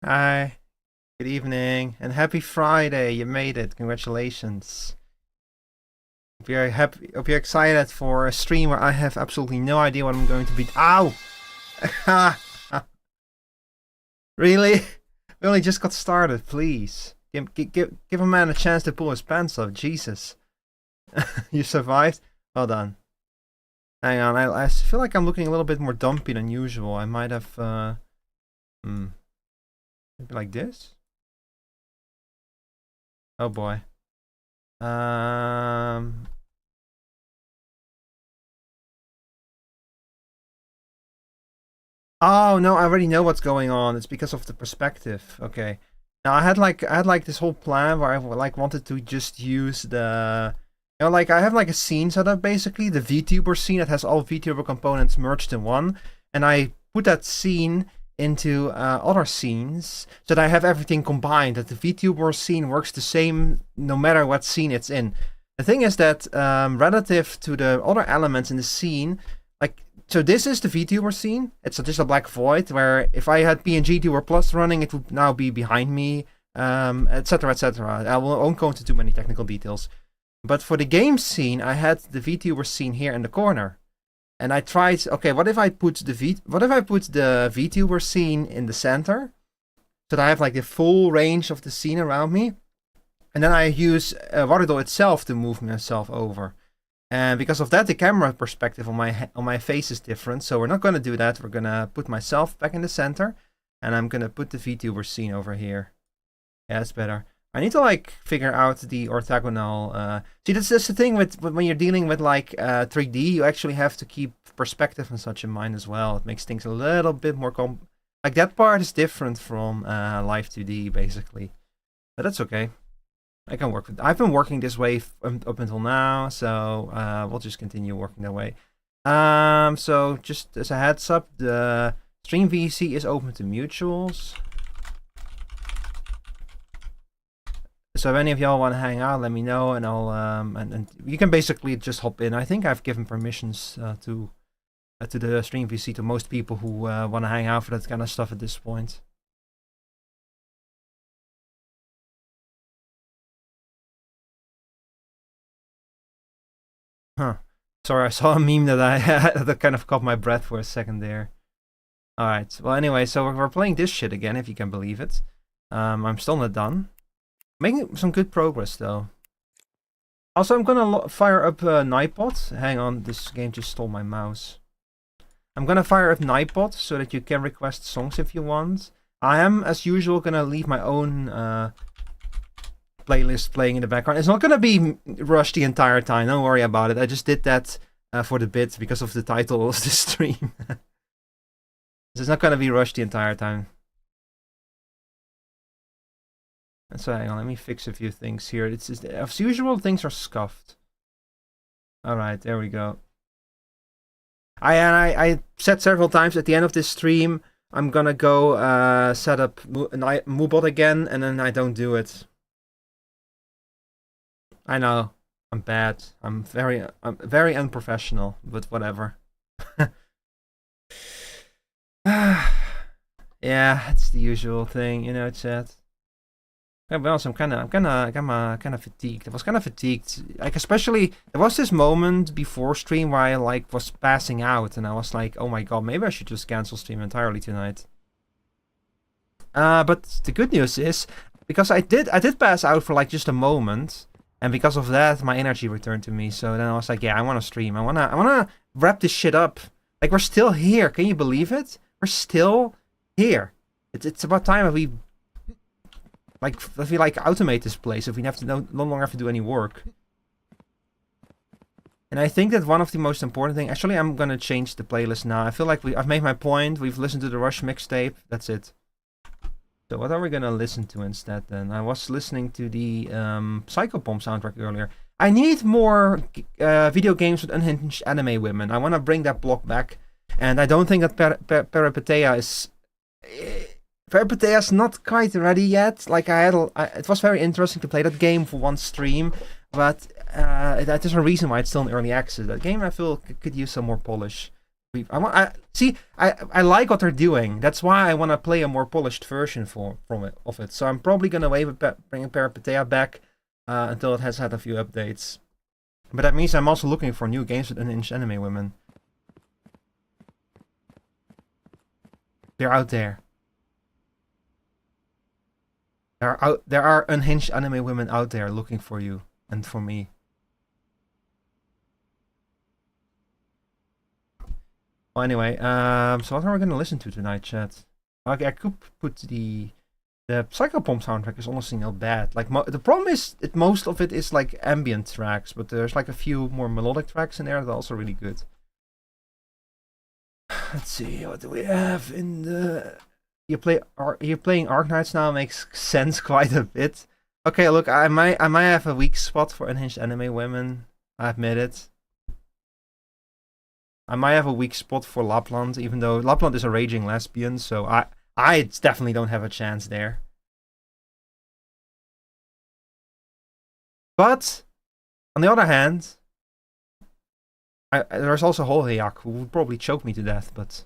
Hi, good evening, and happy Friday. You made it. Congratulations. Hope you're happy. Hope you're excited for a stream where I have absolutely no idea what I'm going to be. Ow! Really? We only just got started. Please give a man a chance to pull his pants off. Jesus, you survived. Well done. Hang on. I feel like I'm looking a little bit more dumpy than usual. I might have. Maybe like this. Oh boy. Oh no, I already know what's going on. It's because of the perspective. Okay. Now I had like this whole plan where I like wanted to just use the like I have like a scene set up basically, the VTuber scene that has all VTuber components merged in one, and I put that scene into other scenes so that I have everything combined, that the VTuber scene works the same no matter what scene it's in. The thing is that relative to the other elements in the scene, like, so this is the VTuber scene. It's just a black void where if I had PNGTuber Plus running, it would now be behind me, etc, etc. I won't go into too many technical details. But for the game scene, I had the VTuber scene here in the corner. And I tried, okay, what if I put the VTuber scene in the center, so that I have like the full range of the scene around me, and then I use Warudo itself to move myself over. And because of that, the camera perspective on my face is different. So we're not gonna do that. We're gonna put myself back in the center, and I'm gonna put the VTuber scene over here. Yeah, that's better. I need to like figure out the orthogonal. See, that's the thing with when you're dealing with like 3D, you actually have to keep perspective and such in mind as well. It makes things a little bit more like that part is different from live 2D basically, but that's okay. I can work with. I've been working this way up until now, so we'll just continue working that way. So just as a heads up, the Stream VC is open to mutuals. So if any of y'all want to hang out, let me know, and I'll and you can basically just hop in. I think I've given permissions to the stream VC to most people who want to hang out for that kind of stuff at this point. Huh. Sorry, I saw a meme that that kind of caught my breath for a second there. Alright, well anyway, so we're playing this shit again, if you can believe it. I'm still not done. Making some good progress though. Also, I'm gonna fire up Nightbot. Hang on, this game just stole my mouse. I'm gonna fire up Nightbot so that you can request songs if you want. I am, as usual, gonna leave my own playlist playing in the background. It's not gonna be Rush the entire time, don't worry about it. I just did that for the bit because of the title of the stream. It's not gonna be Rush the entire time. So hang on, let me fix a few things here. It's just, as usual, things are scuffed. Alright, there we go. I said several times at the end of this stream, I'm gonna go set up Moobot again, and then I don't do it. I know, I'm bad. I'm very unprofessional, but whatever. Yeah, it's the usual thing, you know, chat. Yeah, but also I'm kind of fatigued. I was kind of fatigued. Like, especially there was this moment before stream where I like was passing out, and I was like, oh my god, maybe I should just cancel stream entirely tonight. But the good news is, because I did pass out for like just a moment, and because of that, my energy returned to me. So then I was like, yeah, I want to stream. I wanna wrap this shit up. Like, we're still here. Can you believe it? We're still here. It's about time that we automate this place. If we have to no longer have to do any work. And I think that one of the most important things. Actually, I'm gonna change the playlist now. I feel like I've made my point. We've listened to the Rush mixtape. That's it. So what are we gonna listen to instead then? I was listening to the Psychopomp soundtrack earlier. I need more video games with unhinged anime women. I want to bring that block back. And I don't think that Peripetea is... Peripetea's not quite ready yet. Like, it was very interesting to play that game for one stream. But there's a reason why it's still in early access. That game, I feel, could use some more polish. I like what they're doing. That's why I want to play a more polished version of it. So I'm probably going to wait with bringing Peripetea back until it has had a few updates. But that means I'm also looking for new games with unhinged anime women. They're out there. There are unhinged anime women out there looking for you and for me. Well, anyway, so what are we gonna listen to tonight, chat? Okay, I could put the Psychopomp soundtrack is honestly not bad. Like, the problem is that most of it is like ambient tracks, but there's like a few more melodic tracks in there that are also really good. Let's see, what do we have in the... You're playing Arknights now, makes sense quite a bit. Okay, look, I might have a weak spot for unhinged anime women. I admit it. I might have a weak spot for Lapland, even though Lapland is a raging lesbian, so I definitely don't have a chance there. But on the other hand, there's also Holheyak, who would probably choke me to death, but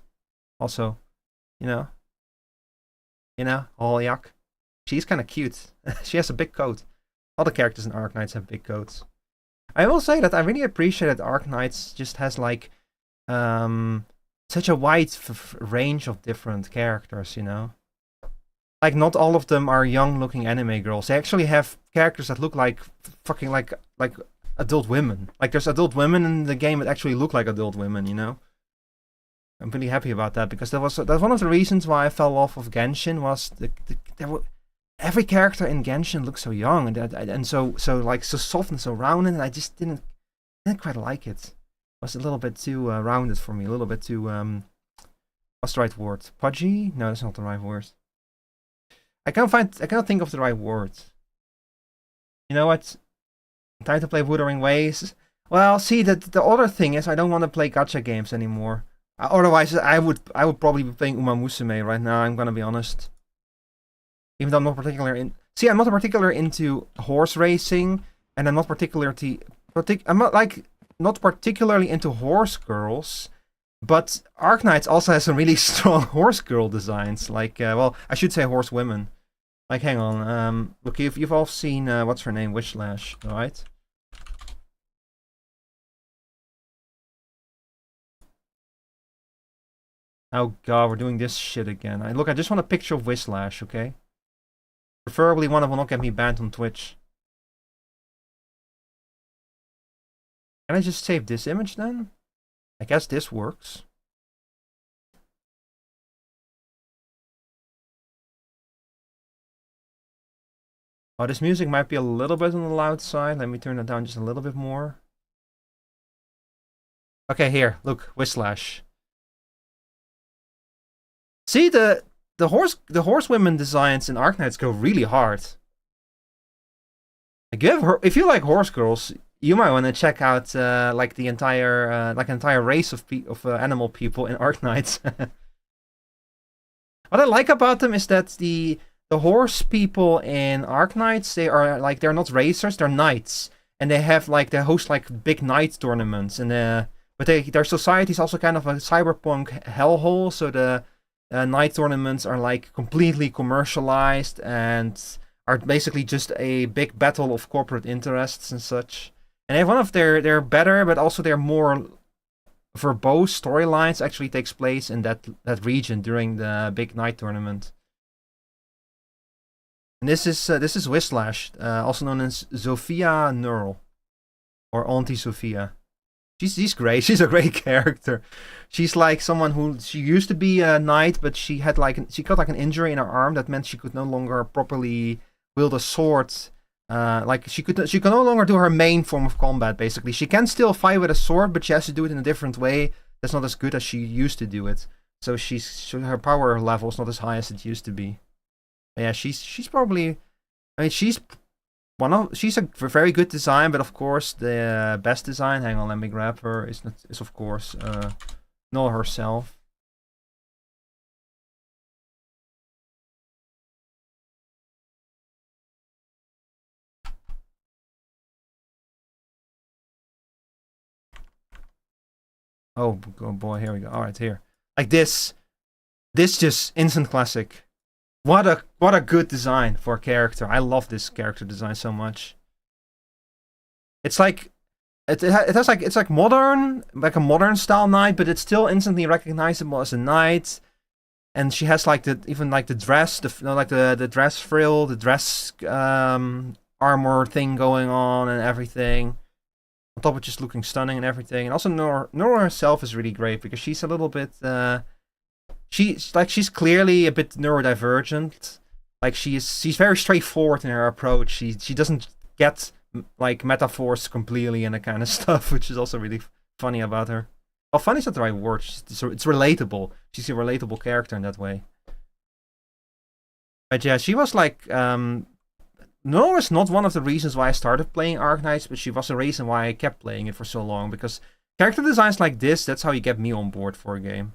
also, you know, Holheyak. She's kind of cute. She has a big coat. All the characters in Arknights have big coats. I will say that I really appreciate that Arknights just has like such a wide range of different characters, you know. Like, not all of them are young-looking anime girls. They actually have characters that look like fucking like adult women. Like, there's adult women in the game that actually look like adult women, you know. I'm really happy about that, because that's one of the reasons why I fell off of Genshin. Was every character in Genshin looks so young and so soft and so rounded, and I just didn't quite like it. It was a little bit too rounded for me. A little bit too what's the right word? Pudgy? No, that's not the right word. I cannot think of the right word. You know what? Time to play Wuthering Waves. Well, see, the other thing is I don't want to play gacha games anymore. Otherwise, I would probably be playing Uma Musume right now. I'm gonna be honest. Even though I'm not particular in. See, I'm not particular into horse racing, and I'm not I'm not like not particularly into horse girls. But Arknights also has some really strong horse girl designs. Like, well, I should say horse women. Like, hang on. Look, you've all seen what's her name, Wishlash, right? Oh god, we're doing this shit again. Look, I just want a picture of Wishlash, okay? Preferably one that will not get me banned on Twitch. Can I just save this image then? I guess this works. Oh, this music might be a little bit on the loud side. Let me turn it down just a little bit more. Okay, here, look, Wishlash. See, the horsewomen designs in Arknights go really hard. If you like horse girls, you might want to check out like the entire race of animal people in Arknights. What I like about them is that the horse people in Arknights, they're not racers, they're knights, and they host like big knight tournaments, and but their society is also kind of a cyberpunk hellhole, so the night tournaments are like completely commercialized and are basically just a big battle of corporate interests and such. And they have one of their better, but also their more verbose storylines actually takes place in that region during the big night tournament. And this is Wishlash, also known as Sophia Neural, or Auntie Sophia. She's great. She's a great character. She's like someone she used to be a knight, but she got like an injury in her arm that meant she could no longer properly wield a sword. Like she could no longer do her main form of combat. Basically, she can still fight with a sword, but she has to do it in a different way. That's not as good as she used to do it. So her power level is not as high as it used to be. But yeah, she's probably. I mean, she's a very good design, but of course the best design. Hang on, let me grab her. Is of course Null herself. Oh boy, here we go. All right, here. Like this just instant classic. What a good design for a character. I love this character design so much. It's like it's like modern, like a modern style knight, but it's still instantly recognizable as a knight. And she has like the dress, the dress frill, the dress armor thing going on and everything. On top of just looking stunning and everything. And also Nora herself is really great because she's a little bit she's clearly a bit neurodivergent. Like she's very straightforward in her approach. She doesn't get like metaphors completely and that kind of stuff, which is also really funny about her. Well, funny is not the right word. It's relatable. She's a relatable character in that way. But yeah, she was like Nora is not one of the reasons why I started playing Arknights, but she was a reason why I kept playing it for so long, because character designs like this, that's how you get me on board for a game.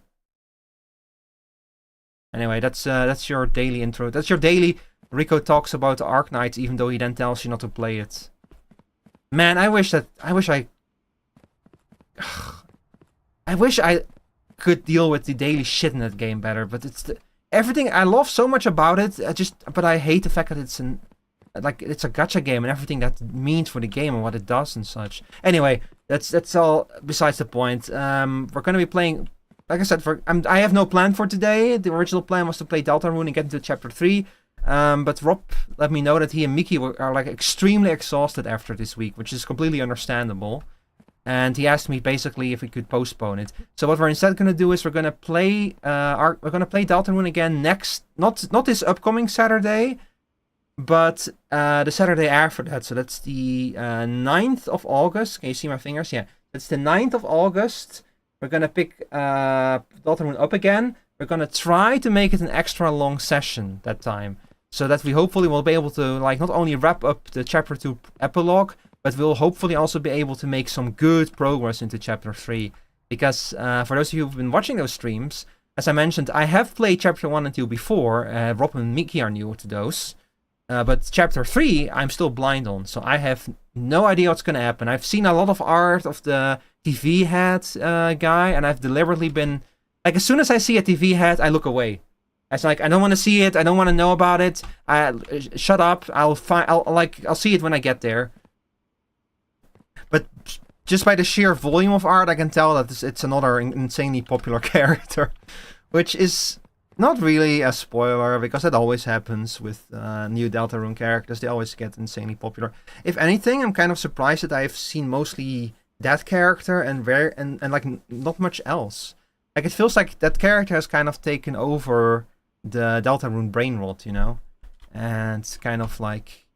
Anyway, that's your daily intro. That's your daily Rico talks about Arknights, even though he then tells you not to play it. Man, I wish I could deal with the daily shit in that game better, but it's everything I love so much about it. But I hate the fact that it's a gacha game and everything that means for the game and what it does and such. Anyway, that's all besides the point. We're gonna be playing. Like I said, I have no plan for today. The original plan was to play Deltarune and get into Chapter 3. But Rob let me know that he and Miki are like extremely exhausted after this week, which is completely understandable. And he asked me basically if we could postpone it. So what we're instead going to do is we're going to play Deltarune again not this upcoming Saturday, but the Saturday after that. So that's the 9th of August. Can you see my fingers? Yeah, that's the 9th of August. We're going to pick Deltarune up again. We're going to try to make it an extra long session that time. So that we hopefully will be able to like not only wrap up the Chapter 2 epilogue, but we'll hopefully also be able to make some good progress into Chapter 3. Because for those of you who've been watching those streams, as I mentioned, I have played Chapter 1 and 2 before. Rob and Mickey are new to those. But Chapter 3, I'm still blind on, so I have no idea what's going to happen. I've seen a lot of art of the TV head guy, and I've deliberately been... Like, as soon as I see a TV head, I look away. It's like, I don't want to see it, I don't want to know about it. Shut up, I'll see it when I get there. But just by the sheer volume of art, I can tell that it's another insanely popular character. Which is... not really a spoiler, because it always happens with new Deltarune characters. They always get insanely popular. If anything, I'm kind of surprised that I've seen mostly that character and like not much else. Like, it feels like that character has kind of taken over the Deltarune brain rot, you know? And kind of like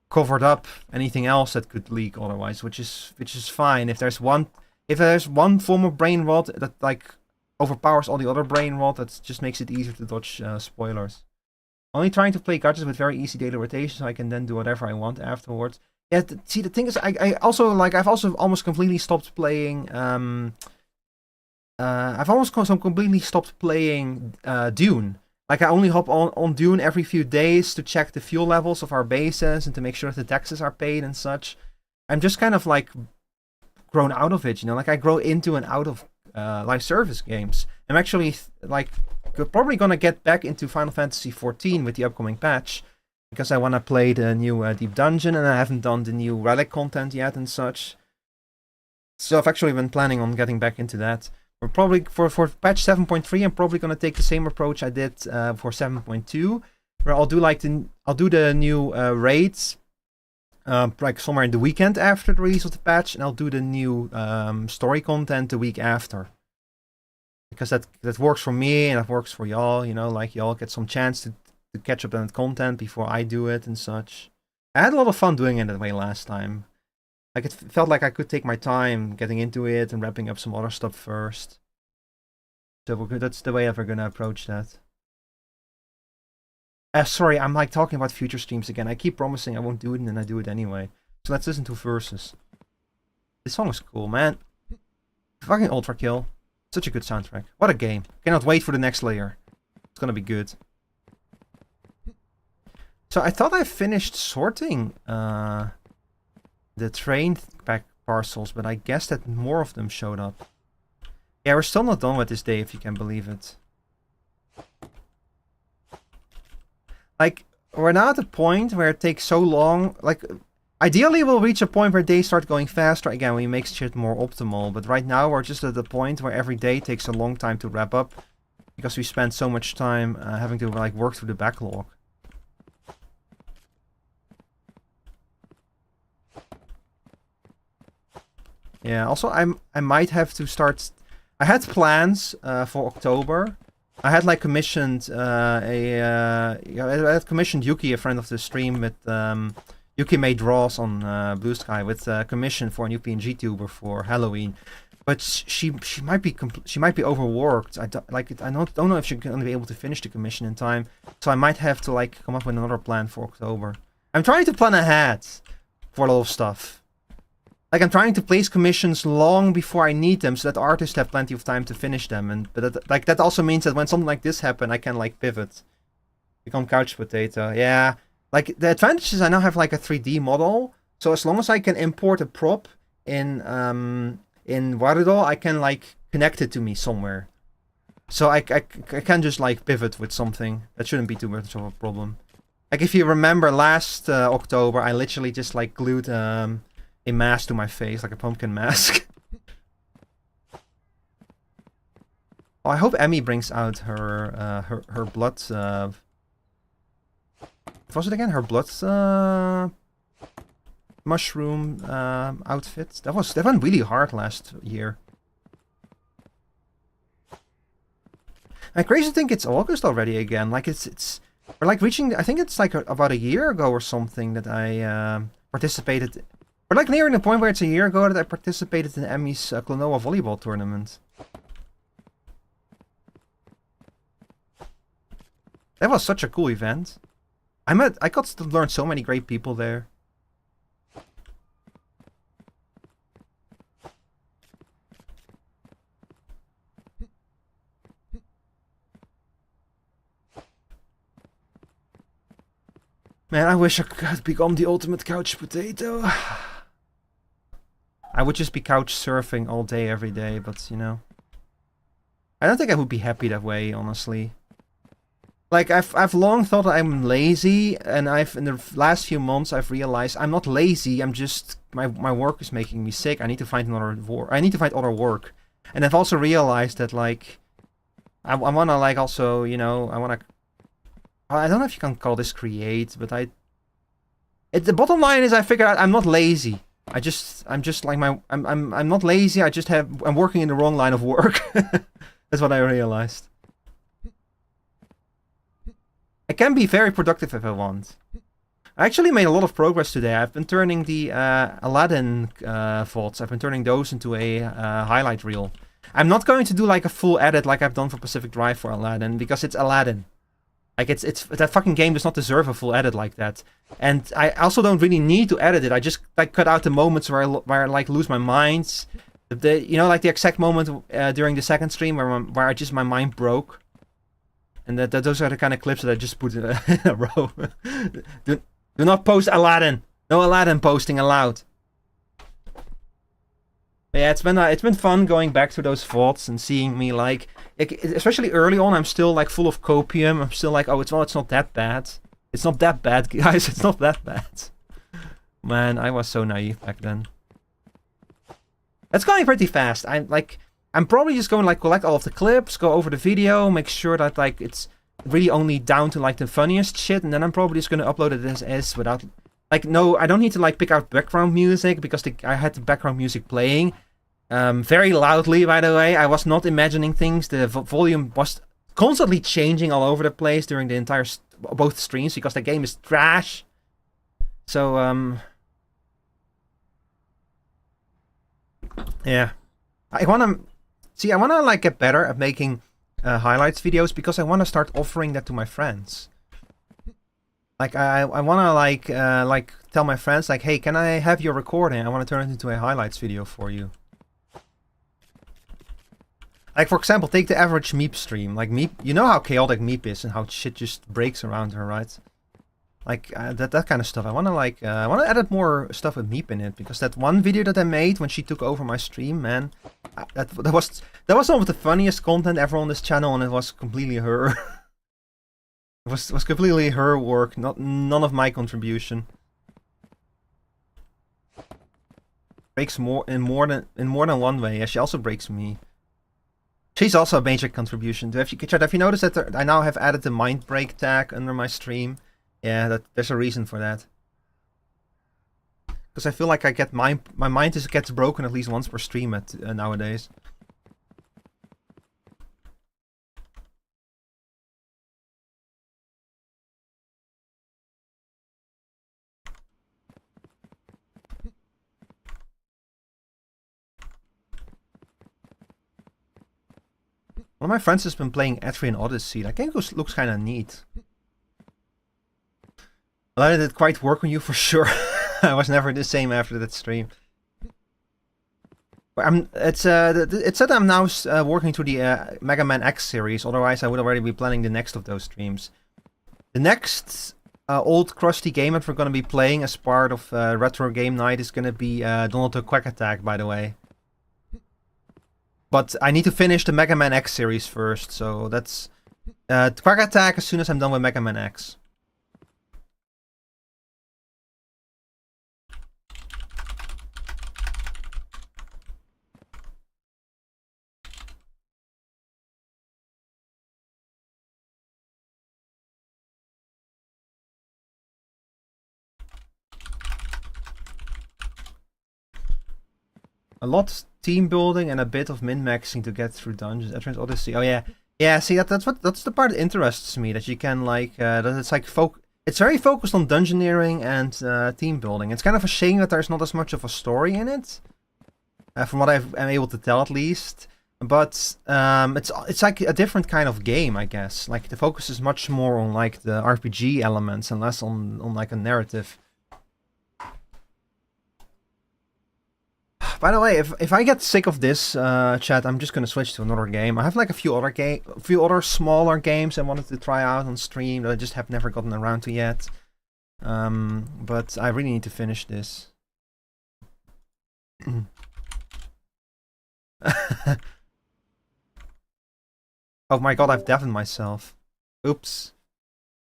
covered up anything else that could leak otherwise, which is fine. If there's one form of brain rot that like overpowers all the other brain rot, that just makes it easier to dodge spoilers. Only trying to play gachas with very easy daily rotation, so I can then do whatever I want afterwards. Yeah, see, the thing is, I've also almost completely stopped playing. I've almost completely stopped playing Dune. Like, I only hop on Dune every few days to check the fuel levels of our bases and to make sure that the taxes are paid and such. I'm just kind of like grown out of it, you know. Like, I grow into and out of live service games. I'm actually like probably gonna get back into Final Fantasy XIV with the upcoming patch, because I want to play the new Deep Dungeon, and I haven't done the new Relic content yet and such. So I've actually been planning on getting back into that. We're probably for patch 7.3. I'm probably gonna take the same approach I did for 7.2, where I'll do the new raids. Like somewhere in the weekend after the release of the patch, and I'll do the new story content the week after. Because that works for me, and that works for y'all, you know, like y'all get some chance to catch up on that content before I do it and such. I had a lot of fun doing it that way last time. Like, it felt like I could take my time getting into it and wrapping up some other stuff first. So that's the way we're gonna approach that. Sorry, I'm like talking about future streams again. I keep promising I won't do it, and then I do it anyway. So let's listen to Versus. This song is cool, man. Fucking Ultra Kill. Such a good soundtrack. What a game. Cannot wait for the next layer. It's gonna be good. So I thought I finished sorting the train pack parcels, but I guess that more of them showed up. Yeah, we're still not done with this day, if you can believe it. Like, we're now at the point where it takes so long. Like, ideally we'll reach a point where days start going faster again when we make shit more optimal. But right now we're just at the point where every day takes a long time to wrap up, because we spend so much time having to like work through the backlog. Yeah, also I might have to start... I had plans for October. I had like commissioned I had commissioned Yuki, a friend of the stream, with Yuki made draws on Blue Sky with commission for a new PNG tuber for Halloween, but she might be overworked. I don't know if she's gonna be able to finish the commission in time, so I might have to like come up with another plan for October. I'm trying to plan ahead for a lot of stuff. Like, I'm trying to place commissions long before I need them, so that artists have plenty of time to finish them. But that also means that when something like this happens, I can like pivot, become couch potato. Yeah, like the advantage is I now have like a 3D model, so as long as I can import a prop in Warudo, I can like connect it to me somewhere. So I can just like pivot with something. That shouldn't be too much of a problem. Like, if you remember last October, I literally just like glued a mask to my face, like a pumpkin mask. Oh, I hope Emmy brings out her blood. What was it again? Her blood mushroom outfit. That went really hard last year. I'm crazy to think it's August already again. Like, we're like reaching. I think it's like about a year ago or something that I participated. We're like nearing the point where it's a year ago that I participated in Emmy's Klonoa volleyball tournament. That was such a cool event. I got to learn so many great people there. Man, I wish I could become the ultimate couch potato. I would just be couch surfing all day, every day, but you know. I don't think I would be happy that way, honestly. Like, I've long thought I'm lazy, and in the last few months I've realized I'm not lazy, I'm just, my work is making me sick, I need to find other work. And I've also realized that, like, I wanna, like, also, you know, I don't know if you can call this create, but the bottom line is I figured out I'm not lazy. I'm just like I'm not lazy, I'm working in the wrong line of work. That's what I realized. I can be very productive if I want. I actually made a lot of progress today. I've been turning the Aladdin VODs, I've been turning those into a highlight reel. I'm not going to do like a full edit like I've done for Pacific Drive for Aladdin, because it's Aladdin. Like, it's that fucking game does not deserve a full edit like that. And I also don't really need to edit it. I just, like, cut out the moments where I like, lose my mind. You know, like the exact moment during the second stream where my mind broke. And those are the kind of clips that I just put in a row. do not post Aladdin. No Aladdin posting allowed. But yeah, it's been fun going back to those VODs and seeing me, like, especially early on, I'm still like full of copium. I'm still like, oh, it's not that bad. It's not that bad, guys. It's not that bad. Man, I was so naive back then. It's going pretty fast. I'm probably just going to, like, collect all of the clips, go over the video, make sure that, like, it's really only down to, like, the funniest shit, and then I'm probably just going to upload it as is without, like, no, I don't need to, like, pick out background music, because I had the background music playing very loudly, by the way. I was not imagining things. The volume was constantly changing all over the place during the entire both streams, because the game is trash. So, yeah. I want to, like, get better at making highlights videos, because I want to start offering that to my friends. Like, I want to, like, tell my friends, like, hey, can I have your recording? I want to turn it into a highlights video for you. Like, for example, take the average Meep stream. Like, Meep, you know how chaotic Meep is and how shit just breaks around her, right? Like, that kind of stuff. I want to edit more stuff with Meep in it, because that one video that I made when she took over my stream, man, that was some of the funniest content ever on this channel, and it was completely her. It was completely her work, none of my contribution. Breaks in more than one way. Yeah, she also breaks me. She's also a major contribution. Have you noticed that I now have added the mind break tag under my stream? Yeah, there's a reason for that. Because I feel like my mind gets broken at least once per stream nowadays. One of my friends has been playing Etrian Odyssey. That game looks kind of neat. Well, it did quite work on you for sure. I was never the same after that stream. It said I'm now working through the Mega Man X series. Otherwise, I would already be planning the next of those streams. The next old crusty game that we're going to be playing as part of Retro Game Night is going to be Donald Duck Quack Attack, by the way. But I need to finish the Mega Man X series first, so that's Quack Attack as soon as I'm done with Mega Man X. A lot team building and a bit of min-maxing to get through dungeons. Etrian Odyssey. Oh yeah, yeah. See, that's the part that interests me. That you can, like, that it's like it's very focused on dungeoneering and team building. It's kind of a shame that there's not as much of a story in it, from what I'm able to tell at least. But it's like a different kind of game, I guess. Like, the focus is much more on, like, the RPG elements and less on like a narrative. By the way, if I get sick of this chat, I'm just gonna switch to another game. I have like a few other smaller games I wanted to try out on stream that I just have never gotten around to yet. But I really need to finish this. Oh my god, I've deafened myself. Oops.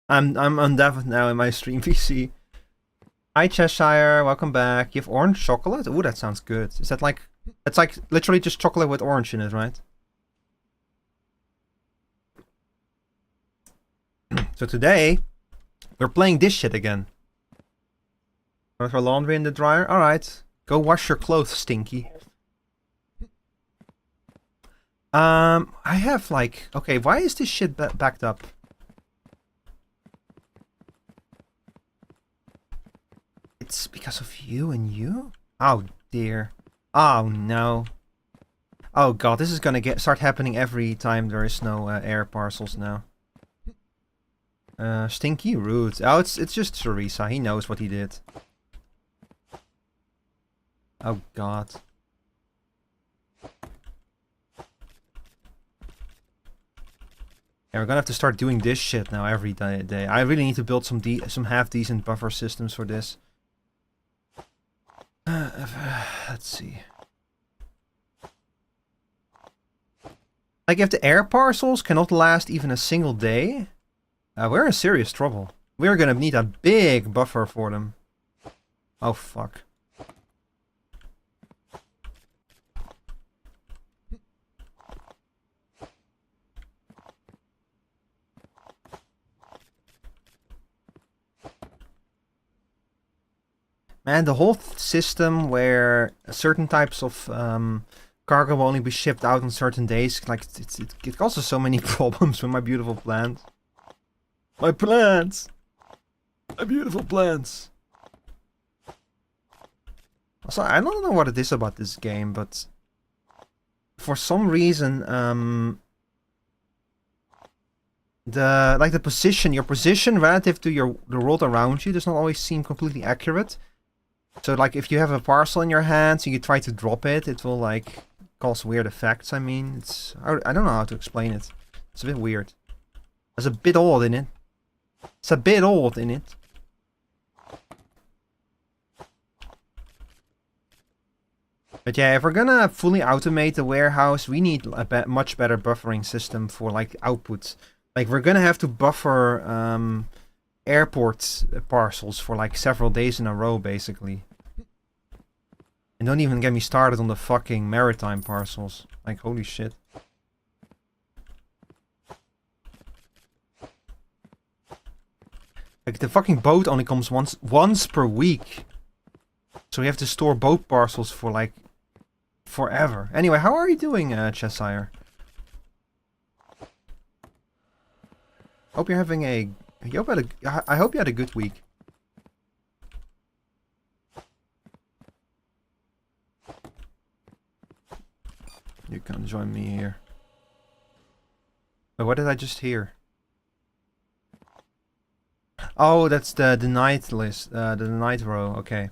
I'm undeafened now in my stream PC. Hi Cheshire, welcome back. You have orange chocolate? Ooh, that sounds good. Is that like... It's like literally just chocolate with orange in it, right? So today, we're playing this shit again. Want our laundry in the dryer? Alright. Go wash your clothes, Stinky. I have like... Okay, why is this shit backed up? It's because of you and you? Oh dear. Oh no. Oh god, this is gonna start happening every time there is no air parcels now. Stinky rude. Oh, it's just Teresa. He knows what he did. Oh god. Yeah, we're gonna have to start doing this shit now every day. I really need to build some half-decent buffer systems for this. Let's see. Like, if the air parcels cannot last even a single day, we're in serious trouble. We're gonna need a big buffer for them. Oh, fuck. Man, the whole system where certain types of cargo will only be shipped out on certain days, like, it causes so many problems with my beautiful plants. My plants! My beautiful plants! Also, I don't know what it is about this game, but for some reason, the position, your position relative to the world around you does not always seem completely accurate. So, like, if you have a parcel in your hands and you try to drop it, it will, like, cause weird effects. I mean, it's... I don't know how to explain it. It's a bit weird. It's a bit odd in it. It's a bit odd in it. But yeah, if we're gonna fully automate the warehouse, we need a much better buffering system for, like, output. Like, we're gonna have to buffer airport parcels for, like, several days in a row, basically. And don't even get me started on the fucking maritime parcels. Like, holy shit. Like, the fucking boat only comes once per week. So we have to store boat parcels for, like, forever. Anyway, how are you doing, Cheshire? Hope you're having a... I hope you had a good week. You can join me here. But what did I just hear? Oh, that's the night list, the night row. Okay.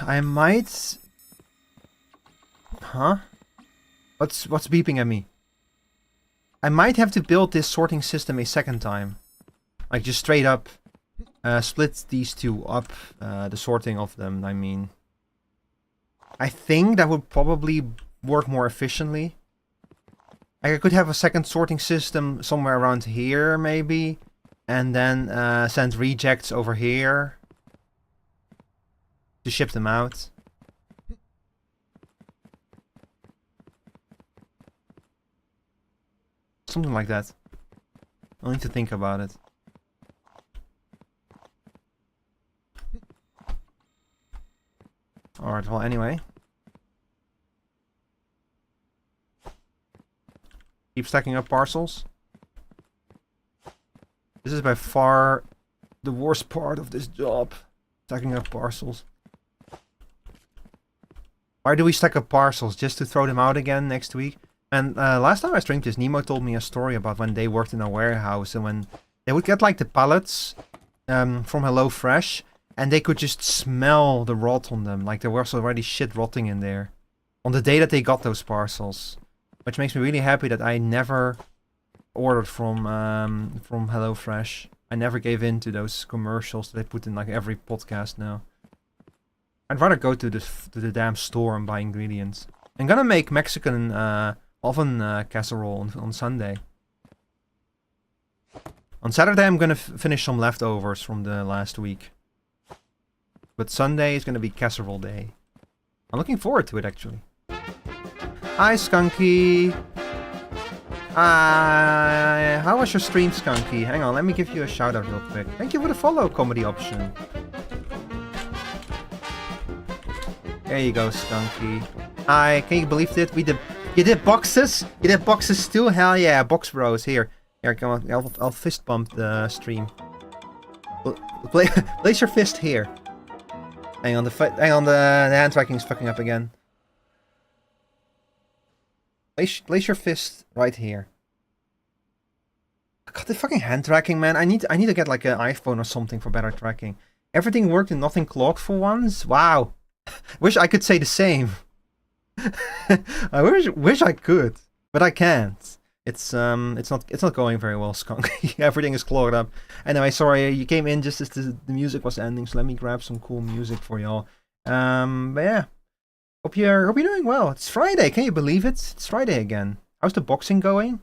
I might... Huh? What's beeping at me? I might have to build this sorting system a second time. Like, just straight up split these two up, the sorting of them, I mean. I think that would probably work more efficiently. Like, I could have a second sorting system somewhere around here, maybe. And then send rejects over here to ship them out. Something like that. I'll need to think about it. Alright, well, anyway. Keep stacking up parcels. This is by far the worst part of this job. Stacking up parcels. Why do we stack up parcels? Just to throw them out again next week? And last time I streamed this, Nemo told me a story about when they worked in a warehouse and when they would get like the pallets from HelloFresh and they could just smell the rot on them. Like there was already shit rotting in there on the day that they got those parcels. Which makes me really happy that I never ordered from HelloFresh. I never gave in to those commercials that they put in like every podcast now. I'd rather go to the damn store and buy ingredients. I'm gonna make Mexican oven casserole on Sunday. On Saturday I'm gonna finish some leftovers from the last week. But Sunday is gonna be casserole day. I'm looking forward to it actually. Hi Skunky! How was your stream, Skunky? Hang on, let me give you a shout out real quick. Thank you for the follow comedy option. There you go, Skunky. Hi, can you believe it? You did boxes? You did boxes too? Hell yeah, box bros. Here, come on, I'll fist bump the stream. Place your fist here. Hang on, the hand tracking is fucking up again. Place your fist right here. God, the fucking hand tracking, man. I need to get like an iPhone or something for better tracking. Everything worked and nothing clogged for once. Wow. Wish I could say the same. I wish I could, but I can't. It's not going very well, Skunk. Everything is clogged up. Anyway, sorry, you came in just as the music was ending, so let me grab some cool music for y'all. But yeah. Hope you're doing well. It's Friday, can you believe it? It's Friday again. How's the boxing going?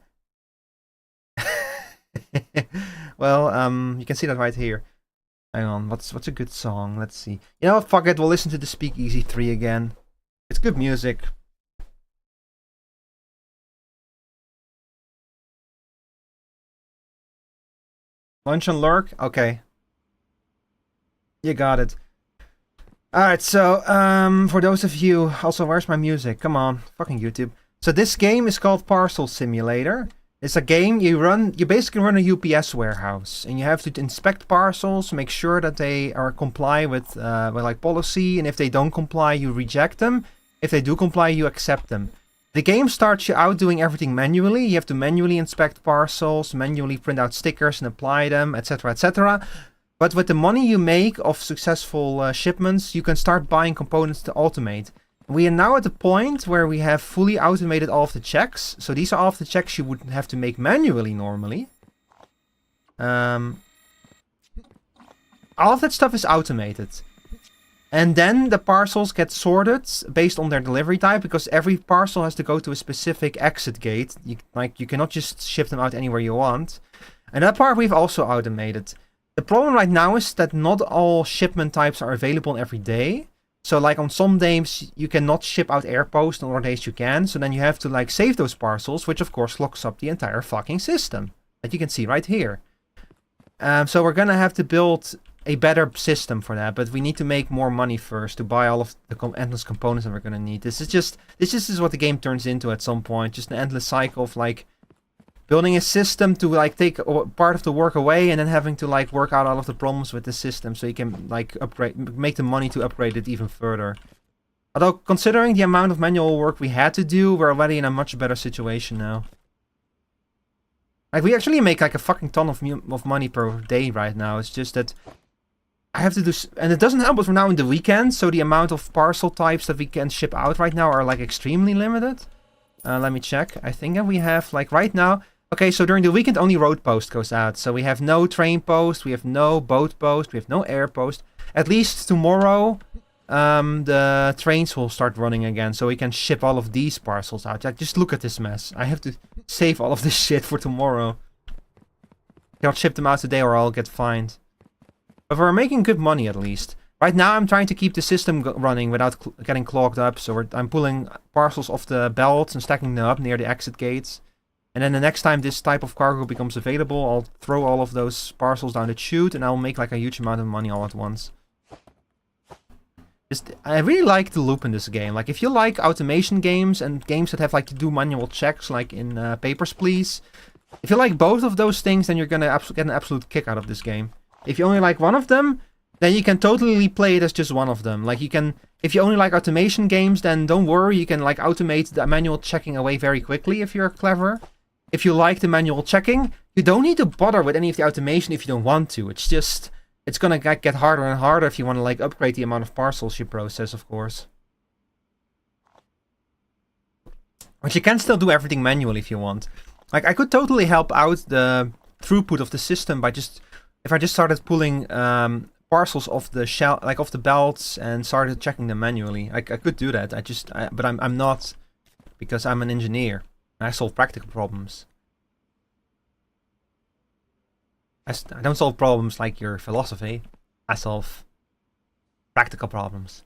Well, you can see that right here. Hang on, what's a good song? Let's see. You know what, fuck it, we'll listen to the Speakeasy 3 again. It's good music. Lunch and Lurk? Okay. You got it. Alright, so, for those of you... Also, where's my music? Come on, fucking YouTube. So this game is called Parcel Simulator. It's a game you basically run a UPS warehouse. And you have to inspect parcels, make sure that they are comply with like policy. And if they don't comply, you reject them. If they do comply, you accept them. The game starts you out doing everything manually. You have to manually inspect parcels, manually print out stickers and apply them, etc, etc. But with the money you make of successful shipments, you can start buying components to automate. We are now at the point where we have fully automated all of the checks. So these are all of the checks you would have to make manually normally. All of that stuff is automated. And then the parcels get sorted based on their delivery type, because every parcel has to go to a specific exit gate. You cannot just ship them out anywhere you want. And that part we've also automated. The problem right now is that not all shipment types are available every day. So like on some days you cannot ship out AirPost, on other days you can. So then you have to like save those parcels, which of course locks up the entire fucking system. That you can see right here. So we're gonna have to build a better system for that, but we need to make more money first to buy all of the endless components that we're gonna need. This is what the game turns into at some point. Just an endless cycle of like building a system to like take part of the work away and then having to like work out all of the problems with the system so you can like make the money to upgrade it even further. Although considering the amount of manual work we had to do, we're already in a much better situation now. Like we actually make like a fucking ton of money per day right now. It's just that I have to do, and it doesn't help us we're now in the weekend, so the amount of parcel types that we can ship out right now are like extremely limited. Let me check. I think that we have like right now. Okay, so during the weekend only road post goes out. So we have no train post, we have no boat post, we have no air post. At least tomorrow, the trains will start running again, so we can ship all of these parcels out. Like, just look at this mess. I have to save all of this shit for tomorrow. Cannot ship them out today or I'll get fined. But we're making good money at least. Right now I'm trying to keep the system running without getting clogged up. So I'm pulling parcels off the belts and stacking them up near the exit gates. And then the next time this type of cargo becomes available, I'll throw all of those parcels down the chute and I'll make like a huge amount of money all at once. I really like the loop in this game. Like if you like automation games and games that have like to do manual checks like in Papers, Please. If you like both of those things, then you're gonna get an absolute kick out of this game. If you only like one of them, then you can totally play it as just one of them. Like you can, if you only like automation games, then don't worry, you can like automate the manual checking away very quickly if you're clever. If you like the manual checking, you don't need to bother with any of the automation if you don't want to. It's just, it's gonna get harder and harder if you want to like upgrade the amount of parcels you process, of course. But you can still do everything manually if you want. Like, I could totally help out the throughput of the system by if I just started pulling parcels off the off the belts and started checking them manually. I could do that. But I'm not, because I'm an engineer. I solve practical problems. I don't solve problems like your philosophy. I solve practical problems.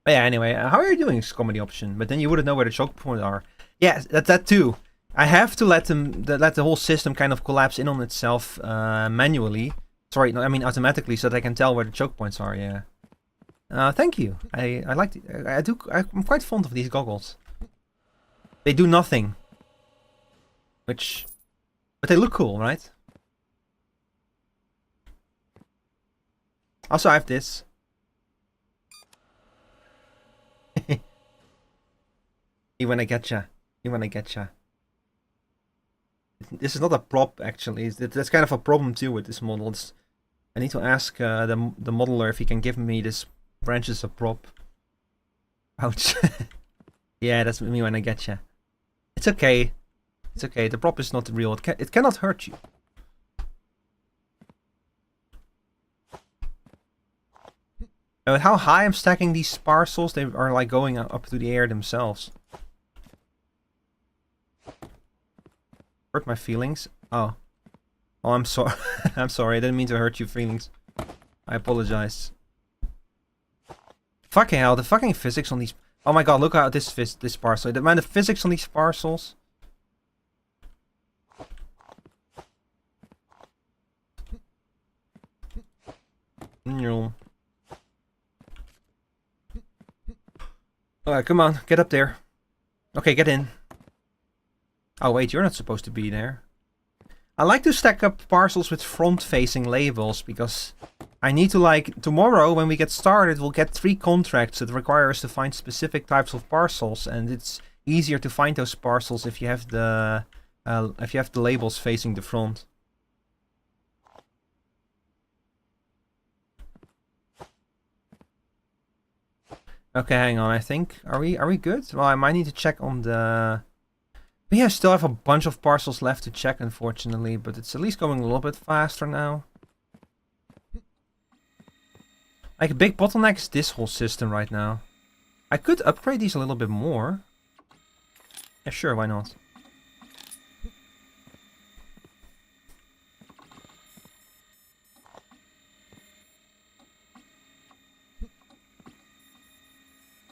But yeah, anyway, how are you doing, comedy option? But then you wouldn't know where the choke points are. Yeah, that too. I have to let the whole system kind of collapse in on itself manually. Sorry, no, I mean automatically, so that I can tell where the choke points are. Yeah. Thank you. I like I'm quite fond of these goggles. They do nothing. But they look cool, right? Also, I have this. Even I getcha. Even I getcha. This is not a prop, actually. That's kind of a problem too with this model. I need to ask the modeler if he can give me this branch as a prop. Ouch. Yeah, that's me when I getcha. It's okay. It's okay. The prop is not real. It cannot hurt you. How high I'm stacking these parcels, they are like going up to the air themselves. Hurt my feelings? Oh. Oh, I'm sorry. I'm sorry. I didn't mean to hurt your feelings. I apologize. Fucking hell, the fucking physics on these... Oh my god, look at this parcel. Man, the physics on these parcels... No. Alright, come on, get up there. Okay, get in. Oh wait, you're not supposed to be there. I like to stack up parcels with front-facing labels, because I need to, like, tomorrow when we get started, we'll get 3 contracts that require us to find specific types of parcels, and it's easier to find those parcels if you have the labels facing the front. Okay, hang on. I think are we good? Well, I might need to check on the. We still have a bunch of parcels left to check, unfortunately, but it's at least going a little bit faster now. Like, a big bottleneck is this whole system right now. I could upgrade these a little bit more. Yeah, sure, why not?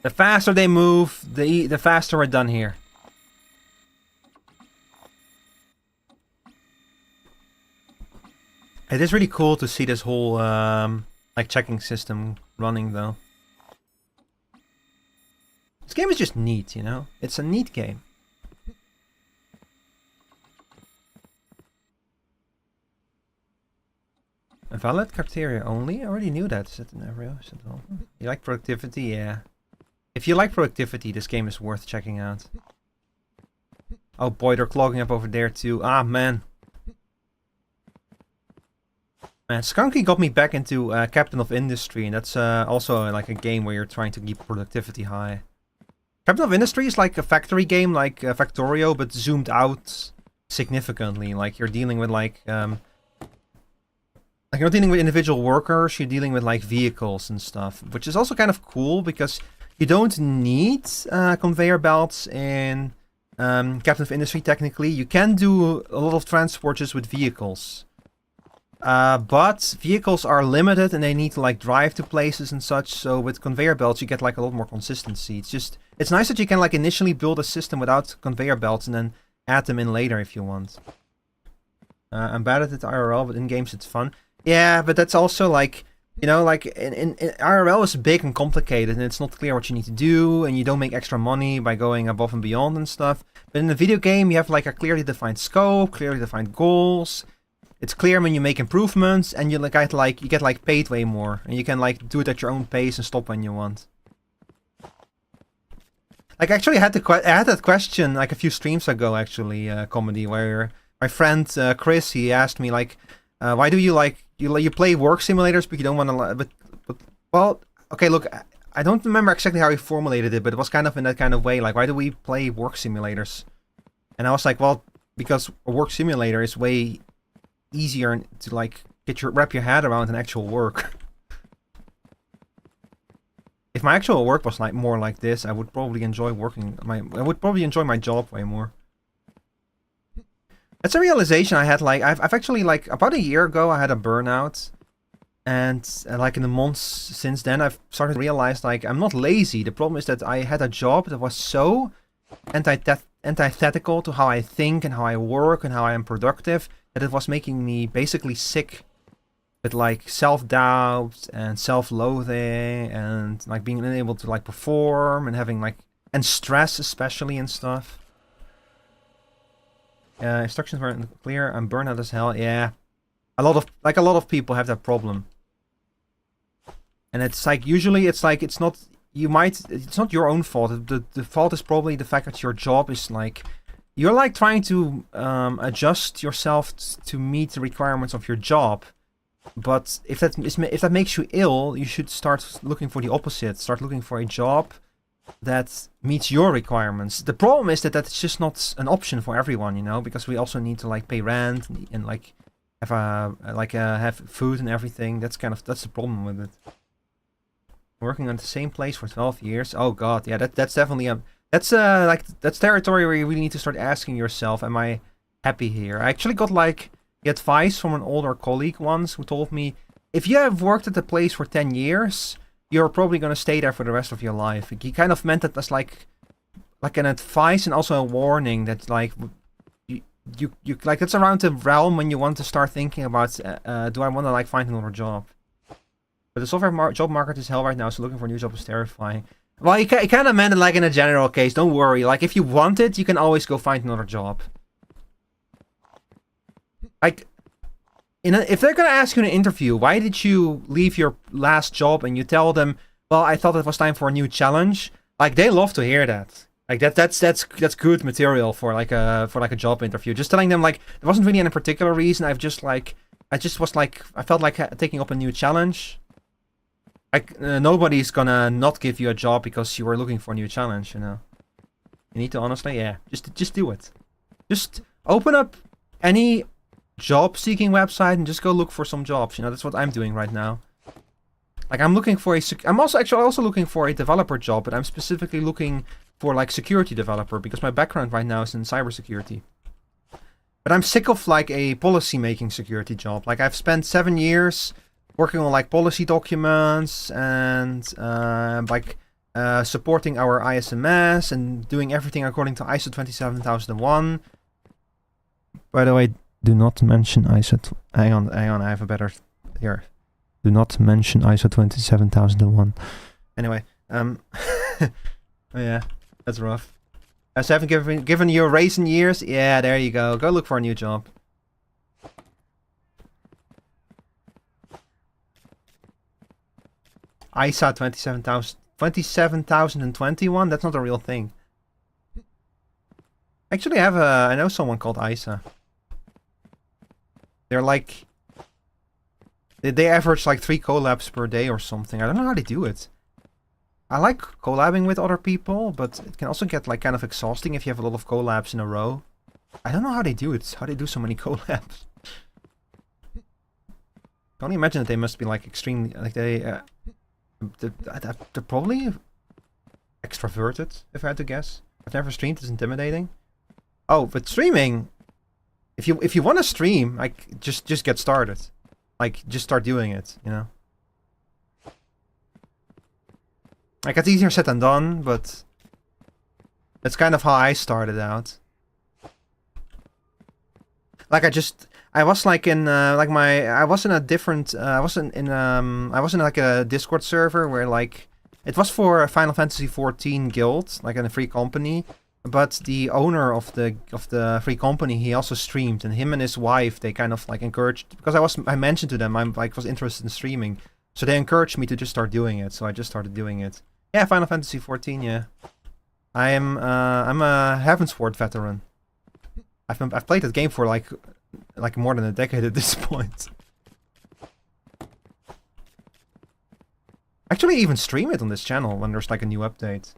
The faster they move, the faster we're done here. It is really cool to see this whole like checking system running, though. This game is just neat, you know? It's a neat game. A valid criteria only? I already knew that. Is it an area? Is it all? You like productivity? Yeah. If you like productivity, this game is worth checking out. Oh boy, they're clogging up over there too. Ah, man. Man, Skunky got me back into Captain of Industry, and that's also like a game where you're trying to keep productivity high. Captain of Industry is like a factory game, like Factorio, but zoomed out significantly. Like, you're dealing with like you're not dealing with individual workers, you're dealing with like vehicles and stuff, which is also kind of cool because you don't need conveyor belts in Captain of Industry, technically. You can do a lot of transport just with vehicles. But vehicles are limited and they need to like drive to places and such, so with conveyor belts you get like a lot more consistency. It's nice that you can like initially build a system without conveyor belts and then add them in later if you want. I'm bad at it IRL, but in games it's fun. Yeah, but that's also like, you know, like in IRL is big and complicated and it's not clear what you need to do and you don't make extra money by going above and beyond and stuff. But in the video game you have like a clearly defined scope, clearly defined goals. It's clear when you make improvements and you get paid way more and you can like do it at your own pace and stop when you want. Like, actually I had that question like a few streams ago, actually, comedy, where my friend Chris, he asked me like, why do you like you play work simulators but you don't want to, but well, okay, look, I don't remember exactly how he formulated it, but it was kind of in that kind of way. Like, why do we play work simulators? And I was like, well, because a work simulator is way easier to like wrap your head around than actual work. If my actual work was like more like this, I would probably enjoy my job way more. That's a realization I had. Like, I've actually, like, about a year ago, I had a burnout. And like in the months since then, I've started to realize, like, I'm not lazy. The problem is that I had a job that was so antithetical to how I think and how I work and how I am productive that it was making me basically sick with, like, self-doubt and self-loathing and, like, being unable to, like, perform and having, like, and stress especially and stuff. Instructions weren't clear. I'm burnt out as hell. Yeah, a lot of people have that problem. And it's like, usually it's like, it's not your own fault. The fault is probably the fact that your job is like, you're like trying to adjust yourself to meet the requirements of your job. But if that makes you ill, you should start looking for the opposite. Start looking for a job that meets your requirements. The problem is that that's just not an option for everyone, you know, because we also need to like pay rent and like have food and everything. That's the problem with it. Working on the same place for 12 years. Oh god, yeah, that's definitely that's territory where you really need to start asking yourself, am I happy here? I actually got like the advice from an older colleague once who told me, if you have worked at a place for 10 years, you're probably going to stay there for the rest of your life. He kind of meant that as like an advice and also a warning that like you like, that's around the realm when you want to start thinking about do I want to like find another job. But the software job market is hell right now, so looking for a new job is terrifying. Well, he kind of meant it like in a general case. Don't worry, like if you want it, you can always go find another job. Like, if they're gonna ask you in an interview, why did you leave your last job, and you tell them, well, I thought it was time for a new challenge. Like, they love to hear that. Like that's good material for like a job interview. Just telling them like, there wasn't really any particular reason. I felt like taking up a new challenge. Like, nobody's gonna not give you a job because you were looking for a new challenge, you know. You need to honestly, yeah, just do it. Just open up any job-seeking website and just go look for some jobs. You know, that's what I'm doing right now. Like, I'm looking for I'm also looking for a developer job, but I'm specifically looking for like security developer because my background right now is in cybersecurity. But I'm sick of like a policy-making security job. Like, I've spent 7 years working on like policy documents and supporting our ISMS and doing everything according to ISO 27001. By the way, do not mention ISO. Hang on, I have a better here. Do not mention ISO 27001. Anyway, yeah, that's rough. I haven't given you a raise in years. Yeah, there you go. Go look for a new job. ISA 27021. That's not a real thing. Actually, I know someone called ISA. They're like, they average like 3 collabs per day or something. I don't know how they do it. I like collabing with other people, but it can also get like kind of exhausting if you have a lot of collabs in a row. I don't know how they do it. How they do so many collabs. I can only imagine that they must be like extremely, like they're probably extroverted, if I had to guess. I've never streamed, it's intimidating. Oh, but streaming, if you want to stream, like just get started. Like, just start doing it, you know? Like, it's easier said than done, but that's kind of how I started out. Like, I was like in I was in a different I was in like a Discord server where like it was for a Final Fantasy 14 guild, like in a free company, but the owner of the free company, he also streamed, and him and his wife, they kind of like encouraged, because I mentioned to them I was interested in streaming, so they encouraged me to just start doing it, so I just started doing it. Yeah, Final Fantasy 14, yeah. I'm a Heavensward veteran. I've played that game for like more than a decade at this point. Actually, even stream it on this channel when there's like a new update.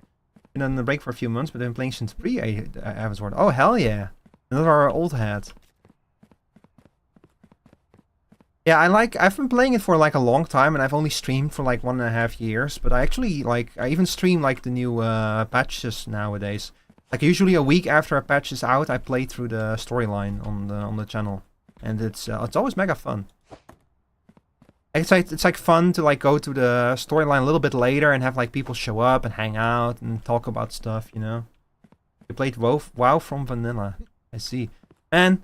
And then the break for a few months, but then playing since pre-Avatar. Oh, hell yeah. Another old hat. Yeah, I've been playing it for like a long time, and I've only streamed for like 1.5 years, but I actually I even stream like the new patches nowadays. Like usually a week after a patch is out, I play through the storyline on the channel. And it's always mega fun. It's like fun to like go to the storyline a little bit later and have like people show up and hang out and talk about stuff, you know. You played WoW from vanilla. I see. And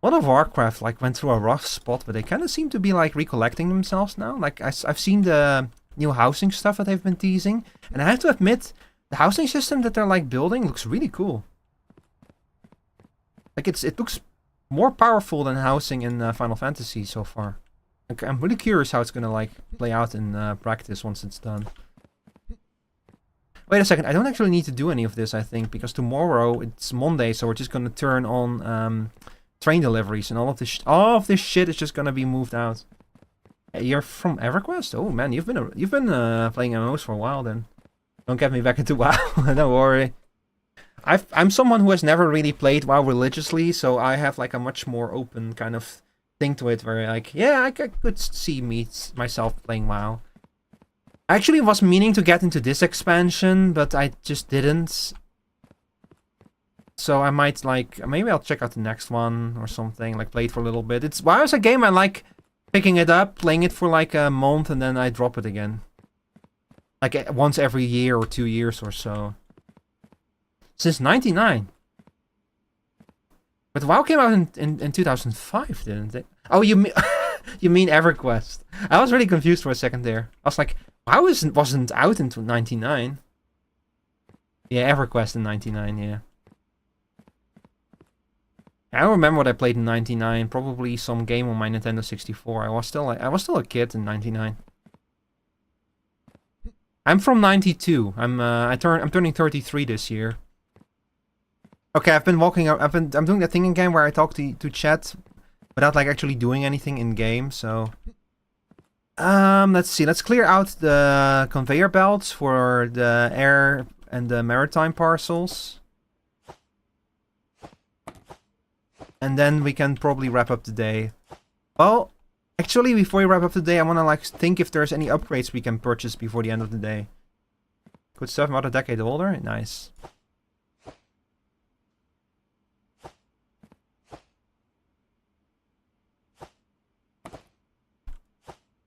World of Warcraft like went through a rough spot, but they kind of seem to be like recollecting themselves now. Like I've seen the new housing stuff that they've been teasing, and I have to admit, the housing system that they're like building looks really cool. Like it looks more powerful than housing in Final Fantasy so far. Like, I'm really curious how it's gonna like play out in practice once it's done. Wait a second, I don't actually need to do any of this, I think, because tomorrow it's Monday, so we're just gonna turn on train deliveries, and all of this shit is just gonna be moved out. Hey, you're from EverQuest? Oh man, you've been playing MMOs for a while then. Don't get me back into WoW. Don't worry. I'm someone who has never really played WoW religiously, so I have like a much more open kind of thing to it, where like, yeah, I could see myself playing WoW. I actually was meaning to get into this expansion, but I just didn't. So I might like, maybe I'll check out the next one or something, like play it for a little bit. WoW is a game I like picking it up, playing it for like a month, and then I drop it again. Like once every year or 2 years or so. Since 99. But WoW came out in 2005, didn't it? Oh, you mean you mean EverQuest? I was really confused for a second there. I was like, WoW wasn't out until 99. Yeah, EverQuest in 99, yeah. I don't remember what I played in 99. Probably some game on my Nintendo 64. I was still a kid in 99. I'm from 92. I'm turning 33 this year. Okay, I'm doing that thing in game where I talk to chat without like actually doing anything in game. So let's see. Let's clear out the conveyor belts for the air and the maritime parcels. And then we can probably wrap up the day. Well, actually, before we wrap up the day, I want to like think if there's any upgrades we can purchase before the end of the day. Good stuff, about a decade older. Nice.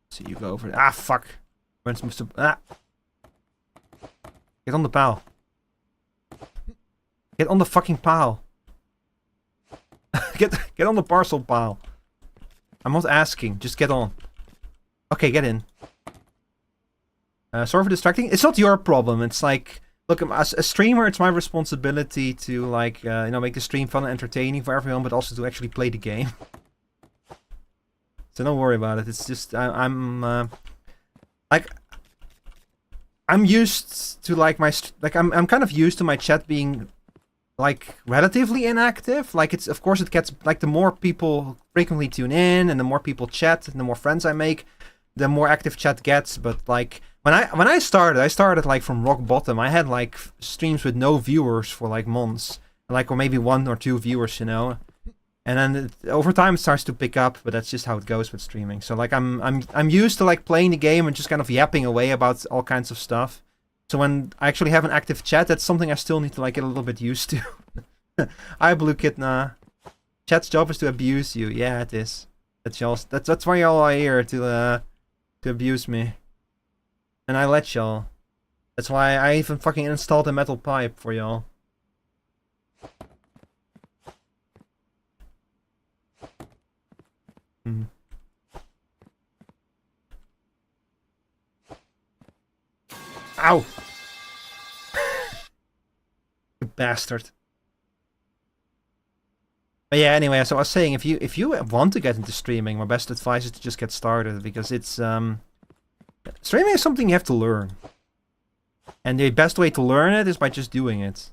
So you go over. Ah, fuck. Where's Mr. Ah. Get on the pal. Get on the fucking pal. Get on the parcel pile. I'm not asking, just get on. Okay, get in. Sorry for distracting. It's not your problem. It's like, look, as a streamer, it's my responsibility to like, you know, make the stream fun and entertaining for everyone, but also to actually play the game. So don't worry about it. It's just I'm used to like I'm kind of used to my chat being like relatively inactive. Like it's, of course it gets like, the more people frequently tune in and the more people chat and the more friends I make, the more active chat gets. But like when I started like from rock bottom. I had like streams with no viewers for like months, like, or maybe 1 or 2 viewers, you know. And then over time it starts to pick up, but that's just how it goes with streaming. So like I'm used to like playing the game and just kind of yapping away about all kinds of stuff. So when I actually have an active chat, that's something I still need to like get a little bit used to. Hi, Blue Kidna. Chat's job is to abuse you. Yeah, it is. That's why y'all are here, to abuse me. And I let y'all. That's why I even fucking installed a metal pipe for y'all. Hmm. Ow! You bastard. But yeah, anyway, so I was saying, if you want to get into streaming, my best advice is to just get started, because it's streaming is something you have to learn. And the best way to learn it is by just doing it.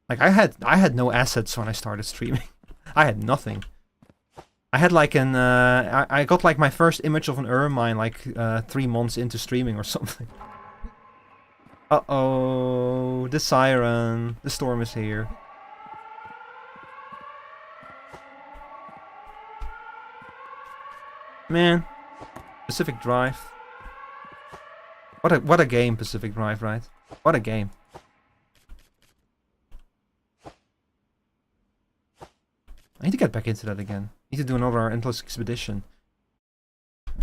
Like I had no assets when I started streaming. I had nothing. I had like I got like my first image of an ermine like 3 months into streaming or something. Uh-oh, the siren. The storm is here. Man, Pacific Drive. What a game, Pacific Drive, right? What a game. I need to get back into that again. I need to do another Endless Expedition.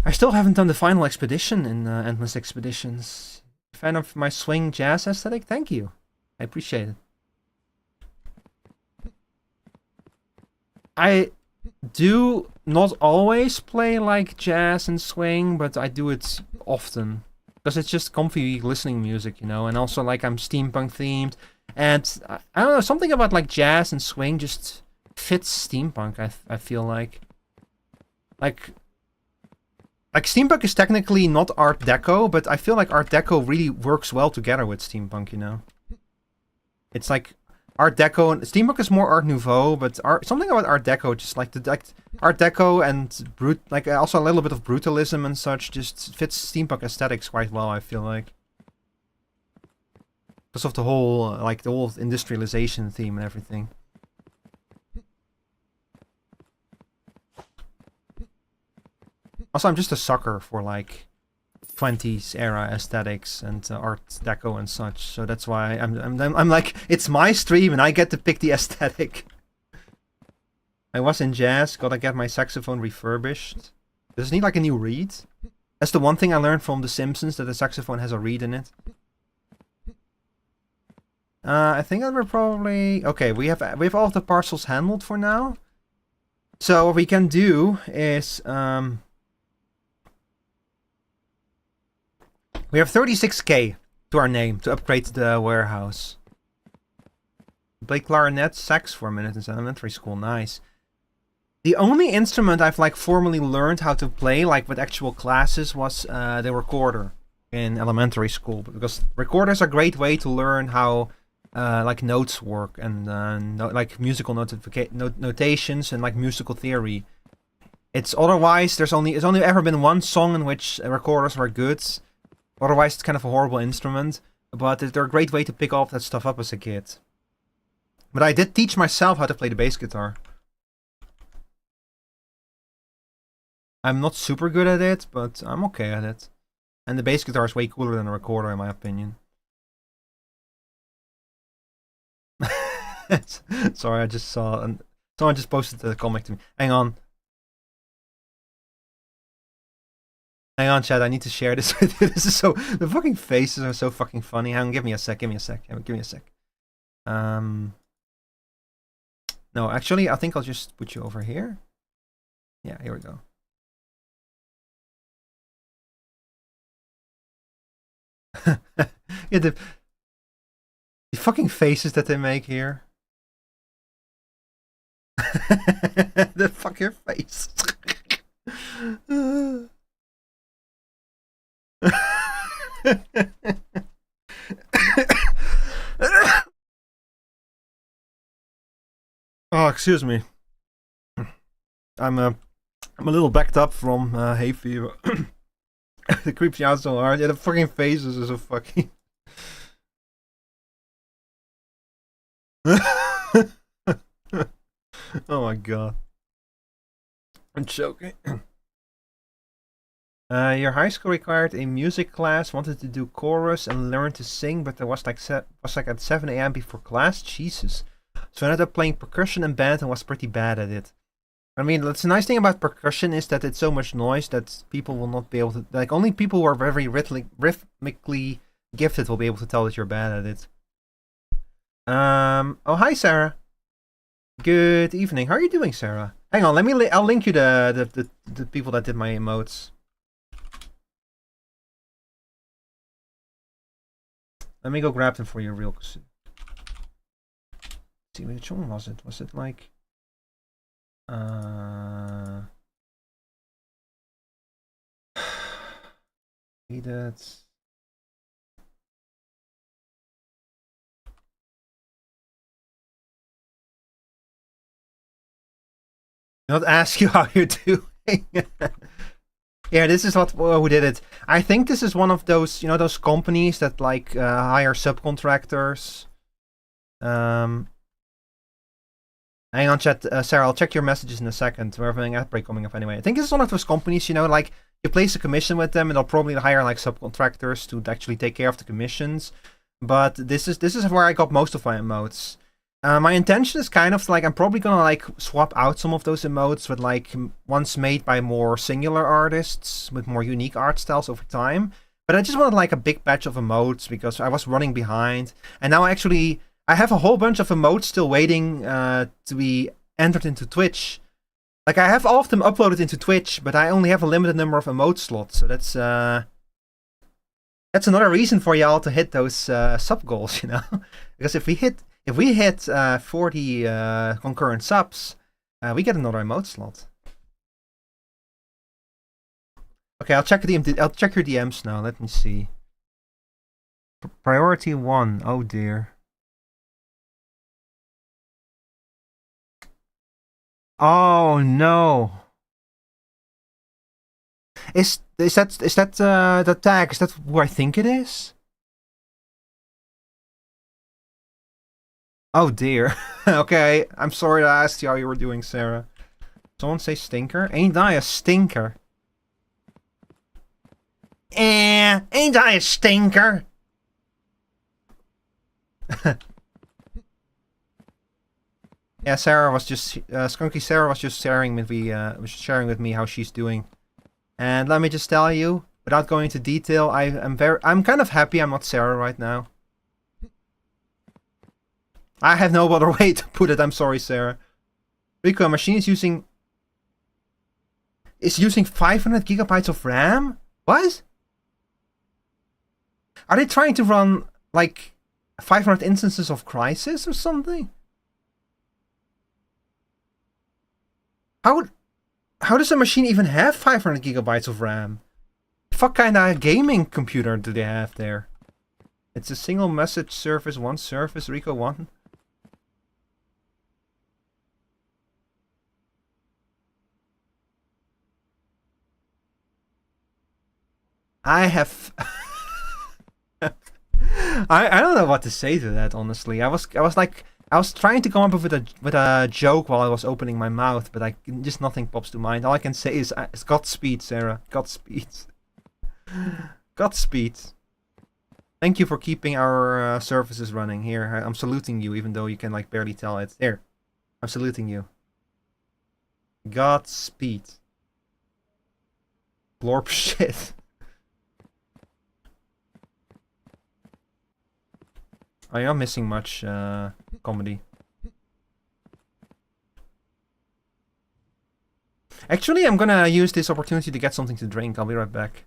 I still haven't done the final expedition in Endless Expeditions. Fan of my swing jazz aesthetic? Thank you. I appreciate it. I do not always play like jazz and swing, but I do it often. Because it's just comfy listening music, you know, and also like I'm steampunk themed. And I don't know, something about like jazz and swing just fits steampunk, I feel like. Like steampunk is technically not Art Deco, but I feel like Art Deco really works well together with steampunk, you know? It's like Art Deco and steampunk is more Art Nouveau, but something about Art Deco, just like Art Deco and like also a little bit of brutalism and such, just fits steampunk aesthetics quite well, I feel like. Because of the whole like the whole industrialization theme and everything. Also, I'm just a sucker for like 20s era aesthetics and Art Deco and such, so that's why I'm like, it's my stream and I get to pick the aesthetic. I was in jazz, gotta get my saxophone refurbished. Does it need like a new reed? That's the one thing I learned from The Simpsons, that the saxophone has a reed in it. I think that we're probably okay. We have all of the parcels handled for now. So what we can do is we have 36k to our name to upgrade the warehouse. Play clarinet, sax for a minute in elementary school. Nice. The only instrument I've like formally learned how to play, like with actual classes, was the recorder in elementary school. Because recorders are a great way to learn how like notes work and like musical notations and like musical theory. It's otherwise there's only ever been one song in which recorders were good. Otherwise, it's kind of a horrible instrument, but they're a great way to pick all that stuff up as a kid. But I did teach myself how to play the bass guitar. I'm not super good at it, but I'm okay at it. And the bass guitar is way cooler than a recorder, in my opinion. Sorry, I just saw... Someone just posted the comic to me. Hang on. Hang on, Chad, I need to share this with you. This is so... The fucking faces are so fucking funny. Hang on, give me a sec. Give me a sec. No, actually, I think I'll just put you over here. Yeah, here we go. Yeah, the fucking faces that they make here. The fucking face. Oh, excuse me. I'm a little backed up from hay fever. It creeps me out so hard. Yeah, the fucking faces are so fucking. Oh my god. I'm choking. Your high school required a music class, wanted to do chorus and learn to sing, but there was like at 7 a.m. before class. Jesus. So I ended up playing percussion and band and was pretty bad at it. I mean, that's the nice thing about percussion is that it's so much noise that people will not be able to... Like, only people who are very rhythmically gifted will be able to tell that you're bad at it. Oh, hi, Sarah. Good evening. How are you doing, Sarah? Hang on, I'll link you the people that did my emotes. Let me go grab them for you real quick. See, which one was it? Was it like... That's... Not ask you how you're doing. Yeah, this is what who did it. I think this is one of those, those companies that like hire subcontractors. Um, Hang on, chat, Sarah. I'll check your messages in a second. We're having an ad break coming up anyway. I think this is one of those companies, like you place a commission with them, and they'll probably hire like subcontractors to actually take care of the commissions. But this is where I got most of my emotes. My intention is kind of like I'm probably gonna like swap out some of those emotes with like ones made by more singular artists with more unique art styles over time. But I just wanted like a big batch of emotes because I was running behind, and now I have a whole bunch of emotes still waiting to be entered into Twitch. Like I have all of them uploaded into Twitch, but I only have a limited number of emote slots, so that's another reason for y'all to hit those sub goals, because if we hit 40 concurrent subs, we get another emote slot. Okay, I'll check your DMs now. Let me see. Priority 1. Oh dear. Oh no. Is that the tag? Is that who I think it is? Oh dear. Okay, I'm sorry I asked you how you were doing, Sarah. Someone say stinker? Ain't I a stinker? Ain't I a stinker? Yeah, Sarah was just Skunky Sarah was just sharing with me how she's doing. And let me just tell you, without going into detail, I'm kind of happy I'm not Sarah right now. I have no other way to put it. I'm sorry, Sarah. Rico, a machine is using 500 gigabytes of RAM? What? Are they trying to run like 500 instances of Crysis or something? How does a machine even have 500 gigabytes of RAM? What kind of gaming computer do they have there? It's a single message service, one service, Rico 1. I have I don't know what to say to that, honestly. I was trying to come up with a joke while I was opening my mouth, but just nothing pops to mind. All I can say is Godspeed, Sarah. Godspeed. Godspeed. Thank you for keeping our services running here. I'm saluting you, even though you can like barely tell it. There, I'm saluting you. Godspeed. Glorp shit. I am missing much comedy. Actually, I'm gonna use this opportunity to get something to drink. I'll be right back.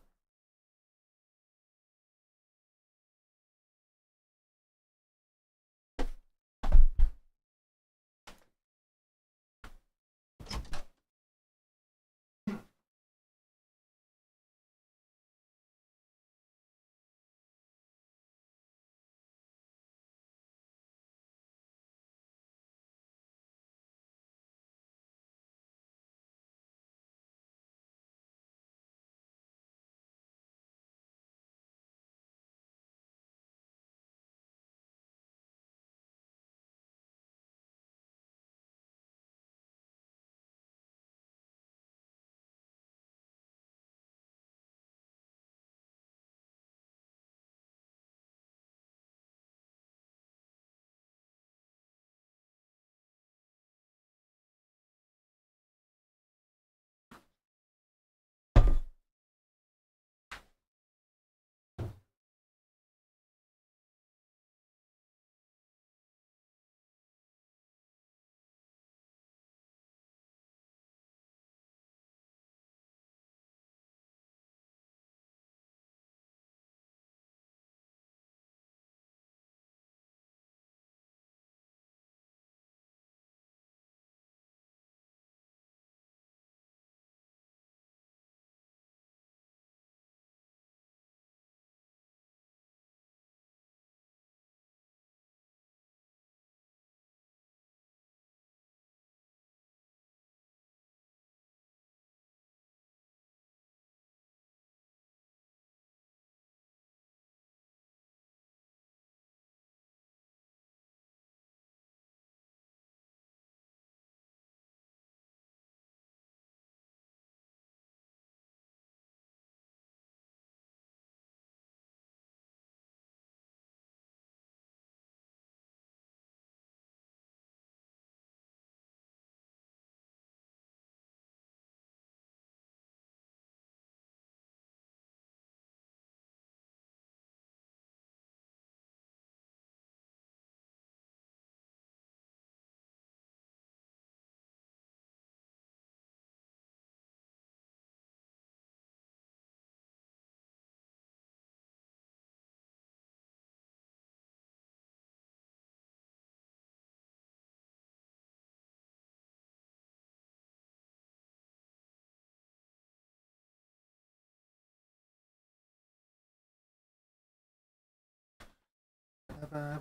Hi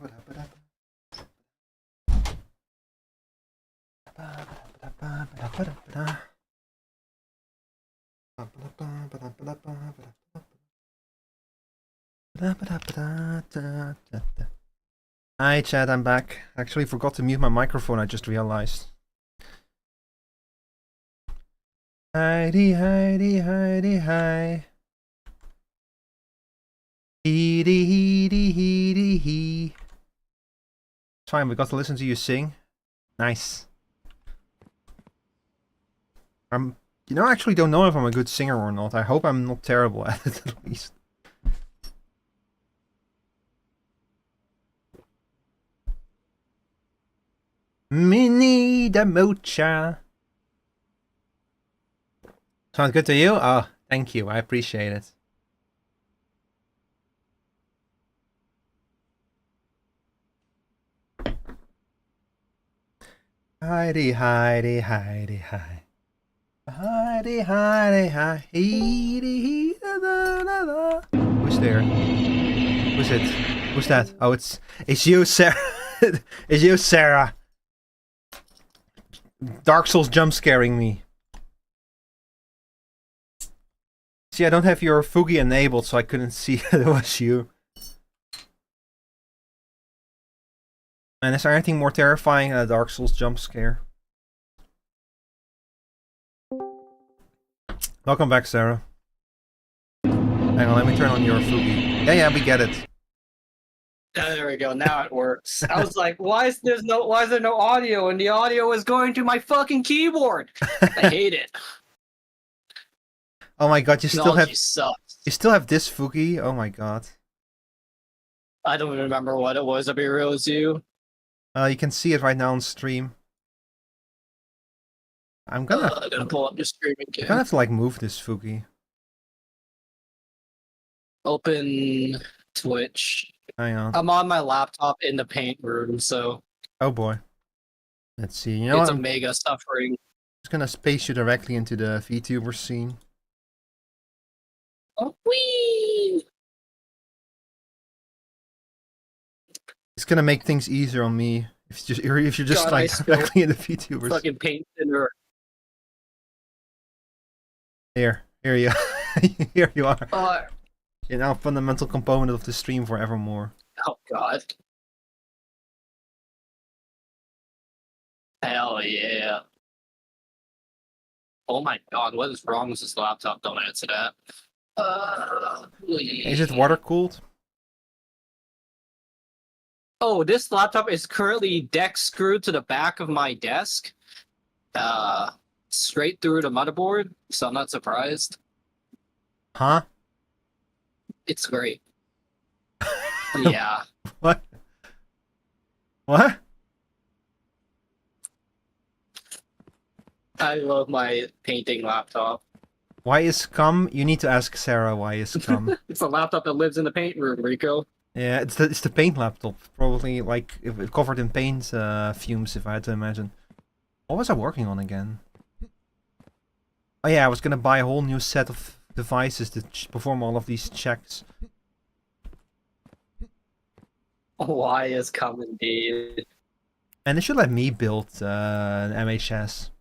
Chad, I'm back. Actually forgot to mute my microphone, I just realized. Heidi, Heidi, Heidi, hi. Heedy, heedy, heedy, he. It's fine, we got to listen to you sing. Nice. You know, I actually don't know if I'm a good singer or not. I hope I'm not terrible at it, at least. Mini the mocha. Sounds good to you? Oh, thank you. I appreciate it. Heidi, Heidi, Heidi, hi. Heidi, Heidi, hi. Heidi, da, da, da, da. Who's there? Who's it? Who's that? Oh, it's you, Sarah. It's you, Sarah. Dark Souls jump scaring me. See, I don't have your Fugi enabled, so I couldn't see it was you. And is there anything more terrifying than a Dark Souls jump scare? Welcome back, Sarah. Hang on, let me turn on your Fugi. Yeah, we get it. There we go. Now it works. I was like, why is there no audio? And the audio is going to my fucking keyboard. I hate it. Oh my god, you still have this Fugi? Oh my god. I don't remember what it was, to be real with you. You can see it right now on stream. I'm gonna pull up your stream again. I'm gonna have to like move this Fugi. Open Twitch. Hang on. I'm on my laptop in the paint room, so. Oh boy. Let's see. You know, it's a mega suffering. I'm just gonna space you directly into the Vtuber scene. Oh, wee! It's gonna make things easier on me if you're just God, like directly in the Vtubers. Fucking paint thinner. Here you here you are. You're now a fundamental component of the stream forevermore. Oh god. Hell yeah. Oh my god, what is wrong with this laptop? Don't answer that. Is it water cooled? Oh, this laptop is currently deck screwed to the back of my desk. Straight through the motherboard, so I'm not surprised. Huh? It's great. Yeah. What? What? I love my painting laptop. Why is cum? You need to ask Sarah why is cum. It's a laptop that lives in the paint room, Rico. Yeah, it's the paint laptop. Probably like covered in paint fumes, if I had to imagine. What was I working on again? Oh yeah, I was gonna buy a whole new set of devices to perform all of these checks. Why is cum indeed? And they should let me build an MHS.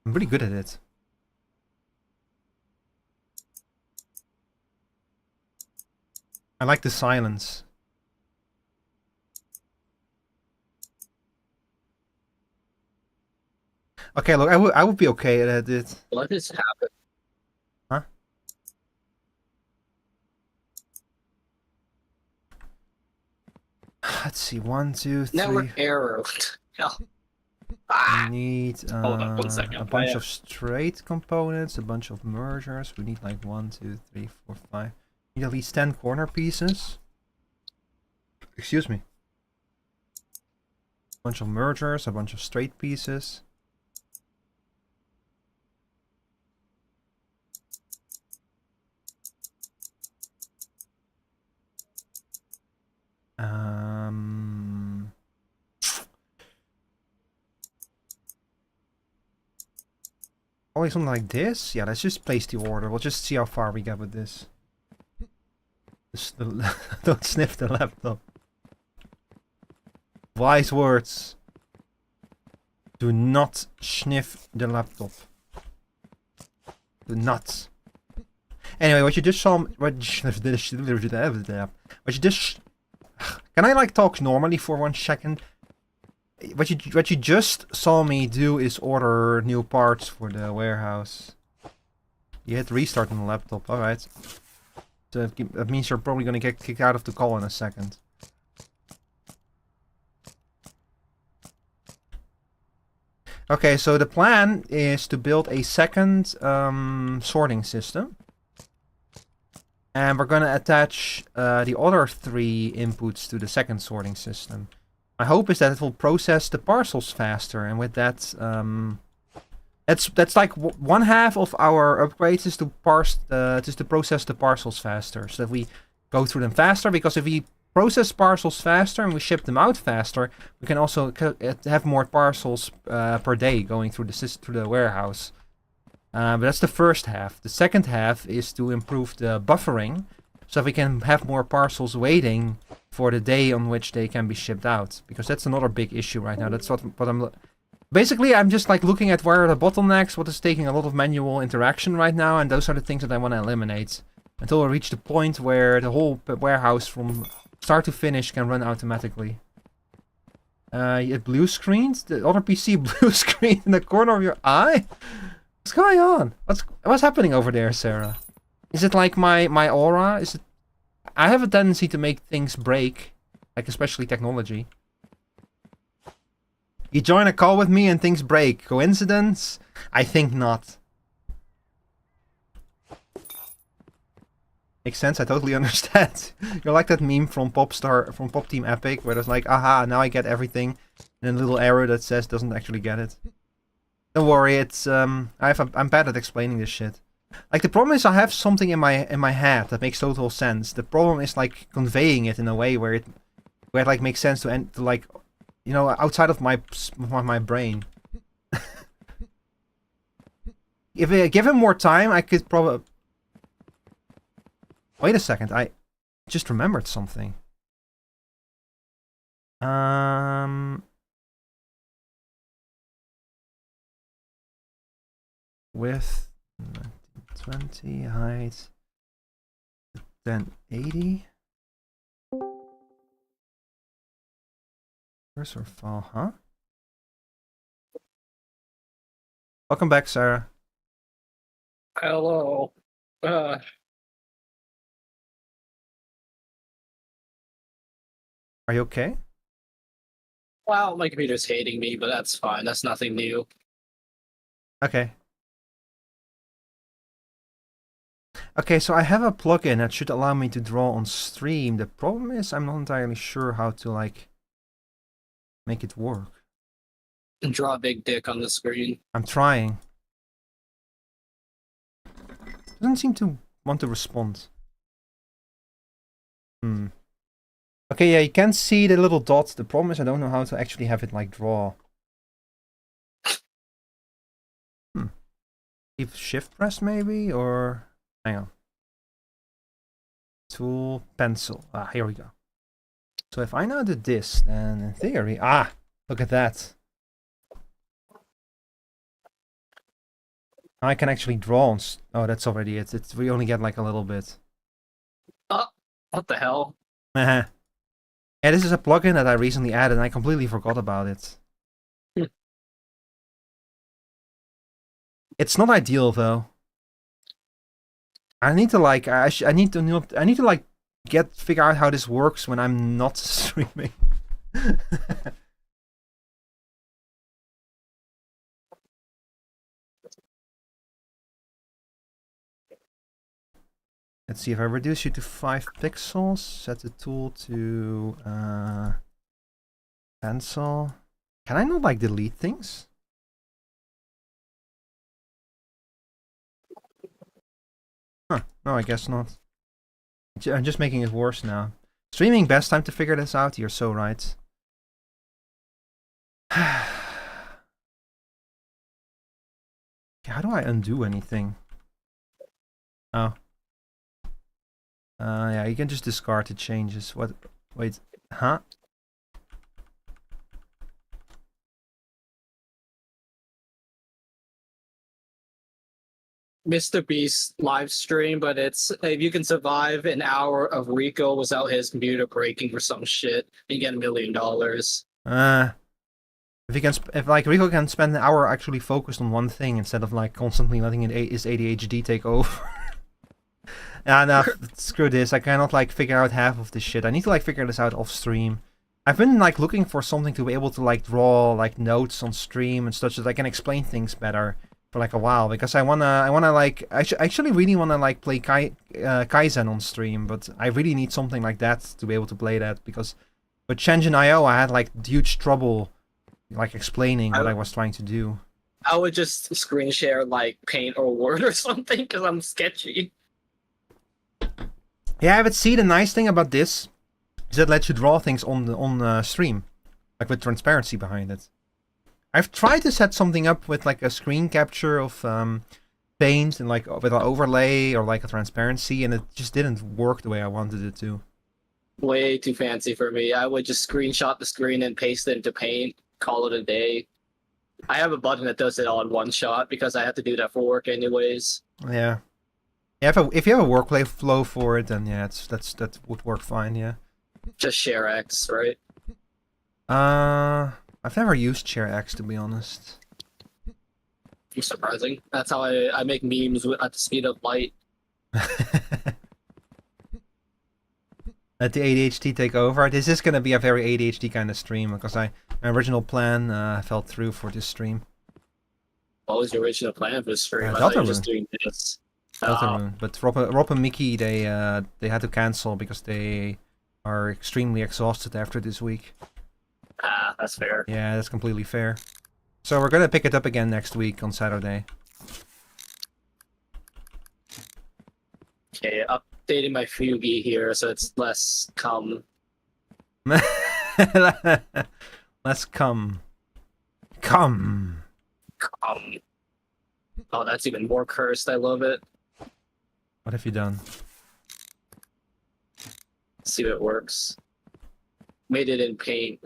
I'm pretty good at it. I like the silence. Okay, look, I would be okay at it. What has happened? Huh? Let's see, 1, 2, 3. Network error. We need Hold on 1 second. a bunch of straight components, a bunch of mergers. We need like 1, 2, 3, 4, 5. We need at least 10 corner pieces. Excuse me. A bunch of mergers, a bunch of straight pieces. Probably something like this. Yeah, let's just place the order. We'll just see how far we get with this. Don't sniff the laptop. Wise words. Do not sniff the laptop. Do not. Anyway, what you just saw. What you just. Can I like talk normally for 1 second? What you just saw me do is order new parts for the warehouse. You hit restart on the laptop. All right. So that means you're probably gonna get kicked out of the call in a second. Okay, so the plan is to build a second sorting system. And we're gonna attach the other 3 inputs to the second sorting system. My hope is that it will process the parcels faster, and with that, that's like 1/2 of our upgrades is to process the parcels faster, so that we go through them faster. Because if we process parcels faster and we ship them out faster, we can also have more parcels per day going through the warehouse. But that's the first half. The second half is to improve the buffering, so we can have more parcels waiting for the day on which they can be shipped out. Because that's another big issue right now. That's what I'm... Basically, I'm just like looking at where are the bottlenecks, what is taking a lot of manual interaction right now, and those are the things that I want to eliminate. Until we reach the point where the whole warehouse from start to finish can run automatically. It blue screens? The other PC blue screen in the corner of your eye? What's going on? What's happening over there, Sarah? Is it like my aura? Is it? I have a tendency to make things break, like especially technology. You join a call with me and things break. Coincidence? I think not. Makes sense. I totally understand. You're like that meme from Pop Team Epic, where there's like, aha, now I get everything, and a little arrow that says doesn't actually get it. Don't worry, it's I'm bad at explaining this shit. Like the problem is I have something in my head that makes total sense. The problem is like conveying it in a way where it like makes sense to like, you know, outside of my brain. If I give him more time, I could probably. Wait a second, I just remembered something. With 20 height 1080. Cursor file, huh? Welcome back, Sarah. Hello. Are you okay? Well, my computer's hating me, but that's fine. That's nothing new. Okay. Okay, so I have a plugin that should allow me to draw on stream. The problem is I'm not entirely sure how to like make it work. And draw a big dick on the screen. I'm trying. Doesn't seem to want to respond. Okay, yeah, you can see the little dots. The problem is I don't know how to actually have it like draw. Leave shift press maybe, or hang on. Tool, pencil. Ah, here we go. So if I now do this, then in theory, look at that. I can actually draw on. Oh, that's already it. We only get like a little bit. What the hell? Yeah, this is a plugin that I recently added, and I completely forgot about it. It's not ideal though. I need to like I need to like figure out how this works when I'm not streaming. Let's see, if I reduce you to 5 pixels, set the tool to pencil. Can I not like delete things? Huh, no, I guess not. I'm just making it worse now. Streaming, best time to figure this out, you're so right. How do I undo anything? Oh. Yeah, you can just discard the changes. What? Wait, huh? Mr. Beast live stream, but it's if you can survive an hour of Rico without his computer breaking or some shit, you get $1 million. If he can, if like Rico can spend an hour actually focused on one thing instead of like constantly letting his ADHD take over. Yeah, no, screw this. I cannot like figure out half of this shit. I need to like figure this out off stream. I've been like looking for something to be able to like draw like notes on stream and such that I can explain things better for like a while, because I wanna like I actually really wanna like play Kaizen on stream, but I really need something like that to be able to play that, because with Shenzhen IO I had like huge trouble like explaining what I was trying to do. I would just screen share like Paint or Word or something because I'm sketchy. Yeah, but see, the nice thing about this is that it lets you draw things on stream, like with transparency behind it. I've tried to set something up with like a screen capture of Paint and like with an overlay or like a transparency, and it just didn't work the way I wanted it to. Way too fancy for me. I would just screenshot the screen and paste it into Paint, call it a day. I have a button that does it all in one shot because I have to do that for work anyways. Yeah. Yeah, if you have a workflow flow for it, then yeah, that would work fine. Yeah. Just share X, right? I've never used ShareX, to be honest. Surprising. That's how I make memes at the speed of light. Let the ADHD take over. This is gonna be a very ADHD kind of stream, because my original plan fell through for this stream. What was your original plan for the stream? I thought Delta you were just Rune. doing this. Deltarune. But Rob and Mickey, they had to cancel because they are extremely exhausted after this week. That's fair. Yeah, that's completely fair. So we're gonna pick it up again next week on Saturday. Okay, updating my Fugi here so it's less cum. Let's come. Come. Cum. Oh, that's even more cursed. I love it. What have you done? Let's see if it works. Made it in Paint.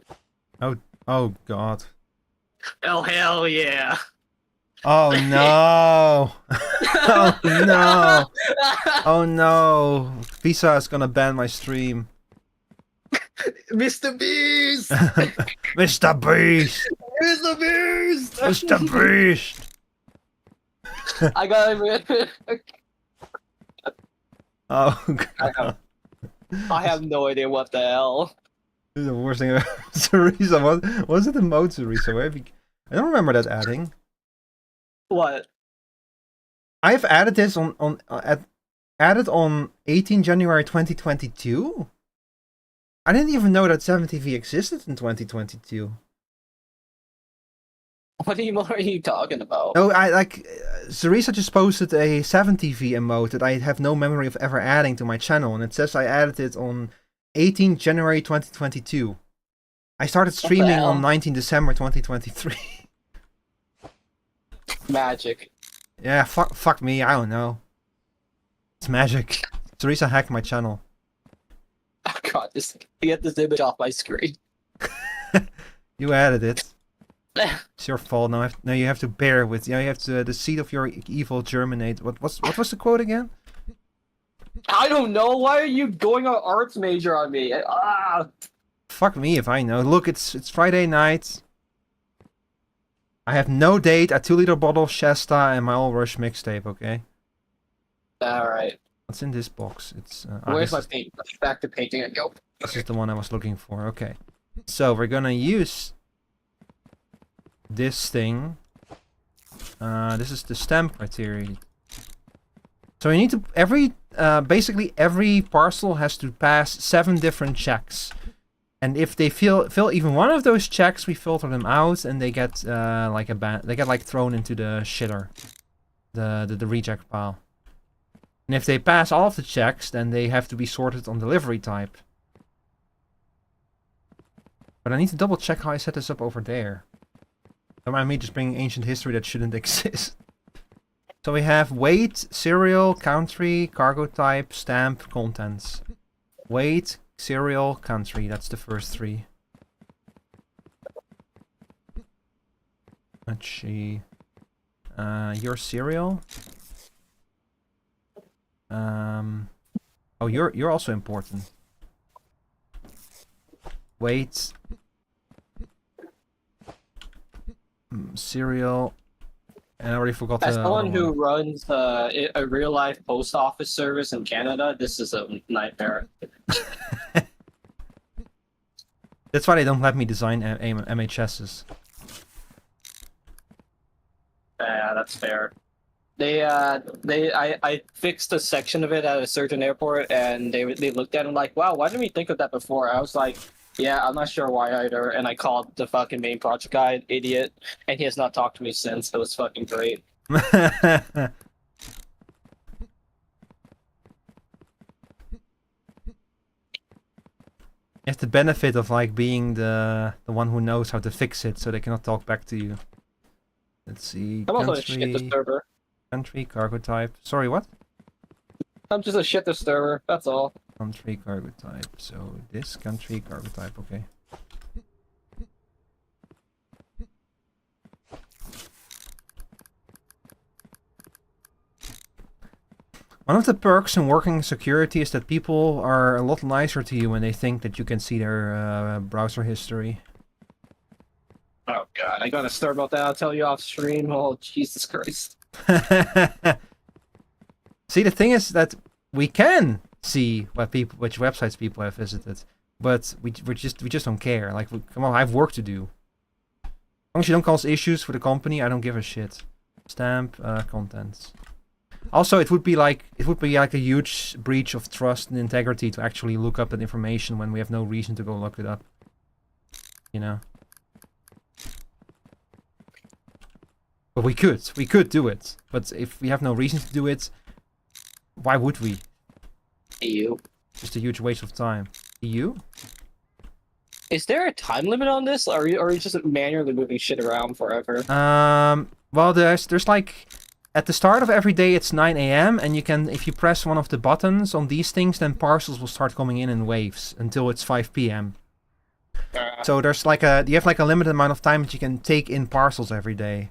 Oh god. Oh, hell yeah. Oh no! Oh no! Oh no! Visa is gonna ban my stream. Mr. Beast! Mr. Beast! Mr. Beast! Mr. Beast! I got Oh god. I have no idea what the hell. This is the worst thing ever. Teresa, what was it, the mode, Teresa? I don't remember that adding. What? I've added this added on 18 January 2022. I didn't even know that 7TV existed in 2022. What are you talking about? No, I like Teresa just posted a 7TV emote that I have no memory of ever adding to my channel, and it says I added it on 18 January 2022. I started streaming on 19 December 2023. Magic. Yeah, fuck me, I don't know. It's magic. Teresa hacked my channel. Oh god, get this image off my screen. You added it. It's your fault. Now you have to bear with. You have to the seed of your evil germinate. What was the quote again? I don't know. Why are you going on arts major on me? Fuck me if I know. Look, it's Friday night. I have no date, a 2-liter bottle of Shasta, and my All Rush mixtape. Okay. All right. What's in this box? It's where's my paint? Back to painting and go. This is the one I was looking for. Okay. So we're gonna use this thing. This is the stamp criteria. So you need to basically every parcel has to pass 7 different checks, and if they fill even one of those checks, we filter them out, and they get they get thrown into the shitter, the reject pile. And if they pass all of the checks, then they have to be sorted on delivery type. But I need to double check how I set this up over there. Don't mind me just bringing ancient history that shouldn't exist. So we have weight, serial, country, cargo type, stamp, contents. Weight, serial, country. That's the first three. Let's see. Your serial. Oh, you're also important. Weight. Serial. And I already forgot As the someone other who one. runs a real life post office service in Canada, this is a nightmare. That's why they don't let me design MHSs. Yeah, that's fair. I fixed a section of it at a certain airport, and they looked at it like, wow, why didn't we think of that before? I was like, yeah, I'm not sure why either. And I called the fucking main project guy, an idiot, and he has not talked to me since. It was fucking great. You have the benefit of like being the one who knows how to fix it, so they cannot talk back to you. Let's see. I'm also a shit disturber. Country, cargo type. Sorry, what? I'm just a shit disturber. That's all. Country, cargo type. So this country, cargo type. Okay. One of the perks in working in security is that people are a lot nicer to you when they think that you can see their browser history. Oh god, I gotta start about that. I'll tell you off stream. Oh Jesus Christ. See, the thing is that we can see which websites people have visited, but we just don't care. Like, come on, I have work to do. As long as you don't cause issues for the company, I don't give a shit. Stamp contents. Also, it would be like a huge breach of trust and integrity to actually look up that information when we have no reason to go look it up. You know. But we could do it. But if we have no reason to do it, why would we? EU. Just a huge waste of time. EU? Is there a time limit on this, or are you just manually moving shit around forever? Well, there's like at the start of every day it's 9 a.m. and you can, if you press one of the buttons on these things, then parcels will start coming in waves until it's 5 p.m. So there's like you have like a limited amount of time that you can take in parcels every day.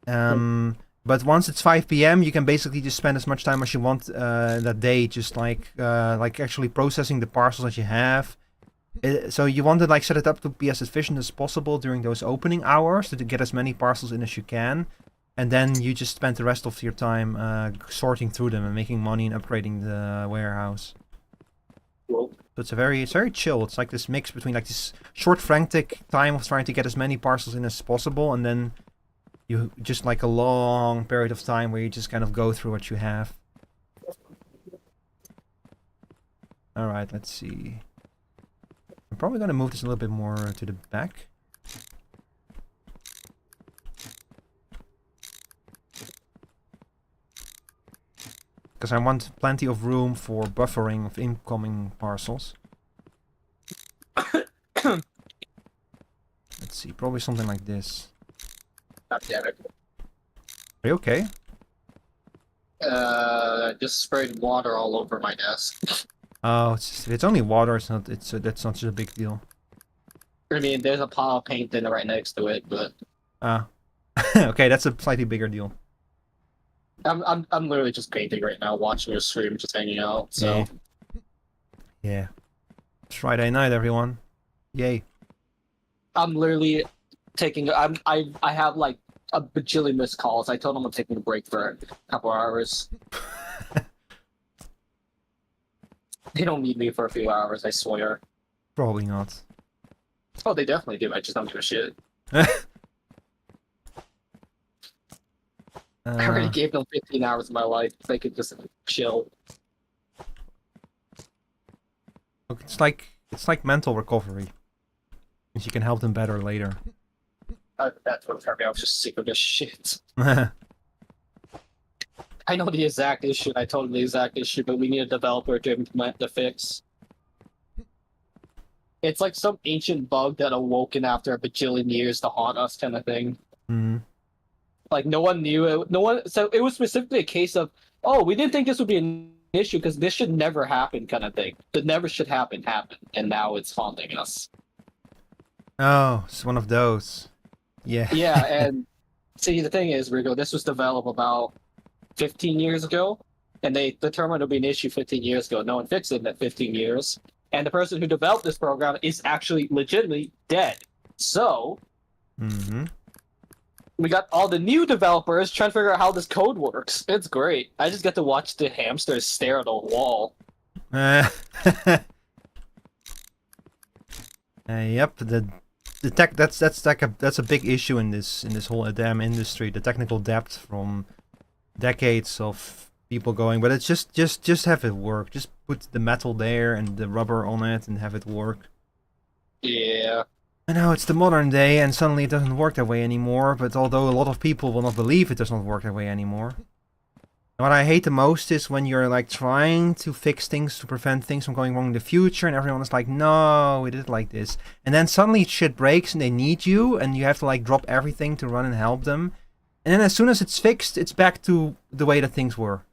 But once it's 5 p.m., you can basically just spend as much time as you want that day, just like actually processing the parcels that you have. So you want to like set it up to be as efficient as possible during those opening hours to get as many parcels in as you can, and then you just spend the rest of your time sorting through them and making money and upgrading the warehouse. Cool. So it's very chill. It's like this mix between like this short frantic time of trying to get as many parcels in as possible, and then you just like a long period of time where you just kind of go through what you have. Alright, let's see. I'm probably going to move this a little bit more to the back. Because I want plenty of room for buffering of incoming parcels. Let's see, probably something like this. God damn it. Are you okay? Just sprayed water all over my desk. Oh, it's only water. It's not. That's not such a big deal. I mean, there's a pile of paint in right next to it, but okay, that's a slightly bigger deal. I'm literally just painting right now, watching your stream, just hanging out. So yeah. It's Friday night, everyone. Yay. I'm literally taking. I have like a bajillion missed calls. I told them I'm taking a break for a couple hours. They don't need me for a few hours, I swear. Probably not. Oh, they definitely do. I just don't give a shit. I already gave them 15 hours of my life. They could just chill. Look, it's like mental recovery. Means you can help them better later. That's what hurt me. I was just sick of this shit. I know the exact issue. I told them the exact issue, but we need a developer to implement the fix. It's like some ancient bug that awoken after a bajillion years to haunt us, kind of thing. Mm-hmm. Like no one knew it. No one. So it was specifically a case of, oh, we didn't think this would be an issue because this should never happen, kind of thing. That never should happen, and now it's haunting us. Oh, it's one of those. Yeah. Yeah, and see, the thing is, Rigo, this was developed about 15 years ago, and they determined it would be an issue 15 years ago. No one fixed it in that 15 years, and the person who developed this program is actually legitimately dead. So, we got all the new developers trying to figure out how this code works. It's great. I just get to watch the hamsters stare at a wall. Yep, the tech that's like that's a big issue in this whole damn industry. The technical depth from decades of people going, but it's just have it work. Just put the metal there and the rubber on it and have it work. Yeah. I know it's the modern day and suddenly it doesn't work that way anymore, but although a lot of people will not believe it does not work that way anymore. What I hate the most is when you're like trying to fix things to prevent things from going wrong in the future and everyone is like, no, we did it like this. And then suddenly shit breaks and they need you and you have to like drop everything to run and help them. And then as soon as it's fixed, it's back to the way that things were.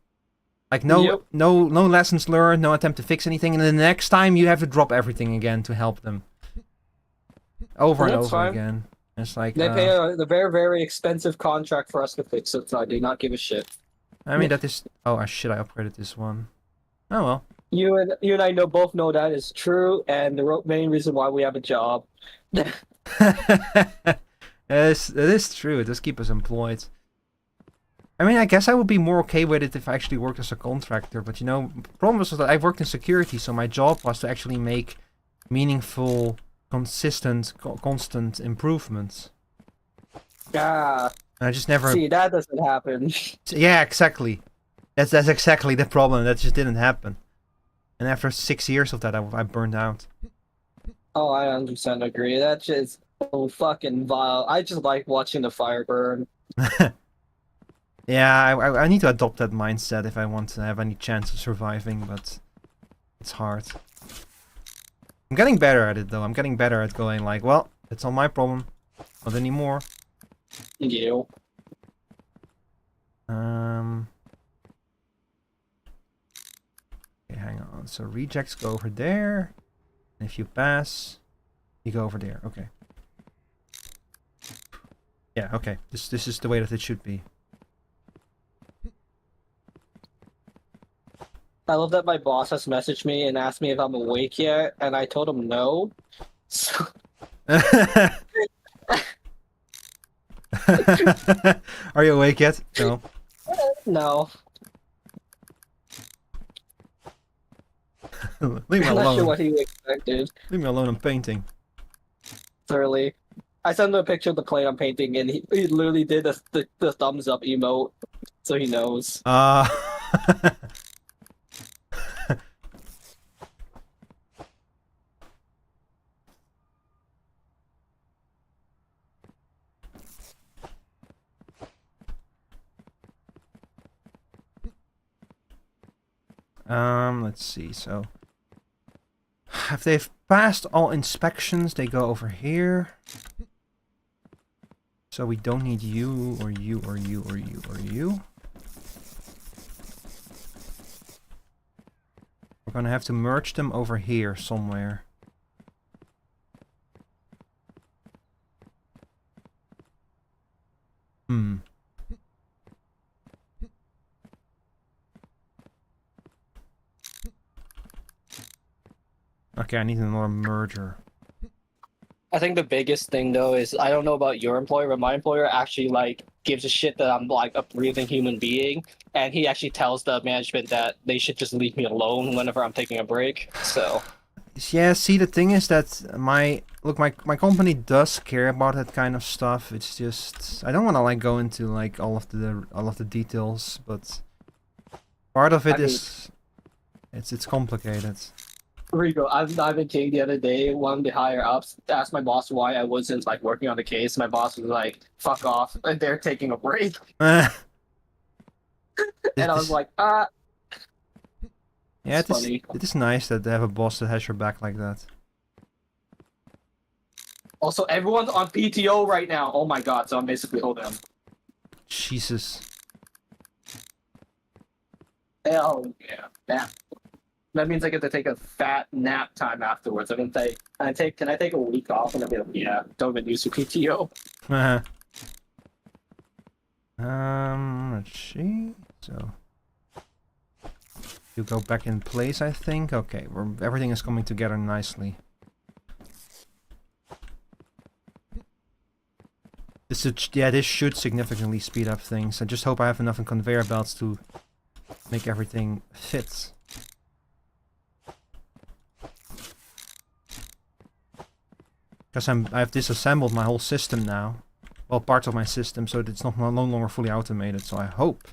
Like no lessons learned, no attempt to fix anything, and then the next time you have to drop everything again to help them. Over and over again. It's like they pay a very, very expensive contract for us to fix it, so I do not give a shit. I mean, that is... Oh, shit, I upgraded this one. Oh, well. You and I both know that is true, and the main reason why we have a job. It is true. It does keep us employed. I mean, I guess I would be more okay with it if I actually worked as a contractor, but you know, the problem was that I worked in security, so my job was to actually make meaningful, consistent improvements. Yeah. I just never... See, that doesn't happen. Yeah, exactly. That's exactly the problem. That just didn't happen. And after 6 years of that, I burned out. Oh, I 100% agree. That's just so fucking vile. I just like watching the fire burn. Yeah, I need to adopt that mindset if I want to have any chance of surviving, but it's hard. I'm getting better at it, though. I'm getting better at going like, well, it's not my problem. Not anymore. Yeah. Okay, hang on. So rejects go over there. And if you pass, you go over there. Okay. Yeah, okay. This is the way that it should be. I love that my boss has messaged me and asked me if I'm awake yet, and I told him no. So... Are you awake yet? No. No. Leave me I'm alone. not sure what he expected. Leave me alone, I'm painting. Thoroughly. I sent him a picture of the plane I'm painting, and he literally did the thumbs up emote, so he knows. Let's see, so... If they've passed all inspections, they go over here. So we don't need you, or you, or you, or you, or you. We're gonna have to merge them over here somewhere. Okay, I need another merger. I think the biggest thing though is I don't know about your employer, but my employer actually like gives a shit that I'm like a breathing human being, and he actually tells the management that they should just leave me alone whenever I'm taking a break. So yeah, see, the thing is that my company does care about that kind of stuff. It's just I don't want to like go into like all of the details, but part of it is it's complicated. Rico, I've been taking the other day, one of the higher ups asked my boss why I wasn't like working on the case. My boss was like, "Fuck off," and they're taking a break. And I was like, Yeah, it is nice that they have a boss that has your back like that. Also, everyone's on PTO right now. Oh my god, so I'm basically holding them. Jesus. Hell yeah. That means I get to take a fat nap time afterwards. I can can I take a week off? And I'll be like, yeah, don't even use your PTO. Let's see. So you go back in place, I think. Okay, everything is coming together nicely. This should significantly speed up things. I just hope I have enough in conveyor belts to make everything fit. Because I've disassembled my whole system now. Well, parts of my system, so it's no longer fully automated. So I hope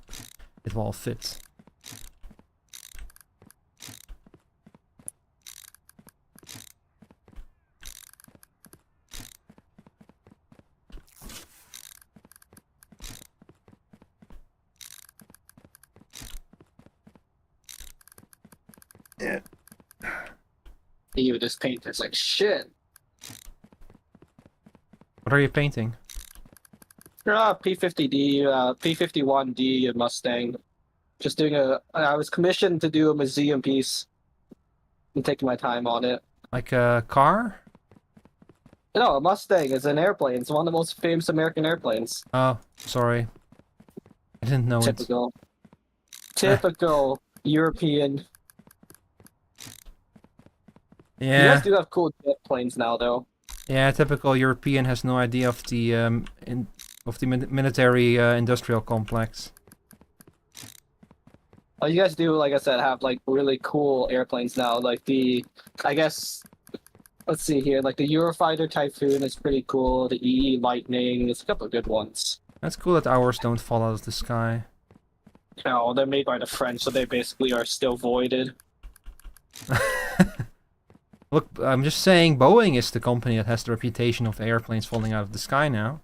it will all fit. Yeah. Ew, this paint is like shit. What are you painting? P50D, P51D Mustang. Just doing I was commissioned to do a museum piece. I'm taking my time on it. Like a car? No, a Mustang is an airplane. It's one of the most famous American airplanes. Oh, sorry. I didn't know Typical. Typical European. Yeah. You guys do have cool jet planes now, though. Yeah, typical European has no idea of the military industrial complex. Oh, you guys do, like I said, have like really cool airplanes now. Like I guess, let's see here, like the Eurofighter Typhoon is pretty cool. The EE Lightning, there's a couple of good ones. That's cool that ours don't fall out of the sky. No, they're made by the French, so they basically are still voided. Look, I'm just saying Boeing is the company that has the reputation of airplanes falling out of the sky now.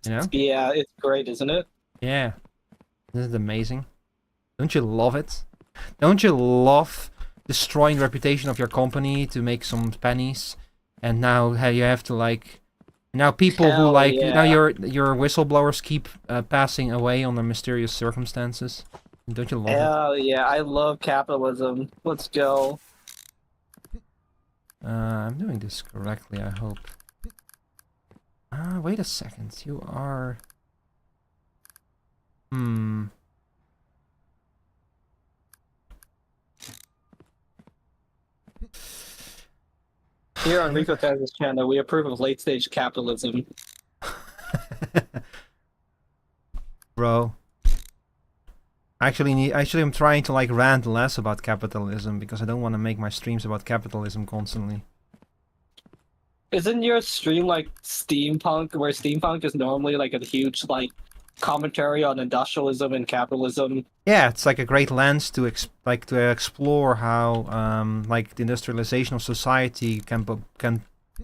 You know? Yeah, it's great, isn't it? Yeah. Isn't it amazing? Don't you love it? Don't you love destroying the reputation of your company to make some pennies? And now you have to like... Now people who like... Yeah. Now your whistleblowers keep passing away under mysterious circumstances. Don't you love it? Hell yeah, I love capitalism. Let's go. I'm doing this correctly, I hope. Wait a second. You are... Here on Rico Taz's channel, we approve of late-stage capitalism. Bro. Actually, I'm trying to like rant less about capitalism because I don't want to make my streams about capitalism constantly. Isn't your stream like steampunk, where steampunk is normally like a huge like commentary on industrialism and capitalism? Yeah, it's like a great lens to explore how like the industrialization of society can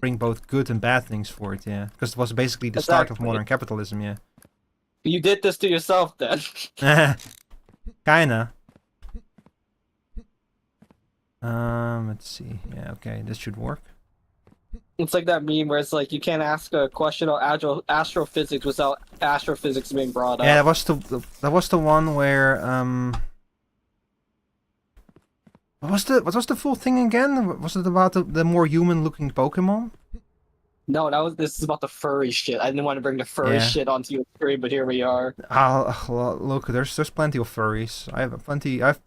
bring both good and bad things for it. Yeah, because it was basically the start of modern capitalism. Yeah. You did this to yourself then. Kinda. Let's see. Yeah, okay, this should work. It's like that meme where it's like you can't ask a question on astrophysics without astrophysics being brought up. Yeah, that was the one where what was the full thing again? Was it about the more human-looking Pokemon? No, this is about the furry shit. I didn't want to bring the furry shit onto your screen, but here we are. Well, look, there's plenty of furries. I have plenty of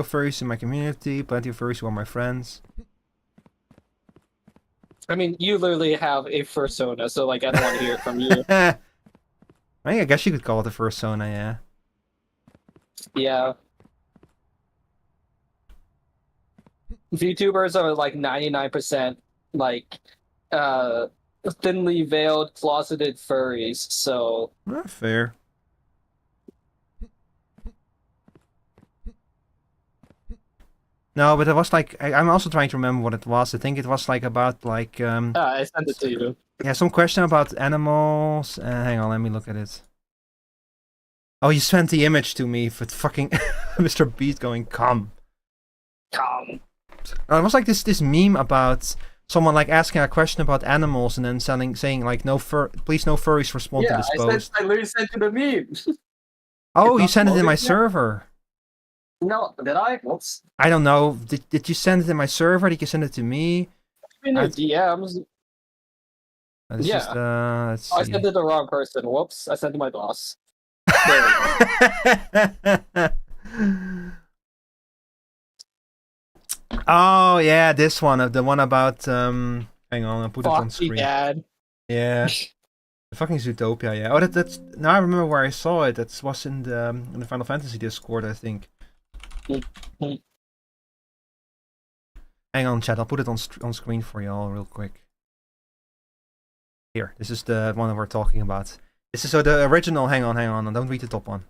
furries in my community. Plenty of furries who are my friends. I mean, you literally have a fursona, so like I don't want to hear it from you. I guess you could call it a fursona, yeah. Yeah. VTubers are like 99% like thinly veiled, closeted furries, so... Not fair. No, but it was like... I'm also trying to remember what it was. I think it was like about like... I sent it to you. Yeah, some question about animals. Hang on, let me look at it. Oh, you sent the image to me for fucking Mr. Beast going, come. Come. It was like this meme about someone like asking a question about animals and then saying like please no furries respond to Yeah, this post. I literally sent you the meme. Oh, It's you not sent it in my loaded yet? server. No, did I? Whoops. I don't know. Did you send it in my server? Did you send it to me? In I, your DMs. it's just Yeah. let's I see. sent it to the wrong person. Whoops. I sent it to my boss. There we go. Oh yeah, this one, the one about hang on, I'll put it on Fuck me, screen. dad. Yeah. The fucking Zootopia, yeah. Oh, that's now I remember where I saw it. That was in the Final Fantasy Discord, I think. Hang on, chat. I'll put it on screen for you all real quick. Here, this is the one that we're talking about. This is so the original. Hang on. Don't read the top one.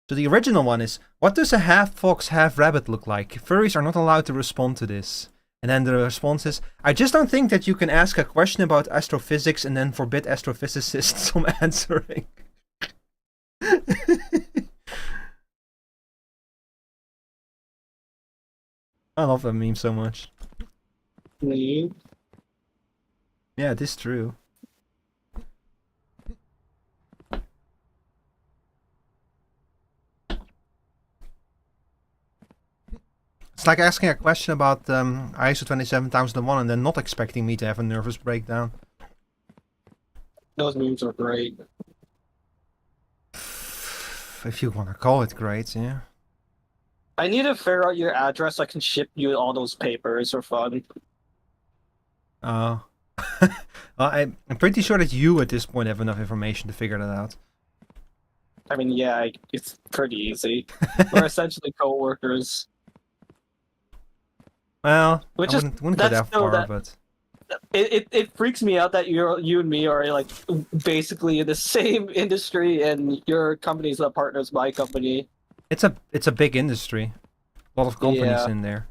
So the original one is, what does a half fox, half rabbit look like? Furries are not allowed to respond to this. And then the response is, I just don't think that you can ask a question about astrophysics and then forbid astrophysicists from answering. I love that meme so much. Yeah, it is true. It's like asking a question about ISO 27001 and then not expecting me to have a nervous breakdown. Those memes are great. If you want to call it great, yeah. I need to figure out your address so I can ship you all those papers for fun. Oh. Well, I'm pretty sure that you at this point have enough information to figure that out. I mean, yeah, it's pretty easy. We're essentially co-workers. Well, Which I is wouldn't go that still far, but it freaks me out that you and me are like basically in the same industry and your company's a partner with my company. it's a big industry. A lot of companies Yeah. in there.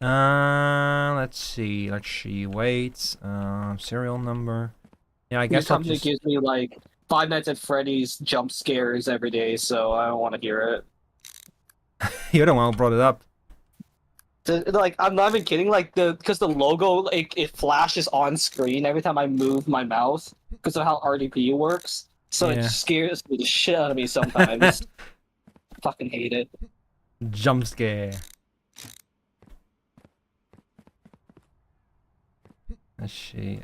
Let's see. Wait. Serial number. Yeah, I Your guess I'll company just. gives me like Five Nights at Freddy's jump scares every day, so I don't want to hear it. You're the one who brought it up. Like I'm not even kidding. Like because the logo like it flashes on screen every time I move my mouse because of how RDP works. So it Yeah. scares the shit out of me sometimes. Fucking hate it. Jump scare. Let's see.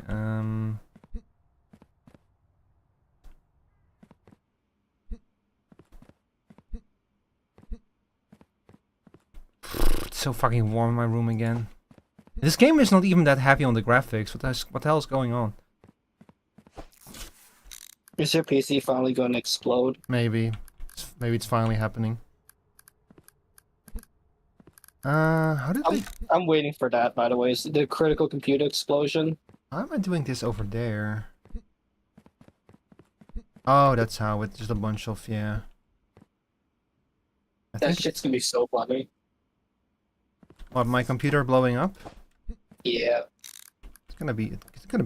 It's so fucking warm in my room again. This game is not even that happy on the graphics. What the hell is going on? Is your PC finally going to explode? Maybe it's finally happening. How did I'm waiting for that. By the way, is the critical computer explosion? how am I doing this over there? Oh, that's how. It's just a bunch of, yeah. I That think shit's gonna be so funny. what, my computer blowing up? Yeah. It's gonna be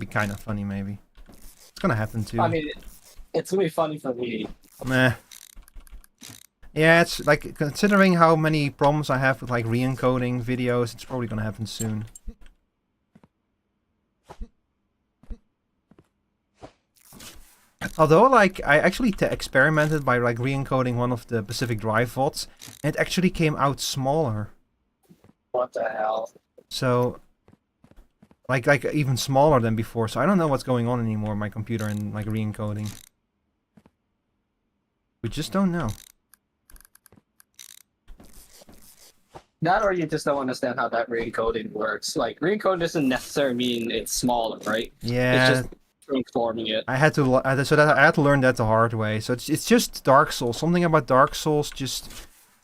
kind of funny, maybe. It's gonna happen too. I mean, it's gonna be funny for me. Meh. Yeah, it's like, considering how many problems I have with like re-encoding videos, it's probably gonna happen soon. Although, like, I actually experimented by like re-encoding one of the Pacific Drive VODs, and it actually came out smaller. What the hell? So, like even smaller than before. So I don't know what's going on anymore on my computer and like re-encoding. We just don't know. That or you just don't understand how that re-encoding works. Like re-encoding doesn't necessarily mean it's smaller, right? Yeah. It's just transforming it. I had to learn that the hard way. So it's just Dark Souls. Something about Dark Souls just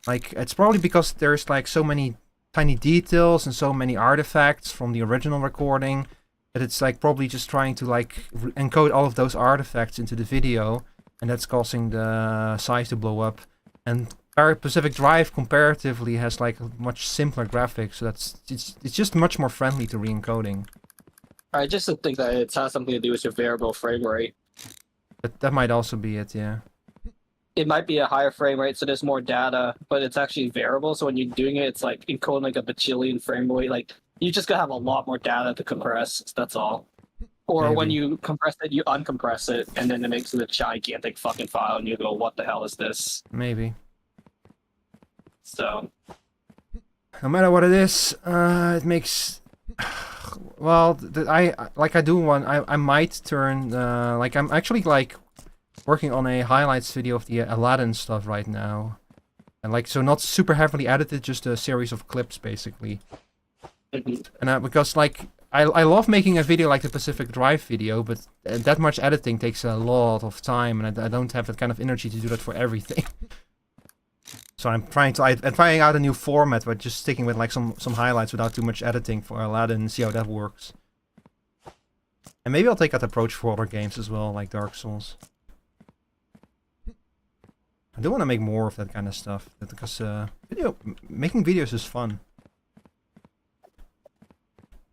like it's probably because there's like so many tiny details and so many artifacts from the original recording that it's like probably just trying to like encode all of those artifacts into the video, and that's causing the size to blow up. And Pacific Drive comparatively has like much simpler graphics, so it's just much more friendly to re-encoding. I just think that it has something to do with your variable frame rate. But that might also be it, yeah. It might be a higher frame rate, so there's more data, but it's actually variable. So when you're doing it, it's like encoding like a bajillion frame rate, like You just gotta have a lot more data to compress. That's all. Or when Maybe. you compress it, you uncompress it, and then it makes it a gigantic fucking file, and you go, "What the hell is this?" Maybe. So No matter what it is, it makes. Well, I do want. I might turn. Like I'm actually like working on a highlights video of the Aladdin stuff right now, and like so not super heavily edited, just a series of clips basically. mhm. And because like I love making a video like the Pacific Drive video, but that much editing takes a lot of time, and I don't have that kind of energy to do that for everything. So I'm trying out a new format, but just sticking with like some highlights without too much editing for Aladdin and see how that works. And maybe I'll take that approach for other games as well, like Dark Souls. I do want to make more of that kind of stuff, because making videos is fun.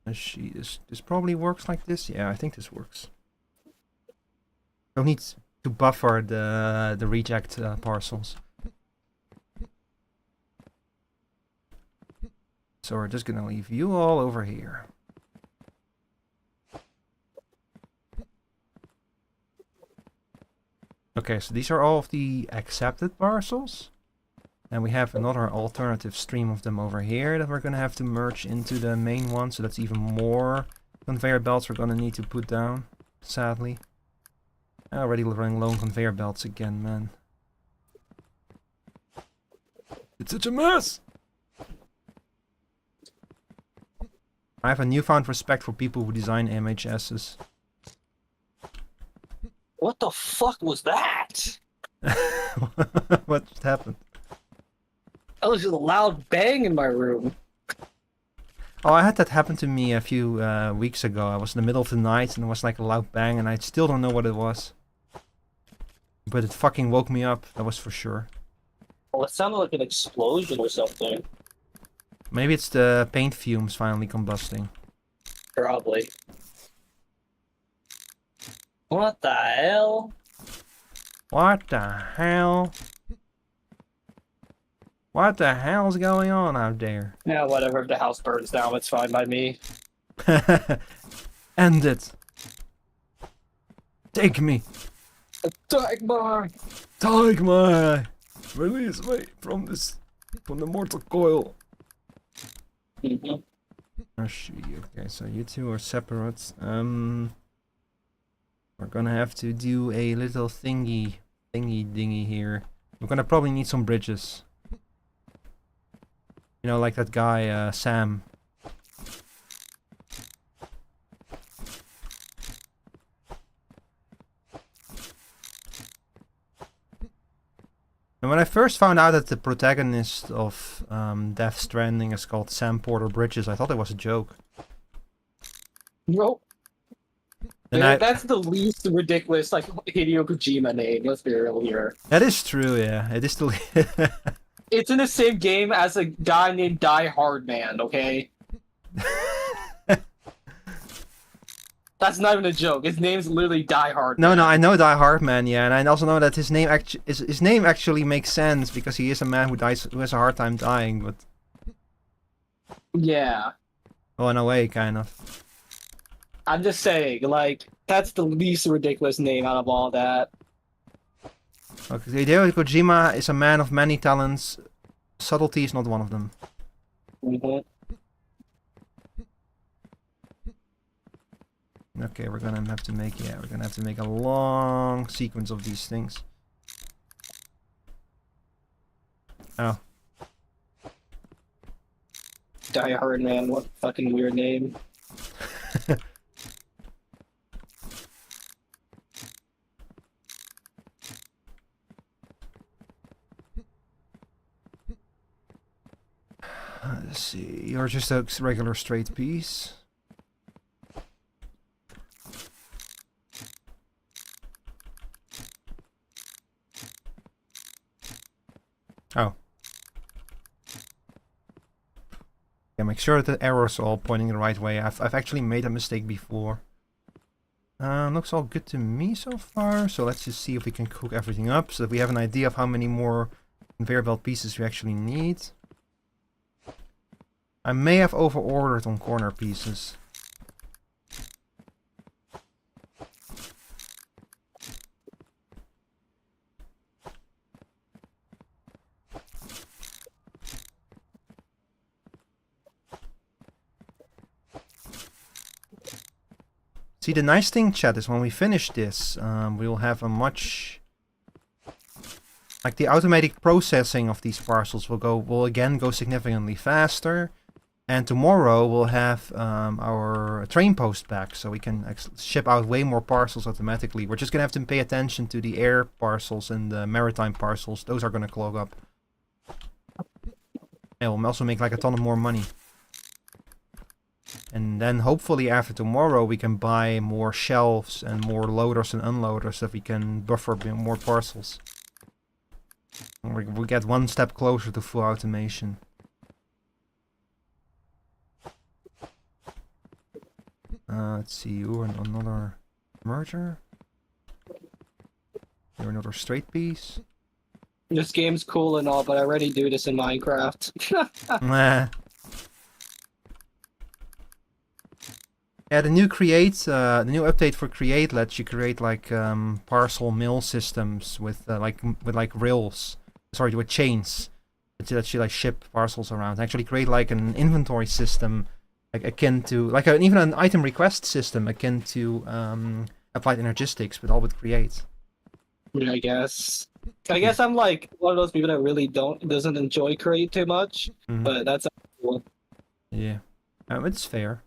This probably works like this. Yeah, I think this works. Don't need to buffer the reject parcels. So we're just gonna leave you all over here. Okay, so these are all of the accepted parcels. And we have another alternative stream of them over here that we're gonna have to merge into the main one, so that's even more conveyor belts we're gonna need to put down, sadly. Already running low on conveyor belts again, man. It's such a mess! I have a newfound respect for people who design MHSs. What the fuck was that? What just happened? That was just a loud bang in my room. Oh, I had that happen to me a few weeks ago. I was in the middle of the night and there was like a loud bang and I still don't know what it was. But it fucking woke me up, that was for sure. Well, it sounded like an explosion or something. Maybe it's the paint fumes finally combusting. Probably. What the hell? What the hell? What the hell's going on out there? Yeah, whatever. If the house burns down, it's fine by me. End it. Take me. Dagmar! Take me. Release me from the mortal coil. Mm-hmm. Oh shit, okay, so you two are separate. We're gonna have to do a little thingy dingy here. We're gonna probably need some bridges. You know, like that guy, Sam. And when I first found out that the protagonist of Death Stranding is called Sam Porter Bridges, I thought it was a joke. Nope. And That's the least ridiculous, like, Hideo Kojima name. Let's be real here. that is true, yeah. It is still. It's in the same game as a guy named Die Hard Man, okay? That's not even a joke. His name's literally Die Hard Man. No, I know Die Hard Man, yeah, and I also know that his name actually makes sense because he is a man who has a hard time dying, but Yeah. well, in a way, kind of. I'm just saying, like, that's the least ridiculous name out of all that. Okay, Hideo Kojima is a man of many talents. Subtlety is not one of them. Mm-hmm. Okay, we're gonna have to make a long sequence of these things. Oh. Die Hard Man, what fucking weird name. Let's see, you're just a regular straight piece. Oh. Yeah, make sure that the arrows are all pointing the right way. I've actually made a mistake before. Looks all good to me so far. So let's just see if we can cook everything up so that we have an idea of how many more conveyor belt pieces we actually need. I may have over-ordered on corner pieces. See, the nice thing, chat, is when we finish this, we will have a much... Like, the automatic processing of these parcels will again go significantly faster. And tomorrow we'll have our train post back, so we can ship out way more parcels automatically. We're just gonna have to pay attention to the air parcels and the maritime parcels. Those are gonna clog up. And we'll also make like a ton of more money. And then hopefully after tomorrow we can buy more shelves and more loaders and unloaders so we can buffer more parcels. We get one step closer to full automation. Let's see, another merger. You're another straight piece. This game's cool and all, but I already do this in Minecraft. Nah. Yeah, the new update for Create lets you create like parcel mill systems with rails. Sorry, with chains that you like ship parcels around. Actually, create like an inventory system, like akin to even an item request system akin to Applied Energistics, but all with Create. Yeah, I guess I'm like one of those people that really doesn't enjoy Create too much, but that's cool. Yeah, it's fair.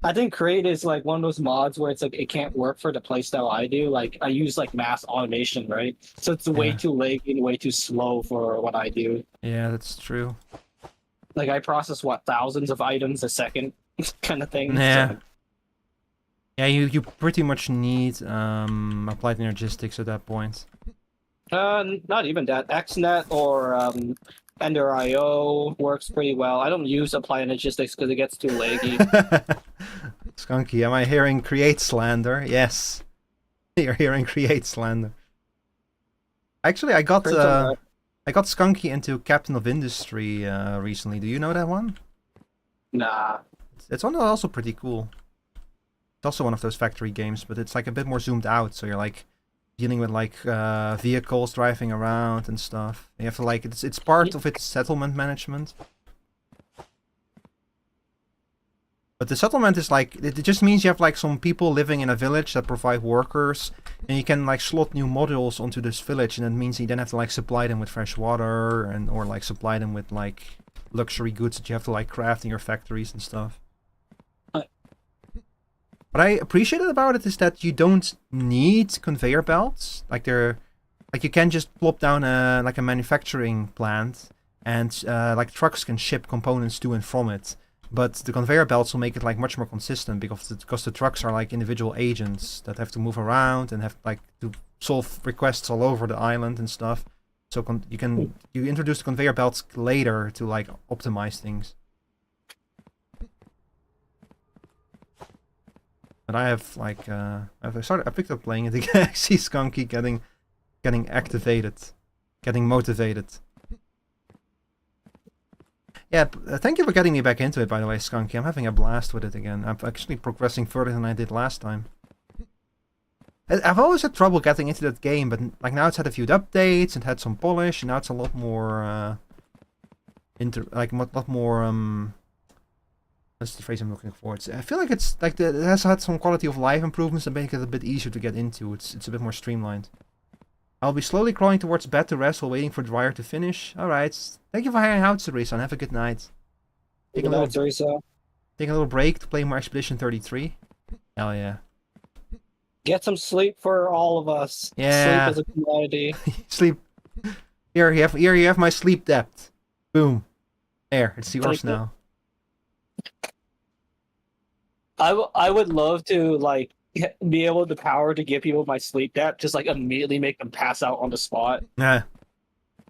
I think Create is like one of those mods where it's like it can't work for the playstyle I do. Like I use like mass automation, right? So it's way too laggy and way too slow for what I do. Yeah, that's true. Like I process thousands of items a second, kind of thing. Yeah. So. Yeah, you pretty much need Applied Energistics at that point. Not even that. XNet or Ender.io works pretty well. I don't use Applied Energistics because it gets too laggy. Skunky, am I hearing Create slander? Yes. You're hearing Create slander. Actually, I got Skunky into Captain of Industry recently. Do you know that one? Nah. It's also pretty cool. It's also one of those factory games, but it's like a bit more zoomed out, so you're like dealing with like vehicles driving around and stuff. You have to like it's part of its settlement management. But the settlement is like it just means you have like some people living in a village that provide workers, and you can like slot new modules onto this village, and that means you then have to like supply them with fresh water or like supply them with like luxury goods that you have to like craft in your factories and stuff. What I appreciated about it is that you don't need conveyor belts. Like you can just plop down a manufacturing plant, and like trucks can ship components to and from it. But the conveyor belts will make it like much more consistent because the trucks are like individual agents that have to move around and have like to solve requests all over the island and stuff. So you introduce the conveyor belts later to like optimize things. But I have like I picked up playing it again. I see Skunky getting activated, getting motivated. Yeah, thank you for getting me back into it, by the way, Skunky. I'm having a blast with it again. I'm actually progressing further than I did last time. I've always had trouble getting into that game, but like now it's had a few updates and had some polish, and now it's a lot more that's the phrase I'm looking for. I feel like it's like it has had some quality of life improvements that make it a bit easier to get into. It's a bit more streamlined. I'll be slowly crawling towards bed to rest while waiting for Dryer to finish. Alright. Thank you for hanging out, Teresa, and have a good night. Take a little break to play more Expedition 33. Hell yeah. Get some sleep for all of us. Yeah. Sleep is a commodity. Sleep. Here you have my sleep depth. Boom. There, it's yours now. I would love to like be able the power to give people my sleep depth, just like immediately make them pass out on the spot. Yeah.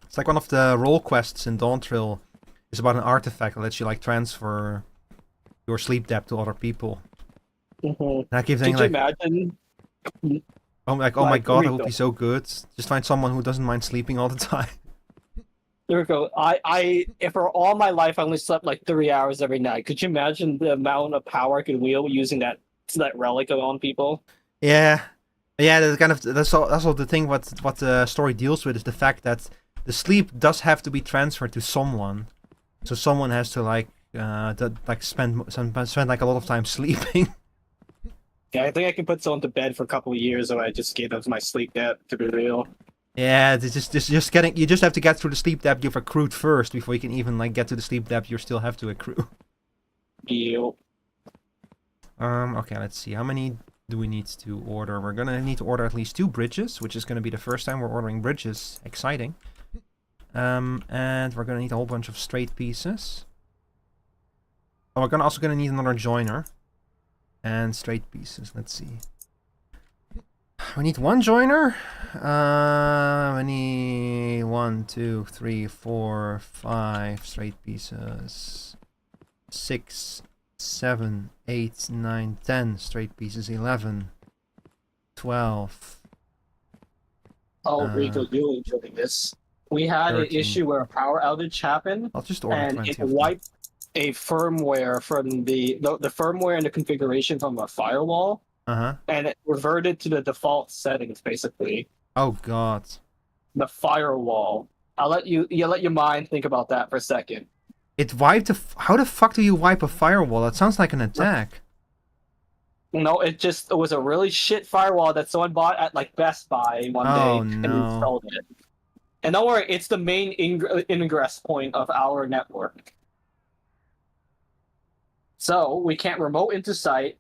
It's like one of the role quests in Dawntrail. It's about an artifact that lets you like transfer your sleep depth to other people. Mm-hmm. And I keep Could thinking you like, imagine? oh my god, that would be so good. Just find someone who doesn't mind sleeping all the time. There we go. If for all my life I only slept like 3 hours every night. Could you imagine the amount of power I could wield using that relic on people? Yeah, yeah. That's all the thing. What the story deals with is the fact that the sleep does have to be transferred to someone, so someone has to spend like a lot of time sleeping. Yeah, I think I can put someone to bed for a couple of years, or I just gave up my sleep debt. To be real. Yeah, it's just getting. You just have to get through the sleep debt you've accrued first before you can even like get to the sleep debt you still have to accrue. Ew. Okay, let's see. How many do we need to order? We're gonna need to order at least 2 bridges, which is gonna be the first time we're ordering bridges. Exciting. And we're gonna need a whole bunch of straight pieces. Oh, we're also gonna need another joiner. And straight pieces. Let's see. We need 1 joiner. We need 1, 2, 3, 4, 5 straight pieces. 6, 7, 8, 9, 10 straight pieces. 11, 12. Oh, Rico, you enjoying this? We had 13. an issue where a power outage happened, I'll just order and 20 it of them. wiped a firmware from the firmware and the configuration from a firewall, and it reverted to the default settings. Basically, Oh god. the firewall. I'll let your mind think about that for a second. It wiped how the fuck do you wipe a firewall? That sounds like an attack. No, it was a really shit firewall that someone bought at like Best Buy one day and installed it. And don't worry, it's the main ingress point of our network. So we can't remote into site.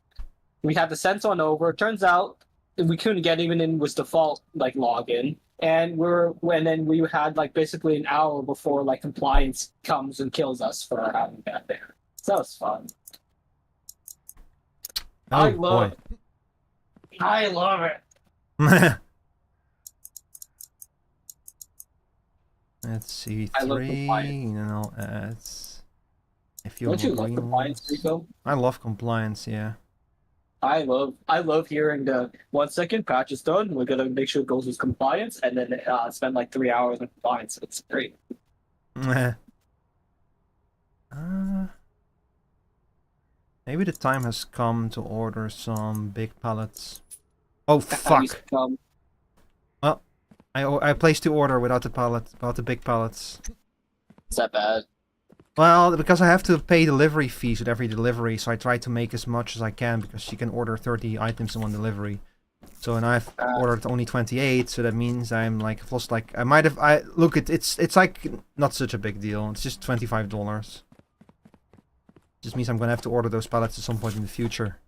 We had to send someone over. Turns out we couldn't get even in with default like login. And then we had like basically an hour before like compliance comes and kills us for having that there. So that was fun. Oh, I love it. Let's see, I love 3, compliance. and I'll add a few Don't you love green compliance, ones. Rico? I love compliance, yeah. I love hearing the 1 second patch is done. We're gonna make sure it goes with compliance, and then spend like 3 hours in compliance. It's great. Maybe the time has come to order some big pallets. Oh fuck! Well, I placed the order without the big pallets. Is that bad? Well, because I have to pay delivery fees with every delivery, so I try to make as much as I can because you can order 30 items in one delivery. So, and I've ordered only 28, so that means I'm like I've lost like look, it's like not such a big deal. It's just $25. Just means I'm gonna have to order those pallets at some point in the future.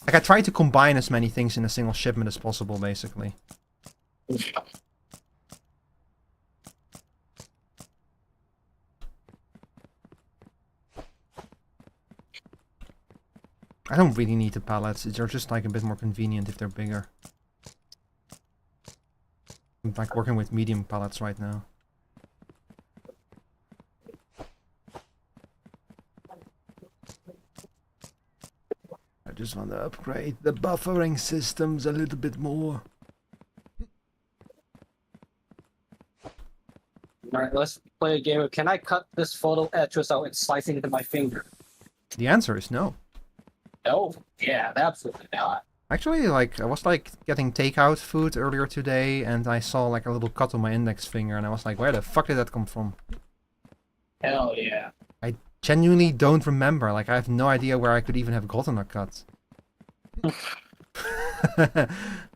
Like I try to combine as many things in a single shipment as possible, basically. I don't really need the pallets. They're just like a bit more convenient if they're bigger. I'm like working with medium pallets right now. I just want to upgrade the buffering systems a little bit more. Alright, let's play a game of can I cut this photo etch without it slicing into my finger? The answer is no. No? Yeah, absolutely not. Actually, like, I was like getting takeout food earlier today and I saw like a little cut on my index finger and I was like, where the fuck did that come from? Hell yeah. I genuinely don't remember. Like, I have no idea where I could even have gotten a cut. I'm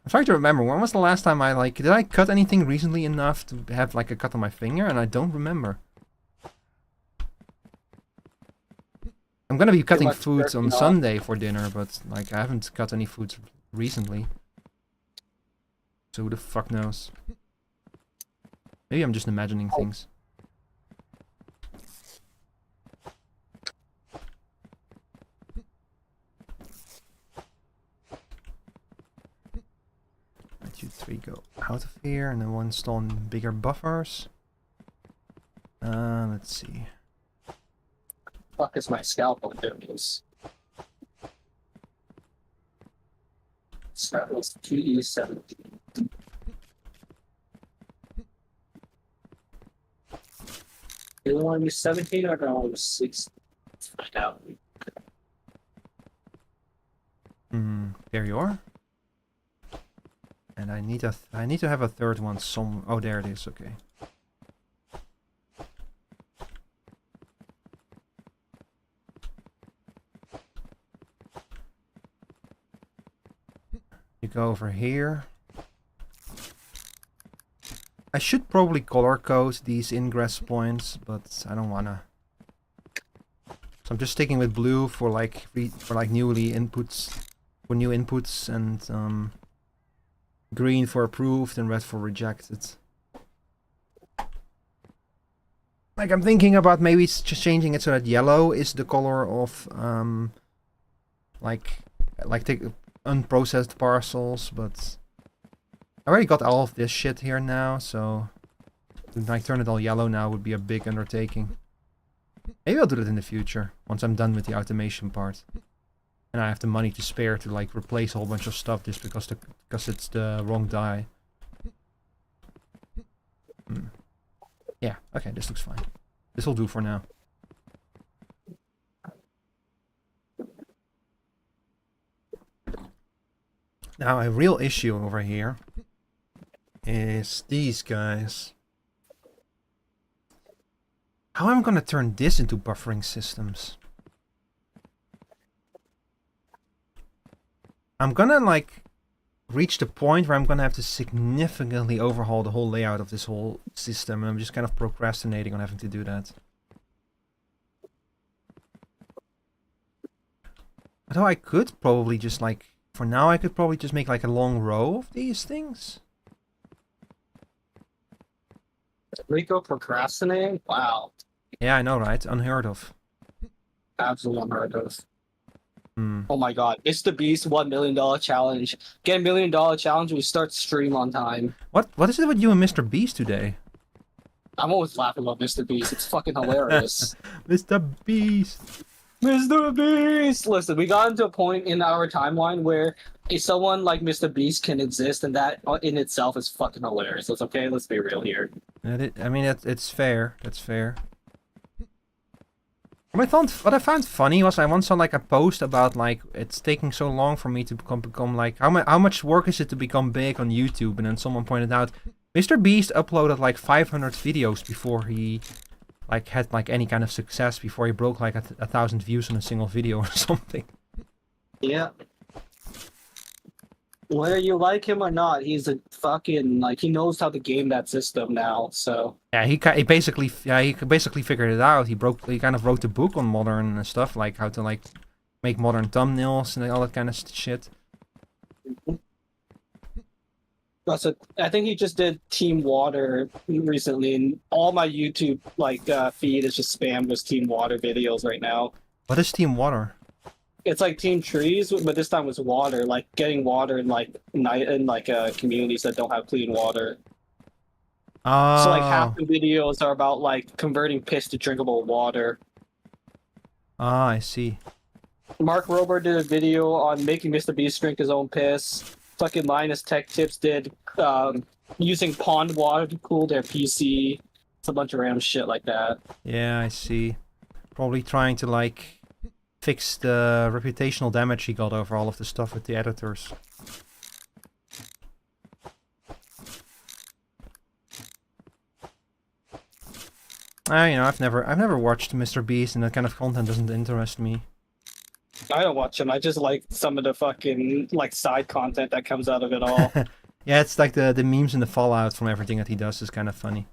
trying to remember, when was the last time did I cut anything recently enough to have like a cut on my finger? And I don't remember. I'm gonna be cutting foods on Sunday for dinner, but like I haven't cut any foods recently. So who the fuck knows? Maybe I'm just imagining things. Let you 3 go out of here, and then we'll install bigger buffers. Let's see. Fuck is my scalpel doing this? So that was TE17. You want to be 17 or no? 6. Let's find out. There you are. And I need to have a third one some. Oh, there it is. Okay. You go over here. I should probably color code these ingress points, but I don't wanna. So I'm just sticking with blue for like newly inputs, for new inputs, and green for approved and red for rejected. Like I'm thinking about maybe just changing it so that yellow is the color of like take unprocessed parcels, but I already got all of this shit here now, so to like turn it all yellow now would be a big undertaking. Maybe I'll do that in the future once I'm done with the automation part, and I have the money to spare to like replace a whole bunch of stuff just because it's the wrong dye. Yeah, okay, this looks fine. This will do for now. Now a real issue over here is these guys. How am I gonna turn this into buffering systems? I'm gonna like reach the point where I'm gonna have to significantly overhaul the whole layout of this whole system, and I'm just kind of procrastinating on having to do that. Although I could probably just like, for now I could probably just make like a long row of these things. Rico procrastinating? Wow. Yeah, I know, right? Unheard of. Absolutely unheard of. Oh my god. It's the Beast $1 million challenge. Get $1 million challenge, we start stream on time. What is it with you and Mr. Beast today? I'm always laughing about Mr. Beast. It's fucking hilarious. Mr. Beast! Mr. Beast! Listen, we got into a point in our timeline where if someone like Mr. Beast can exist, and that in itself is fucking hilarious. It's okay, let's be real here. I mean, it's fair. That's fair. What I found funny was I once saw like a post about like it's taking so long for me to become like how much work is it to become big on YouTube, and then someone pointed out Mr. Beast uploaded like 500 videos before he like had like any kind of success, before he broke like 1,000 views on a single video or something. Yeah. Whether you like him or not, he's a fucking like he knows how to game that system now. So yeah, he basically figured it out. He kind of wrote a book on modern stuff, like how to like make modern thumbnails and all that kind of shit. So I think he just did Team Water recently, and all my YouTube like feed is just spammed with Team Water videos right now. What is Team Water? It's like Team Trees, but this time it's water, like getting water in like communities that don't have clean water. Oh. So like half the videos are about like converting piss to drinkable water. Ah, I see. Mark Rober did a video on making Mr. Beast drink his own piss. Fucking Linus Tech Tips did using pond water to cool their PC. It's a bunch of random shit like that. Yeah, I see. Probably trying to like fix the reputational damage he got over all of the stuff with the editors. You know, I've never watched Mr. Beast, and that kind of content doesn't interest me. I don't watch him. I just like some of the fucking like side content that comes out of it all. Yeah, it's like the memes and the fallout from everything that he does is kind of funny.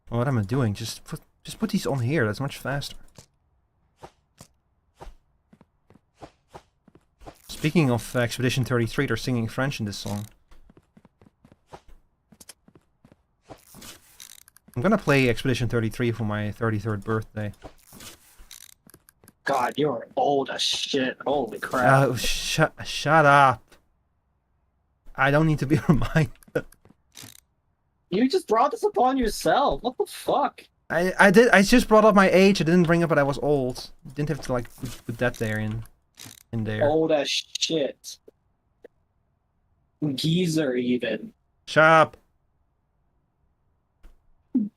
Well, what am I doing? Just put these on here. That's much faster. Speaking of Expedition 33, they're singing French in this song. I'm gonna play Expedition 33 for my 33rd birthday. God, you're old as shit. Holy crap. Shut up. I don't need to be reminded. You just brought this upon yourself. What the fuck? I did. I just brought up my age. I didn't bring up that I was old. Didn't have to like put that there in there. Old as shit. Geezer even. Shut up.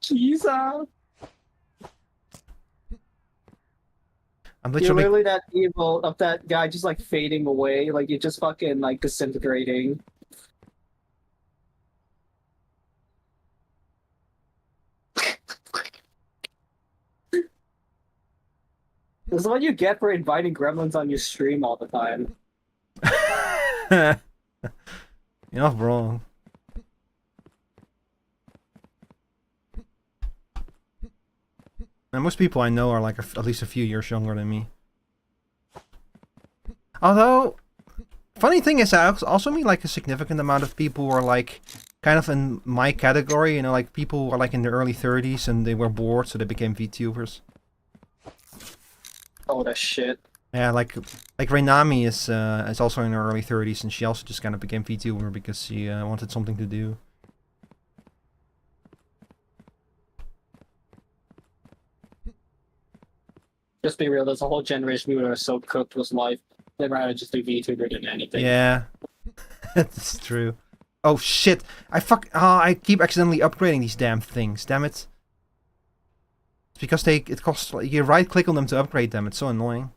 Jesus. I'm You're literally. literally that evil of that guy just like fading away, like you're just fucking like disintegrating. This is what you get for inviting gremlins on your stream all the time. You're not wrong. And most people I know are like at least a few years younger than me. Although, funny thing is, I also meet like a significant amount of people who are like kind of in my category. You know, like people who are like in their early 30s and they were bored, so they became VTubers. Oh, that shit. Yeah, like Rainami is also in her early 30s, and she also just kind of became VTuber because she wanted something to do. Just be real, there's a whole generation of people that are so cooked with life. They'd rather just do VTuber than anything. Yeah, that's true. Oh shit! I keep accidentally upgrading these damn things. Damn it! It's because it costs. You right click on them to upgrade them. It's so annoying.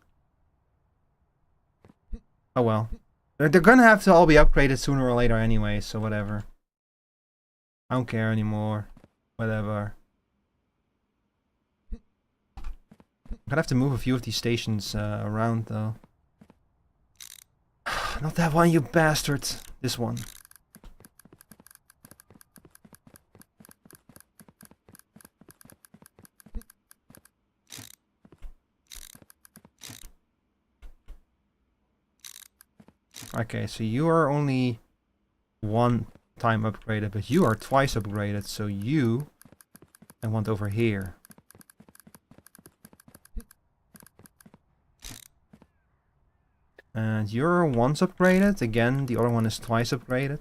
Oh well. They're gonna have to all be upgraded sooner or later anyway, so whatever. I don't care anymore. Whatever. I'm gonna have to move a few of these stations around though. Not that one, you bastard. This one. Okay, so you are only one time upgraded, but you are twice upgraded, so I want over here. And you're once upgraded, again, the other one is twice upgraded.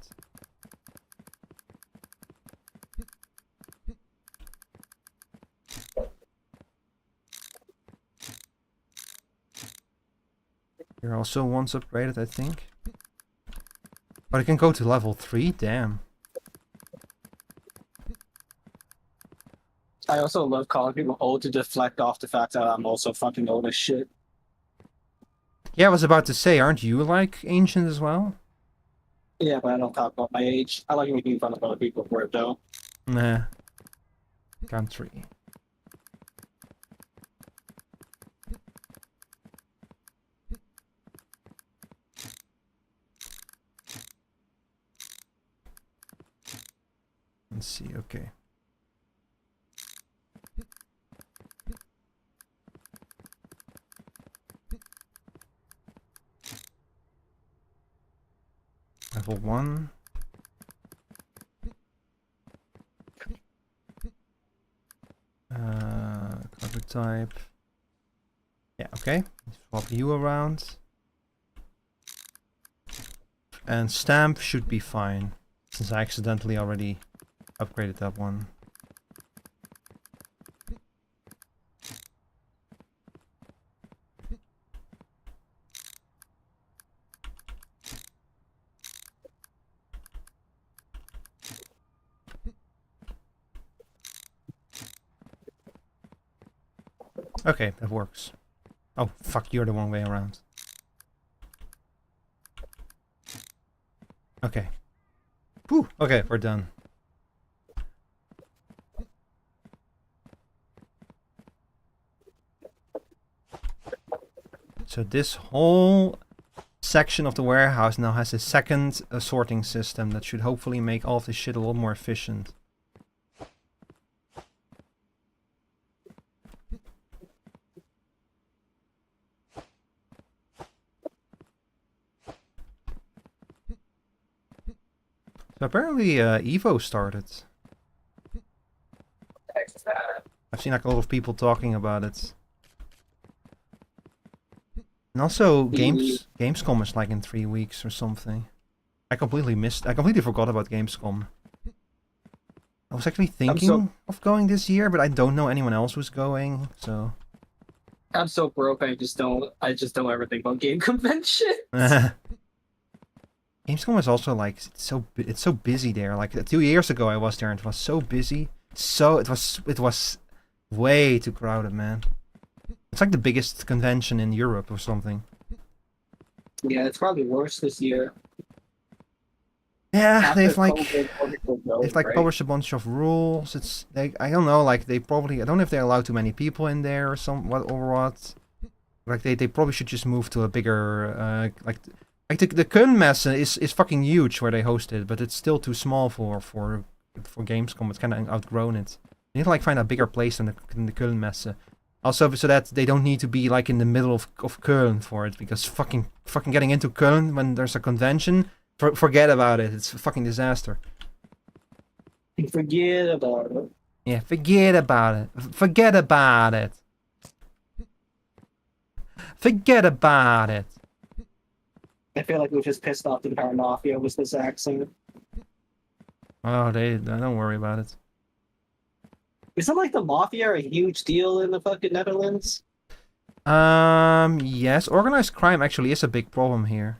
You're also once upgraded, I think. But I can go to level 3, damn. I also love calling people old to deflect off the fact that I'm also fucking old as shit. Yeah, I was about to say, aren't you like ancient as well? Yeah, but I don't talk about my age. I like making fun of other people for it though. Nah. Country. Let's see, okay. Level 1. Cover type. Yeah, okay. Swap you around. And stamp should be fine, since I accidentally already upgraded that one. Okay, that works. Oh, fuck, you're the wrong way around. Okay. Whew, okay, we're done. So this whole section of the warehouse now has a second sorting system that should hopefully make all of this shit a lot more efficient. So apparently Evo started. I've seen like a lot of people talking about it. And also Gamescom is like in 3 weeks or something. I completely forgot about Gamescom. I was actually thinking of going this year, but I don't know anyone else who's going, so I'm so broke. I just don't ever think about game convention. Gamescom is also like it's so busy there. Like 2 years ago I was there and it was so busy. So it was way too crowded, man. It's like the biggest convention in Europe or something. Yeah, it's probably worse this year. Yeah, After COVID, all people they've going, like right? published a bunch of rules. It's I don't know, like they probably I don't know if they allow too many people in there or some what or what. Like they probably should just move to a bigger like the Köln messe is fucking huge where they host it, but it's still too small for Gamescom. It's kind of outgrown it. You need to like find a bigger place than the Köln messe. Also, so that they don't need to be like in the middle of Köln for it, because fucking getting into Köln when there's a convention, forget about it. It's a fucking disaster. Forget about it. Yeah, forget about it. Forget about it. Forget about it. I feel like we just pissed off the entire mafia with this accent. Oh, they don't worry about it. Isn't like the mafia a huge deal in the fucking Netherlands? Yes, organized crime actually is a big problem here.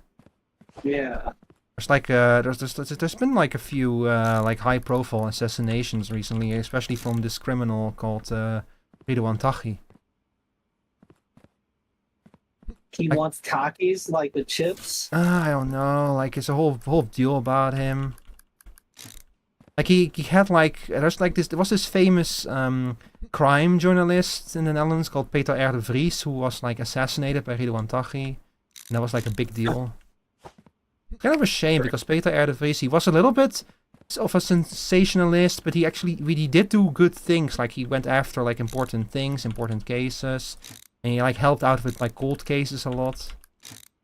Yeah. There's like there's been like a few like high profile assassinations recently, especially from this criminal called Ridwan Taghi. He Like, wants Takis, like the chips. I don't know, like it's a whole deal about him. Like he had like there's like there was this famous crime journalist in the Netherlands called Peter R. de Vries who was like assassinated by Ridwan Taghi, and that was like a big deal. Kind of a shame because Peter R. de Vries, he was a little bit of a sensationalist, but he actually really did do good things. Like he went after like important things, important cases, and he like helped out with like cold cases a lot.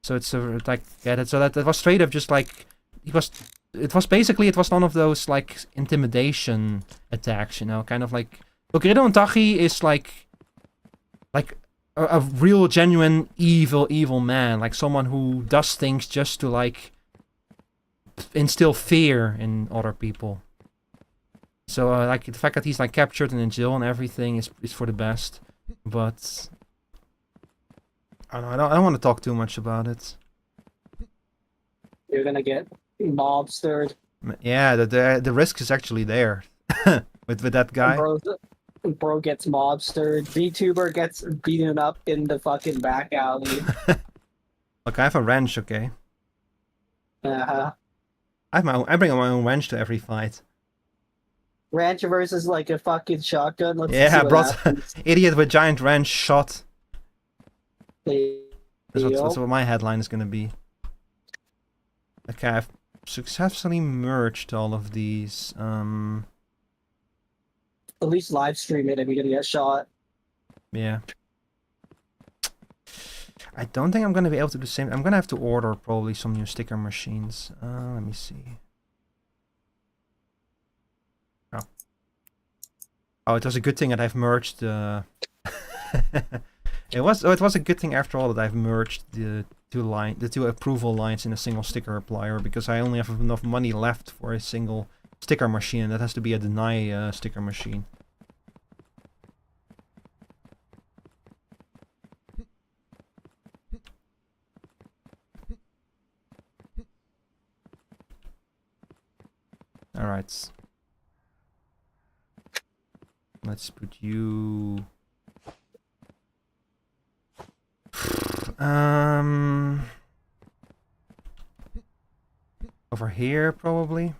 So it's like yeah, so that was straight up just like he was. It was basically one of those like intimidation attacks, you know, kind of like. Look, Ridwan Taghi is like a real genuine evil man, like someone who does things just to like instill fear in other people. So like the fact that he's like captured and in jail and everything is for the best, but I don't want to talk too much about it. You're gonna get mobstered. Yeah, the risk is actually there with that guy. Bro gets mobstered. Vtuber gets beaten up in the fucking back alley. Look, I have a wrench, okay? Uh-huh. I bring my own wrench to every fight. Ranch versus like a fucking shotgun. Let's see Yeah, what brought happens. idiot with giant wrench shot. There That's you what go. my headline is gonna be. Okay, I've successfully merged all of these. At least live stream it if you're gonna get shot. Yeah. I don't think I'm gonna be able to do the same. I'm gonna have to order probably some new sticker machines. Let me see. Oh. Oh, it was a good thing that I've merged the. It was a good thing after all that I've merged the two approval lines in a single sticker applier, because I only have enough money left for a single sticker machine, and that has to be a deny sticker machine. Alright. Let's put you... Over here, probably.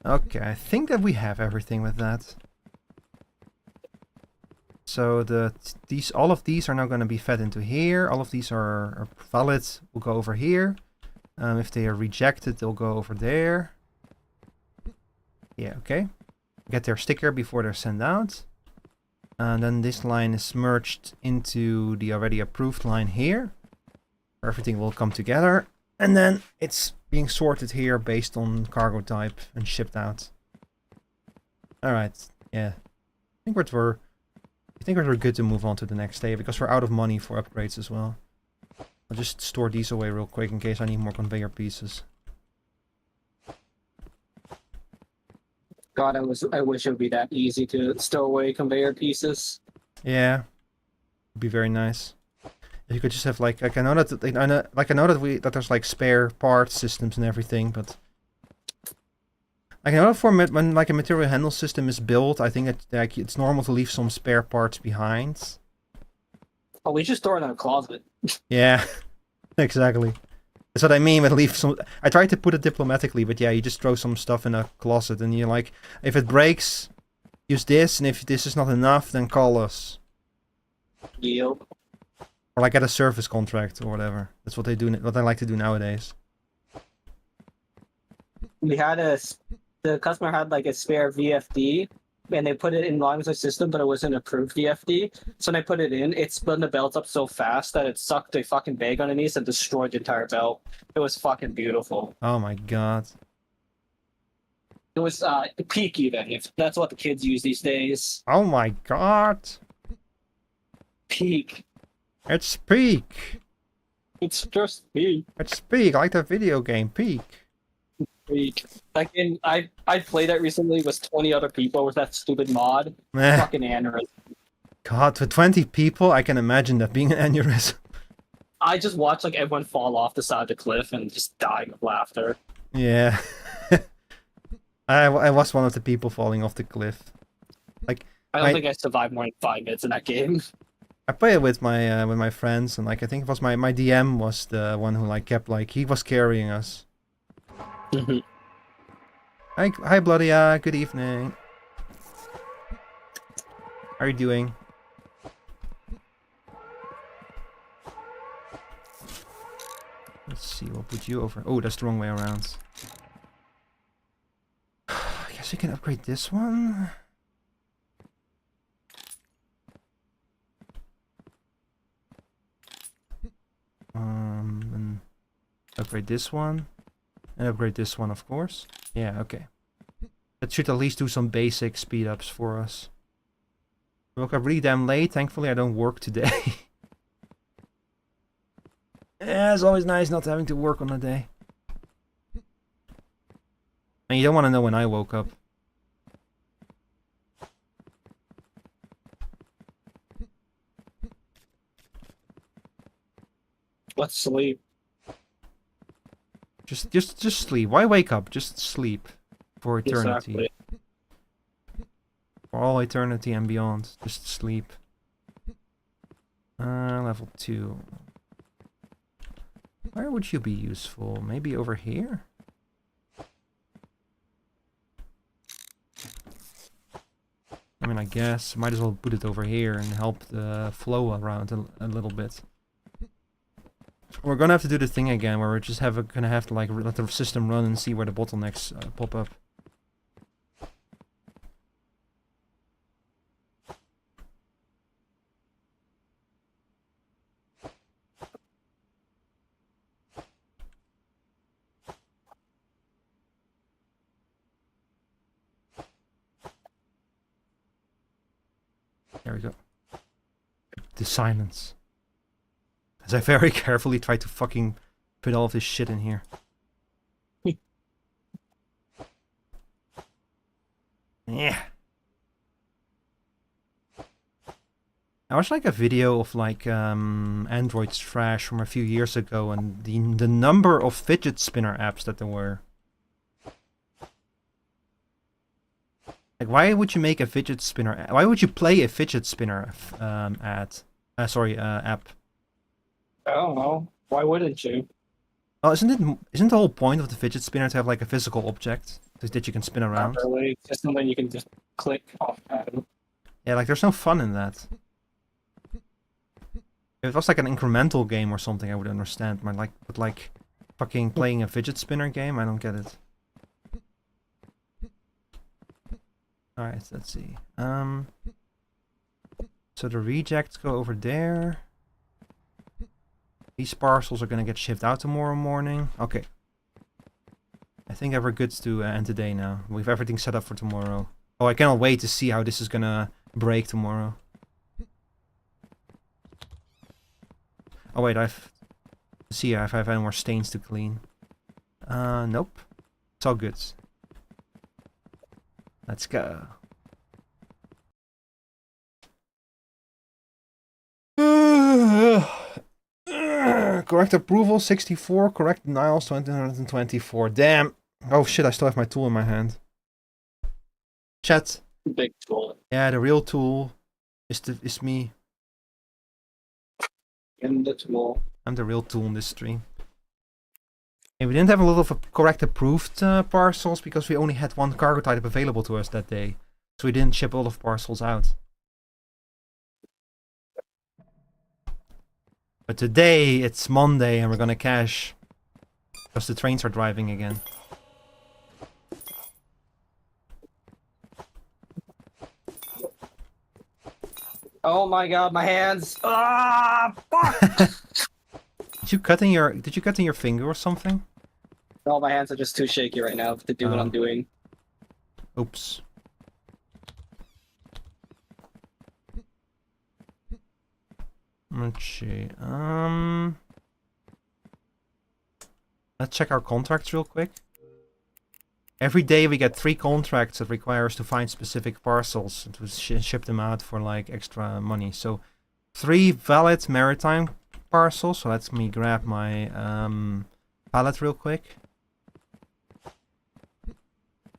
Okay, I think that we have everything with that. So all of these are now going to be fed into here. All of these are valid. Will go over here. If they are rejected, they'll go over there. Yeah, okay. Get their sticker before they're sent out. And then this line is merged into the already approved line here. Everything will come together. And then it's being sorted here based on cargo type and shipped out. Alright, yeah. I think we're good to move on to the next day, because we're out of money for upgrades as well. I'll just store these away real quick in case I need more conveyor pieces. God, I wish it would be that easy to stow away conveyor pieces. Yeah. Would be very nice. You could just have like I know that I know that there's like spare parts systems and everything, but like I know for when like a material handle system is built, I think that like it's normal to leave some spare parts behind. Oh, we just throw it in a closet. Yeah, exactly. That's what I mean with leave some. I tried to put it diplomatically, but yeah, you just throw some stuff in a closet, and you're like, if it breaks, use this, and if this is not enough, then call us. Yep. Or like get a service contract or whatever. That's what they do. What I like to do nowadays. We had the customer had like a spare VFD, and they put it in line with the system, but it wasn't approved VFD. So when I put it in, it spun the belt up so fast that it sucked the fucking bag underneath and destroyed the entire belt. It was fucking beautiful. Oh my god. It was peak even, if that's what the kids use these days. Oh my god. Peak. It's Peak. It's just peak. It's Peak, like the video game Peak. Peak. Like I played it recently with 20 other people with that stupid mod. Meh. Fucking aneurysm. God, with 20 people, I can imagine that being an aneurysm. I just watched like everyone fall off the side of the cliff and just dying of laughter. Yeah. I was one of the people falling off the cliff. Like I don't think I survived more than 5 minutes in that game. I play it with my friends, and like I think it was my DM was the one who like kept like he was carrying us. Hi Bloody, good evening. How are you doing? Let's see, we'll put you over. Oh, that's the wrong way around. I guess we can upgrade this one. And upgrade this one. And upgrade this one, of course. Yeah, okay. That should at least do some basic speed ups for us. I woke up really damn late. Thankfully, I don't work today. Yeah, it's always nice not having to work on a day. And you don't want to know when I woke up. Let's sleep. Just sleep. Why wake up? Just sleep. For eternity. Exactly. For all eternity and beyond. Just sleep. Level 2. Where would you be useful? Maybe over here? I mean, I guess might as well put it over here and help the flow around a little bit. We're gonna have to do the thing again where we're just gonna have to like let the system run and see where the bottlenecks pop up. There we go. The silence. As I very carefully try to fucking put all of this shit in here. Yeah. I watched like a video of like Android's trash from a few years ago, and the number of fidget spinner apps that there were. Like, why would you make a fidget spinner? Why would you play a fidget spinner app? I don't know. Why wouldn't you? Oh, isn't the whole point of the fidget spinner to have like a physical object so that you can spin around? Not really. It's just something you can just click off. Yeah, like there's no fun in that. If it was like an incremental game or something, I would understand. But like fucking playing a fidget spinner game, I don't get it. Alright, let's see. So the rejects go over there. These parcels are gonna get shipped out tomorrow morning. Okay. I think we're good to end the day now. We have everything set up for tomorrow. Oh, I cannot wait to see how this is gonna break tomorrow. Oh wait, if I have any more stains to clean. Nope. It's all good. Let's go. Correct approval 64, correct denials 224. Damn. Oh shit, I still have my tool in my hand. Chat. Big tool. Yeah, the real tool is me. In the tool. I'm the real tool in this stream. And we didn't have a lot of correct approved parcels because we only had one cargo type available to us that day. So we didn't ship a lot of parcels out. But today, it's Monday and we're gonna cash. Because the trains are driving again. Oh my god, my hands! Ah, fuck! Did you cut in your finger or something? No, my hands are just too shaky right now to do what I'm doing. Oops. Let's see. Let's check our contracts real quick. Every day we get 3 contracts that require us to find specific parcels and to ship them out for like extra money. So 3 valid maritime parcels. So let me grab my pallet real quick.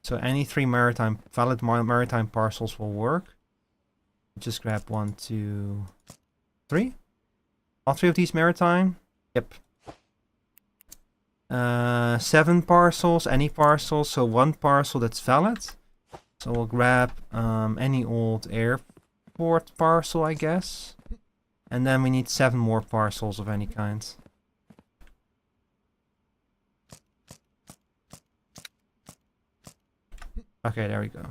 So any 3 valid maritime parcels will work. Just grab 1, 2, 3. All 3 of these maritime. Yep. 7 parcels, any parcel, so 1 parcel that's valid. So we'll grab any old airport parcel, I guess. And then we need 7 more parcels of any kind. Okay, there we go.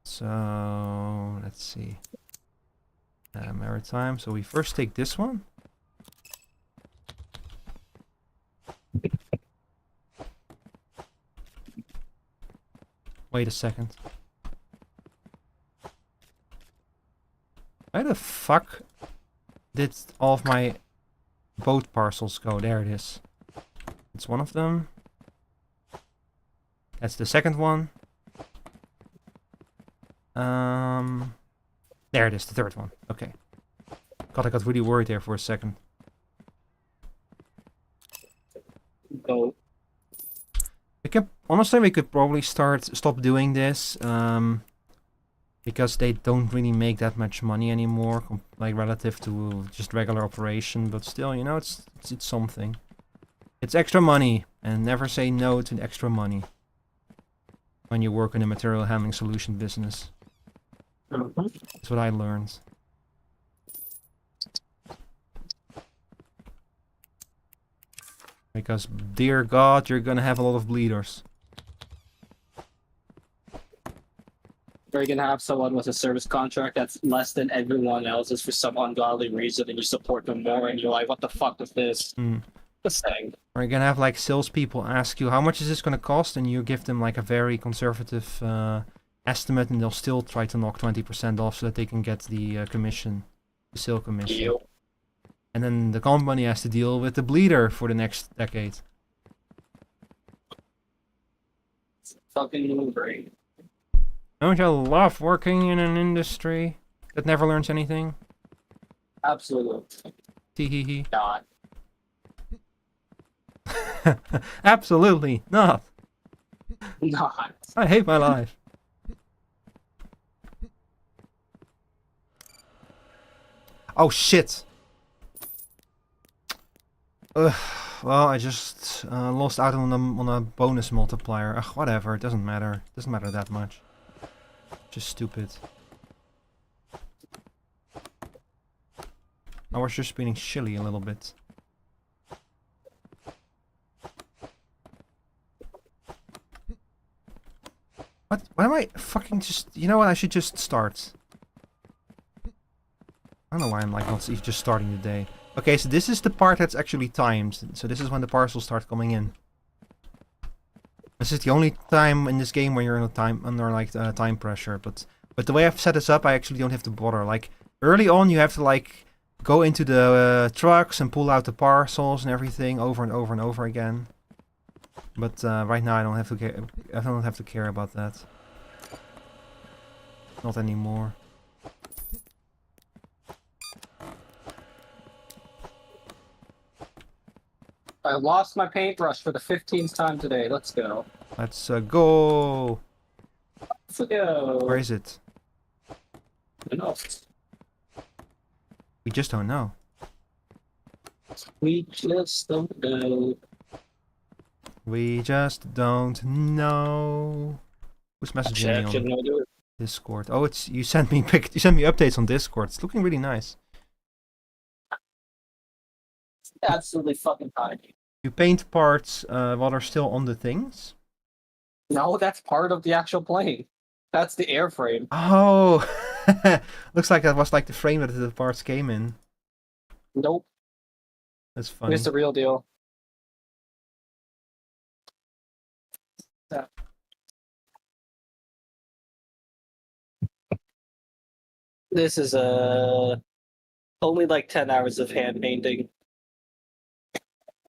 So let's see. Maritime. So we first take this one. Wait a second. Where the fuck did all of my boat parcels go? There it is. It's one of them. That's the second one. There it is, the third one. Okay. God, I got really worried there for a second. Go. Honestly, we could probably stop doing this, because they don't really make that much money anymore, like relative to just regular operation. But still, you know, it's something. It's extra money, and never say no to extra money when you work in a material handling solution business. That's what I learned. Because, dear God, you're gonna have a lot of bleeders. Or you're gonna have someone with a service contract that's less than everyone else's for some ungodly reason, and you support them more, and you're like, what the fuck is this? This thing. Or you're gonna have like salespeople ask you, how much is this gonna cost? And you give them like a very conservative estimate, and they'll still try to knock 20% off so that they can get the commission, the sale commission. Deal. And then the company has to deal with the bleeder for the next decade. It's fucking great. Don't you love working in an industry that never learns anything? Absolutely. Tee God. Absolutely not. Not. I hate my life. Oh shit. Well, I just lost out on a bonus multiplier. Ugh, whatever. It doesn't matter. It doesn't matter that much. Just stupid. I was just being chilly a little bit. What? Why am I fucking just... You know what? I should just start. I don't know why I'm like not just starting the day. Okay, so this is the part that's actually timed. So this is when the parcels start coming in. This is the only time in this game where you're under like time pressure. But the way I've set this up, I actually don't have to bother. Like early on, you have to like go into the trucks and pull out the parcels and everything over and over and over again. But right now, I don't have to care. I don't have to care about that. Not anymore. I lost my paintbrush for the 15th time today. Let's go. Let's go. Let's go. Where is it? Who knows? We just don't know. We just don't know. We just don't know. Who's messaging me on Discord? Oh, it's you sent me updates on Discord. It's looking really nice. Absolutely fucking tiny. You paint parts while they're still on the things? No, that's part of the actual plane. That's the airframe. Oh, looks like that was like the frame that the parts came in. Nope. That's funny. It's the real deal. Yeah. This is only like 10 hours of hand painting.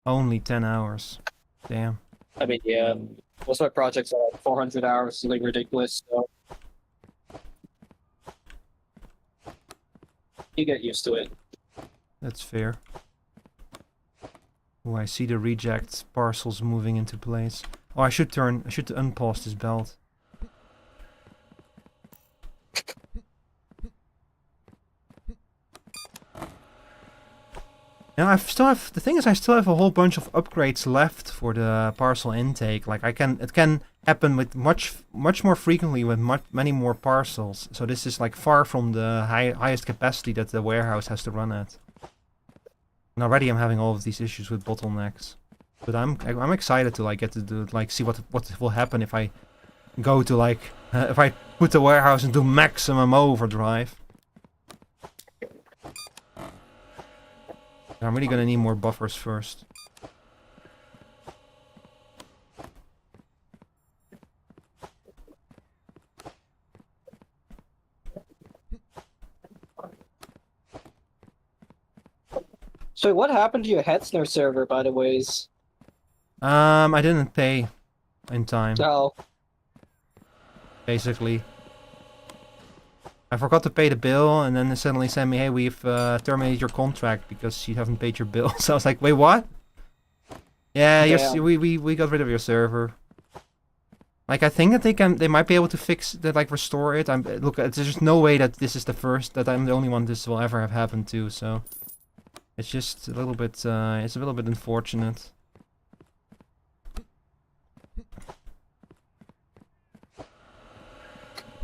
Only 10 hours. Damn. I mean, yeah. Most of my projects are like 400 hours, something ridiculous, so you get used to it. That's fair. Oh, I see the reject parcels moving into place. Oh, I should unpause this belt. Now the thing is I still have a whole bunch of upgrades left for the parcel intake. Like it can happen with much more frequently with many more parcels. So this is like far from the highest capacity that the warehouse has to run at. And already I'm having all of these issues with bottlenecks. But I'm excited to like get to do like see what will happen if I go to like if I put the warehouse into maximum overdrive. I'm really gonna need more buffers first. So what happened to your Hetzner server, by the ways? I didn't pay in time. Oh. Basically. I forgot to pay the bill, and then they suddenly sent me, hey, we've terminated your contract because you haven't paid your bill. So I was like, wait, what? Yeah, yes, we got rid of your server. Like, I think that they might be able to fix that, like, restore it. Look, there's just no way that this is that I'm the only one this will ever have happened to, so. It's just a little bit, it's a little bit unfortunate.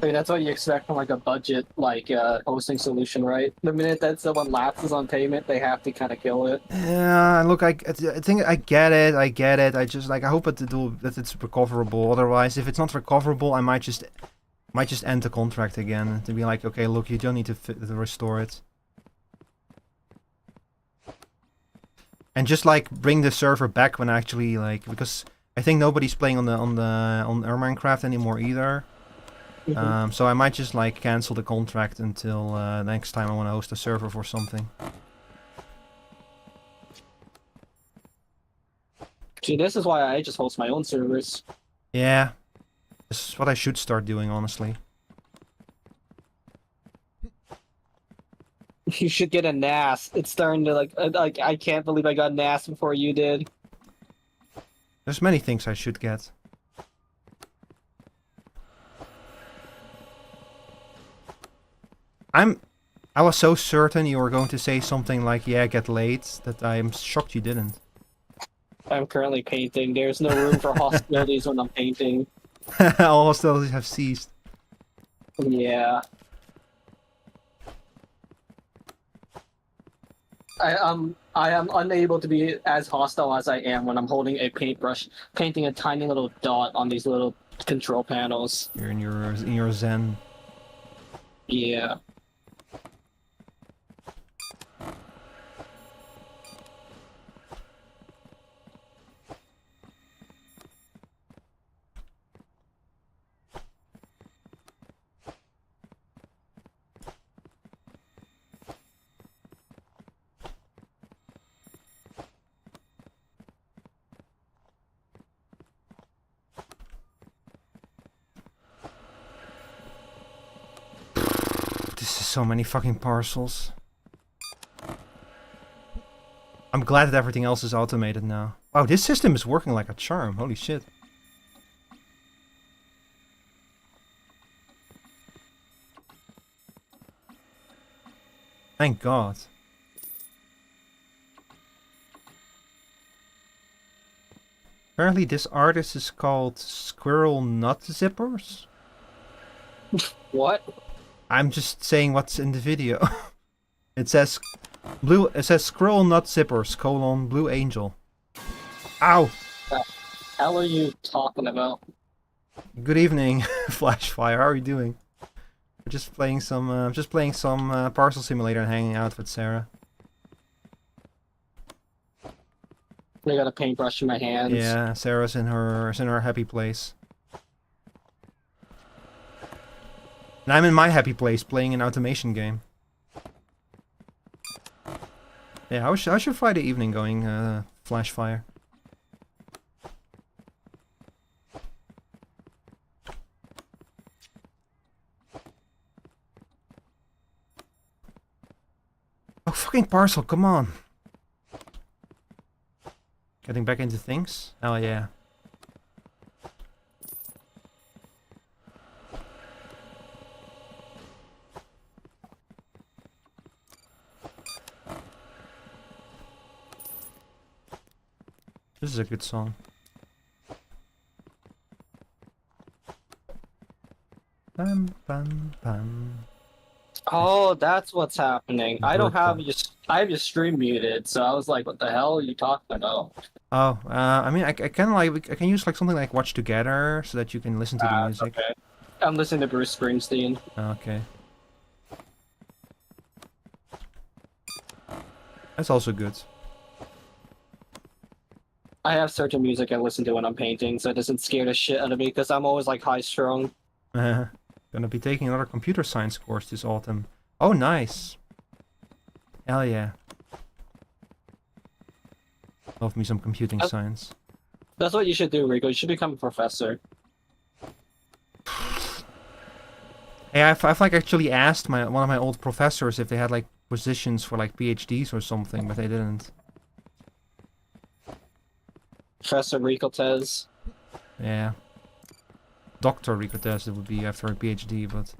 I mean, that's what you expect from like a budget, like hosting solution, right? The minute that someone lapses on payment, they have to kind of kill it. Yeah, look, I think I get it. I just like I hope that it's recoverable. Otherwise, if it's not recoverable, I might just end the contract again to be like, okay, look, you don't need to restore it, and just like bring the server back when actually like because I think nobody's playing on Minecraft anymore either. So I might just like cancel the contract until next time I want to host a server for something. See, this is why I just host my own servers. Yeah, this is what I should start doing, honestly. You should get a NAS. It's starting to like I can't believe I got NAS before you did. There's many things I should get. I was so certain you were going to say something like, yeah, get laid, that I'm shocked you didn't. I'm currently painting. There's no room for hostilities when I'm painting. All hostilities have ceased. Yeah. I am unable to be as hostile as I am when I'm holding a paintbrush, painting a tiny little dot on these little control panels. You're in your zen. Yeah. so many fucking parcels. I'm glad that everything else is automated now. Wow, this system is working like a charm. Holy shit. Thank God. Apparently this artist is called Squirrel Nut Zippers. What? I'm just saying what's in the video. It says Squirrel Nut Zippers, Blue Angel. Ow! The hell are you talking about? Good evening, Flashfire. How are you doing? We're just playing some Parcel Simulator and hanging out with Sarah. I got a paintbrush in my hands. Yeah, Sarah's in her happy place. And I'm in my happy place playing an automation game. Yeah, how's your Friday evening going, Flashfire? Oh, fucking Parcel, come on. Getting back into things? Hell yeah. This is a good song. Bam, bam, bam. Oh, that's what's happening. I don't have Birthday. I have your stream muted, so I was like, what the hell are you talking about? Oh, I mean, I can like I can use like something like Watch Together so that you can listen to the music. Okay. I'm listening to Bruce Springsteen. Okay. That's also good. I have certain music I listen to when I'm painting, so it doesn't scare the shit out of me because I'm always like high strung. Gonna be taking another computer science course this autumn. Oh, nice. Hell yeah. Love me some computing science. That's what you should do, Rico. You should become a professor. Hey, I've like actually asked one of my old professors if they had like positions for like PhDs or something, but they didn't. Professor Rico Tez. Yeah. Dr. Ricotes, it would be after a PhD, but...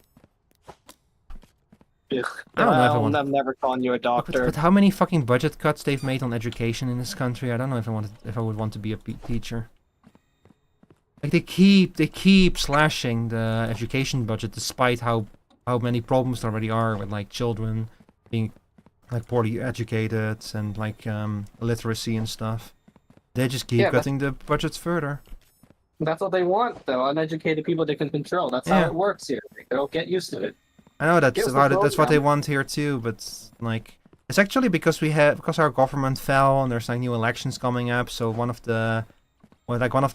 Ugh. I don't know if I want... I'm never calling you a doctor. But how many fucking budget cuts they've made on education in this country? I don't know if I would want to be a teacher. Like they keep slashing the education budget despite how many problems there already are with like children being like poorly educated and like illiteracy and stuff. They just keep cutting the budgets further. That's what they want, though. Uneducated people they can control. That's how it works here. They'll get used to it. I know that's what they want here too, but like it's actually because our government fell and there's like new elections coming up. So one of the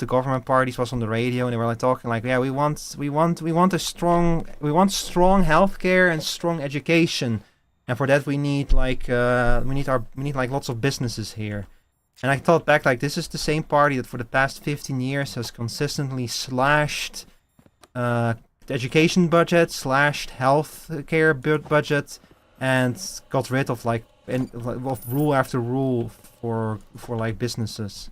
government parties was on the radio and they were like talking like, yeah, we want strong healthcare and strong education, and for that we need like lots of businesses here. And I thought back, like, this is the same party that for the past 15 years has consistently slashed the education budget, slashed healthcare budget, and got rid of of rule after rule for like businesses.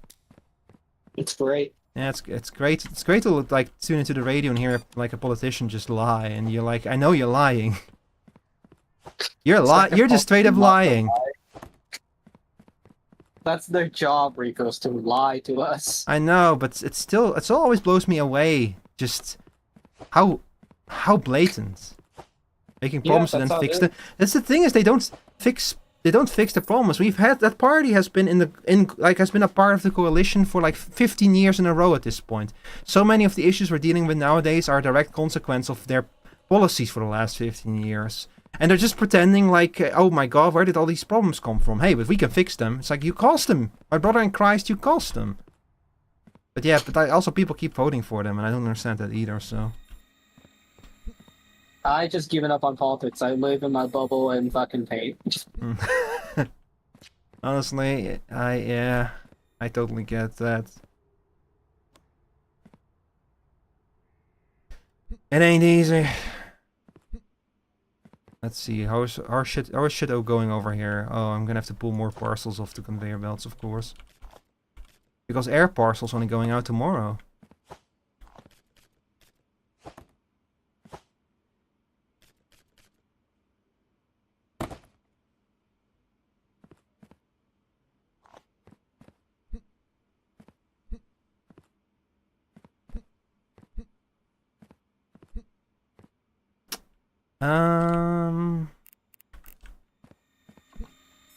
It's great. Yeah, it's great. It's great to like tune into the radio and hear like a politician just lie, and you're like, I know you're lying. You're just straight up lying. That's their job, Rico, is to lie to us. I know, but it always blows me away. Just how blatant. Making problems and then fix them. That's the thing, is they don't fix the problems. We've had that party has been has been a part of the coalition for like 15 years in a row at this point. So many of the issues we're dealing with nowadays are a direct consequence of their policies for the last 15 years. And they're just pretending like, oh my god, where did all these problems come from? Hey, but we can fix them. It's like, you caused them. My brother in Christ, you caused them. But yeah, also people keep voting for them, and I don't understand that either, so... I just given up on politics. I live in my bubble and fucking paint. Honestly, I totally get that. It ain't easy. Let's see, how is shit going over here? Oh, I'm gonna have to pull more parcels off the conveyor belts, of course. Because air parcels only going out tomorrow.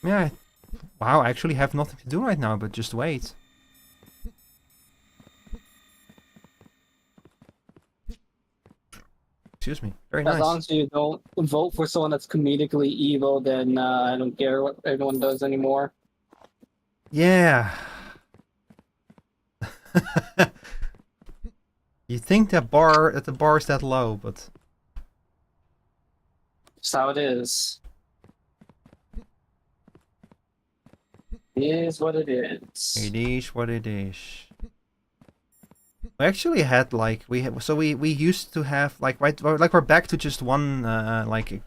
Yeah. Wow, I actually have nothing to do right now, but just wait. Excuse me. Very As long nice. as you don't vote for someone that's comedically evil, then I don't care what everyone does anymore. Yeah. You think that the bar is that low, but That's how it is. It is what it is. it is what it is. We actually had like we used to have like we're back to just one like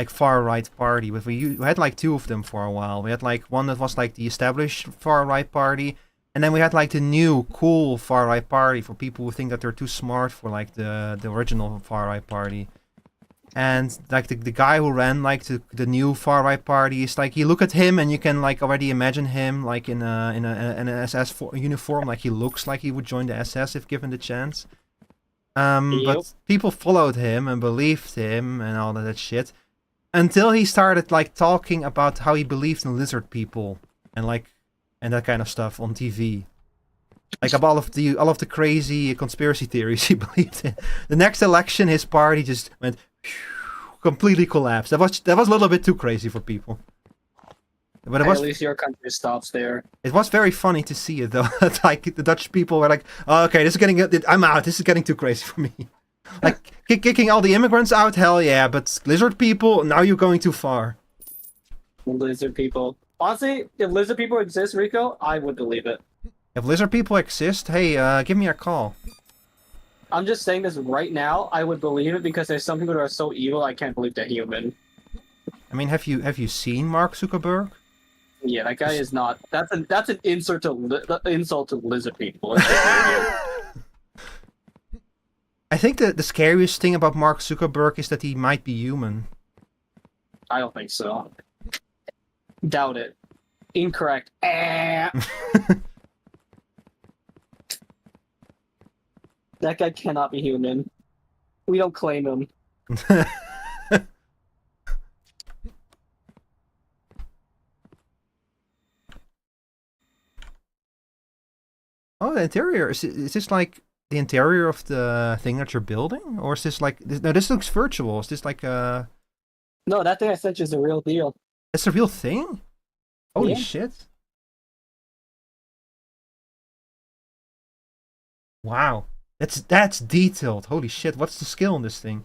far right party, but we had like two of them for a while. We had like one that was like the established far right party, and then we had like the new cool far right party for people who think that they're too smart for like the original far right party. And like the guy who ran like the new far right party is like, you look at him and you can like already imagine him like in an SS uniform, like he looks like he would join the SS if given the chance. Yep. But people followed him and believed him and all that shit until he started like talking about how he believed in lizard people and that kind of stuff on TV. Like about all of the crazy conspiracy theories he believed in. The next election, his party just went completely collapsed. That was a little bit too crazy for people. But At least your country stops there. It was very funny to see it though. Like the Dutch people were like, oh, "Okay, this is getting. I'm out. This is getting too crazy for me." Like kicking all the immigrants out, hell yeah. But lizard people, now you're going too far. Lizard people. Honestly, if lizard people exist, Rico, I would believe it. If lizard people exist, hey, give me a call. I'm just saying this right now. I would believe it because there's some people that are so evil. I can't believe they're human. I mean, have you seen Mark Zuckerberg? Yeah, that guy is not. That's an insult to lizard people. I think the scariest thing about Mark Zuckerberg is that he might be human. I don't think so. Doubt it. Incorrect. That guy cannot be human. We don't claim him. Oh, the interior. Is this like the interior of the thing that you're building? Or is this like... No, this looks virtual. Is this like a... No, that thing I sent you is the real deal. It's a real thing? Holy Yeah. shit. Wow. That's detailed. Holy shit. What's the skill in this thing?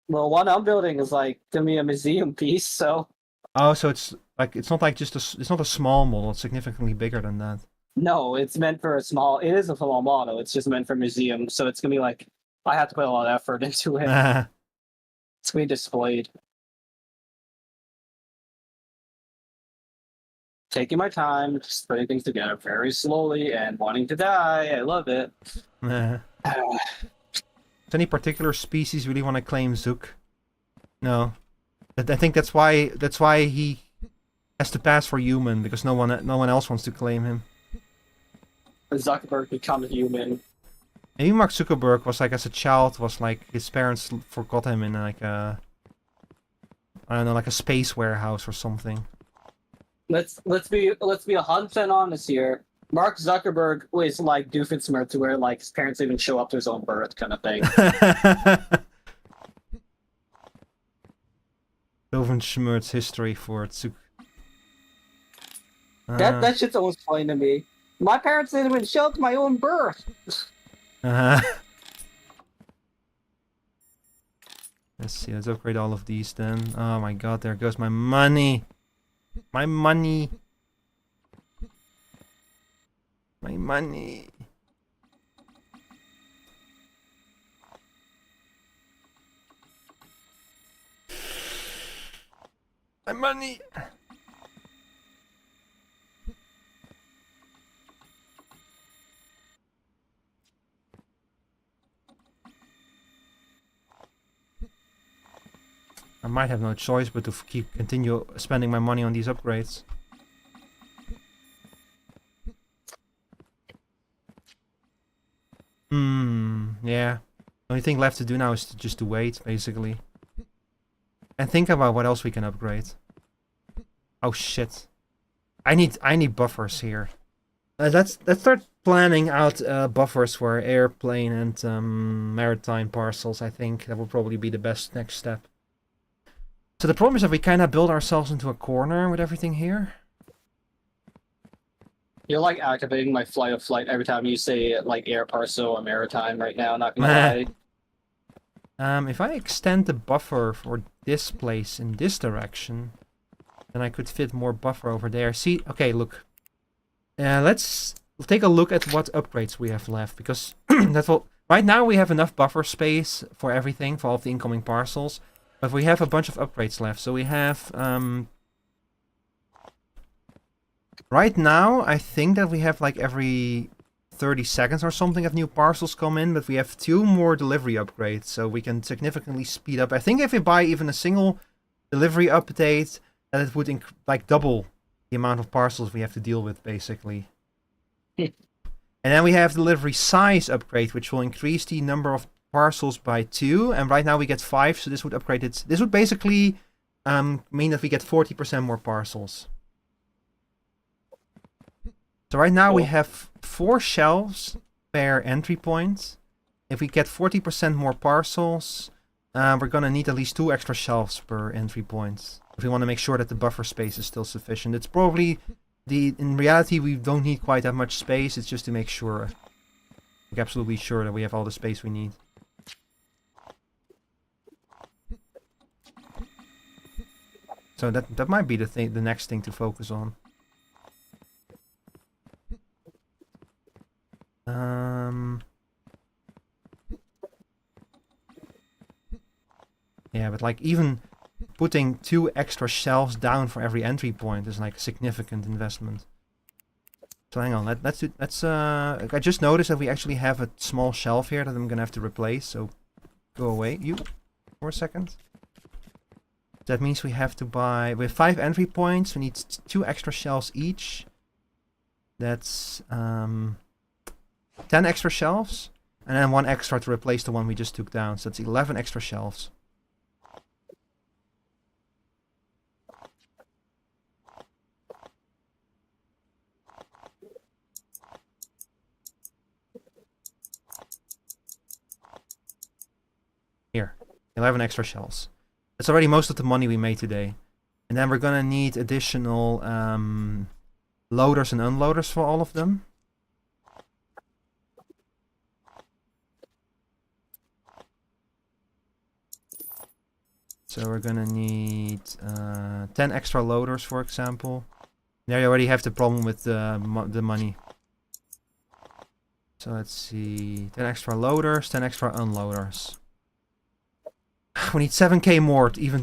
Well, one I'm building is like gonna be a museum piece, so Oh, so it's like it's not like just it's not a small model. It's significantly bigger than that. no, it's meant for a small. It is a small model. It's just meant for museums, so it's gonna be like I have to put a lot of effort into it. It's gonna be displayed. Taking my time, just putting things together very slowly and wanting to die. I love it. Does any particular species really want to claim Zook? No. I think that's why he has to pass for human, because no one else wants to claim him. Zuckerberg becomes human. Maybe Mark Zuckerberg was like, as a child, was like his parents forgot him in like a, I don't know, like a space warehouse or something. Let's be 100% honest here. Mark Zuckerberg was like Doofenshmirtz, where like his parents even show up to his own birth, kind of thing. Doofenshmirtz history for Zuk. That shit's almost funny to me. My parents didn't even show up to my own birth. Let's see, let's upgrade all of these then. Oh my god, there goes my money. My money. My money. My money! I might have no choice but to continue spending my money on these upgrades. Yeah. The only thing left to do now is just to wait, basically. And think about what else we can upgrade. Oh shit. I need buffers here. Let's start planning out buffers for airplane and maritime parcels. I think that will probably be the best next step. So the problem is that we kind of build ourselves into a corner with everything here. You're like activating my flight of flight every time you say like air parcel or maritime right now, not gonna lie. If I extend the buffer for this place in this direction, then I could fit more buffer over there. See, okay, look. Let's take a look at what upgrades we have left, because that will. Right now we have enough buffer space for everything, for all of the incoming parcels, but we have a bunch of upgrades left. So we have right now, I think that we have like every 30 seconds or something of new parcels come in, but we have 2 more delivery upgrades, so we can significantly speed up. I think if we buy even a single delivery update, that it would like double the amount of parcels we have to deal with, basically. And then we have delivery size upgrade, which will increase the number of parcels by 2, and right now we get 5, so this would upgrade it. This would basically mean that we get 40% more parcels. So right now we have 4 shelves per entry point. If we get 40% more parcels, we're gonna need at least 2 extra shelves per entry point. If we want to make sure that the buffer space is still sufficient. It's probably in reality we don't need quite that much space. It's just to make sure, like absolutely sure that we have all the space we need. So that might be the next thing to focus on. Yeah, but like even putting 2 extra shelves down for every entry point is like a significant investment. So hang on, let's I just noticed that we actually have a small shelf here that I'm gonna have to replace, so go away, you, for a second. That means we have 5 entry points, we need 2 extra shelves each. That's 10 extra shelves, and then 1 extra to replace the one we just took down, so that's 11 extra shelves. Here, 11 extra shelves. That's already most of the money we made today. And then we're gonna need additional loaders and unloaders for all of them. So we're gonna need 10 extra loaders, for example. There you already have the problem with the money. So let's see, 10 extra loaders, 10 extra unloaders. We need 7k more to even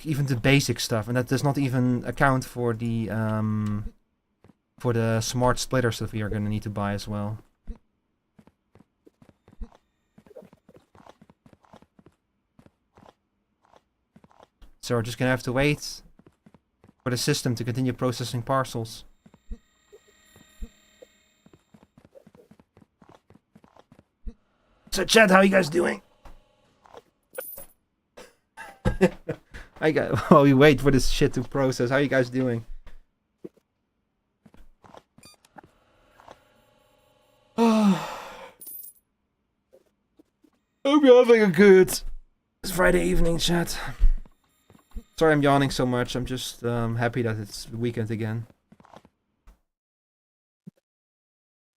even the basic stuff, and that does not even account for the smart splitters that we are gonna need to buy as well. So we're just gonna have to wait for the system to continue processing parcels. So chat, how you guys doing? While we wait for this shit to process, how you guys doing? Hope you're having a good Friday evening, chat. Sorry I'm yawning so much, I'm just happy that it's the weekend again.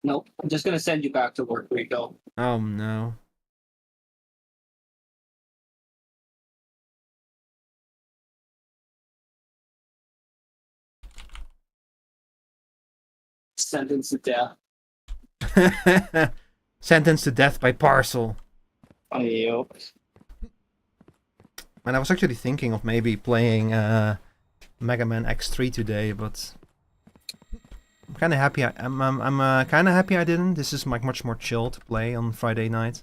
Nope, I'm just gonna send you back to work, Rico. Oh no. Sentence to death. Sentenced to death by parcel. Yep. And I was actually thinking of maybe playing Mega Man X3 today, but I'm kind of happy. I'm kind of happy I didn't. This is like much more chill to play on Friday night.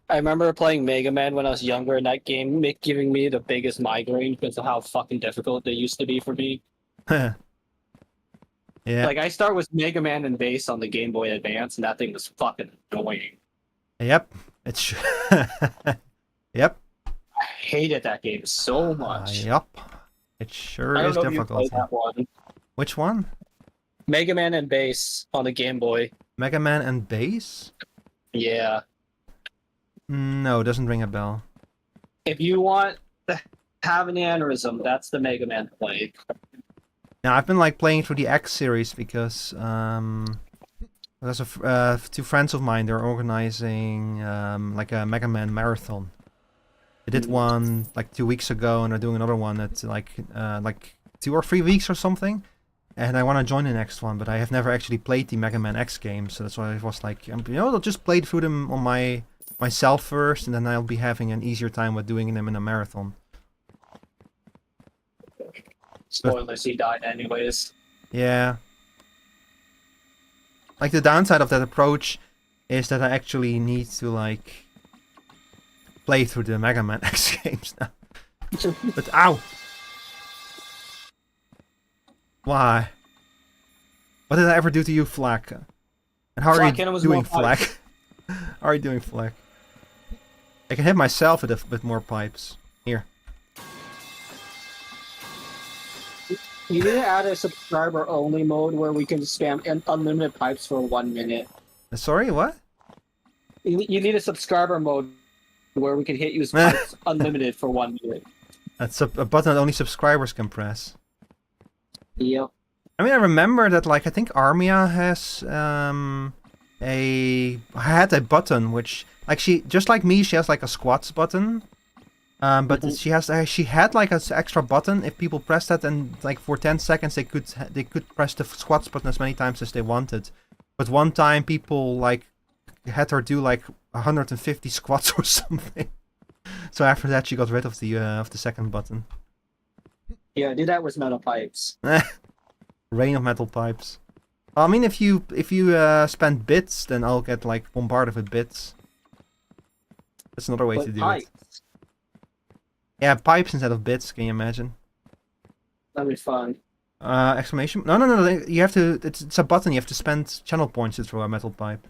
I remember playing Mega Man when I was younger, and that game giving me the biggest migraine because of how fucking difficult they used to be for me. Yeah. Like I start with Mega Man and Bass on the Game Boy Advance, and that thing was fucking annoying. Yep. It's. Yep. I hated that game so much. Yep. It sure I don't is know if you difficult. played that one. Which one? Mega Man and Bass on the Game Boy. Mega Man and Bass? Yeah. No, doesn't ring a bell. If you want to have an aneurysm, that's the Mega Man play. Now I've been like playing through the X series because two friends of mine, they're organizing like a Mega Man marathon. They did one like 2 weeks ago, and they're doing another one at like 2 or 3 weeks or something. And I want to join the next one, but I have never actually played the Mega Man X games, so that's why I was like, I'll just play through them on myself first, and then I'll be having an easier time with doing them in a marathon. Spoilers, he died anyways. Yeah. Like the downside of that approach is that I actually need to like play through the Mega Man X games now. But ow! Why? What did I ever do to you, Flack? And how are Flack you was doing, more Flack? How are you doing, Flack? I can hit myself with more pipes. Here. You need to add a subscriber-only mode where we can spam unlimited pipes for 1 minute. Sorry, what? You need a subscriber mode where we can hit you with pipes unlimited for 1 minute. That's a button that only subscribers can press. Yep. I mean, I remember that, like, I think Armia has had a button which, like, just like me, she has like a squats button. But she had like an extra button. If people pressed that, and like for 10 seconds they could press the squats button as many times as they wanted. But one time people like had her do like 150 squats or something. So after that she got rid of the second button. Yeah, do that with metal pipes. Rain of metal pipes. I mean, if you spend bits, then I'll get like bombarded with bits. That's another way to do it. Yeah, pipes instead of bits. Can you imagine? That'd be fun. Exclamation? No. You have to. It's a button. You have to spend channel points to throw a metal pipe.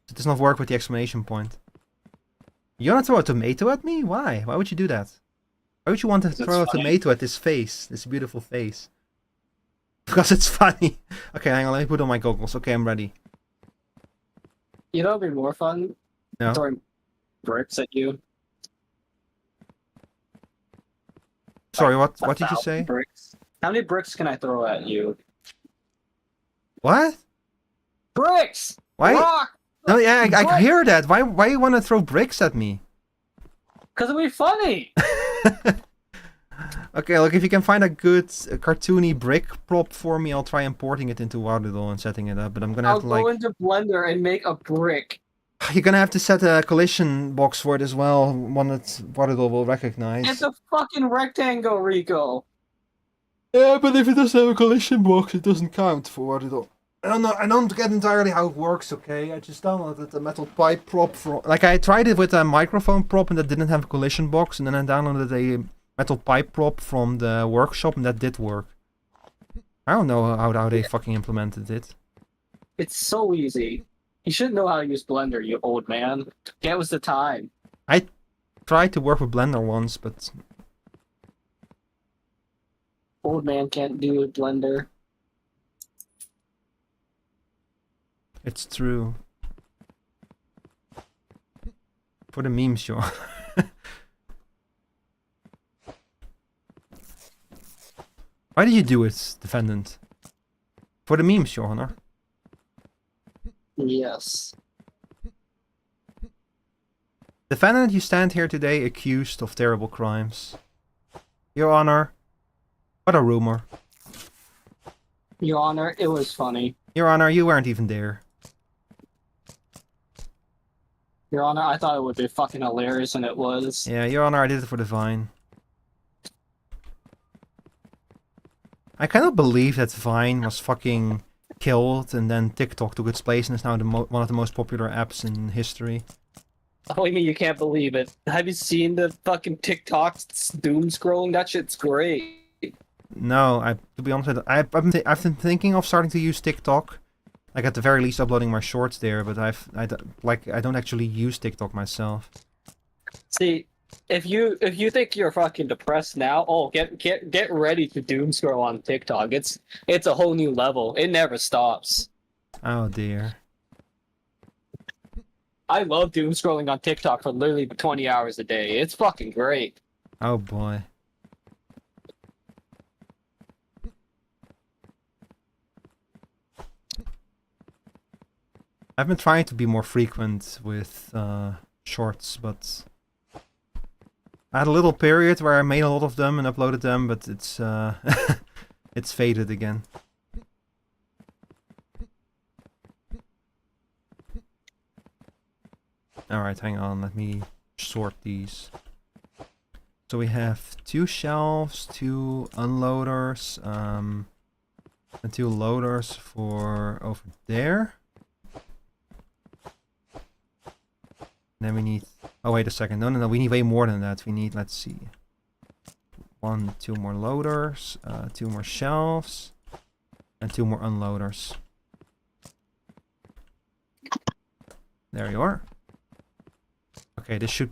It does not work with the exclamation point. You want to throw a tomato at me? Why? Why would you do that? Why would you want to throw a tomato at this face? This beautiful face. Because it's funny. Okay, hang on. Let me put on my goggles. Okay, I'm ready. You know what'd be more fun? No. Throwing bricks at you. Sorry, what did you say? Bricks. How many bricks can I throw at you? What? Bricks! Why? Rock! No, yeah, I hear that. Why you want to throw bricks at me? Because it'll be funny! Okay, look, if you can find a good cartoony brick prop for me, I'll try importing it into Waterdoll and setting it up, but I'm gonna have to like... I'll go into Blender and make a brick. You're gonna have to set a collision box for it as well, one that Waterdoll will recognize. It's a fucking rectangle, Rico! Yeah, but if it doesn't have a collision box, it doesn't count for Waterdoll. I don't know, I don't get entirely how it works, okay? I just downloaded the metal pipe prop from... Like, I tried it with a microphone prop and that didn't have a collision box, and then I downloaded a metal pipe prop from the workshop and that did work. I don't know how they fucking implemented it. It's so easy. You should know how to use Blender, you old man. Get with the time. I tried to work with Blender once, but... Old man can't do Blender. It's true. For the memes, sure. Why did you do it, defendant? For the memes, Your Honor. Yes. Defendant, you stand here today accused of terrible crimes. Your Honor. What a rumor. Your Honor, it was funny. Your Honor, you weren't even there. Your Honor, I thought it would be fucking hilarious, and it was. Yeah, Your Honor, I did it for the Vine. I cannot believe that Vine was fucking killed and then TikTok took its place and is now one of the most popular apps in history. Oh, you mean you can't believe it? Have you seen the fucking TikTok doom scrolling? That shit's great. No, to be honest, I've been thinking of starting to use TikTok, like at the very least uploading my shorts there. But I don't actually use TikTok myself. See, if you think you're fucking depressed now, oh, get ready to doom scroll on TikTok. It's a whole new level. It never stops. Oh dear. I love doom scrolling on TikTok for literally 20 hours a day. It's fucking great. Oh boy. I've been trying to be more frequent with shorts, but I had a little period where I made a lot of them and uploaded them, but it's it's faded again. Alright, hang on, let me sort these. So we have 2 shelves, 2 unloaders, and 2 loaders for over there. And then we need... Oh, wait a second. No. We need way more than that. We need, let's see. 2 more loaders, 2 more shelves, and 2 more unloaders. There you are. Okay, this should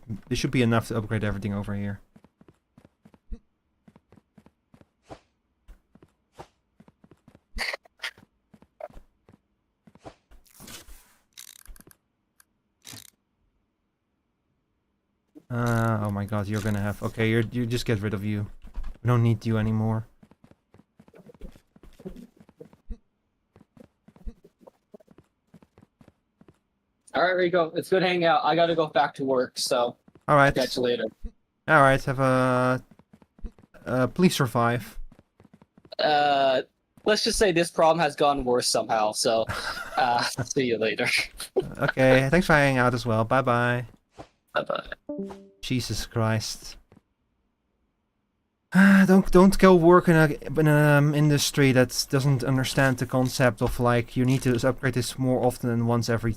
be enough to upgrade everything over here. Oh my god, you're gonna have... Okay, you just get rid of you. We don't need you anymore. Alright, Rico, it's good hanging out. I gotta go back to work, so Alright. catch you later. Alright, have a... please survive. Let's just say this problem has gone worse somehow, so see you later. Okay, thanks for hanging out as well. Bye-bye. Bye-bye. Jesus Christ. Don't go work in an industry that doesn't understand the concept of like you need to upgrade this more often than once every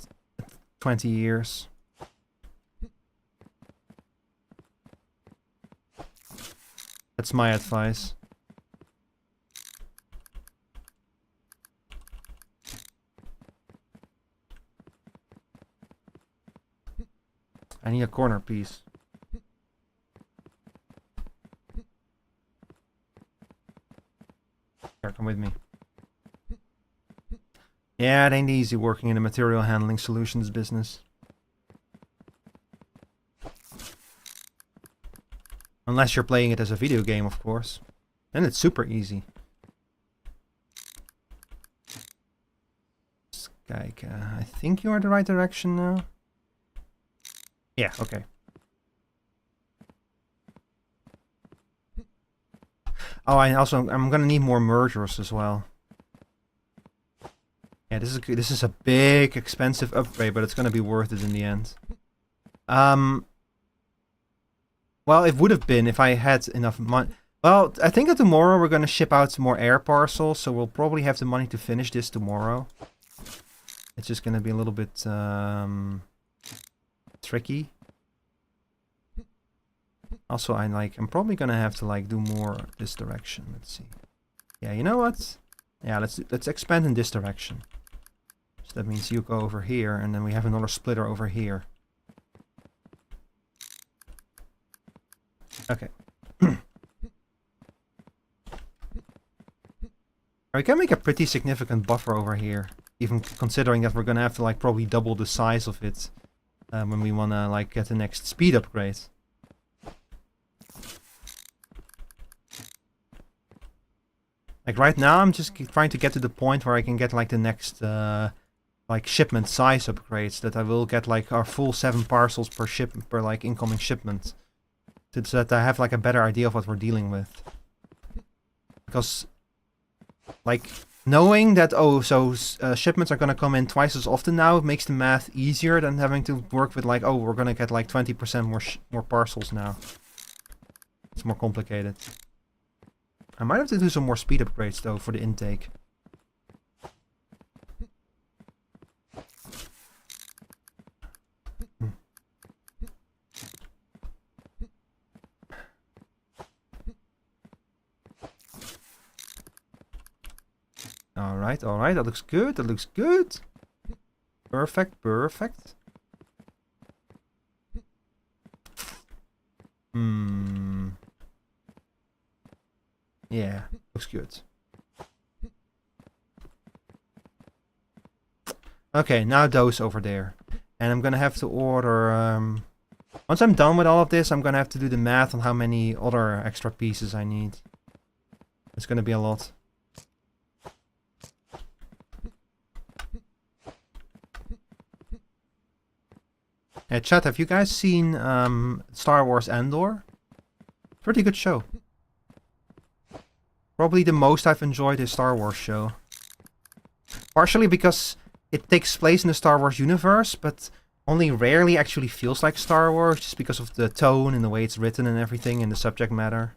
20 years. That's my advice. I need a corner piece. Here, come with me. Yeah, it ain't easy working in the material handling solutions business. Unless you're playing it as a video game, of course. Then it's super easy. Skyka, I think you're in the right direction now. Yeah, okay. Oh, I'm gonna need more mergers as well. Yeah, this is a big, expensive upgrade, but it's gonna be worth it in the end. Well, it would have been if I had enough money. Well, I think that tomorrow we're gonna ship out some more air parcels, so we'll probably have the money to finish this tomorrow. It's just gonna be a little bit tricky. Also, I'm probably gonna have to like do more this direction. Let's see. Yeah, you know what? Yeah, let's expand in this direction. So that means you go over here, and then we have another splitter over here. Okay. We can make a pretty significant buffer over here, even considering that we're gonna have to like probably double the size of it when we wanna like get the next speed upgrade. Like right now, I'm just trying to get to the point where I can get like the next like shipment size upgrades, that I will get like our full 7 parcels per like incoming shipment, so that I have like a better idea of what we're dealing with. Because like knowing that, oh, so shipments are gonna come in twice as often now, it makes the math easier than having to work with like, oh, we're gonna get like 20% more parcels now. It's more complicated. I might have to do some more speed upgrades though for the intake. Alright, alright, that looks good, that looks good. Perfect, perfect. Yeah, looks good. Okay, now those over there. And I'm gonna have to order, once I'm done with all of this, I'm gonna have to do the math on how many other extra pieces I need. It's gonna be a lot. Hey, chat, have you guys seen Star Wars Andor? Pretty good show. Probably the most I've enjoyed a Star Wars show. Partially because it takes place in the Star Wars universe, but only rarely actually feels like Star Wars, just because of the tone and the way it's written and everything and the subject matter.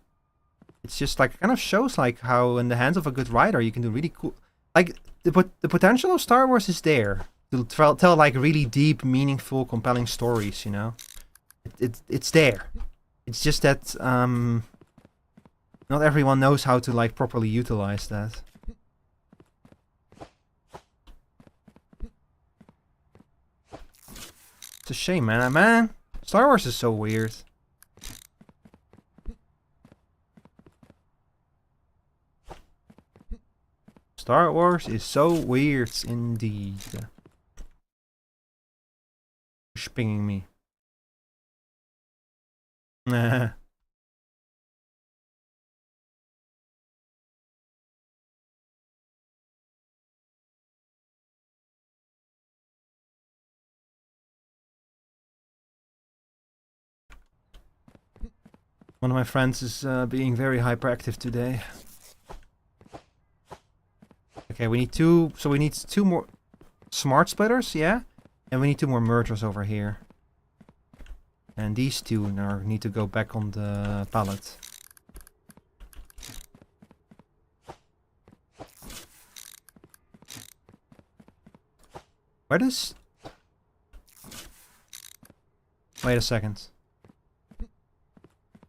It's just like, kind of shows like how in the hands of a good writer you can do really cool... Like, the potential of Star Wars is there. To tell like really deep, meaningful, compelling stories, you know? It's there. It's just that, not everyone knows how to like properly utilize that. It's a shame, man. Star Wars is so weird. Star Wars is so weird indeed. Spinging me. Nah. One of my friends is being very hyperactive today. Okay, we need two. So we need two more smart splitters, yeah? And we need two more mergers over here. And these two need to go back on the pallet. Where does... Wait a second.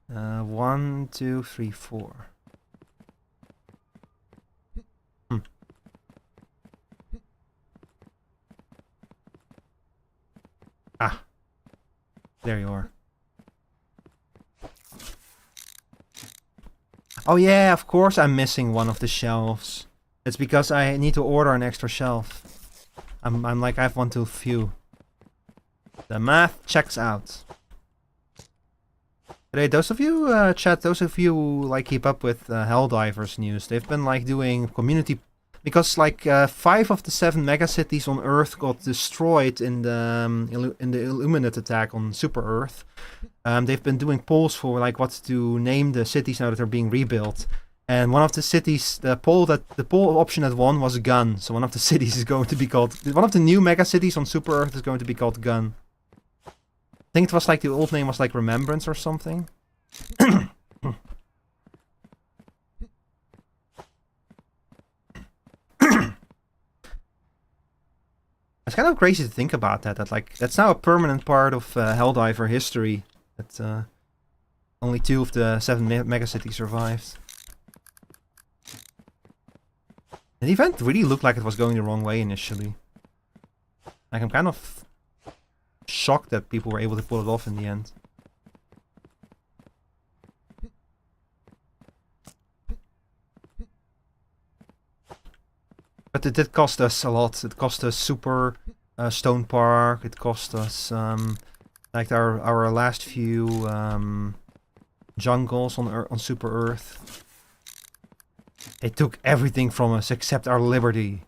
1, 2, 3, 4. Ah. There you are. Oh yeah, of course I'm missing one of the shelves. It's because I need to order an extra shelf. I'm like, I have one too few. The math checks out. Today, those of you, chat, those of you who like keep up with Helldivers news, they've been like doing community... Because like 5 of the 7 megacities on Earth got destroyed in the Illuminate attack on Super Earth. They've been doing polls for like what to name the cities now that they're being rebuilt. And one of the cities, the poll option that won was Gun. So one of the cities is going to be called... One of the new megacities on Super Earth is going to be called Gun. I think it was like the old name was like Remembrance or something. It's kind of crazy to think about that. That like that's now a permanent part of Helldiver history. That only 2 of the 7 megacities survived. The event really looked like it was going the wrong way initially. Like I'm kind of shocked that people were able to pull it off in the end. But it did cost us a lot. It cost us Super Stone Park. It cost us like our last few jungles on Super Earth. It took everything from us except our liberty.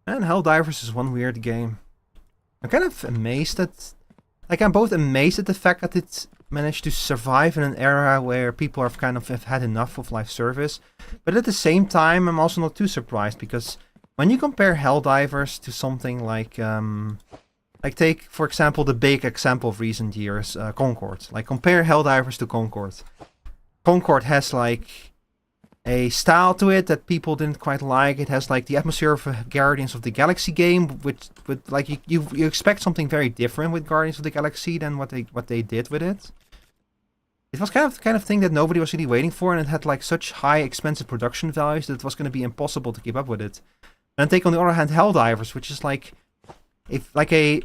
And Helldivers is one weird game. I'm kind of amazed at... Like, I'm both amazed at the fact that it managed to survive in an era where people have had enough of live service. But at the same time, I'm also not too surprised, because when you compare Helldivers to something like take, for example, the big example of recent years, Concord. Like, compare Helldivers to Concord. Concord has, like, a style to it that people didn't quite like. It has, like, the atmosphere of a Guardians of the Galaxy game, which with like you expect something very different with Guardians of the Galaxy than what they did with it. It was kind of thing that nobody was really waiting for, and it had, like, such high expensive production values that it was going to be impossible to keep up with it. And take, on the other hand, Helldivers, which is like, if like a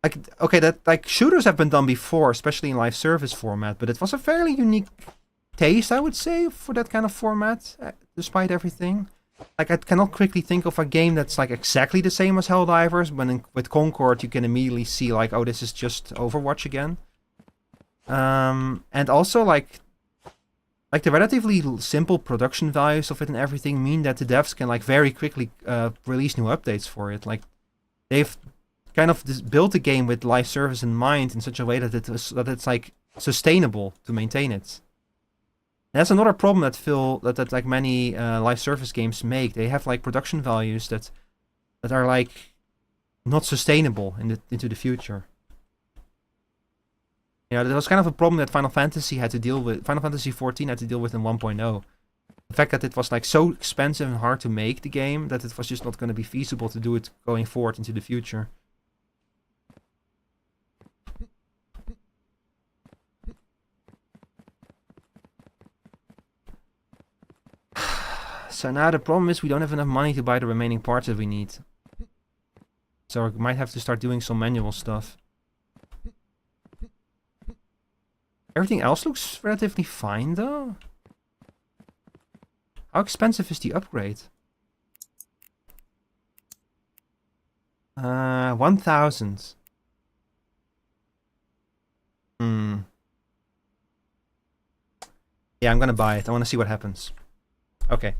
like, okay, that, like, shooters have been done before, especially in live service format, but it was a fairly unique taste, I would say, for that kind of format, despite everything. Like, I cannot quickly think of a game that's, like, exactly the same as Helldivers, when with Concord you can immediately see, like, oh, this is just Overwatch again. And also, like the relatively simple production values of it and everything mean that the devs can, like, very quickly release new updates for it. Like, they've kind of built the game with live service in mind in such a way that it's like sustainable to maintain it. And that's another problem that like many live service games make. They have, like, production values that are, like, not sustainable into the future. Yeah, that was kind of a problem that Final Fantasy had to deal with. Final Fantasy 14 had to deal with in 1.0. The fact that it was, like, so expensive and hard to make the game that it was just not going to be feasible to do it going forward into the future. So now the problem is we don't have enough money to buy the remaining parts that we need. So we might have to start doing some manual stuff. Everything else looks relatively fine, though. How expensive is the upgrade? 1,000. Yeah, I'm gonna buy it. I want to see what happens. Okay.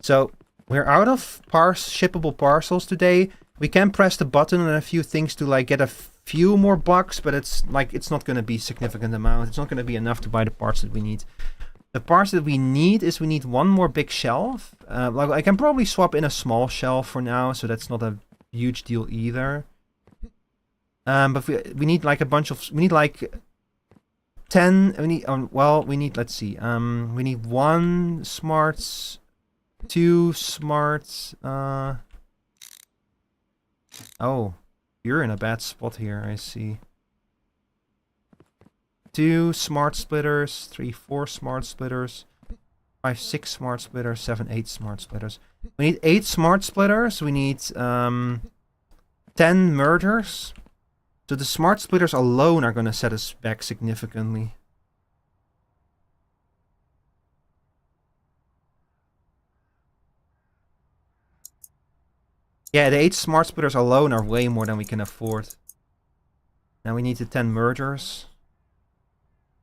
So, we're out of shippable parcels today. We can press the button on a few things to, like, get a few more bucks, but it's not going to be a significant amount. It's not going to be enough to buy the parts that we need. The parts that we need is we need one more big shelf. Like, I can probably swap in a small shelf for now, so that's not a huge deal either. But we need, like, a bunch of... We need, like, 10... We need... well, we need... Let's see. We need 1 smarts... 2 smarts... Oh. You're in a bad spot here, I see. 2 smart splitters, 3, 4 smart splitters, 5, 6 smart splitters, 7, 8 smart splitters. We need 8 smart splitters. We need 10 mergers. So the smart splitters alone are going to set us back significantly. Yeah, the 8 smart splitters alone are way more than we can afford. Now we need the 10 mergers.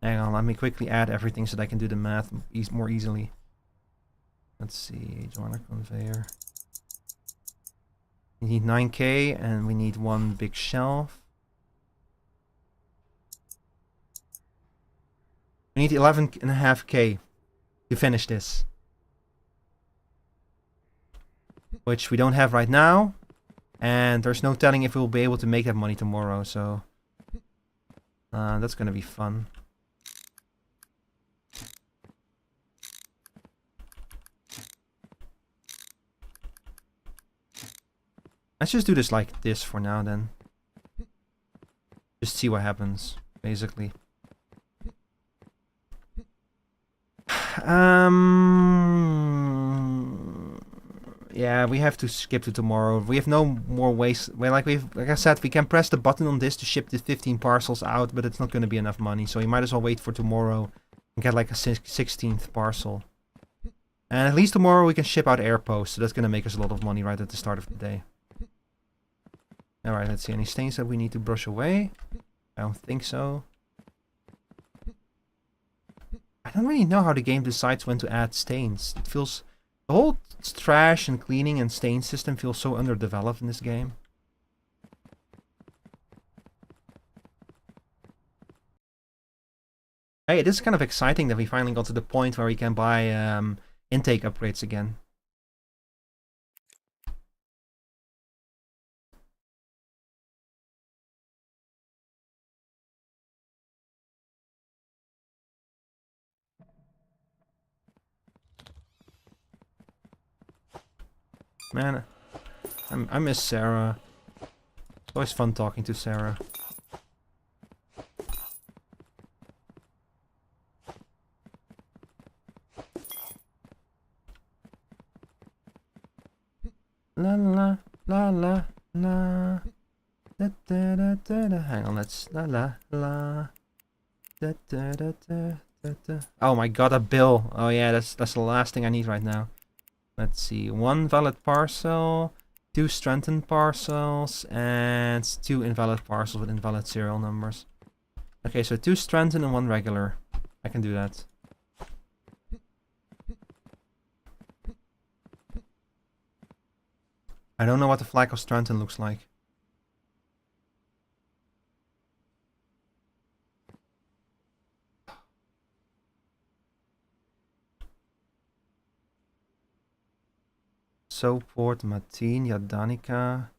Hang on, let me quickly add everything so that I can do the math more easily. Let's see, joiner conveyor. We need 9k and we need 1 big shelf. We need 11.5k to finish this. Which we don't have right now. And there's no telling if we'll be able to make that money tomorrow, so... that's gonna be fun. Let's just do this like this for now, then. Just see what happens, basically. Yeah, we have to skip to tomorrow. We have no more ways. Well, like I said, we can press the button on this to ship the 15 parcels out, but it's not going to be enough money. So you might as well wait for tomorrow and get, like, a 16th parcel. And at least tomorrow we can ship out air posts, so that's going to make us a lot of money right at the start of the day. Alright, let's see. Any stains that we need to brush away? I don't think so. I don't really know how the game decides when to add stains. It feels The whole trash and cleaning and stain system feels so underdeveloped in this game. Hey, it is kind of exciting that we finally got to the point where we can buy intake upgrades again. Man, I miss Sarah. It's always fun talking to Sarah. La la la la la. Da, da, da, da, da. Hang on, let's la la la. Da, da, da, da, da, da. Oh my god, a bill. Oh yeah, that's the last thing I need right now. Let's see, 1 valid parcel, 2 strengthened parcels, and 2 invalid parcels with invalid serial numbers. Okay, so 2 strengthened and 1 regular. I can do that. I don't know what the flag of strengthened looks like. Soport, Mateen, Yadanika.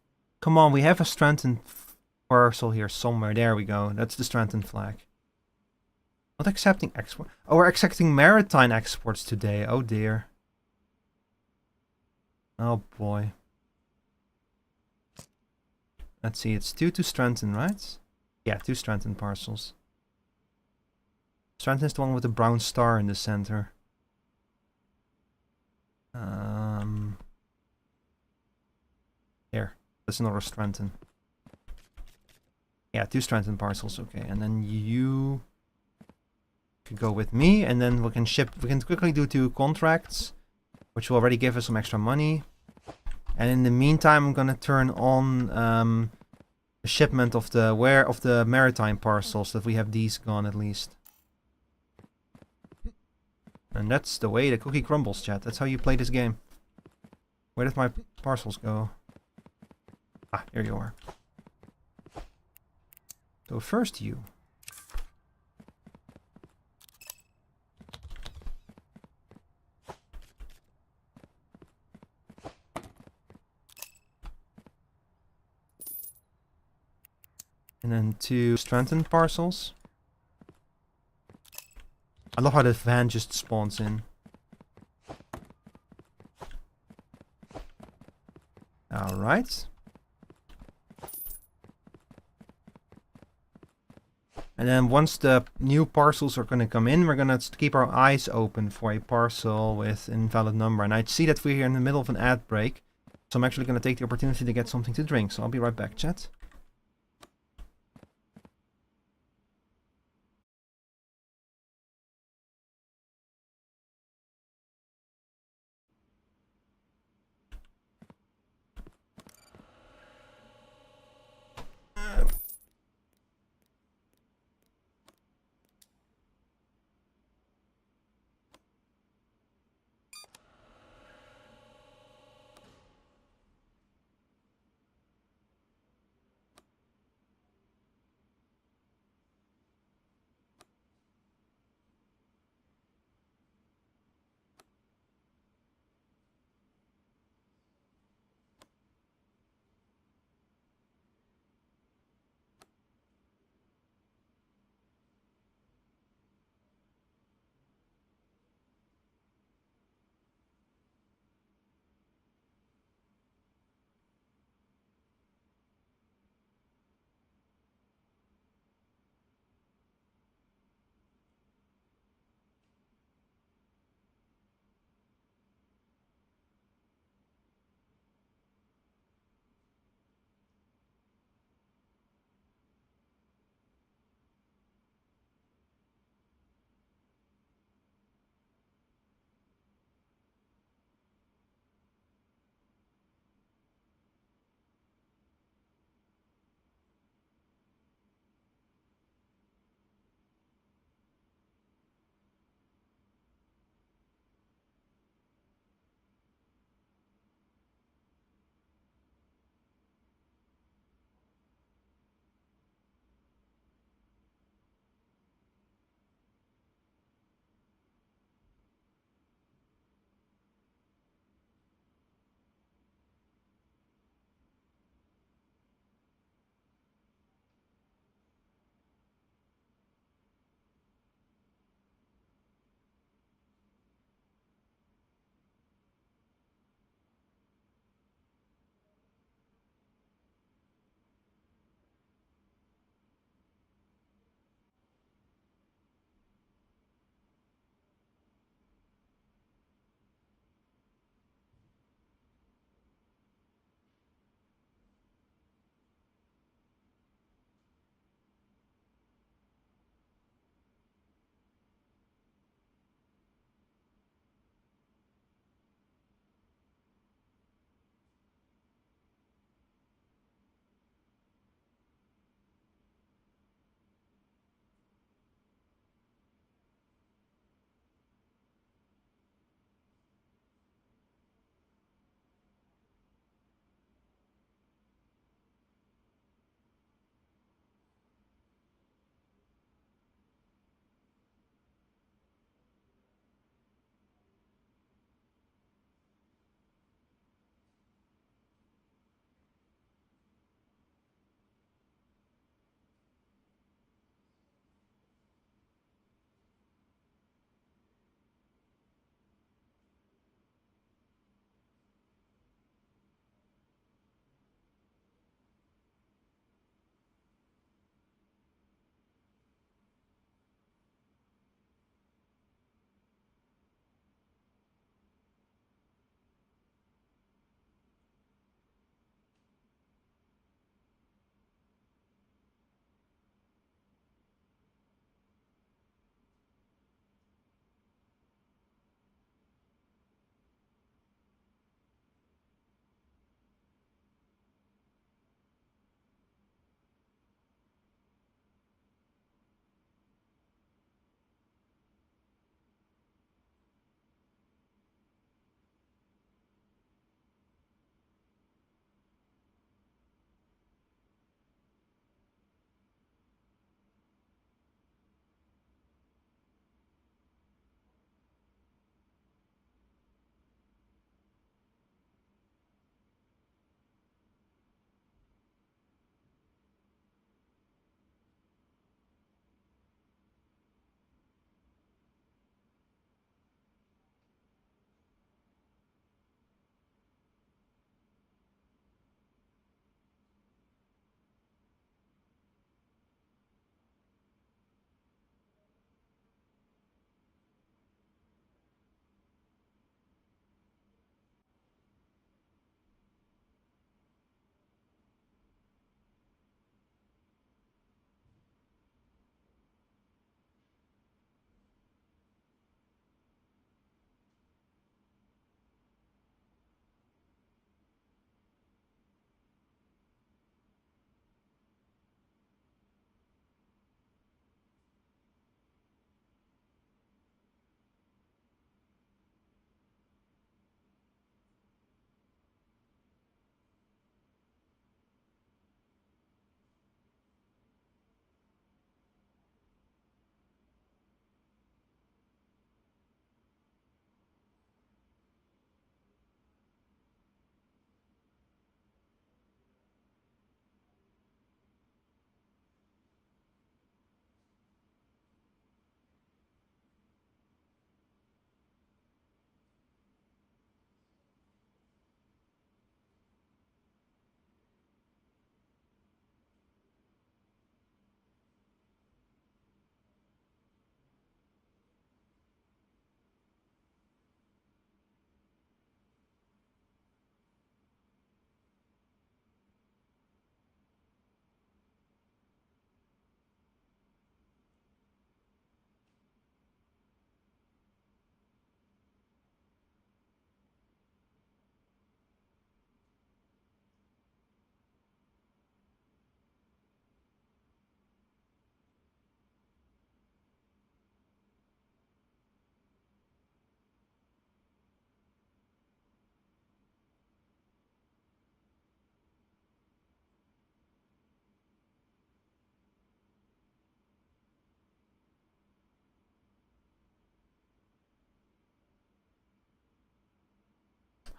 Come on, we have a strengthened parcel here somewhere. There we go. That's the strengthened flag. Not accepting export. Oh, we're accepting maritime exports today. Oh dear. Oh boy. Let's see, it's 2 to strengthen, right? Yeah, 2 strengthened parcels. Strengthen is the one with the brown star in the center. Here, that's another strengthen. Yeah, 2 strengthened parcels, okay. And then you could go with me, and then we can quickly do 2 contracts, which will already give us some extra money. And in the meantime, I'm gonna turn on the shipment of the maritime parcels, so that we have these gone at least. And that's the way the cookie crumbles, chat. That's how you play this game. Where did my parcels go? Ah, here you are. So first you. And then 2 strengthened parcels. I love how the van just spawns in. Alright. And then once the new parcels are going to come in, we're going to keep our eyes open for a parcel with invalid number. And I see that we're here in the middle of an ad break. So I'm actually going to take the opportunity to get something to drink. So I'll be right back, chat.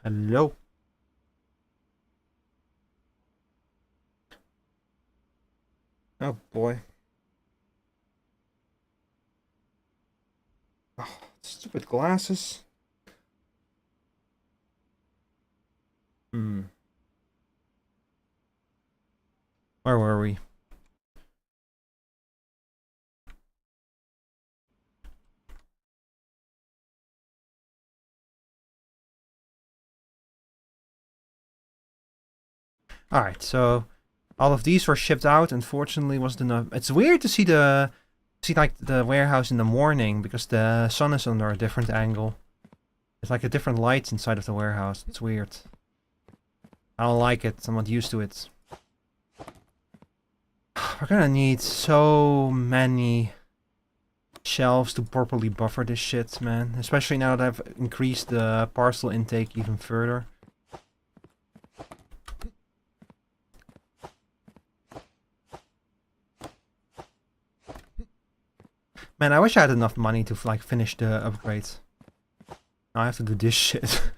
Hello. Oh boy. Oh, stupid glasses. Hmm. Where were we? Alright, so all of these were shipped out. Unfortunately, wasn't enough. It's weird to see like the warehouse in the morning because the sun is under a different angle. It's like a different light inside of the warehouse. It's weird. I don't like it. I'm not used to it. We're gonna need so many shelves to properly buffer this shit, man. Especially now that I've increased the parcel intake even further. Man, I wish I had enough money to like finish the upgrade. Now I have to do this shit.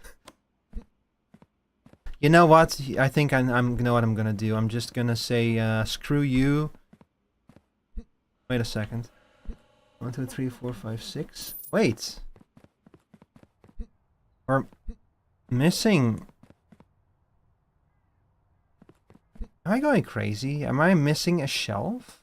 You know what? I think you know what I'm gonna do. I'm just gonna say screw you. Wait a second. 1, 2, 3, 4, 5, 6. Wait. We're missing. Am I going crazy? Am I missing a shelf?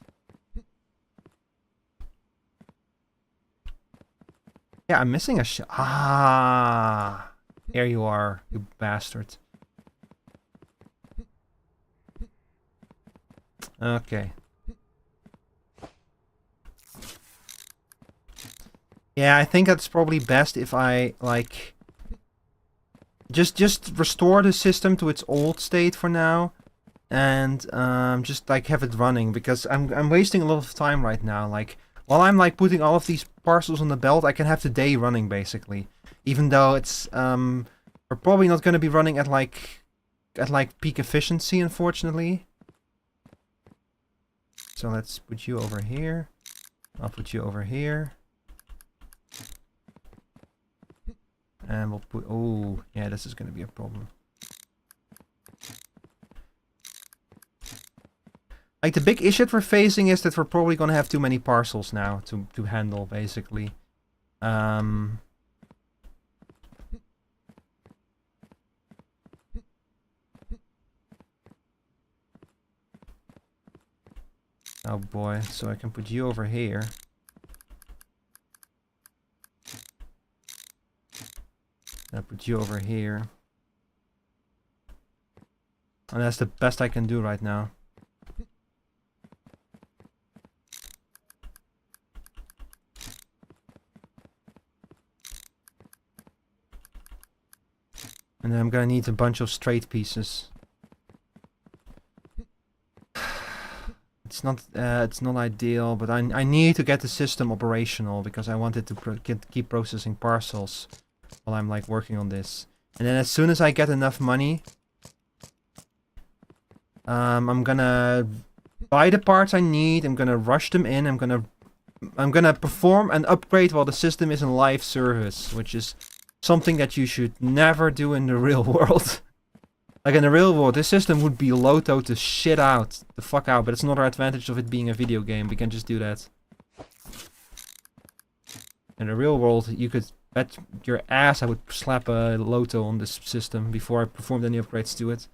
Yeah, I'm missing a shelf. Ah, here you are, you bastard. Okay. Yeah, I think that's probably best if I like just restore the system to its old state for now, and just like have it running because I'm wasting a lot of time right now. Like while I'm like putting all of these parcels on the belt, I can have the day running basically, even though it's we're probably not going to be running at like peak efficiency, unfortunately. So let's put you over here. I'll put you over here. And we'll put... Oh, yeah, this is going to be a problem. Like, the big issue that we're facing is that we're probably going to have too many parcels now to handle, basically. Oh, boy. So I can put you over here. I'll put you over here. And that's the best I can do right now. And then I'm gonna need a bunch of straight pieces. It's not ideal, but I need to get the system operational because I wanted to keep processing parcels while I'm like working on this. And then as soon as I get enough money, I'm gonna buy the parts I need. I'm gonna rush them in. I'm gonna perform an upgrade while the system is in live service, which is something that you should never do in the real world. Like in the real world, this system would be low-to the shit out, the fuck out, but it's not our advantage of it being a video game. We can just do that. In the real world, you could bet your ass I would slap a Loto on this system before I performed any upgrades to it.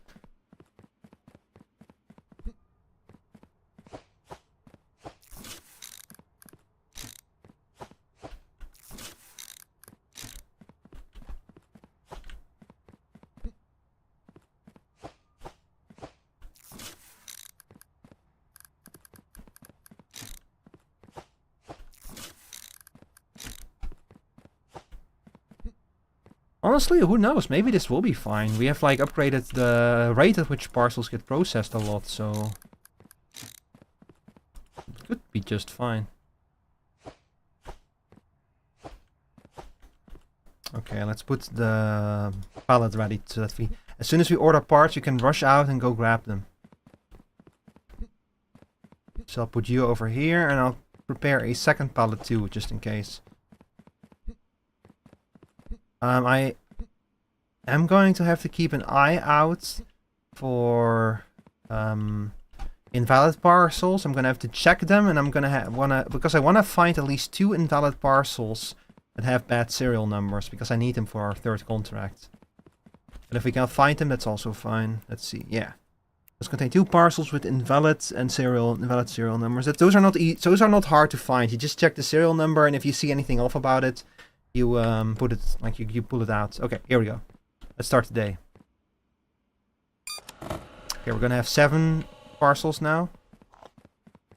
Honestly, who knows? Maybe this will be fine. We have like upgraded the rate at which parcels get processed a lot, so it could be just fine. Okay, let's put the pallet ready so that as soon as we order parts, we can rush out and go grab them. So I'll put you over here and I'll prepare a second pallet too, just in case. I am going to have to keep an eye out for invalid parcels. I'm gonna have to check them, and I'm gonna because I wanna find at least 2 invalid parcels that have bad serial numbers because I need them for our 3rd contract. But if we can't find them, that's also fine. Let's see. Yeah, those contain 2 parcels with invalid serial numbers. Those are not hard to find. You just check the serial number, and if you see anything off about it, you put it like you pull it out. Okay, here we go. Let's start the day. Okay, we're gonna have 7 parcels now.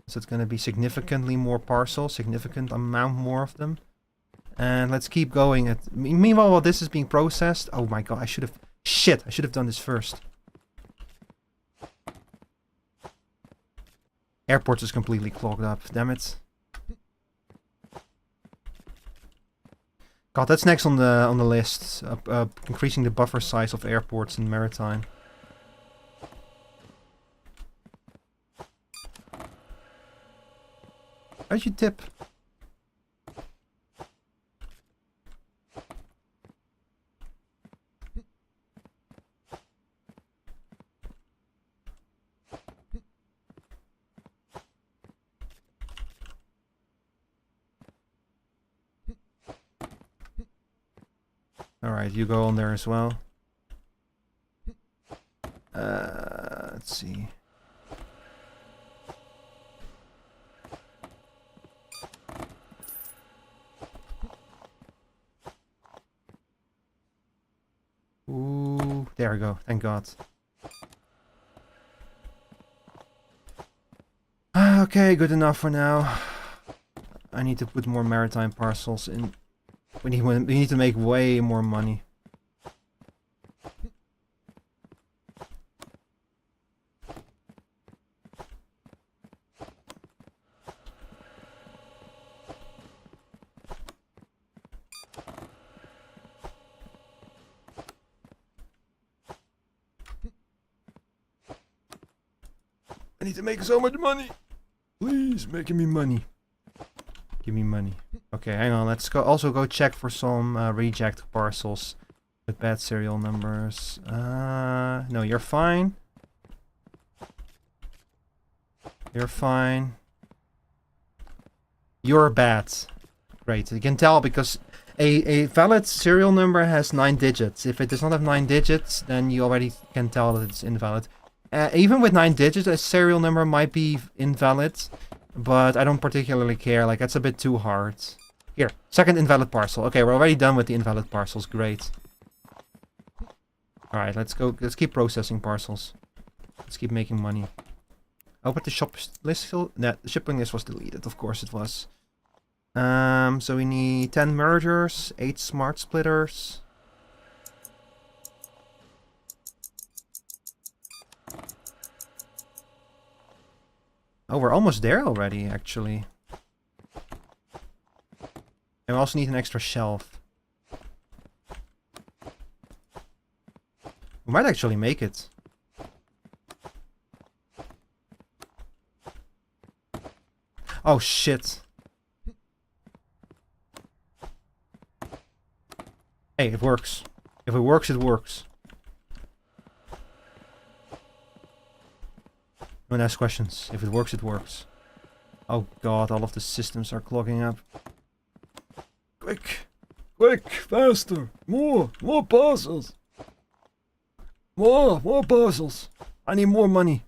So it's gonna be significantly more parcels, significant amount more of them. And let's keep going. Meanwhile, while this is being processed... Oh my god, I should have... Shit, I should have done this first. Airport is completely clogged up, damn it. God, that's next on the list. Increasing the buffer size of airports in maritime. How'd you tip? Alright, you go on there as well. Let's see. Ooh, there we go, thank god. Okay, good enough for now. I need to put more maritime parcels in. We need to make way more money. I need to make so much money. Please, making me money. Give me money. Okay, hang on. Let's go check for some reject parcels with bad serial numbers. No, you're fine. You're fine. You're bad. Great. You can tell because a valid serial number has 9 digits. If it does not have 9 digits, then you already can tell that it's invalid. Even with 9 digits, a serial number might be invalid, but I don't particularly care. Like, that's a bit too hard. Here, 2nd invalid parcel. Okay, we're already done with the invalid parcels. Great. Alright, let's go. Let's keep processing parcels. Let's keep making money. Oh, but the shop list still... No, the shipping list was deleted. Of course it was. So we need 10 mergers, 8 smart splitters. Oh, we're almost there already, actually. And we also need an extra shelf. We might actually make it. Oh, shit. Hey, it works. If it works, it works. Don't ask questions. If it works, it works. Oh god, all of the systems are clogging up. Quick! Quick! Faster! More! More parcels! More! More parcels! I need more money!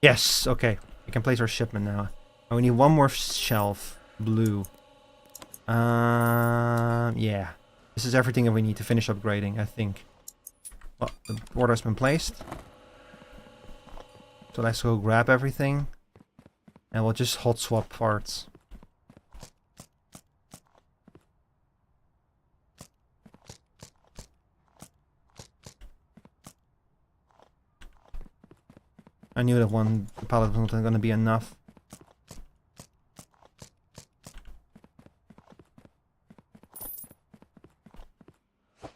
Yes! Okay. We can place our shipment now. Oh, we need one more shelf. Blue. Yeah. This is everything that we need to finish upgrading, I think. Well, the order has been placed. So let's go grab everything. And we'll just hot swap parts. I knew that one pallet was not going to be enough.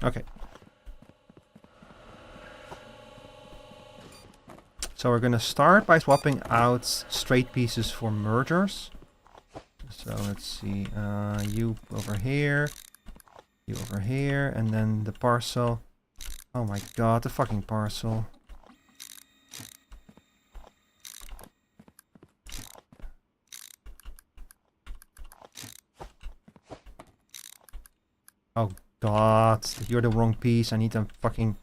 Okay. So we're going to start by swapping out straight pieces for mergers. So let's see. You over here. You over here. And then the parcel. Oh my god, the fucking parcel. Oh god, you're the wrong piece. I need a fucking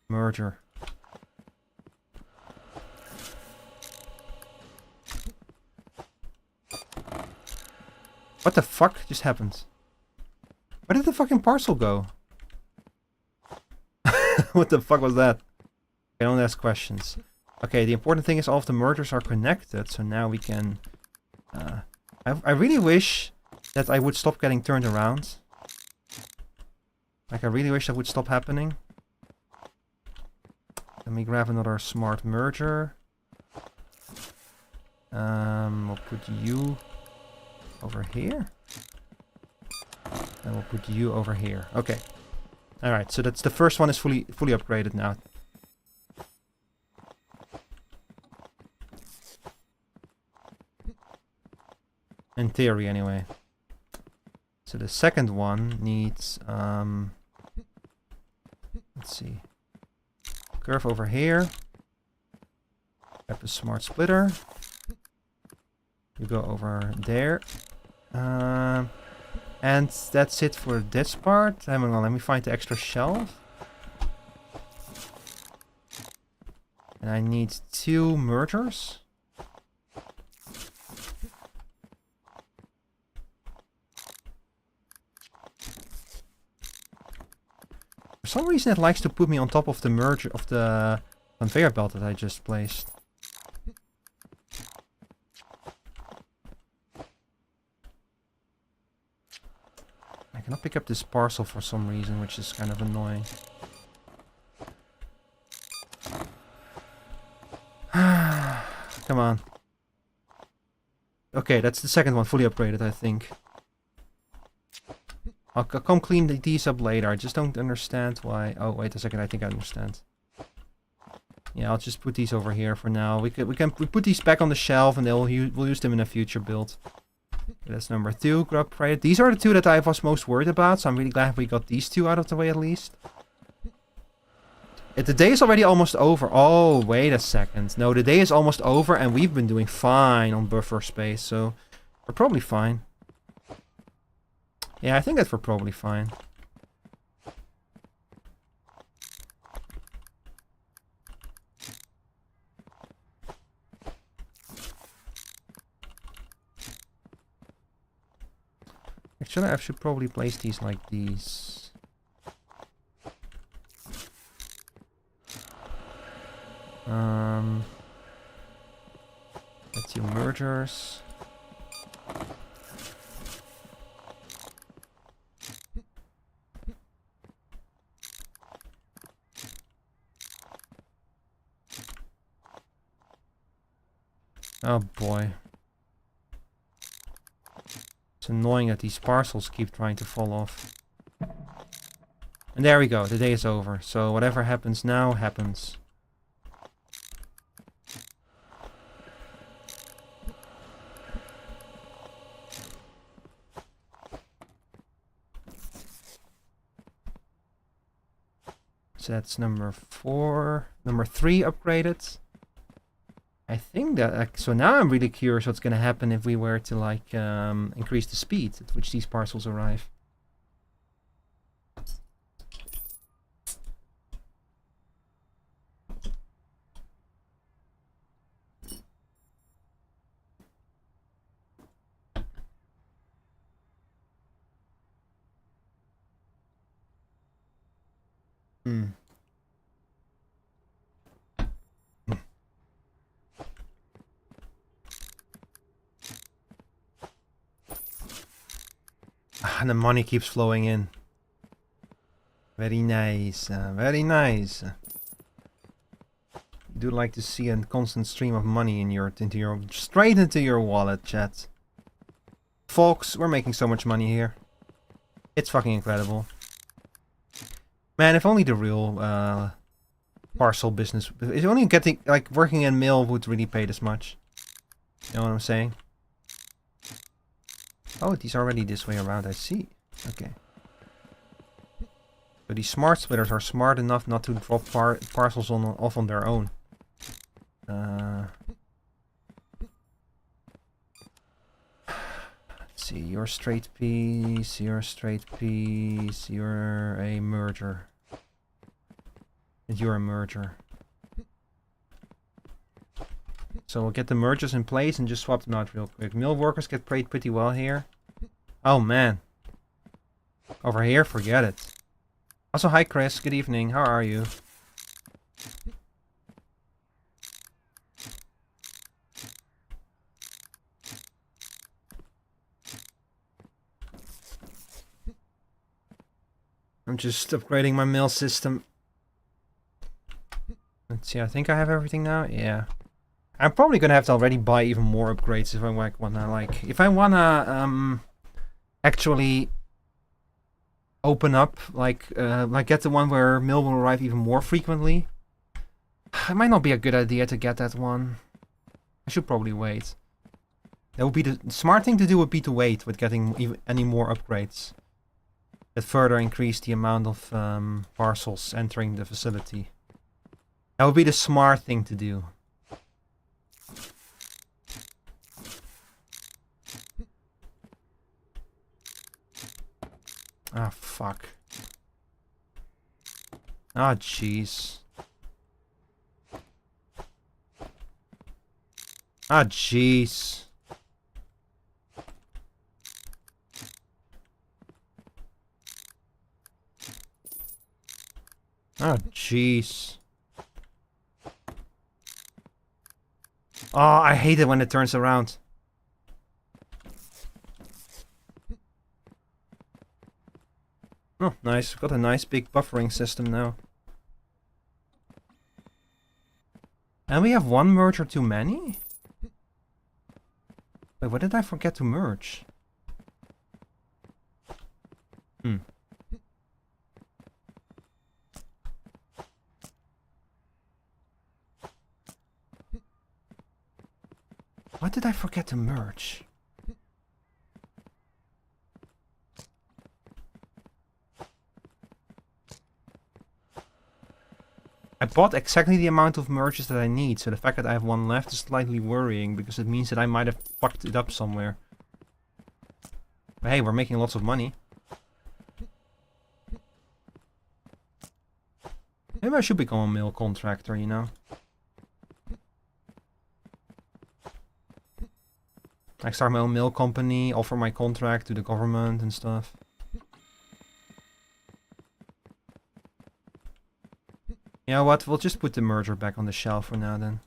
merger. What the fuck just happened? Where did the fucking parcel go? What the fuck was that? I don't ask questions. Okay, the important thing is all of the mergers are connected, so now we can... I really wish that I would stop getting turned around. Like, I really wish that would stop happening. Let me grab another smart merger. We'll put you over here. And we'll put you over here. Okay. Alright, so that's the first one is fully upgraded now. In theory, anyway. So the second one needs, let's see. Curve over here. Grab a smart splitter. You go over there. And that's it for this part. Hang on, let me find the extra shelf. And I need 2 mergers. For some reason it likes to put me on top of the merger of the conveyor belt that I just placed. I cannot pick up this parcel for some reason, which is kind of annoying. Come on. Okay, that's the second one fully upgraded, I think. I'll come clean these up later. I just don't understand why. Oh, wait a second. I think I understand. Yeah, I'll just put these over here for now. We put these back on the shelf, and we'll use them in a future build. Okay, that's number 2. Upgraded. These are the 2 that I was most worried about, so I'm really glad we got these 2 out of the way at least. The day is already almost over. Oh, wait a second. No, the day is almost over, and we've been doing fine on buffer space, so we're probably fine. Yeah, I think that we're probably fine. Actually, I should probably place these like these. Let's do mergers. Oh boy. It's annoying that these parcels keep trying to fall off. And there we go, the day is over. So whatever happens now, happens. So that's number 4. Number 3 upgraded. I think that... so now I'm really curious what's going to happen if we were to, like, increase the speed at which these parcels arrive. And the money keeps flowing in. Very nice, very nice. Do like to see a constant stream of money in straight into your wallet, chat. Folks, we're making so much money here. It's fucking incredible. Man, if only the real parcel business, if only getting, like, working in mail would really pay this much. You know what I'm saying? Oh, these are already this way around, I see. Okay. So these smart splitters are smart enough not to drop parcels off on their own. Let's see, you're straight piece, you're straight piece, you're a merger. And you're a merger. So we'll get the mergers in place and just swap them out real quick. Mill workers get paid pretty well here. Oh man. Over here, forget it. Also, hi Chris, good evening, how are you? I'm just upgrading my mill system. Let's see, I think I have everything now, yeah. I'm probably gonna have to already buy even more upgrades if I wanna actually open up, like get the one where mill will arrive even more frequently. It might not be a good idea to get that one. I should probably wait. That would be the smart thing to do, would be to wait with getting any more upgrades. That further increase the amount of parcels entering the facility. That would be the smart thing to do. Ah, fuck. Ah, jeez. Ah, jeez. Oh, jeez. Oh, I hate it when it turns around. Oh, nice. Got a nice big buffering system now. And we have one merger too many? Wait, what did I forget to merge? What did I forget to merge? I bought exactly the amount of merges that I need, so the fact that I have one left is slightly worrying, because it means that I might have fucked it up somewhere. But hey, we're making lots of money. Maybe I should become a mill contractor, you know? I start my own mill company, offer my contract to the government and stuff. You know what, we'll just put the merger back on the shelf for now then.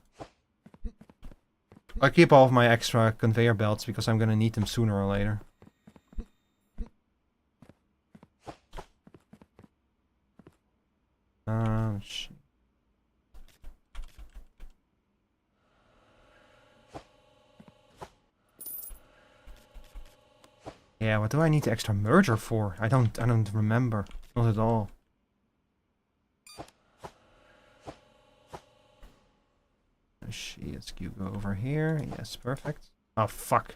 I'll keep all of my extra conveyor belts because I'm gonna need them sooner or later. Shit. Yeah, what do I need the extra merger for? I don't remember. Not at all. Let's go over here. Yes, perfect. Oh, fuck.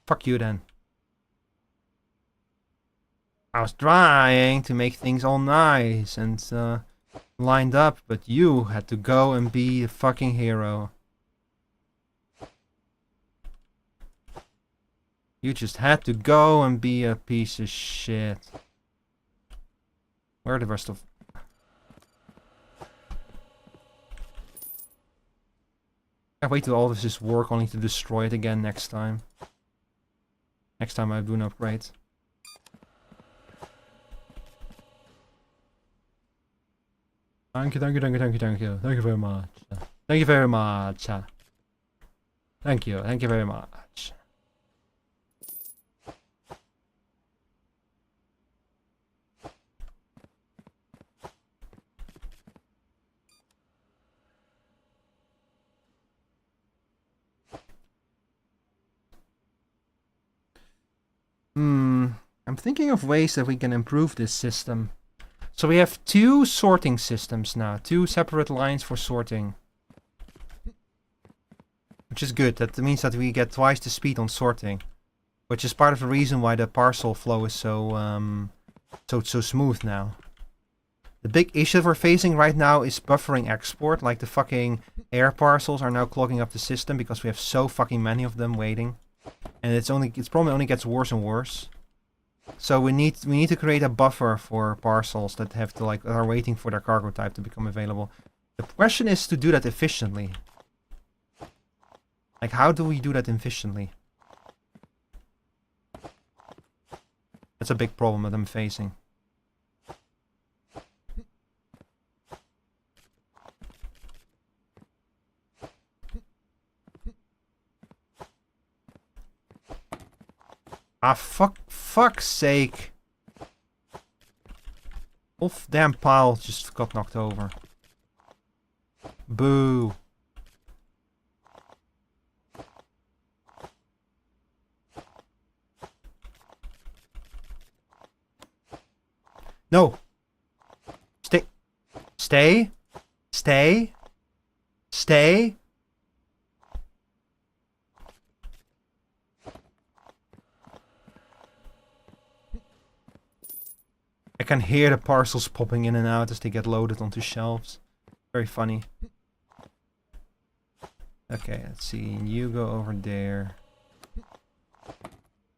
Fuck you then. I was trying to make things all nice and lined up, but you had to go and be a fucking hero. You just had to go and be a piece of shit. Where are the rest of... I wait till all this is work only to destroy it again next time. Next time I do an upgrade. Thank you, thank you, thank you, thank you, thank you. Thank you very much. Thank you very much. Thank you very much. I'm thinking of ways that we can improve this system. So we have two sorting systems now, two separate lines for sorting. Which is good, that means that we get twice the speed on sorting. which is part of the reason why the parcel flow is so smooth now. The big issue we're facing right now is buffering export. Like the fucking air parcels are now clogging up the system because we have so fucking many of them waiting, and it's probably only gets worse and worse. So we need to create a buffer for parcels that have to that are waiting for their cargo type to become available. The question is to do that efficiently. Like, how do we do that efficiently? That's a big problem that I'm facing. Ah, fuck's sake. Whole damn pile just got knocked over. Boo. No. Stay. Stay. Stay. Stay. I can hear the parcels popping in and out as they get loaded onto shelves. Very funny. Okay, let's see. You go over there.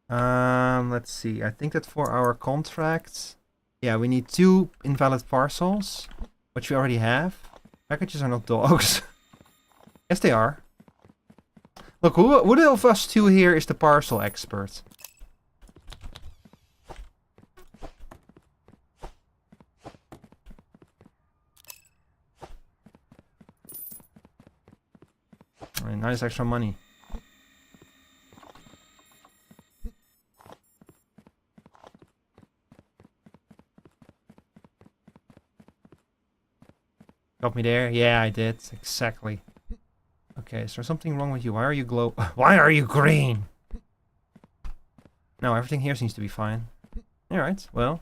Let's see. I think that for our contracts, yeah, we need 2 invalid parcels, which we already have. Packages are not dogs. Yes, they are. Look, who of us 2 here is the parcel expert? Alright, nice extra money. Got me there? Yeah, I did. Exactly. Okay, is there something wrong with you? Why are you Why are you green? No, everything here seems to be fine. Alright, well.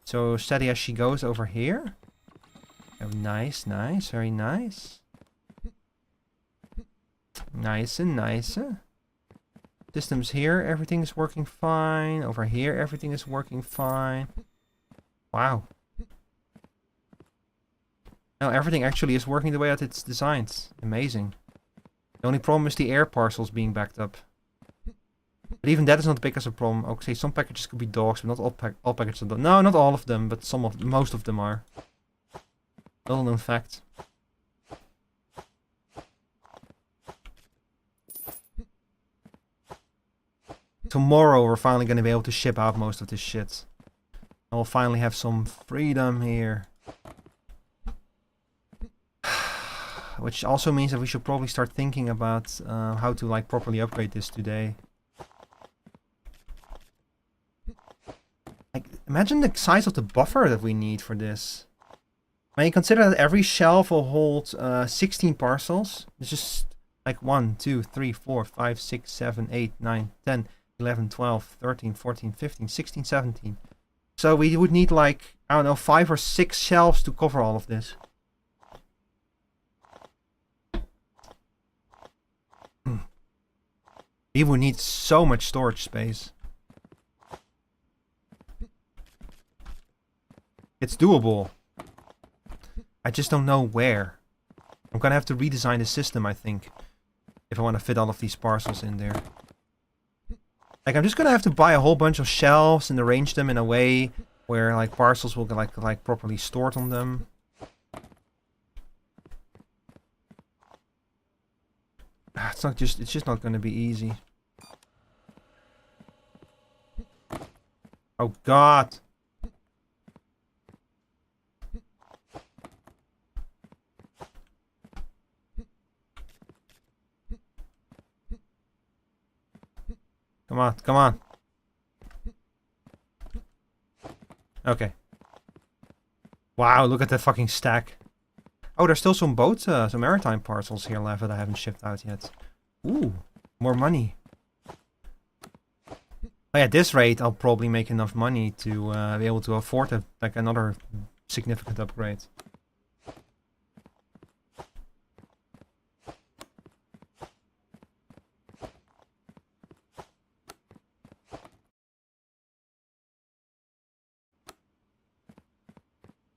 So, steady as she goes over here. Oh, nice, nice, very nice. Nice and nice. Systems here, everything is working fine. Over here, everything is working fine. Wow. No, everything actually is working the way that it's designed. Amazing. The only problem is the air parcels being backed up. But even that is not big as a problem. Okay, some packages could be dogs, but not all packages are dogs. No, not all of them, but most of them are. Little known fact. Tomorrow we're finally going to be able to ship out most of this shit. And we'll finally have some freedom here. Which also means that we should probably start thinking about how to properly upgrade this today. Like, imagine the size of the buffer that we need for this. When you consider that every shelf will hold 16 parcels. It's just like 1, 2, 3, 4, 5, 6, 7, 8, 9, 10, 11, 12, 13, 14, 15, 16, 17. So we would need I don't know, 5 or 6 shelves to cover all of this. We would need so much storage space. It's doable. I just don't know where. I'm gonna have to redesign the system, I think, if I want to fit all of these parcels in there. Like, I'm just gonna have to buy a whole bunch of shelves and arrange them in a way where parcels will get properly stored on them. It's just not gonna be easy. Oh God. Come on, come on. Okay. Wow, look at that fucking stack. Oh, there's still some some maritime parcels here left that I haven't shipped out yet. Ooh, more money. Oh, at this rate, I'll probably make enough money to be able to afford another significant upgrade.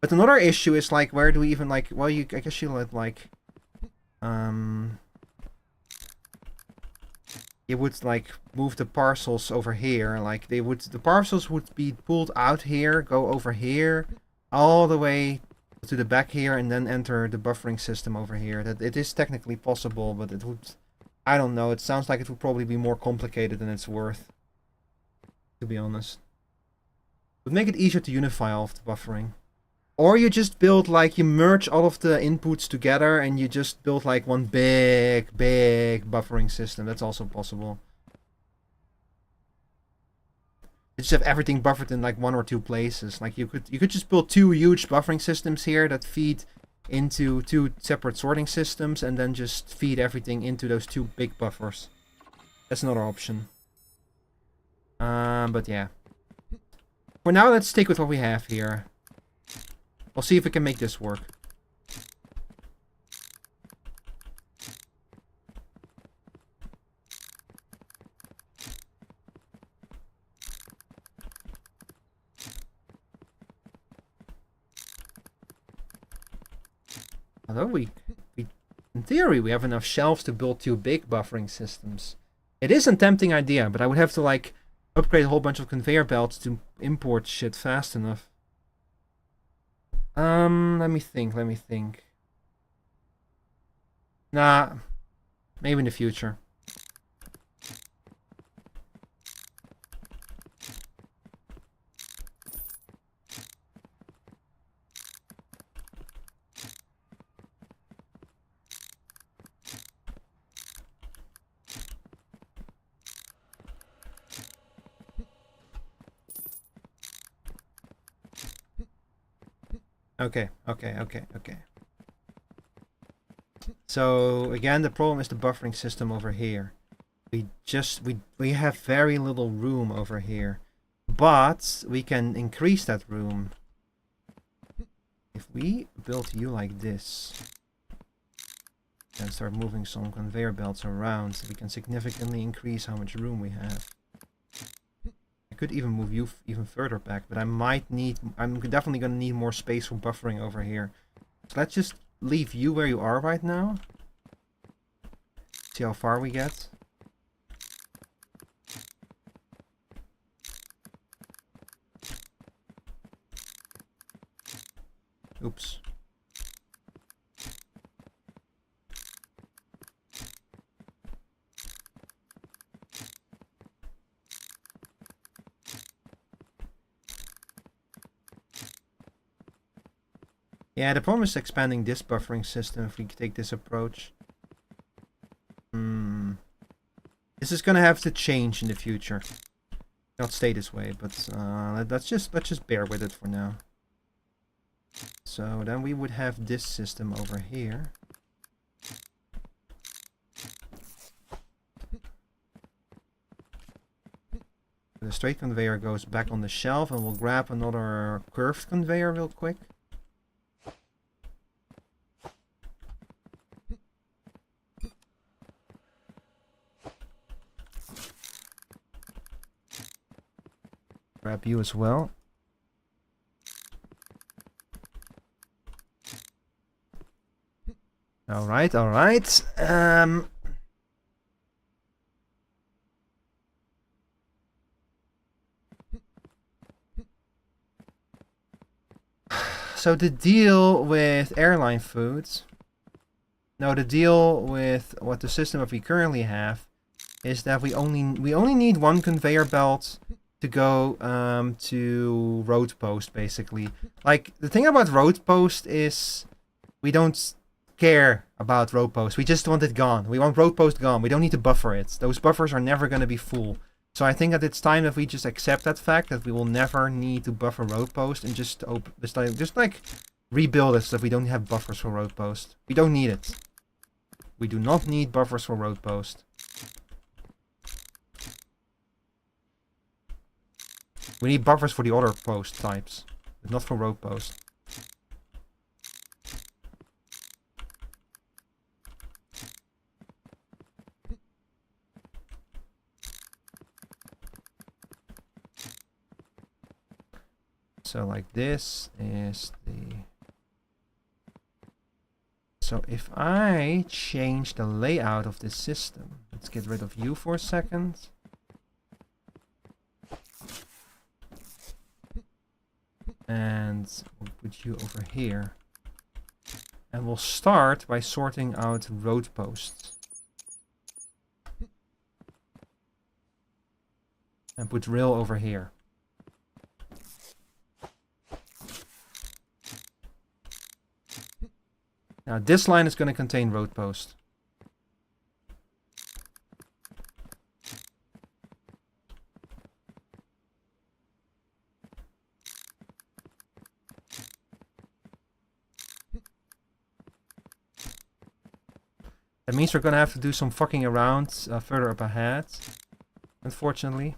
But another issue is like, where do we even like? Well, I guess you let like, you would like move the parcels over here. Like the parcels would be pulled out here, go over here, all the way to the back here, and then enter the buffering system over here. That it is technically possible, but it would, I don't know. It sounds like it would probably be more complicated than it's worth, to be honest. It would make it easier to unify all of the buffering. Or you just build like, you merge all of the inputs together and you just build like one big buffering system. That's also possible. You just have everything buffered in like one or two places. Like you could just build two huge buffering systems here that feed into two separate sorting systems and then just feed everything into those two big buffers. That's another option. But yeah. For now, let's stick with what we have here. We'll see if we can make this work. Although in theory, we have enough shelves to build two big buffering systems. It is a tempting idea, but I would have to like upgrade a whole bunch of conveyor belts to import shit fast enough. Let me think. Nah, maybe in the future. Okay. So again, the problem is the buffering system over here. We have very little room over here, but we can increase that room if we build you like this and start moving some conveyor belts around. We can significantly increase how much room we have. I could even move you even further back, but I'm definitely gonna need more space for buffering over here. So let's just leave you where you are right now. See how far we get. Oops. Yeah, the problem is expanding this buffering system if we take this approach. This is gonna have to change in the future. Not stay this way, but let's just bear with it for now. So then we would have this system over here. The straight conveyor goes back on the shelf, and we'll grab another curved conveyor real quick. Grab you as well. All right. So the deal with airline foods, no, the deal with what the system that we currently have is that we only need one conveyor belt to go to road post, basically. Like, the thing about road post is we don't care about road post. We just want it gone. We want road post gone. We don't need to buffer it. Those buffers are never going to be full. So I think that it's time that we just accept that fact that we will never need to buffer road post and just rebuild it so that we don't have buffers for road post. We don't need it. We do not need buffers for road post. We need buffers for the other post types, but not for road post. So So like this is the... So if I change the layout of this system, let's get rid of you for a second. And we'll put you over here. And we'll start by sorting out road posts. And put rail over here. Now this line is going to contain road post. That means we're going to have to do some fucking around further up ahead, unfortunately.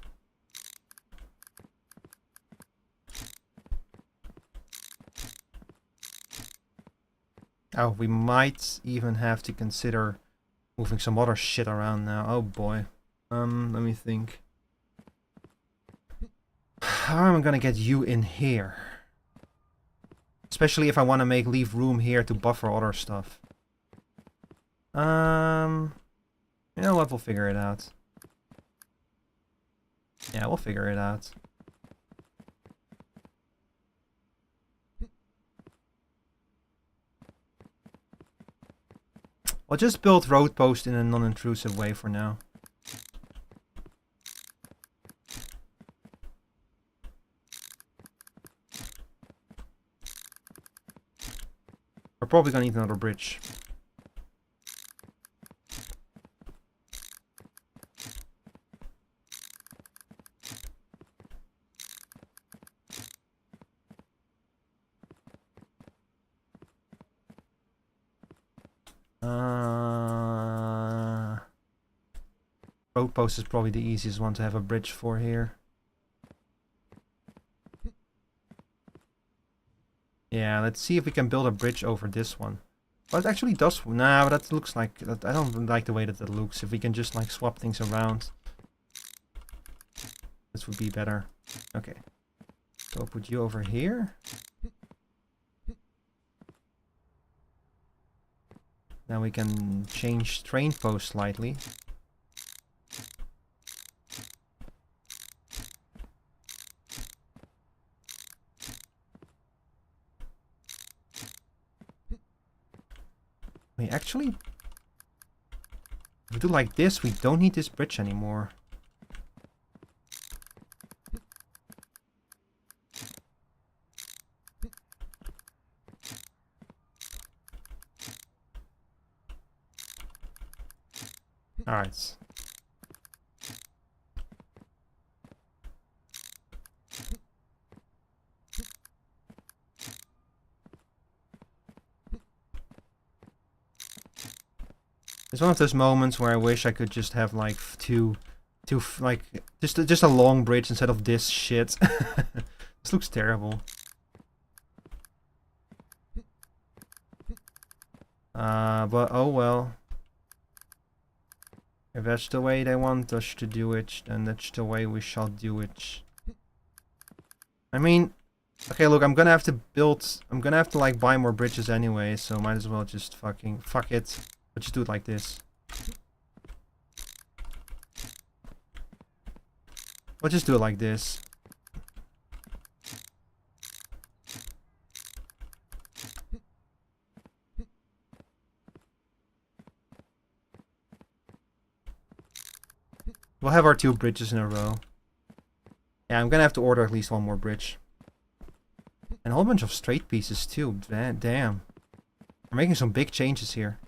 Oh, we might even have to consider moving some other shit around now. Oh boy. Let me think. How am I gonna get you in here? Especially if I want to leave room here to buffer other stuff. You know what? We'll figure it out. Yeah, we'll figure it out. I'll just build road post in a non-intrusive way for now. We're probably gonna need another bridge. Road post is probably the easiest one to have a bridge for here. Yeah, let's see if we can build a bridge over this one. Well, it actually does. Nah, but that looks like... I don't like the way that looks. If we can just like swap things around. This would be better. Okay. So I'll put you over here. Now we can change train post slightly. We actually, if we do like this, we don't need this bridge anymore. All right. It's one of those moments where I wish I could just have like just a long bridge instead of this shit. This looks terrible. But oh well. If that's the way they want us to do it, then that's the way we shall do it. I mean, okay, look, I'm gonna have to like buy more bridges anyway, so might as well just fuck it. But just do it like this. We'll just do it like this. We'll have our 2 bridges in a row. Yeah, I'm gonna have to order at least one more bridge. And a whole bunch of straight pieces too. Damn. We're making some big changes here.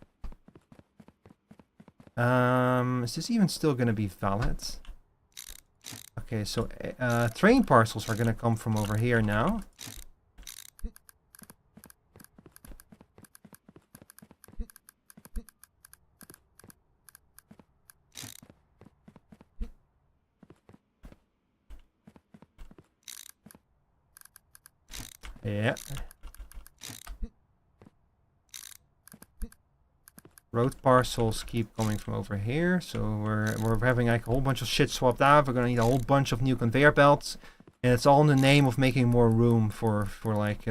Is this even still gonna be valid? Okay, so train parcels are gonna come from over here now. Yeah. Road parcels keep coming from over here, so we're having like a whole bunch of shit swapped out. We're gonna need a whole bunch of new conveyor belts. And it's all in the name of making more room for like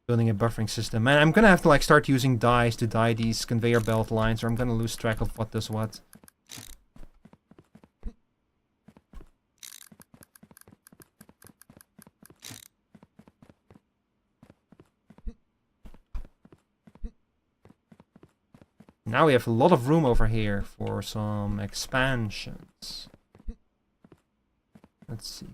building a buffering system. And I'm gonna have to like start using dies to die these conveyor belt lines, or I'm gonna lose track of what does what. Now we have a lot of room over here for some expansions. Let's see.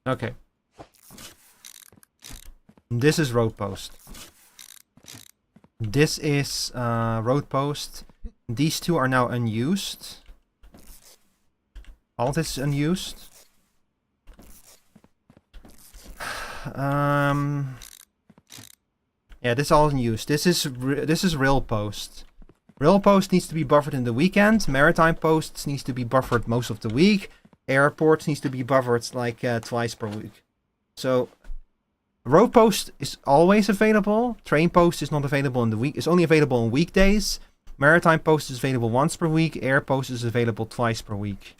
Okay. This is road post. This is road post. These two are now unused. All this is unused. Yeah, this is all unused. This is rail post. Rail post needs to be buffered in the weekend. Maritime posts needs to be buffered most of the week. Airports needs to be buffered like twice per week. So road post is always available. Train post is not available in the week. It's only available on weekdays. Maritime post is available once per week. Air post is available twice per week.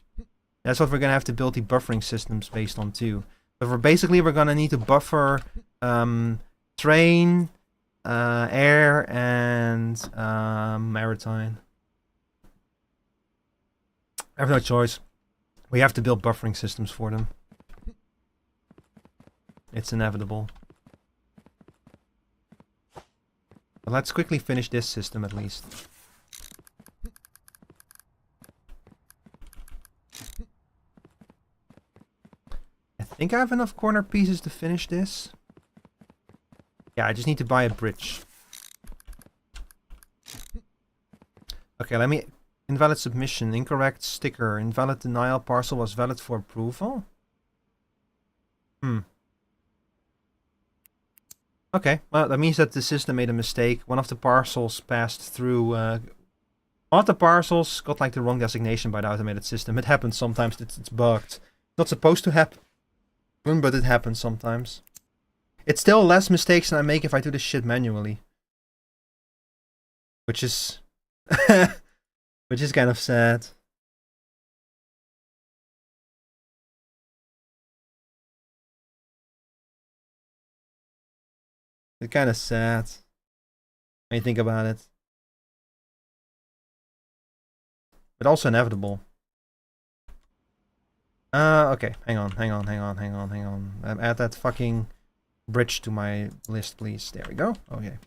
That's what we're gonna have to build the buffering systems based on too. But we're gonna need to buffer train, air, and maritime. I have no choice. We have to build buffering systems for them. It's inevitable. But let's quickly finish this system at least. I think I have enough corner pieces to finish this. Yeah, I just need to buy a bridge. Okay, let me... Invalid submission, incorrect sticker, invalid denial, parcel was valid for approval. Okay, well that means that the system made a mistake. One of the parcels passed through... one of the parcels got like the wrong designation by the automated system. It happens sometimes, it's bugged. Not supposed to happen, but it happens sometimes. It's still less mistakes than I make if I do this shit manually. Which is... which is kind of sad. It's kind of sad when you think about it. But also inevitable. Okay. Hang on. Add that fucking bridge to my list, please. There we go. Okay.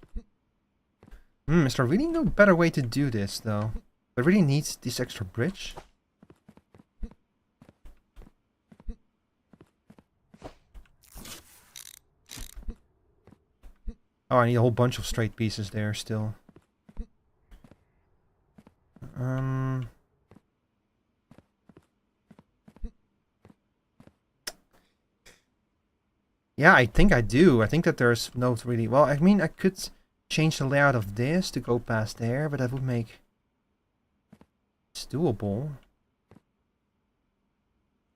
Is there really no better way to do this, though? I really need this extra bridge. Oh, I need a whole bunch of straight pieces there still. Yeah, I think I do. I think that there's no really... Well, I mean, I could change the layout of this to go past there, but that would make... It's doable.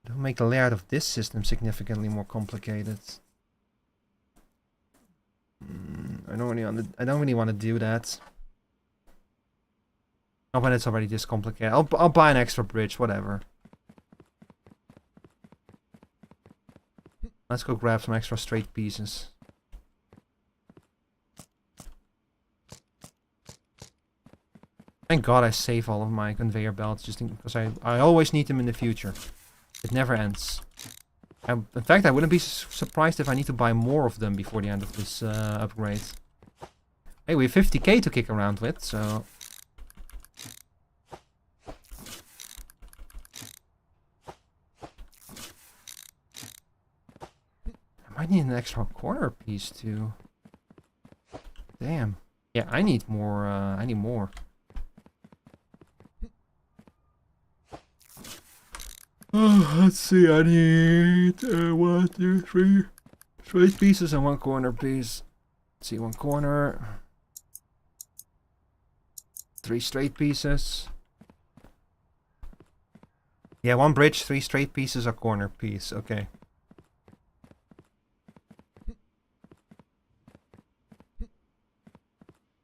It will make the layout of this system significantly more complicated. I don't really want to do that. Not when it's already this complicated. I'll buy an extra bridge, whatever. Let's go grab some extra straight pieces. Thank God I save all of my conveyor belts just because I always need them in the future. It never ends. In fact, I wouldn't be surprised if I need to buy more of them before the end of this upgrade. Hey, we have 50k to kick around with, so... I might need an extra corner piece too. Damn. Yeah, I need more, I need more. Oh, let's see, I need 1, 2, 3 straight pieces and 1 corner piece. Let's see, 1 corner. 3 straight pieces. Yeah, 1 bridge, 3 straight pieces, a corner piece. Okay.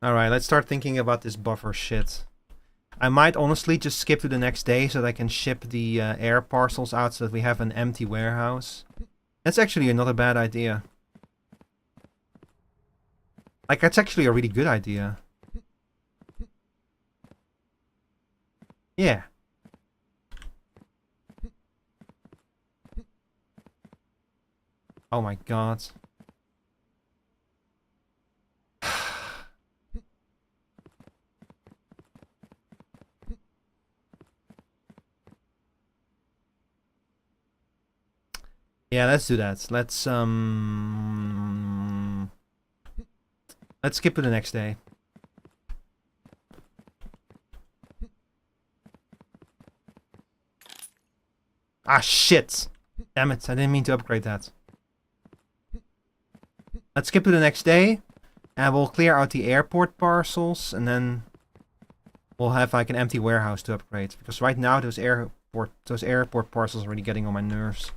Alright, let's start thinking about this buffer shit. I might honestly just skip to the next day so that I can ship the air parcels out so that we have an empty warehouse. That's actually not a bad idea. Like, that's actually a really good idea. Yeah. Oh my god. Yeah, let's do that. Let's skip to the next day. Ah, shit! Damn it, I didn't mean to upgrade that. Let's skip to the next day, and we'll clear out the airport parcels, and then we'll have like an empty warehouse to upgrade. Because right now those airport parcels are really getting on my nerves.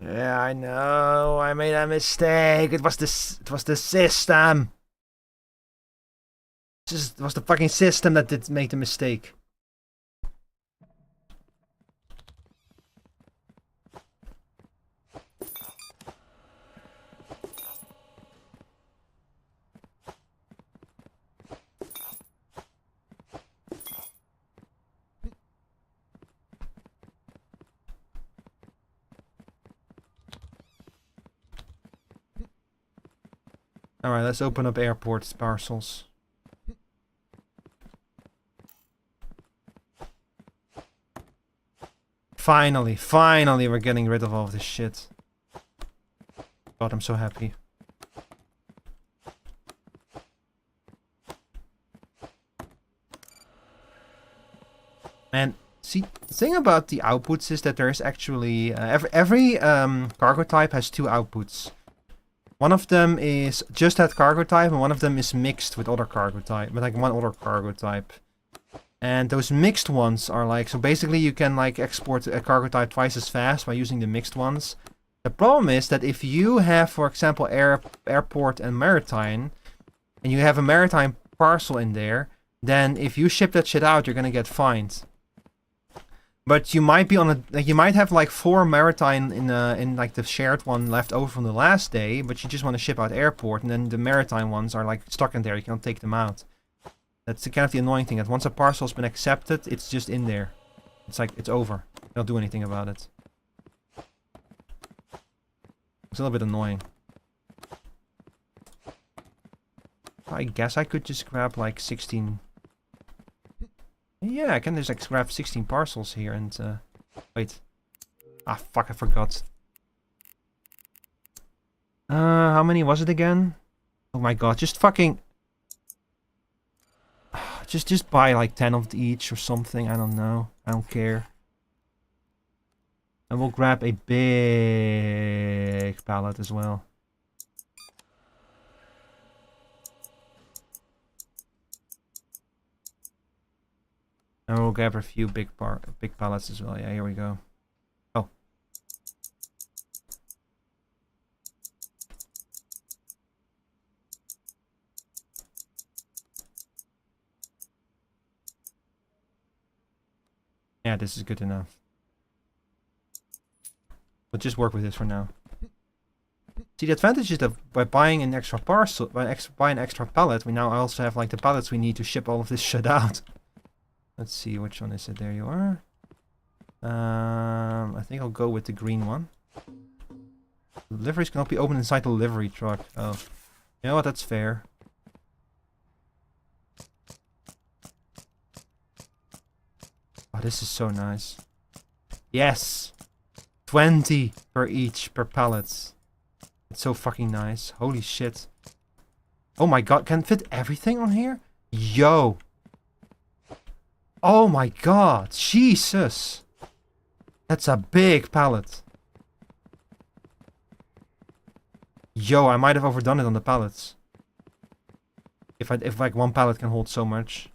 Yeah, I know. I made a mistake. It was the system. It was the fucking system that did make the mistake. Alright, let's open up airport parcels. Finally, we're getting rid of all of this shit. God, I'm so happy. And see, the thing about the outputs is that there's actually every cargo type has 2 outputs. One of them is just that cargo type, and one of them is mixed with other cargo type, with like one other cargo type. And those mixed ones are like, so basically you can like export a cargo type twice as fast by using the mixed ones. The problem is that if you have, for example, airport and maritime, and you have a maritime parcel in there, then if you ship that shit out, you're gonna get fined. But you might be on a, like, you might have like 4 maritime in like the shared one left over from the last day, but you just want to ship out airport, and then the maritime ones are like stuck in there. You can't take them out. That's kind of the annoying thing. That once a parcel's been accepted, it's just in there. It's like it's over. You don't do anything about it. It's a little bit annoying. I guess I could just grab like 16. Yeah, I can just like grab 16 parcels here and wait. Ah, fuck, I forgot. How many was it again? Oh my god, just fucking... Just buy like 10 of each or something, I don't know. I don't care. And we'll grab a big pallet as well. And we'll grab a few big pallets as well. Yeah, here we go. Oh. Yeah, this is good enough. We'll just work with this for now. See, the advantage is that by buying an extra parcel, buying an extra pallet, we now also have like the pallets we need to ship all of this shit out. Let's see, which one is it? There you are. I think I'll go with the green one. Deliveries cannot be opened inside the delivery truck. Oh. You know what? That's fair. Oh, this is so nice. Yes! 20 per each, per pallet. It's so fucking nice. Holy shit. Oh my god, can it fit everything on here? Yo! Oh my god, Jesus! That's a big pallet. Yo, I might have overdone it on the pallets. If like one pallet can hold so much.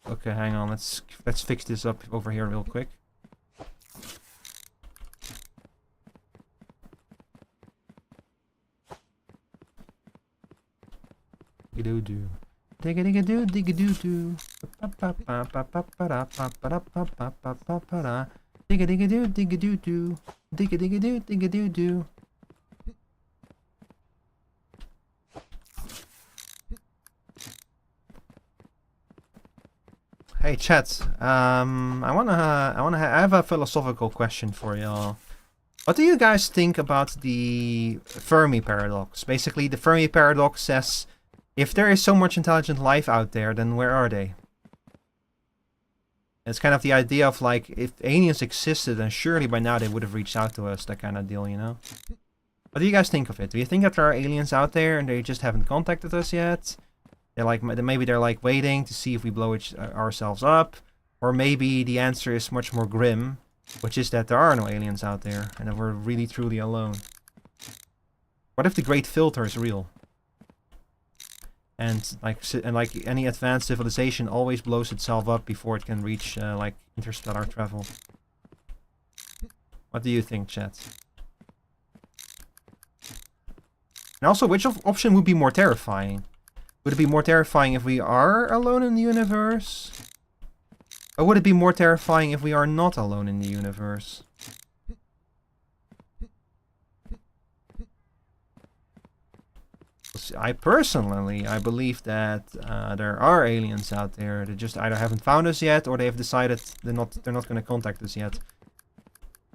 Okay, hang on. Let's fix this up over here real quick. Digga-doo-doo. Digga-digga-doo, digga-doo-doo. Digga-digga-doo, digga-doo-doo. Digga-digga-doo, digga-doo-doo. Hey chat, I have a philosophical question for y'all. What do you guys think about the Fermi paradox? Basically, the Fermi paradox says, if there is so much intelligent life out there, then where are they? It's kind of the idea of like, if aliens existed, then surely by now they would have reached out to us, that kind of deal, you know? What do you guys think of it? Do you think that there are aliens out there and they just haven't contacted us yet? They're like, maybe they're like waiting to see if we blow ourselves up, or maybe the answer is much more grim, which is that there are no aliens out there and that we're really truly alone. What if the Great Filter is real? And like any advanced civilization always blows itself up before it can reach like interstellar travel. What do you think, chat? And also, which option would be more terrifying? Would it be more terrifying if we are alone in the universe? Or would it be more terrifying if we are not alone in the universe? I personally believe that there are aliens out there. They just either haven't found us yet, or they have decided they're not going to contact us yet.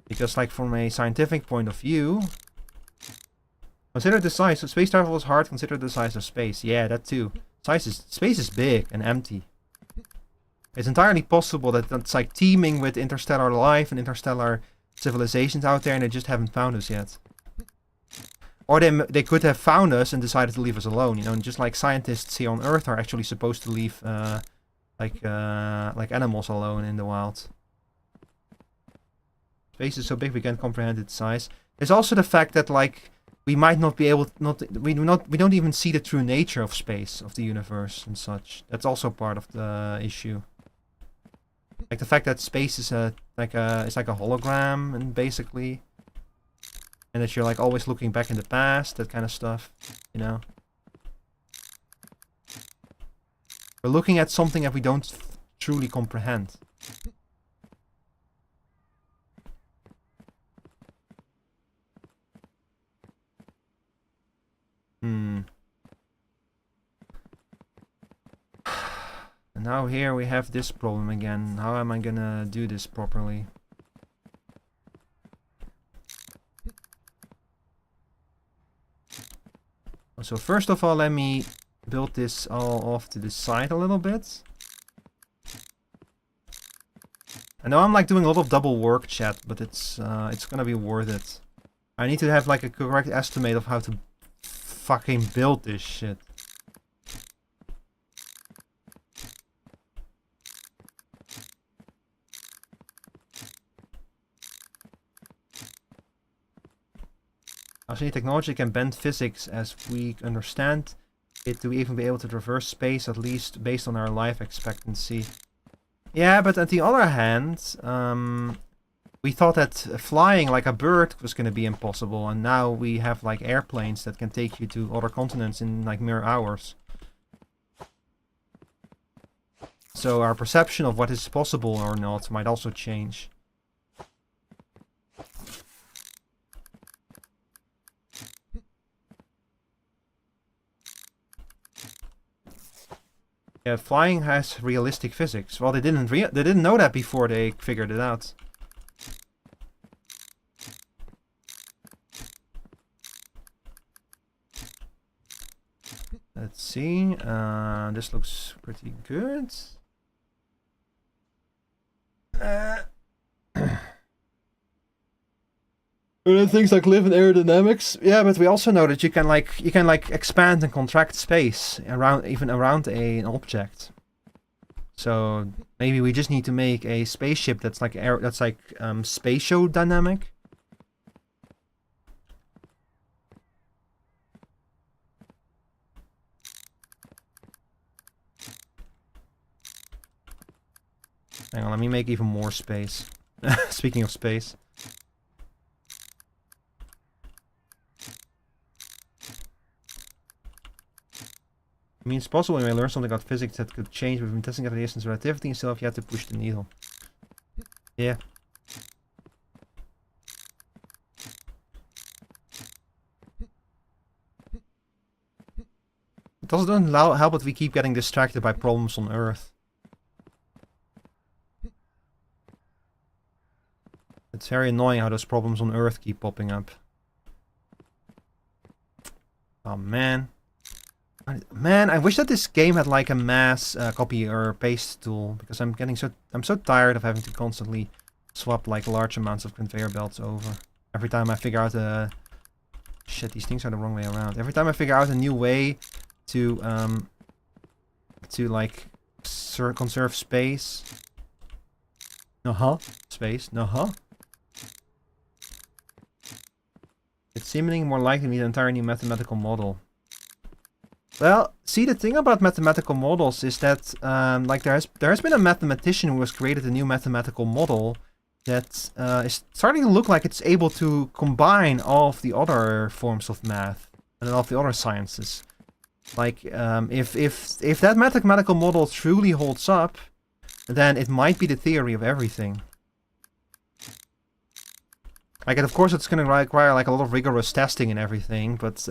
Because, like, from a scientific point of view, consider the size. Space travel is hard. Consider the size of space. Yeah, that too. Space is big and empty. It's entirely possible that it's like teeming with interstellar life and interstellar civilizations out there, and they just haven't found us yet. Or they could have found us and decided to leave us alone, you know. And just like scientists here on Earth are actually supposed to leave like animals alone in the wild. Space is so big we can't comprehend its size. There's also the fact that like we might not be able we don't even see the true nature of space, of the universe and such. That's also part of the issue. Like the fact that space is like a hologram, and basically, and that you're like always looking back in the past, that kind of stuff, you know. We're looking at something that we don't truly comprehend. And now here we have this problem again. How am I gonna do this properly? So first of all, let me build this all off to the side a little bit. I know I'm like doing a lot of double work, chat, but it's gonna be worth it. I need to have like a correct estimate of how to fucking build this shit. As any technology can bend physics as we understand it to even be able to traverse space, at least based on our life expectancy. Yeah, but on the other hand, we thought that flying like a bird was going to be impossible, and now we have like airplanes that can take you to other continents in like mere hours. So our perception of what is possible or not might also change. Yeah, flying has realistic physics. Well, they didn't know that before they figured it out. Let's see. This looks pretty good. And then things like live in aerodynamics. Yeah, but we also know that you can like expand and contract space around an object. So maybe we just need to make a spaceship that's like spatial dynamic. Hang on, let me make even more space. Speaking of space. I mean, it's possible you may learn something about physics that could change within testing at the distance relativity and still have yet to push the needle. Yeah. It doesn't help that we keep getting distracted by problems on Earth. It's very annoying how those problems on Earth keep popping up. Oh man. Man, I wish that this game had like a mass copy or paste tool, because I'm so tired of having to constantly swap like large amounts of conveyor belts over. Every time I figure out a shit, these things are the wrong way around. Every time I figure out a new way to like conserve space. Space. It's seemingly more likely to be an entirely new mathematical model. Well, see, the thing about mathematical models is that, like, there has been a mathematician who has created a new mathematical model that is starting to look like it's able to combine all of the other forms of math and all of the other sciences. Like, if that mathematical model truly holds up, then it might be the theory of everything. Like, and of course, it's going to require like a lot of rigorous testing and everything, but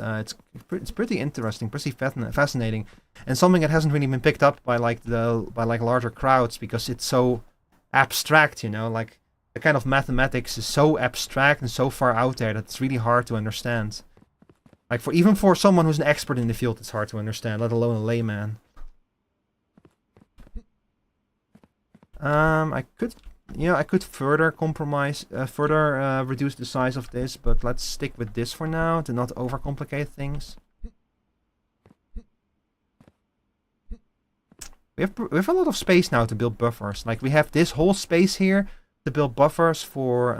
it's pretty interesting, pretty fascinating, and something that hasn't really been picked up by like larger crowds because it's so abstract, you know. Like, the kind of mathematics is so abstract and so far out there that it's really hard to understand. Like, even for someone who's an expert in the field, it's hard to understand, let alone a layman. I could further compromise, reduce the size of this, but let's stick with this for now to not overcomplicate things. We have a lot of space now to build buffers. Like, we have this whole space here to build buffers for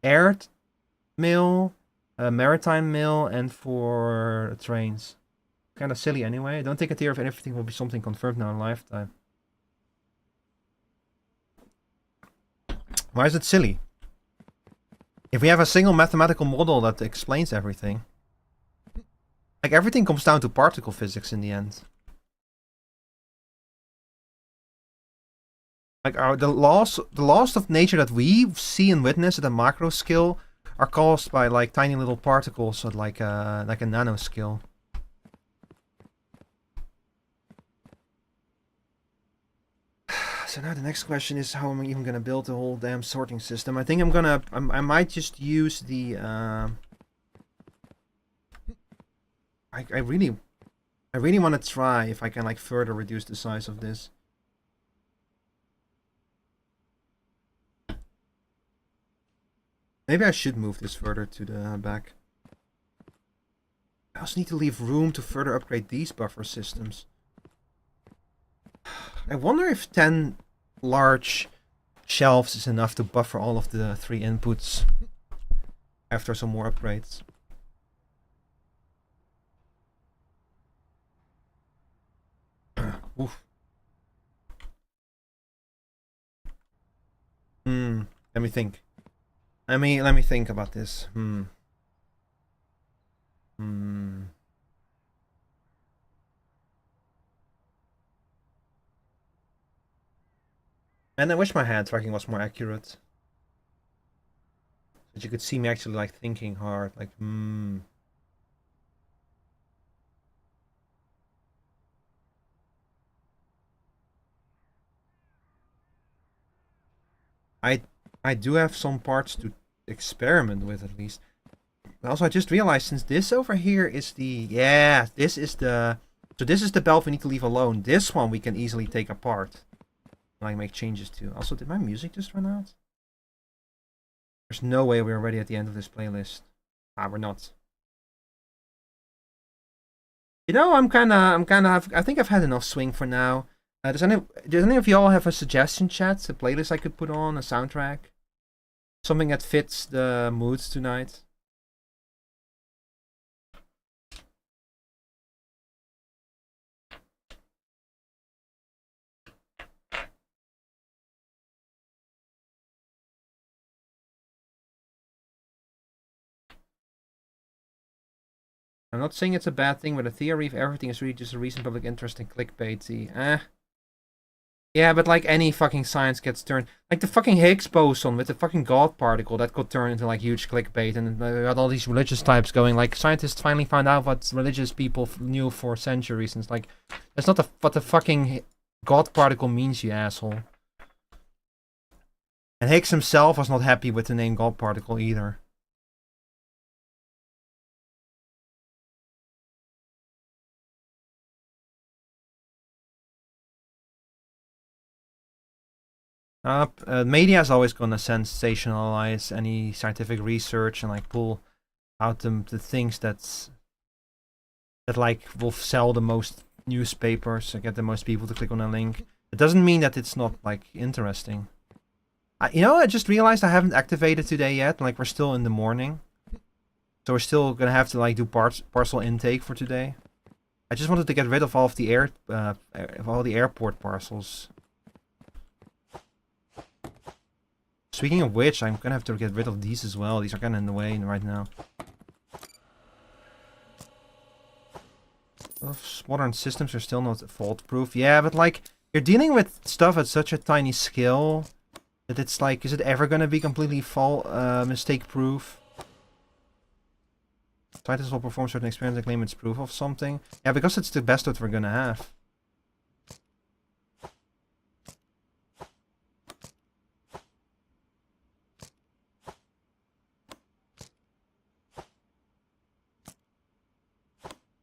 air mill, maritime mill, and for trains. Kind of silly anyway. Don't take a theory of everything will be something confirmed in our lifetime. Why is it silly? If we have a single mathematical model that explains everything. Like, everything comes down to particle physics in the end. Like, the laws of nature that we see and witness at a macro scale are caused by like tiny little particles at like a nanoscale. So now the next question is how am I even gonna build the whole damn sorting system? I think I might just use the I really want to try if I can like further reduce the size of this. Maybe I should move this further to the back. I also need to leave room to further upgrade these buffer systems. I wonder if 10 large shelves is enough to buffer all of the 3 inputs after some more upgrades. Oof. Let me think. Let me think about this. And I wish my hand tracking was more accurate. That you could see me actually like thinking hard, like I do have some parts to experiment with at least. But also I just realized since this over here is the this is the belt we need to leave alone. This one we can easily take apart. Like make changes to. Also, did my music just run out? There's no way we're already at the end of this playlist. Ah, we're not. You know, I think I've had enough swing for now. Does any of y'all have a suggestion, chat? A playlist I could put on, a soundtrack? Something that fits the moods tonight? I'm not saying it's a bad thing, but a theory if everything is really just a recent public interest in clickbaity. Yeah, but like any fucking science gets turned, like the fucking Higgs boson with the fucking God particle that got turned into like huge clickbait, and we got all these religious types going. Like scientists finally found out what religious people knew for centuries, and it's like that's not what the fucking God particle means, you asshole. And Higgs himself was not happy with the name God particle either. Media is always going to sensationalize any scientific research and like pull out the things that like will sell the most newspapers and get the most people to click on a link. It doesn't mean that it's not like interesting. I just realized I haven't activated today yet. Like we're still in the morning, so we're still gonna have to like do parcel intake for today. I just wanted to get rid of all of the airport parcels. Speaking of which, I'm gonna have to get rid of these as well. These are kind of in the way right now. Modern systems are still not fault-proof. Yeah, but like, you're dealing with stuff at such a tiny scale that it's like, is it ever gonna be completely mistake-proof? Scientists will perform certain experiments and claim it's proof of something. Yeah, because it's the best that we're gonna have.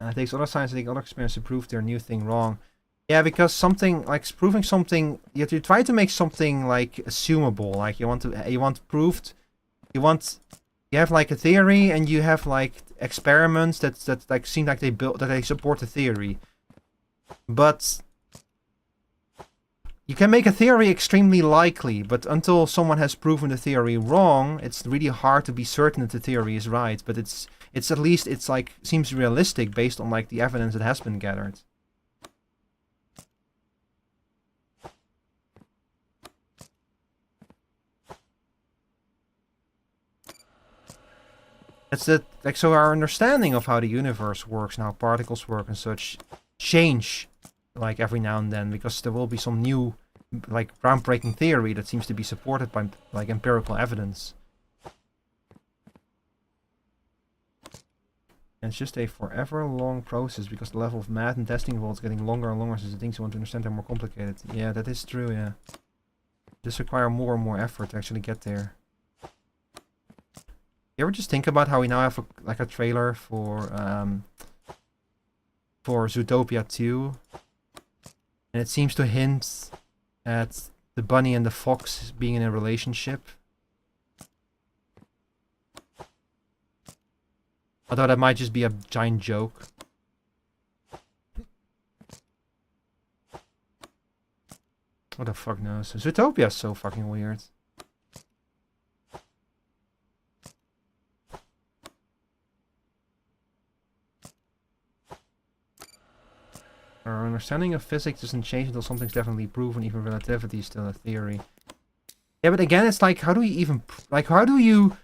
It takes other science to take other experiments to prove their new thing wrong. Yeah, because something like proving something, you try to make something like assumable. Like you want proved, you have like a theory and you have like experiments that like seem like they support the theory. But you can make a theory extremely likely, but until someone has proven the theory wrong, it's really hard to be certain that the theory is right. But it's at least it's like seems realistic based on like the evidence that has been gathered. That's like so our understanding of how the universe works and how particles work and such change like every now and then, because there will be some new like groundbreaking theory that seems to be supported by like empirical evidence. And it's just a forever long process because the level of math and testing involved is getting longer and longer since the things you want to understand are more complicated. Yeah, that is true, yeah. This requires more and more effort to actually get there. You ever just think about how we now have a trailer for Zootopia 2? And it seems to hint at the bunny and the fox being in a relationship. Although that might just be a giant joke. What the fuck knows? Zootopia is so fucking weird. Our understanding of physics doesn't change until something's definitely proven, even relativity is still a theory. Yeah, but again, it's like, how do you even, like, how do you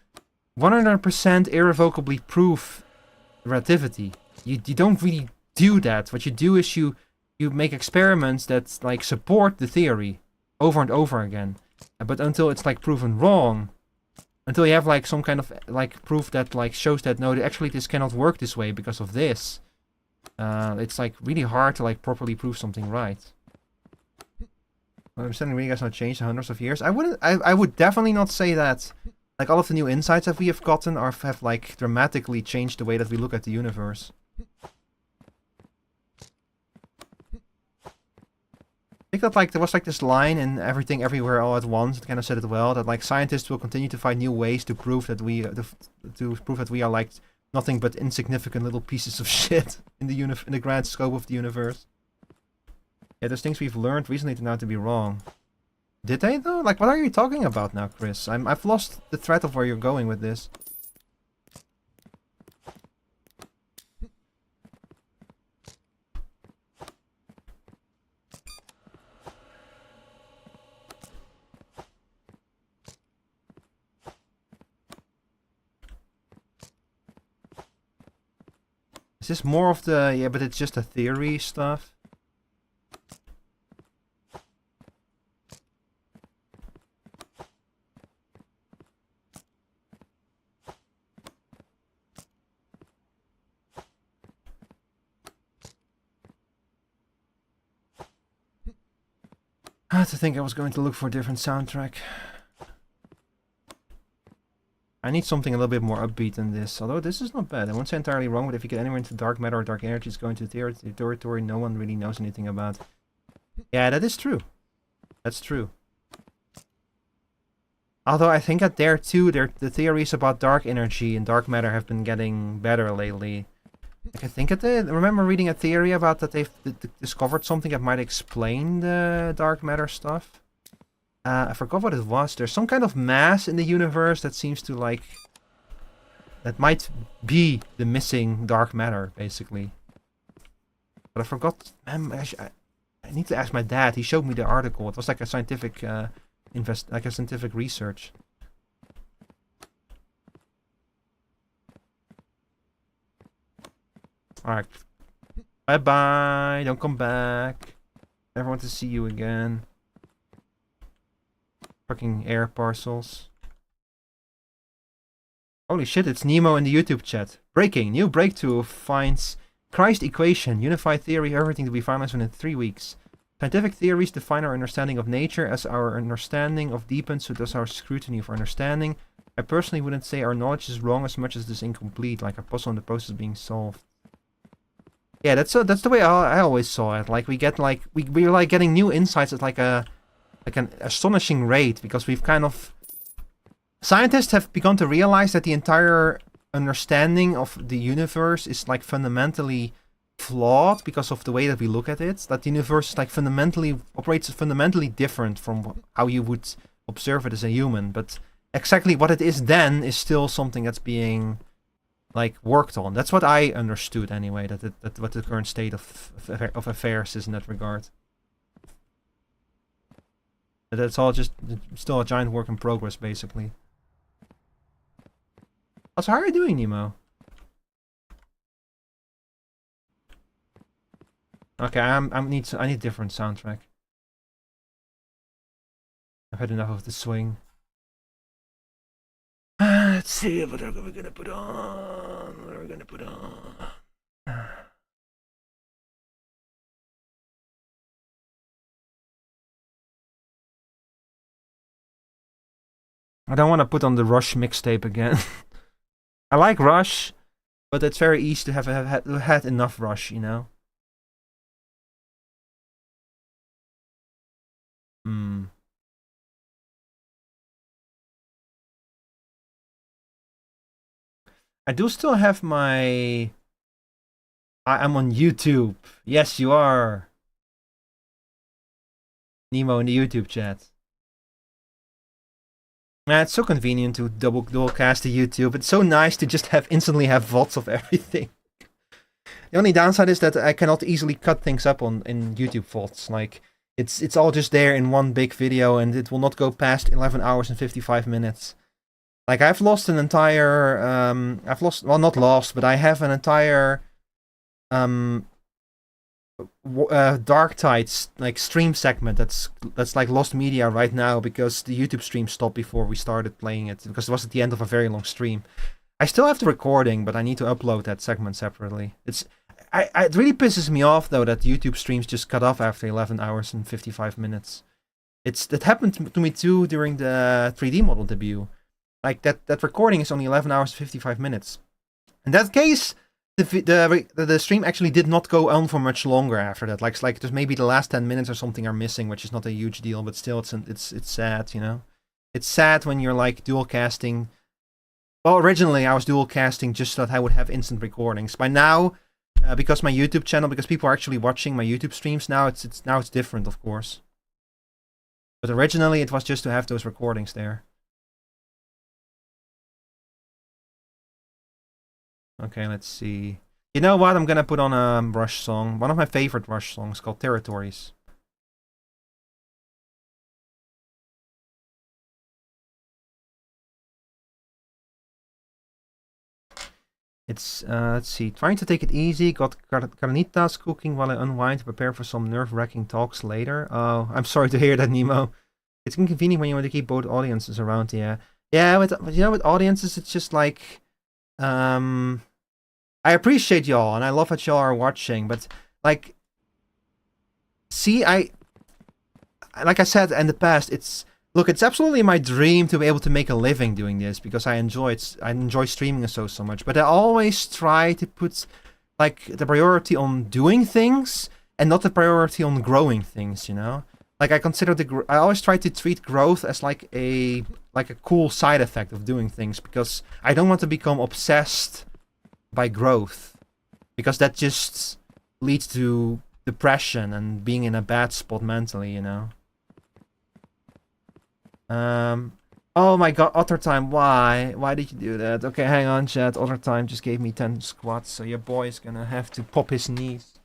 100% irrevocably prove relativity? You don't really do that. What you do is you make experiments that, like, support the theory over and over again. But until it's, like, proven wrong, until you have, like, some kind of, like, proof that, like, shows that, no, actually this cannot work this way because of this. It's like really hard to like properly prove something right. I'm saying really has not changed in hundreds of years. I would definitely not say that. Like all of the new insights that we have gotten have like dramatically changed the way that we look at the universe. I think that like there was like this line in Everything Everywhere All at Once that kind of said it well, that like scientists will continue to find new ways to prove that we are like nothing but insignificant little pieces of shit in the grand scope of the universe. Yeah, there's things we've learned recently turned out to be wrong. Did they though? Like, what are you talking about now, Chris? I've lost the thread of where you're going with this. this more of the... Yeah, but it's just a theory stuff. I had to think I was going to look for a different soundtrack. I need something a little bit more upbeat than this, although this is not bad. I won't say entirely wrong, but if you get anywhere into dark matter or dark energy, it's going to territory no one really knows anything about. Yeah, that is true. That's true. Although I think that there too, the theories about dark energy and dark matter have been getting better lately. Like I think I remember reading a theory about that they've discovered something that might explain the dark matter stuff. I forgot what it was. There's some kind of mass in the universe that seems to like... That might be the missing dark matter, basically. But I forgot... I need to ask my dad. He showed me the article. It was like a scientific... scientific research. Alright. Bye-bye. Don't come back. Never want to see you again. Fucking air parcels. Holy shit, it's Nemo in the YouTube chat. Breaking. New breakthrough finds Christ equation. Unified theory. Everything to be finalized within 3 weeks. Scientific theories define our understanding of nature. As our understanding of deepens, so does our scrutiny of our understanding. I personally wouldn't say our knowledge is wrong as much as it is incomplete, like a puzzle in the process of being solved. Yeah, that's the way I always saw it. Like we get like we're like getting new insights at like an astonishing rate, because we've kind of... Scientists have begun to realize that the entire understanding of the universe is like fundamentally flawed because of the way that we look at it. That the universe is like operates fundamentally different from how you would observe it as a human. But exactly what it is then is still something that's being like worked on. That's what I understood anyway. That what the current state of affairs is in that regard. That it's all just still a giant work in progress, basically. Also, how are you doing, Nemo? Okay, I need a different soundtrack. I've had enough of the swing. Let's see what are we gonna put on. What are we gonna put on? I don't want to put on the Rush mixtape again. I like Rush, but it's very easy to have had enough Rush, you know? I do still have my... I'm on YouTube. Yes, you are. Nemo in the YouTube chat. Yeah, it's so convenient to dual cast to YouTube. It's so nice to just instantly have VODs of everything. The only downside is that I cannot easily cut things up in YouTube VODs. Like it's all just there in one big video, and it will not go past 11 hours and 55 minutes. Like I've lost an entire well, not lost, but I have an entire Dark Tides like stream segment that's like lost media right now, because the YouTube stream stopped before we started playing it, because it was at the end of a very long stream. I still have the recording, but I need to upload that segment separately. It really pisses me off though that YouTube streams just cut off after 11 hours and 55 minutes. That happened to me too during the 3D model debut. Like that recording is only 11 hours and 55 minutes. In that case, the stream actually did not go on for much longer after that. Like there's maybe the last 10 minutes or something are missing, which is not a huge deal, but still it's sad, you know. It's sad when you're like dual casting. Well, originally I was dual casting just so that I would have instant recordings. By now, because my YouTube channel, because people are actually watching my YouTube streams now, it's different, of course. But originally it was just to have those recordings there. Okay, let's see. You know what? I'm gonna put on a Rush song. One of my favorite Rush songs called Territories. It's, let's see, trying to take it easy, got carnitas cooking while I unwind to prepare for some nerve-wracking talks later. Oh, I'm sorry to hear that, Nemo. It's inconvenient when you want to keep both audiences around, yeah. Yeah, with audiences, it's just like, I appreciate y'all, and I love that y'all are watching, but, like, see, like I said in the past, look, it's absolutely my dream to be able to make a living doing this because I enjoy streaming so much. But I always try to put like the priority on doing things and not the priority on growing things. You know, like I always try to treat growth as like a cool side effect of doing things because I don't want to become obsessed by growth because that just leads to depression and being in a bad spot mentally. You know. Oh my god, Otter Time, why? Why did you do that? Okay, hang on, chat. Otter Time just gave me 10 squats, so your boy is gonna have to pop his knees.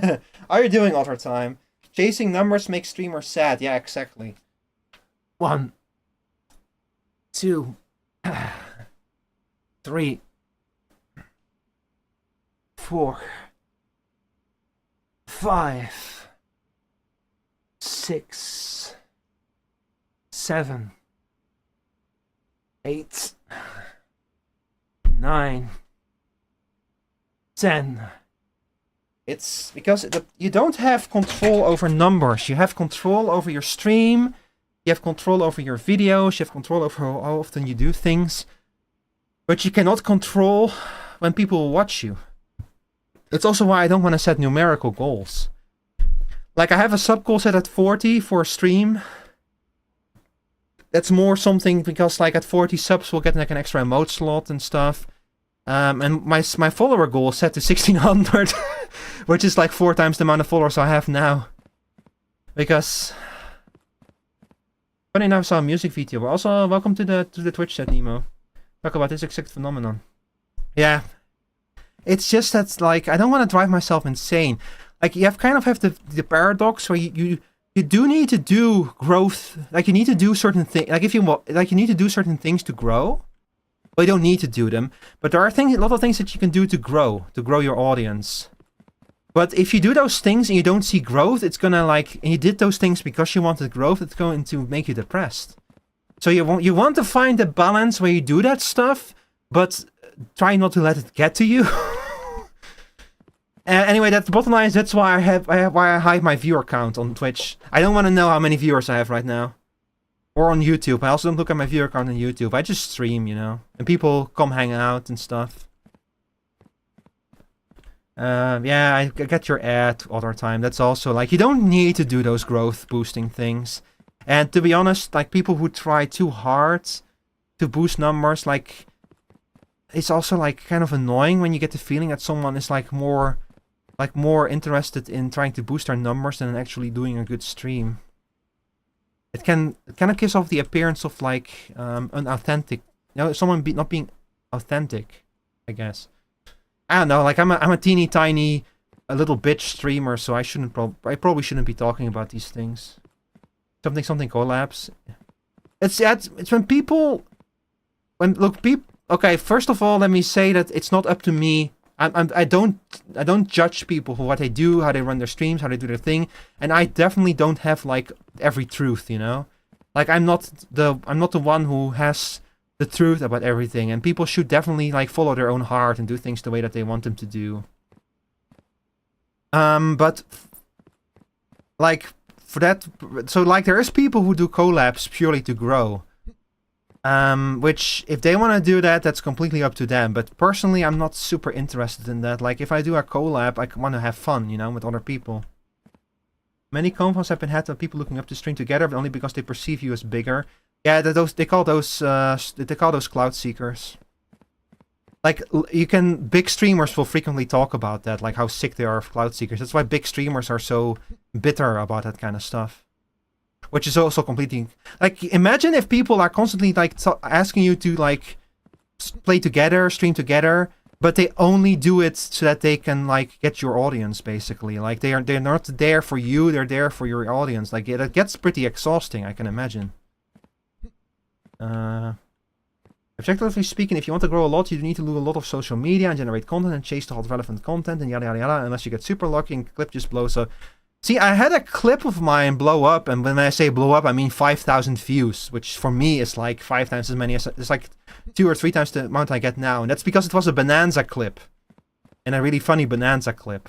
How are you doing, Otter Time? Chasing numbers makes streamers sad. Yeah, exactly. 1, 2, 3, 4, 5, 6, 7, 8, 9, 10. It's because you don't have control over numbers. You have control over your stream. You have control over your videos. You have control over how often you do things. But you cannot control when people watch you. It's also why I don't want to set numerical goals. Like I have a sub goal set at 40 for a stream. That's more something because like at 40 subs we'll get like an extra emote slot and stuff. And my follower goal is set to 1600, which is like 4 times the amount of followers I have now. Because funny enough, I saw a music video. But also welcome to the Twitch chat, Nemo. Talk about this exact phenomenon. Yeah. It's just that like I don't want to drive myself insane. Like you have the paradox where you do need to do growth, like you need to do certain things, like you need to do certain things to grow, but you don't need to do them. But there are a lot of things that you can do to grow your audience. But if you do those things and you don't see growth, it's gonna and you did those things because you wanted growth, it's going to make you depressed. So you want to find a balance where you do that stuff, but try not to let it get to you. Anyway, that's the bottom line. That's why I hide my viewer count on Twitch. I don't want to know how many viewers I have right now, or on YouTube. I also don't look at my viewer count on YouTube. I just stream, you know, and people come hang out and stuff. Yeah, I get your ad other time. That's also like you don't need to do those growth boosting things. And to be honest, like people who try too hard to boost numbers, like it's also like kind of annoying when you get the feeling that someone is like more interested in trying to boost their numbers than actually doing a good stream. It kind of gives off the appearance of like unauthentic, you know, someone not being authentic, I guess. I don't know, like I'm a teeny tiny a little bitch streamer, so I probably shouldn't be talking about these things. Something collabs. It's when people okay, first of all, let me say that it's not up to me. I don't judge people for what they do, how they run their streams, how they do their thing, and I definitely don't have like every truth, you know. Like I'm not the one who has the truth about everything, and people should definitely like follow their own heart and do things the way that they want them to do. But like for that, so like there is people who do collabs purely to grow. Which, if they want to do that, that's completely up to them. But personally, I'm not super interested in that. Like, if I do a collab, I want to have fun, you know, with other people. Many convos have been had of people looking up to stream together, but only because they perceive you as bigger. Yeah, they call those cloud seekers. Like, big streamers will frequently talk about that, like how sick they are of cloud seekers. That's why big streamers are so bitter about that kind of stuff. Which is also completely like, imagine if people are constantly like asking you to like play together, stream together, but they only do it so that they can like get your audience, basically. Like they're not there for you, they're there for your audience. Like it gets pretty exhausting, I can imagine. Objectively speaking, if you want to grow a lot, you need to do a lot of social media and generate content and chase the hot relevant content and yada yada yada, unless you get super lucky and clip just blows up. See, I had a clip of mine blow up, and when I say blow up, I mean 5,000 views, which for me is like 5 times as many as, it's like 2 or 3 times the amount I get now, and that's because it was a Bonanza clip. And a really funny Bonanza clip.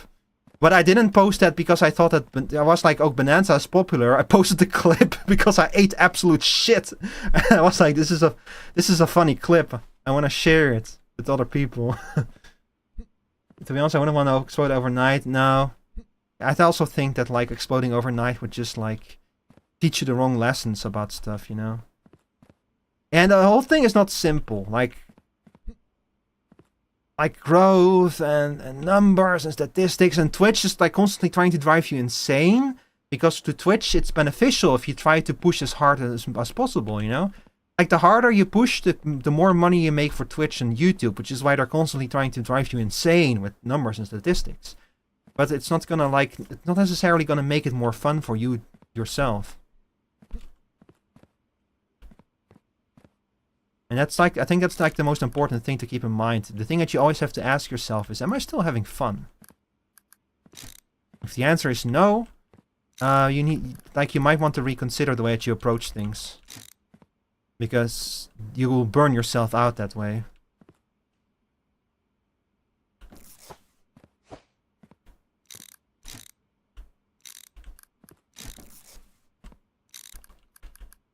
But I didn't post that because I thought that I was like, oh, Bonanza is popular. I posted the clip because I ate absolute shit. And I was like, this is a funny clip. I want to share it with other people. To be honest, I wouldn't want to explode overnight. No. I also think that like exploding overnight would just like teach you the wrong lessons about stuff, you know? And the whole thing is not simple. Like growth and numbers and statistics, and Twitch is like constantly trying to drive you insane, because to Twitch it's beneficial if you try to push as hard as possible, you know? Like the harder you push, the more money you make for Twitch and YouTube, which is why they're constantly trying to drive you insane with numbers and statistics. But it's not gonna like, it's not necessarily gonna make it more fun for you yourself. And that's like, I think that's like the most important thing to keep in mind. The thing that you always have to ask yourself is, am I still having fun? If the answer is no, you might want to reconsider the way that you approach things. Because you will burn yourself out that way.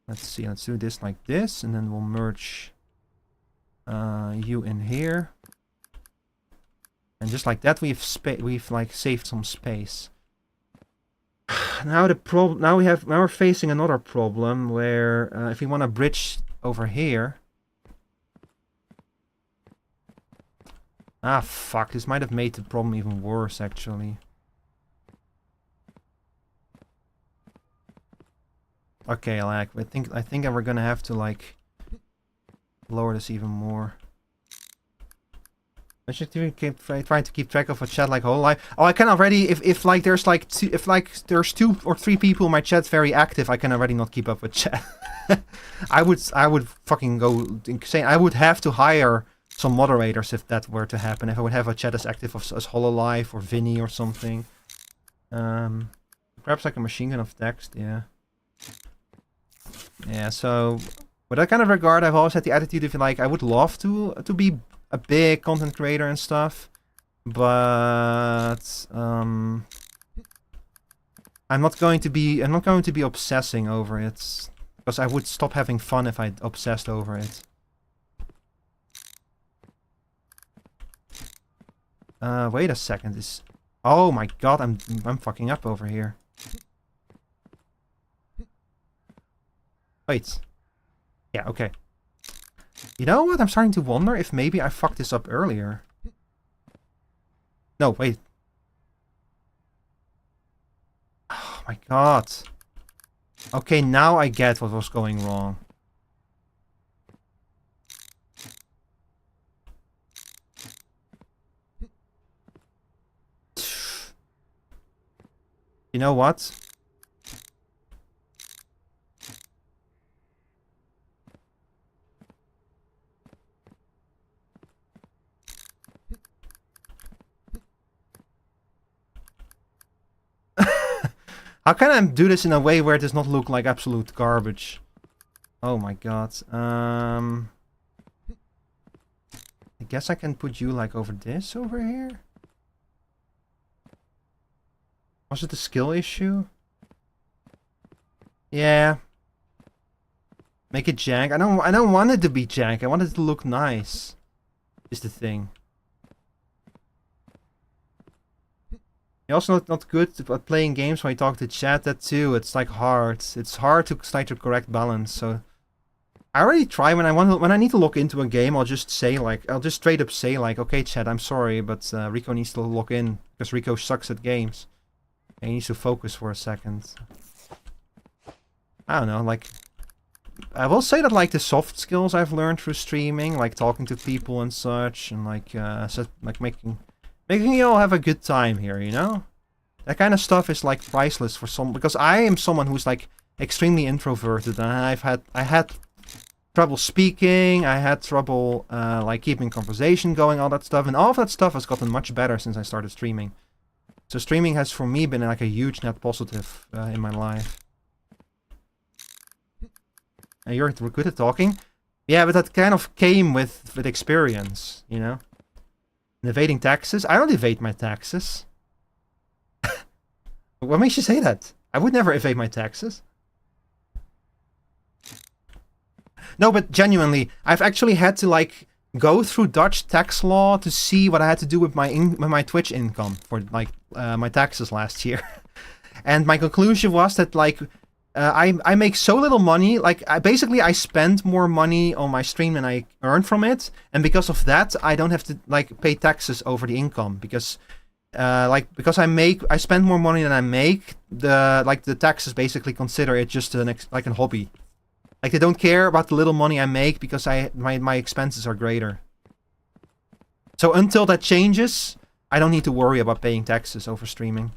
Let's see, let's do this like this, and then we'll merge you in here. And just like that, we've like saved some space. Now we're facing another problem where if we want to bridge over here. Ah, fuck! This might have made the problem even worse, actually. Okay, like I think we're gonna have to like lower this even more. I should even keep trying to keep track of a chat like whole life. Oh, I can already if like there's like there's 2 or 3 people in my chat very active, I can already not keep up with chat. I would fucking go insane. I would have to hire some moderators if that were to happen. If I would have a chat as active as Hololive or Vinny or something. Perhaps like a machine gun of text, yeah. Yeah, so with that kind of regard, I've always had the attitude of like I would love to be a big content creator and stuff, but I'm not going to be obsessing over it, because I would stop having fun if I obsessed over it. Wait a second. Oh my god, I'm fucking up over here. Wait. Yeah, okay. You know what? I'm starting to wonder if maybe I fucked this up earlier. No, wait. Oh my god. Okay, now I get what was going wrong. You know what? How can I do this in a way where it does not look like absolute garbage? Oh my god. I guess I can put you like over this over here? Was it a skill issue? Yeah. Make it jank. I don't want it to be jank. I want it to look nice. Is the thing. You're also not good at playing games when you talk to chat. That too. It's like hard. It's hard to strike the correct balance. So I already try when I need to look into a game. I'll just say like straight up say like, okay, chat, I'm sorry, but Rico needs to log in because Rico sucks at games. And he needs to focus for a second. I don't know. Like I will say that like the soft skills I've learned through streaming, like talking to people and such, and like making you all have a good time here, you know? That kind of stuff is like priceless for some, because I am someone who's like extremely introverted, and I had trouble speaking. I had trouble like keeping conversation going, all that stuff, and all of that stuff has gotten much better since I started streaming. So streaming has for me been like a huge net positive in my life. And you're good at talking. Yeah, but that kind of came with experience, you know? And evading taxes? I don't evade my taxes. What makes you say that? I would never evade my taxes. No, but genuinely, I've actually had to like go through Dutch tax law to see what I had to do with my Twitch income for like my taxes last year. And my conclusion was that like I make so little money, like I spend more money on my stream than I earn from it, and because of that I don't have to like pay taxes over the income because because I spend more money than I make, the taxes basically consider it just like a hobby. Like they don't care about the little money I make because my expenses are greater. So until that changes, I don't need to worry about paying taxes over streaming.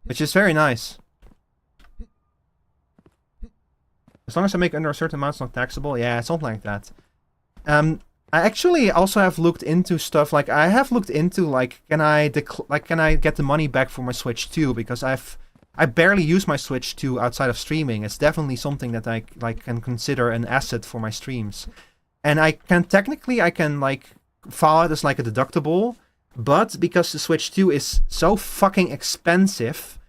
Which is very nice. As long as I make under a certain amount, it's not taxable. Yeah, something like that. I actually also have looked into stuff. Like I have looked into like can I get the money back for my Switch 2 because I barely use my Switch 2 outside of streaming. It's definitely something that I like can consider an asset for my streams. And I can like file it as like a deductible, but because the Switch 2 is so fucking expensive,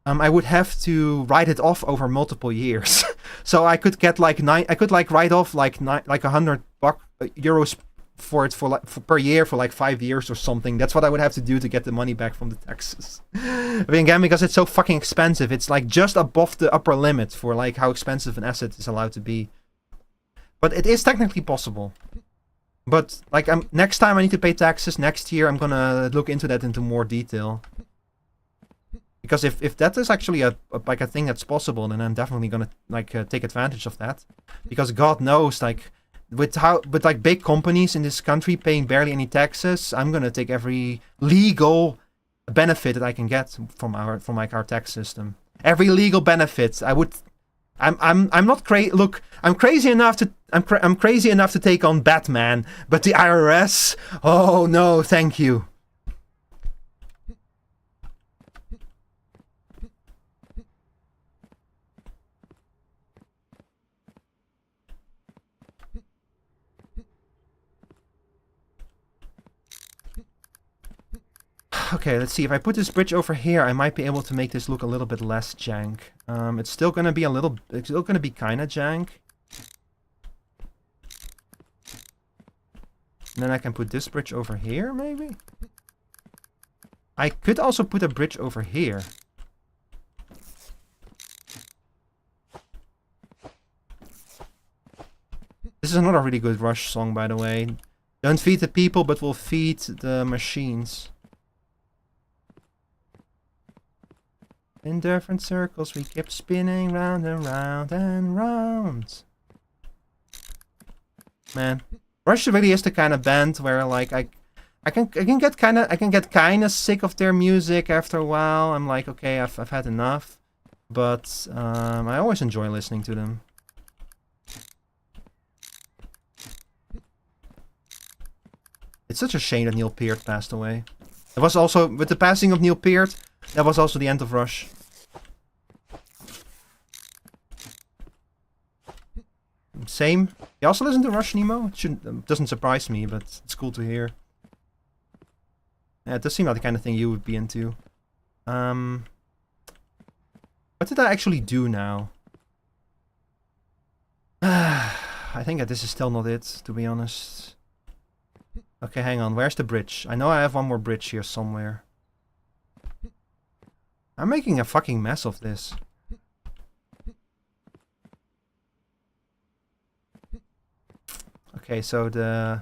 I would have to write it off over multiple years. So I could get like write off like €100 for it per year for like 5 years or something. That's what I would have to do to get the money back from the taxes. I mean, again, because it's so fucking expensive, it's like just above the upper limit for like how expensive an asset is allowed to be. But it is technically possible. But like next time I need to pay taxes next year, I'm gonna look into that into more detail. Because if that is actually a thing that's possible, then I'm definitely gonna like take advantage of that. Because God knows, like with like big companies in this country paying barely any taxes, I'm gonna take every legal benefit that I can get from our tax system. Every legal benefit. I'm not crazy. Look, I'm crazy enough to take on Batman, but the IRS. Oh no, thank you. Okay, let's see. If I put this bridge over here, I might be able to make this look a little bit less jank. It's still gonna be kind of jank. And then I can put this bridge over here, maybe? I could also put a bridge over here. This is another really good Rush song, by the way. Don't feed the people, but we'll feed the machines. In different circles, we kept spinning round and round and round. Man, Rush really is the kind of band where like I can get kind of sick of their music after a while. I'm like, okay, I've had enough, but I always enjoy listening to them. It's such a shame that Neil Peart passed away. It was also with the passing of Neil Peart. That was also the end of Rush. Same. You also listen to Rush, Nemo? It doesn't surprise me, but it's cool to hear. Yeah, it does seem like the kind of thing you would be into. What did I actually do now? I think that this is still not it, to be honest. Okay, hang on. Where's the bridge? I know I have one more bridge here somewhere. I'm making a fucking mess of this. Okay, so the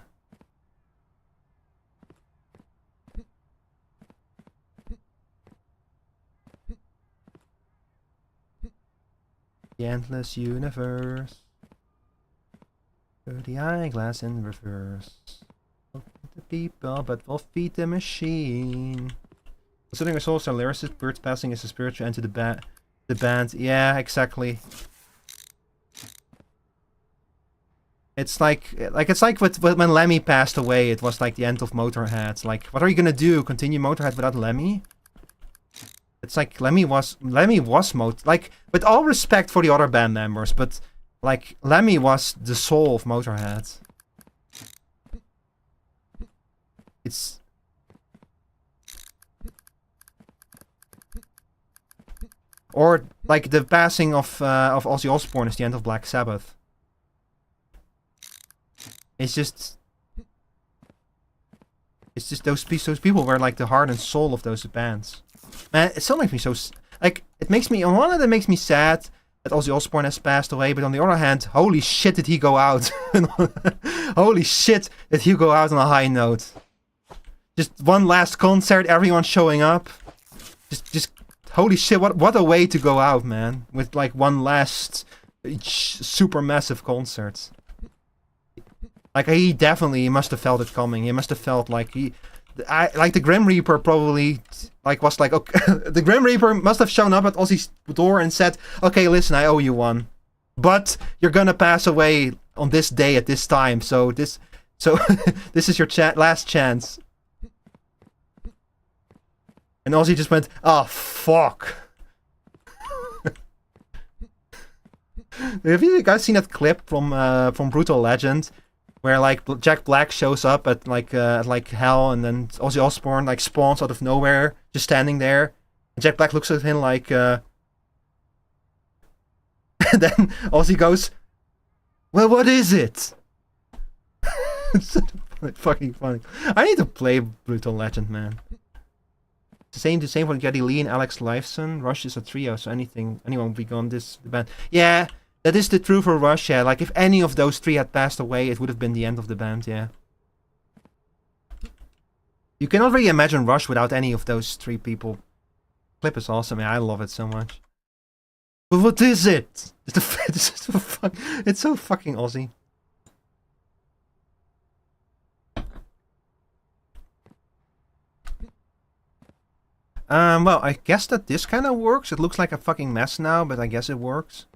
endless universe. Through the eyeglass in reverse. Look at the people, but we'll feed the machine. Considering our souls are lyricists, birds passing is a spiritual end to the band. Yeah, exactly. It's like with when Lemmy passed away, it was like the end of Motorhead. Like, what are you gonna do? Continue Motorhead without Lemmy? It's like Lemmy was like, with all respect for the other band members, but like Lemmy was the soul of Motorhead. It's or like the passing of Ozzy Osbourne is the end of Black Sabbath. It's just those people were like the heart and soul of those bands. Man, it still makes me so like, it makes me, on one hand it makes me sad that Ozzy Osbourne has passed away, but on the other hand, holy shit did he go out. Holy shit did he go out on a high note. Just one last concert, everyone showing up. Just holy shit, what a way to go out, man. With like one last super massive concert. Like, he definitely must have felt it coming. He must have felt like like the Grim Reaper probably like was like, okay, the Grim Reaper must have shown up at Ozzy's door and said, okay, listen, I owe you one, but you're gonna pass away on this day at this time, so this is your last chance. And Ozzy just went, oh fuck. Have you guys seen that clip from Brutal Legend, where like Jack Black shows up at like hell, and then Ozzy Osbourne like spawns out of nowhere, just standing there, and Jack Black looks at him like, and then Ozzy goes, well, what is it? It's so fucking funny. I need to play Brutal Legend, man. The same for Geddy Lee and Alex Lifeson. Rush is a trio, so anyone would be gone this band. Yeah. That is the truth for Rush, yeah. Like, if any of those three had passed away, it would have been the end of the band, yeah. You cannot really imagine Rush without any of those three people. Clip is awesome, yeah, I love it so much. But what is it? It's so fucking Aussie. Well, I guess that this kind of works. It looks like a fucking mess now, but I guess it works.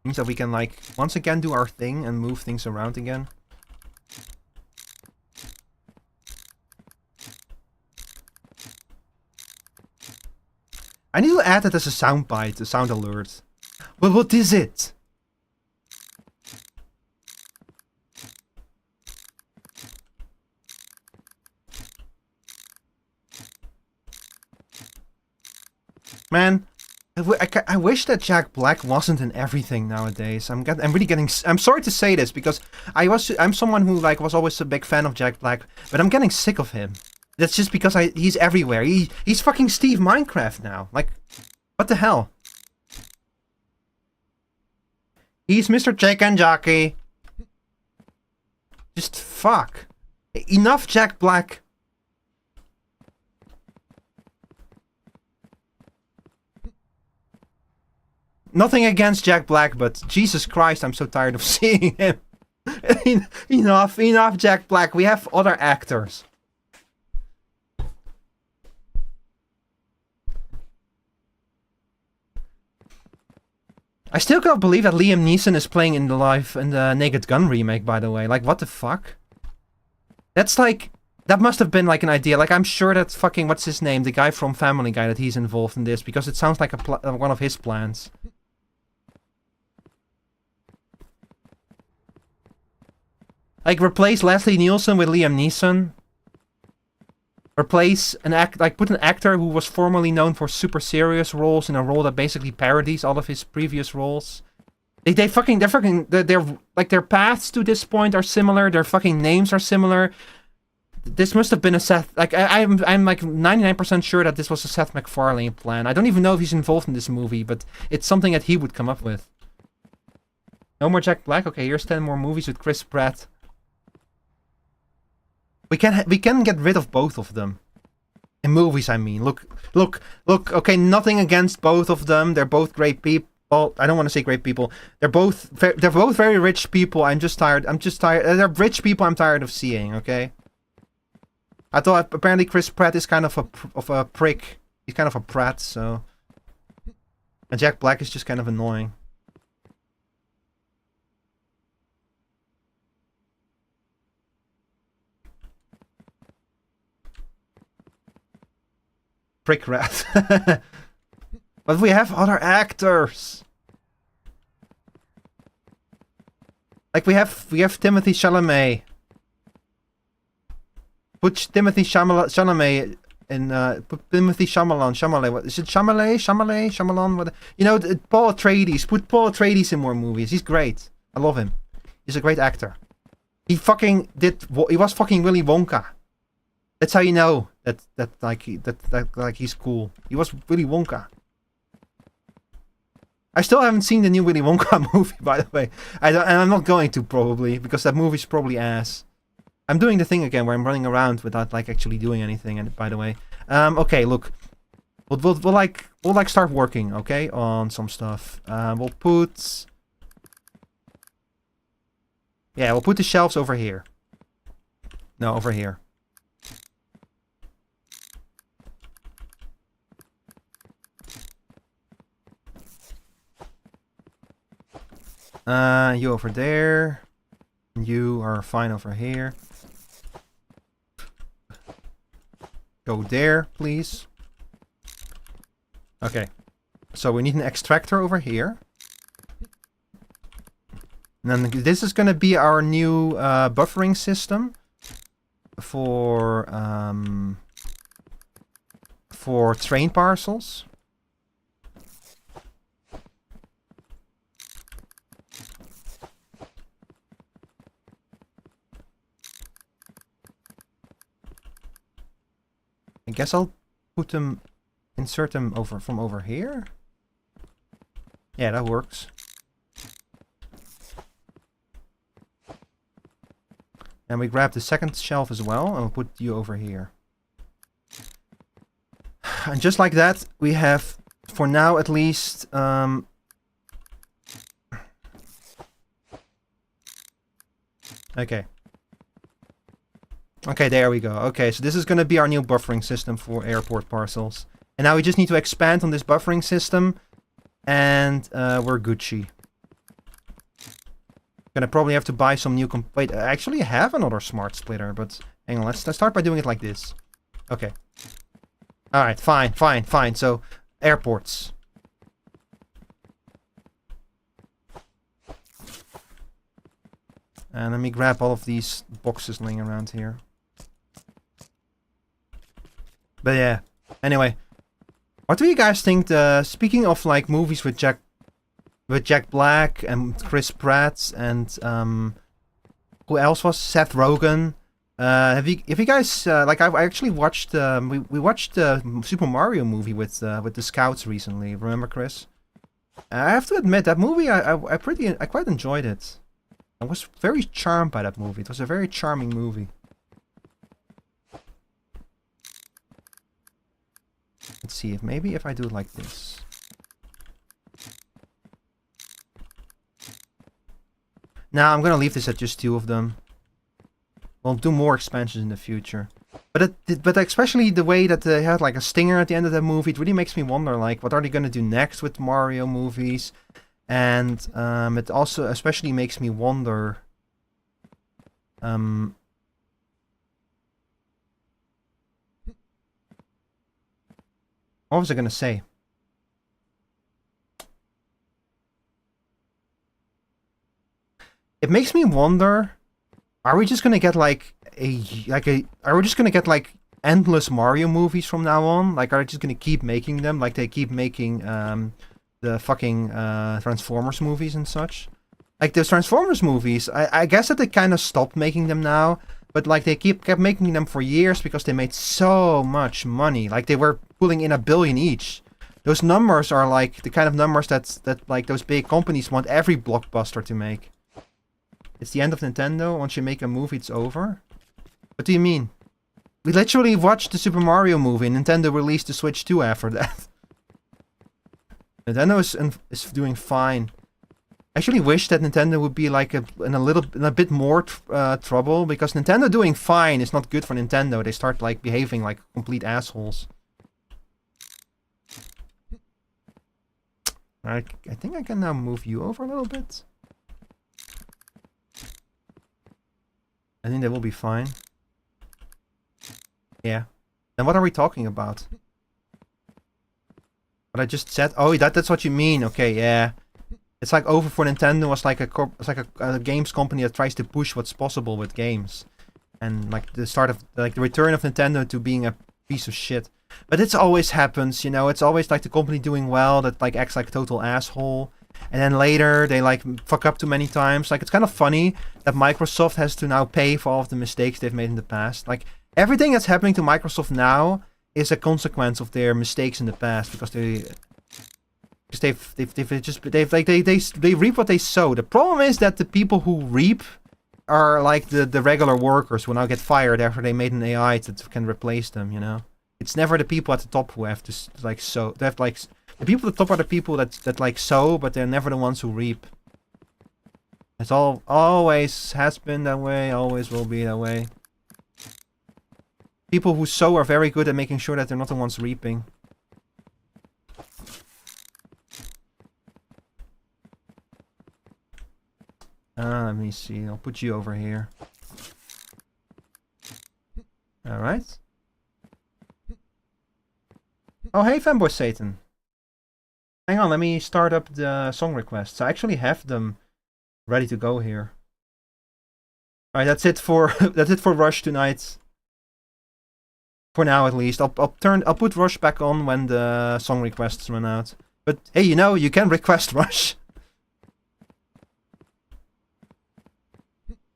Means that we can, like, once again do our thing and move things around again. I need to add it as a soundbite, a sound alert. But what is it? Man, I wish that Jack Black wasn't in everything nowadays. I'm really getting. I'm sorry to say this because I'm someone who like was always a big fan of Jack Black, but I'm getting sick of him. That's just because he's everywhere. He's fucking Steve Minecraft now. Like, what the hell? He's Mr. Chicken Jockey. Just fuck. Enough Jack Black. Nothing against Jack Black, but Jesus Christ, I'm so tired of seeing him. Enough Jack Black. We have other actors. I still can't believe that Liam Neeson is playing in the Naked Gun remake, by the way. Like, what the fuck? That's like, that must have been like an idea. Like, I'm sure that fucking, what's his name? The guy from Family Guy, that he's involved in this, because it sounds like one of his plans. Like, replace Leslie Nielsen with Liam Neeson. Replace put an actor who was formerly known for super serious roles in a role that basically parodies all of his previous roles. They're like, their paths to this point are similar. Their fucking names are similar. This must have been a Seth. Like, I'm like 99% sure that this was a Seth MacFarlane plan. I don't even know if he's involved in this movie, but it's something that he would come up with. No more Jack Black. Okay, here's 10 more movies with Chris Pratt. We can get rid of both of them. In movies, I mean. Look. Okay, nothing against both of them. They're both great people. Well, I don't want to say great people. They're both very rich people. I'm just tired. They're rich people I'm tired of seeing, okay? I thought apparently Chris Pratt is kind of a prick. He's kind of a prat, so. And Jack Black is just kind of annoying. prick rat. But we have other actors. Like we have Timothy Chalamet. Put Timothy Chalamet in put Timothy Chalamet. What is it? Chalamet. What? You know, Paul Atreides. Put Paul Atreides in more movies. He's great. I love him. He's a great actor. He fucking did. He was fucking Willy Wonka. That's how you know that he's cool. He was Willy Wonka. I still haven't seen the new Willy Wonka movie, by the way. And I'm not going to, probably, because that movie's probably ass. I'm doing the thing again where I'm running around without like actually doing anything. And by the way, okay, look, we'll start working, okay, on some stuff. We'll put the shelves over here. No, over here. You over there. You are fine over here. Go there, please. Okay. So we need an extractor over here. And then this is going to be our new buffering system for train parcels. I guess I'll put them, insert them from over here. Yeah, that works. And we grab the second shelf as well, and we'll put you over here. And just like that, we have, for now at least, okay. Okay, there we go. Okay, so this is going to be our new buffering system for airport parcels. And now we just need to expand on this buffering system. And we're Gucci. Gonna probably have to buy some new... Wait, I actually have another smart splitter, but... Hang on, let's start by doing it like this. Okay. Alright, fine. So, airports. And let me grab all of these boxes laying around here. But yeah, anyway, what do you guys think? Speaking of like movies with Jack Black and Chris Pratt and who else was Seth Rogen? Have you guys like I actually watched we watched the Super Mario movie with the Scouts recently. Remember, Chris? I have to admit that movie I quite enjoyed it. I was very charmed by that movie. It was a very charming movie. Let's see if maybe if I do it like this. Now I'm gonna leave this at just 2 of them. We'll do more expansions in the future. But especially the way that they had like a stinger at the end of the movie, it really makes me wonder like what are they gonna do next with Mario movies? And it also especially makes me wonder what was I gonna say? It makes me wonder, are we just gonna get like are we just gonna get like endless Mario movies from now on? Like are they just gonna keep making them like they keep making the fucking Transformers movies and such? Like those Transformers movies, I guess that they kind of stopped making them now, but like they kept making them for years because they made so much money. Like they were pulling in $1 billion each. Those numbers are like the kind of numbers that like those big companies want every blockbuster to make. It's the end of Nintendo. Once you make a movie, it's over. What do you mean? We literally watched the Super Mario movie and Nintendo released the Switch 2 after that. Nintendo is doing fine. I actually wish that Nintendo would be like in a bit more trouble, because Nintendo doing fine is not good for Nintendo. They start like behaving like complete assholes. I think I can now move you over a little bit. I think that will be fine. Yeah. Then what are we talking about? But I just said, oh, that's what you mean. Okay, yeah. It's like over for Nintendo was like a games company that tries to push what's possible with games, and like the start of like the return of Nintendo to being a piece of shit. But it's always happens, you know. It's always like the company doing well that like acts like a total asshole, and then later they like fuck up too many times. Like it's kind of funny that Microsoft has to now pay for all of the mistakes they've made in the past. Like everything that's happening to Microsoft now is a consequence of their mistakes in the past because they reap what they sow. The problem is that the people who reap are like the regular workers who now get fired after they made an AI that can replace them, you know. It's never the people at the top who have to like sow. They have like the people at the top are the people that like sow, but they're never the ones who reap. It's always has been that way, always will be that way. People who sow are very good at making sure that they're not the ones reaping. Let me see. I'll put you over here. Alright. Oh, hey, Fanboy Satan. Hang on, let me start up the song requests. I actually have them ready to go here. Alright, that's it for that's it for Rush tonight. For now, at least. I'll put Rush back on when the song requests run out. But hey, you know, you can request Rush.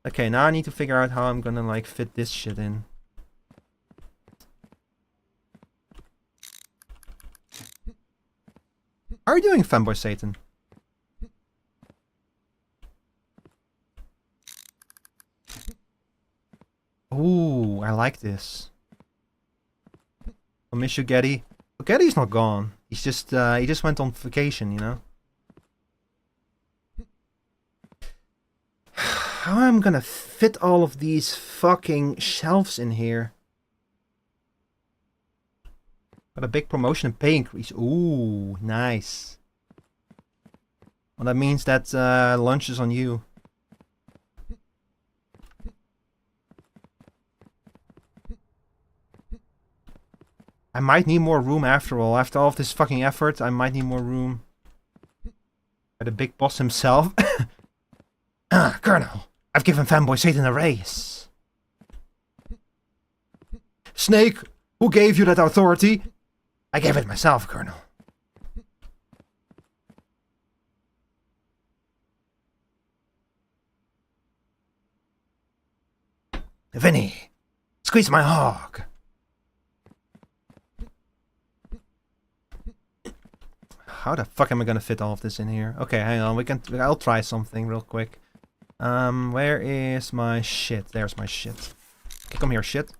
Okay, now I need to figure out how I'm gonna like fit this shit in. How are you doing, Fanboy Satan? Ooh, I like this. I'll miss you, Getty. But Getty's not gone. He's just he just went on vacation, you know. How am I gonna fit all of these fucking shelves in here? Got a big promotion and pay increase. Ooh, nice. Well, that means that lunch is on you. I might need more room after all. After all of this fucking effort, I might need more room. By the big boss himself. Colonel, I've given Fanboy Satan a raise. Snake, who gave you that authority? I gave it myself, Colonel. Vinny, squeeze my hog. How the fuck am I gonna fit all of this in here? Okay, hang on. I'll try something real quick. Where is my shit? There's my shit. Okay, come here, shit.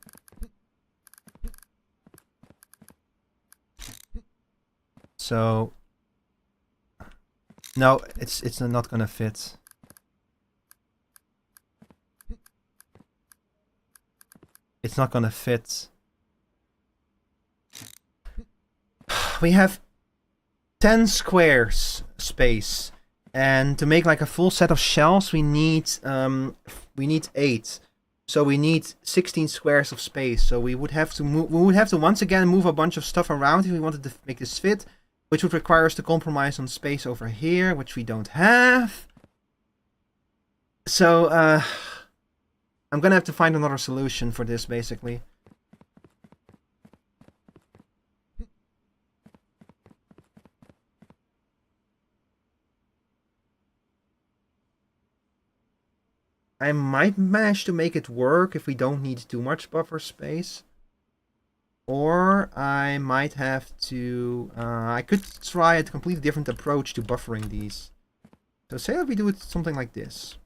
So no, it's not gonna fit. It's not gonna fit. We have 10 squares space, and to make like a full set of shelves we need 8. So we need 16 squares of space. So we would have to once again move a bunch of stuff around if we wanted to make this fit, which would require us to compromise on space over here, which we don't have. So I'm gonna have to find another solution for this, basically. I might manage to make it work if we don't need too much buffer space. Or I might have to... I could try a completely different approach to buffering these. So say that we do it something like this.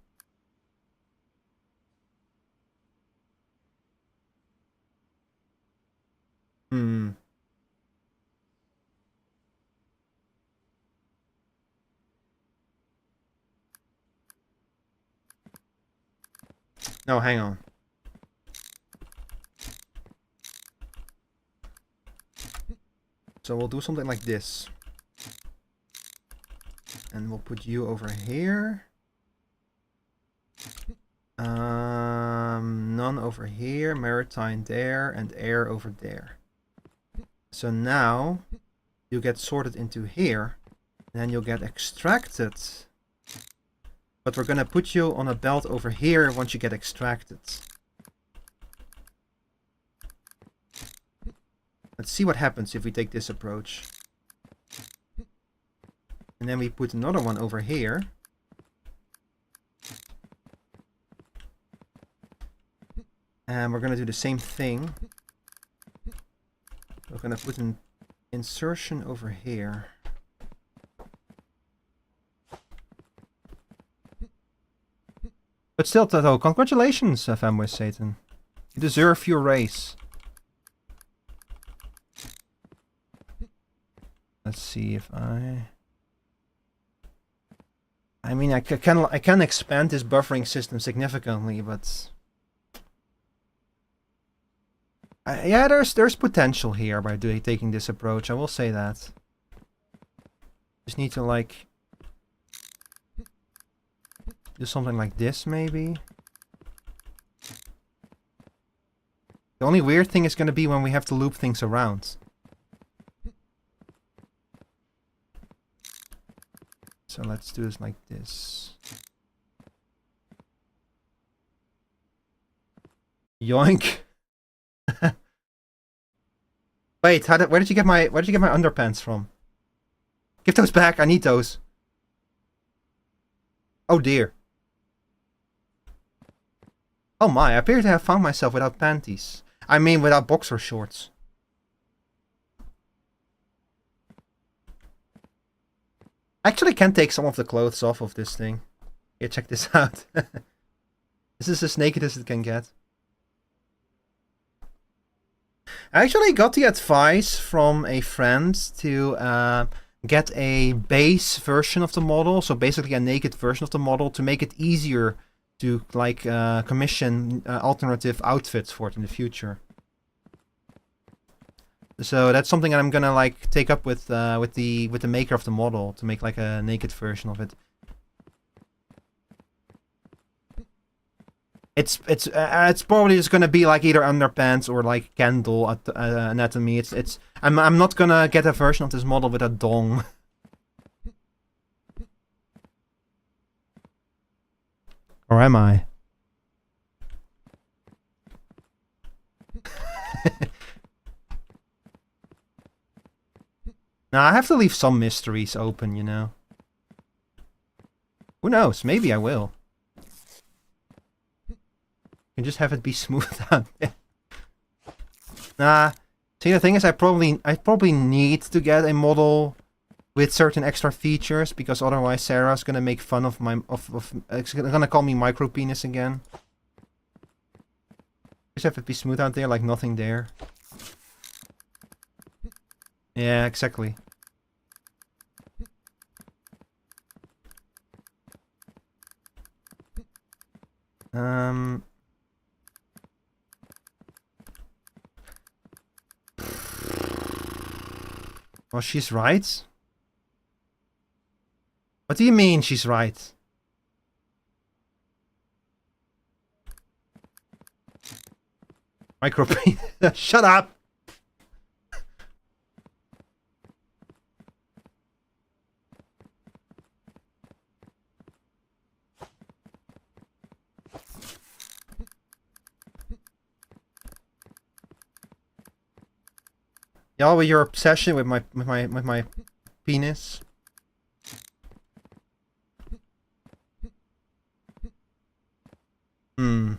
No, hang on. So we'll do something like this. And we'll put you over here. None over here, maritime there, and air over there. So now you get sorted into here, and then you'll get extracted. But we're gonna put you on a belt over here once you get extracted. Let's see what happens if we take this approach. And then we put another one over here. And we're gonna do the same thing. We're gonna put an insertion over here. But still, though, congratulations, Fanboy Satan. You deserve your race. Let's see if I mean, I can expand this buffering system significantly, but yeah, there's potential here by taking this approach. I will say that. Just need to like do something like this, maybe. The only weird thing is going to be when we have to loop things around. So let's do this like this. Yoink. Wait, where did you get my underpants from? Give those back, I need those. Oh dear. Oh my, I appear to have found myself without panties. I mean without boxer shorts. I actually can take some of the clothes off of this thing. Here, check this out. This is as naked as it can get. I actually got the advice from a friend to get a base version of the model, so basically a naked version of the model, to make it easier to like commission alternative outfits for it in the future. So that's something that I'm gonna like take up with the maker of the model to make like a naked version of it. It's probably just gonna be like either underpants or like candle anatomy. I'm not gonna get a version of this model with a dong. Or am I? Now I have to leave some mysteries open, you know. Who knows? Maybe I will. You can just have it be smooth out there. Nah. See, the thing is, I probably need to get a model with certain extra features, because otherwise Sarah's gonna make fun of my gonna call me micro penis again. Just have it be smooth out there, like nothing there. Yeah, exactly. Well, she's right. What do you mean she's right? Micro penis. Shut up! Yeah, with your obsession with my penis. Hmm.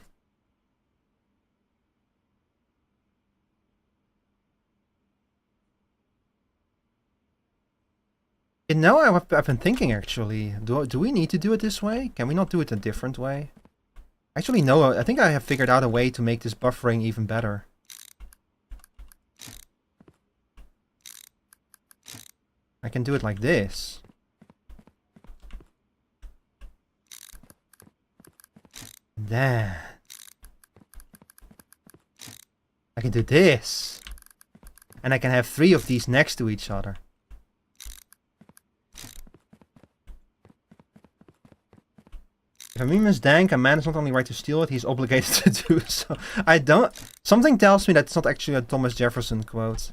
You know, I've been thinking actually. Do we need to do it this way? Can we not do it a different way? Actually, no. I think I have figured out a way to make this buffering even better. I can do it like this. Then I can do this. And I can have 3 of these next to each other. If a meme is dank, a man is not only right to steal it, he's obligated to do so. I don't... Something tells me that's not actually a Thomas Jefferson quote.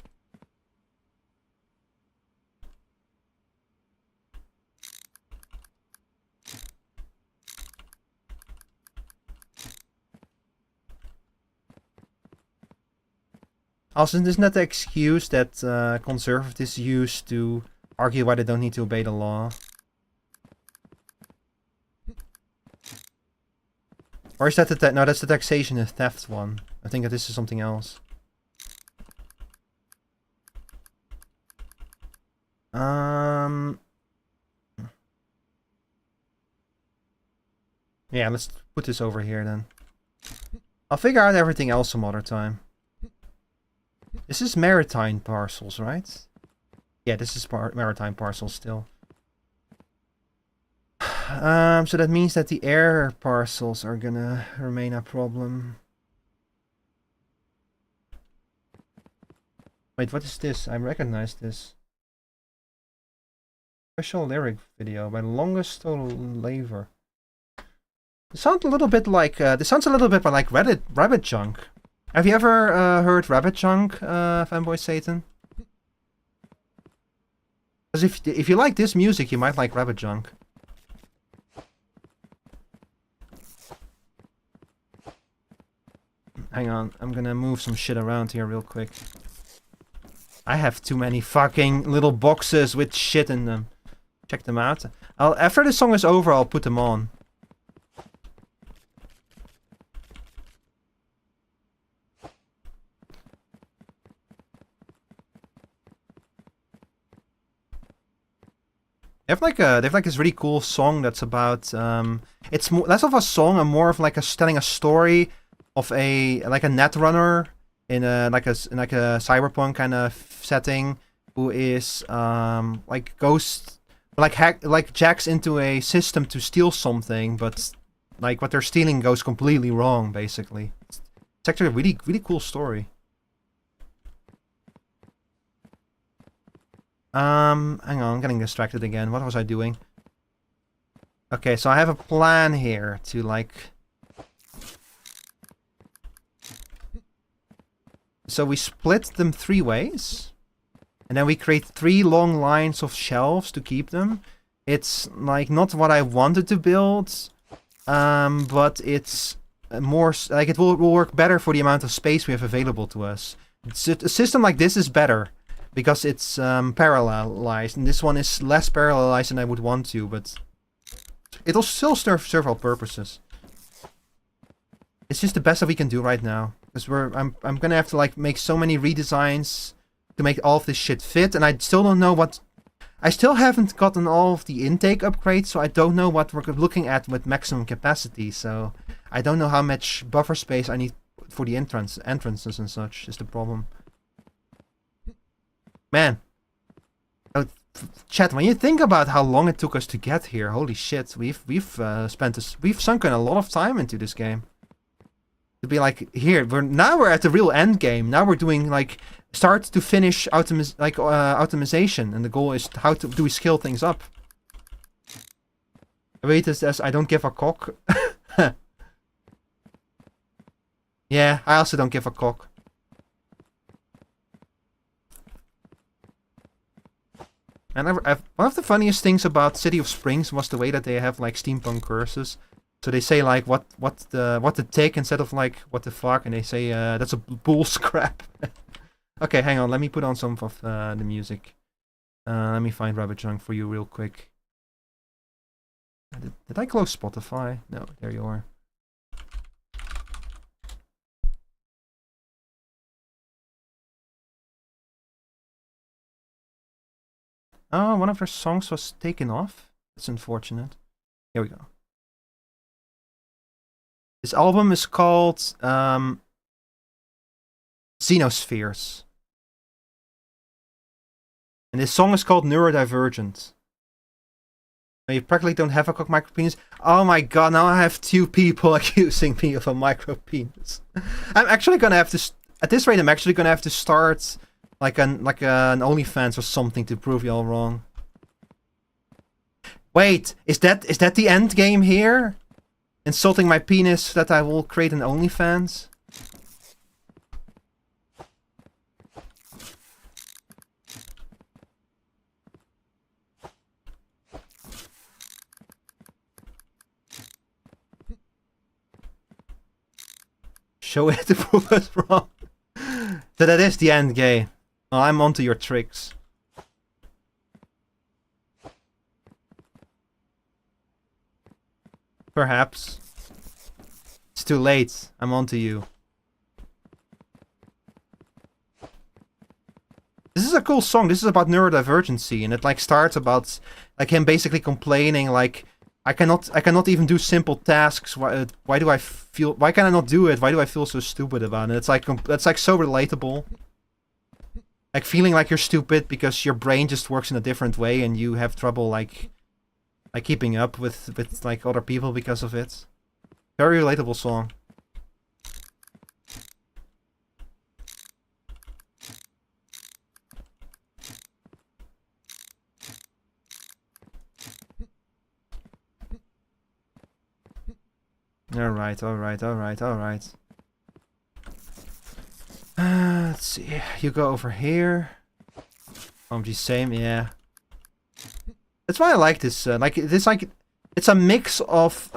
Also, isn't that the excuse that conservatives use to argue why they don't need to obey the law? Or is that the no? That's the taxation and theft one. I think that this is something else. Yeah, let's put this over here then. I'll figure out everything else some other time. This is maritime parcels, right? Yeah, this is maritime parcels still. So that means that the air parcels are gonna remain a problem. Wait, what is this? I recognize this. Special lyric video by Longest Total Labor. It sounds a little bit like this sounds a little bit like Rabbit Junk. Have you ever heard Rabbit Junk, Fanboy Satan? Because if you like this music, you might like Rabbit Junk. Hang on, I'm gonna move some shit around here real quick. I have too many fucking little boxes with shit in them. Check them out. After the song is over, I'll put them on. They have like this really cool song that's about it's less of a song and more of like telling a story of a netrunner in a cyberpunk kind of setting who is jacks into a system to steal something, but like what they're stealing goes completely wrong basically. It's actually a really cool story. Hang on, I'm getting distracted again. What was I doing? Okay, so I have a plan here to like... So we split them 3 ways. And then we create 3 long lines of shelves to keep them. It's like not what I wanted to build. But it's more... Like it will work better for the amount of space we have available to us. A system like this is better. Because it's parallelized, and this one is less parallelized than I would want to, but it'll still serve all purposes. It's just the best that we can do right now, because I'm gonna have to like make so many redesigns to make all of this shit fit, and I still don't know what. I still haven't gotten all of the intake upgrades, so I don't know what we're looking at with maximum capacity. So I don't know how much buffer space I need for the entrances and such. Is the problem. Man, chat. When you think about how long it took us to get here, holy shit, we've sunken a lot of time into this game. To be like here, we're at the real end game. Now we're doing like start to finish optimization, and the goal is how do we scale things up. Wait, it says I don't give a cock. Yeah, I also don't give a cock. And one of the funniest things about City of Springs was the way that they have like steampunk curses. So they say like what the tick instead of like what the fuck, and they say that's a bull scrap. Okay, hang on, let me put on some of the music. Let me find Rabbit Junk for you real quick. Did I close Spotify? No, there you are. Oh, one of their songs was taken off. That's unfortunate. Here we go. This album is called Xenospheres. And this song is called Neurodivergent. Now you practically don't have a cock micro penis. Oh my god, now I have 2 people accusing me of a micro penis. I'm actually gonna have to... At this rate, I'm actually gonna have to start... Like an OnlyFans or something to prove you all wrong. Wait, is that the end game here? Insulting my penis that I will create an OnlyFans? Show it to prove us wrong. So that is the end game. Oh, I'm onto your tricks. Perhaps. It's too late. I'm onto you. This is a cool song. This is about neurodivergency, and it like starts about like him basically complaining like I cannot even do simple tasks. Why do I feel? Why can I not do it? Why do I feel so stupid about it? It's like that's like so relatable. Like feeling like you're stupid because your brain just works in a different way, and you have trouble like keeping up with like other people because of it. Very relatable song. Alright, alright, alright, alright. Let's see. You go over here. OMG, same, yeah. That's why I like this. Like it's a mix of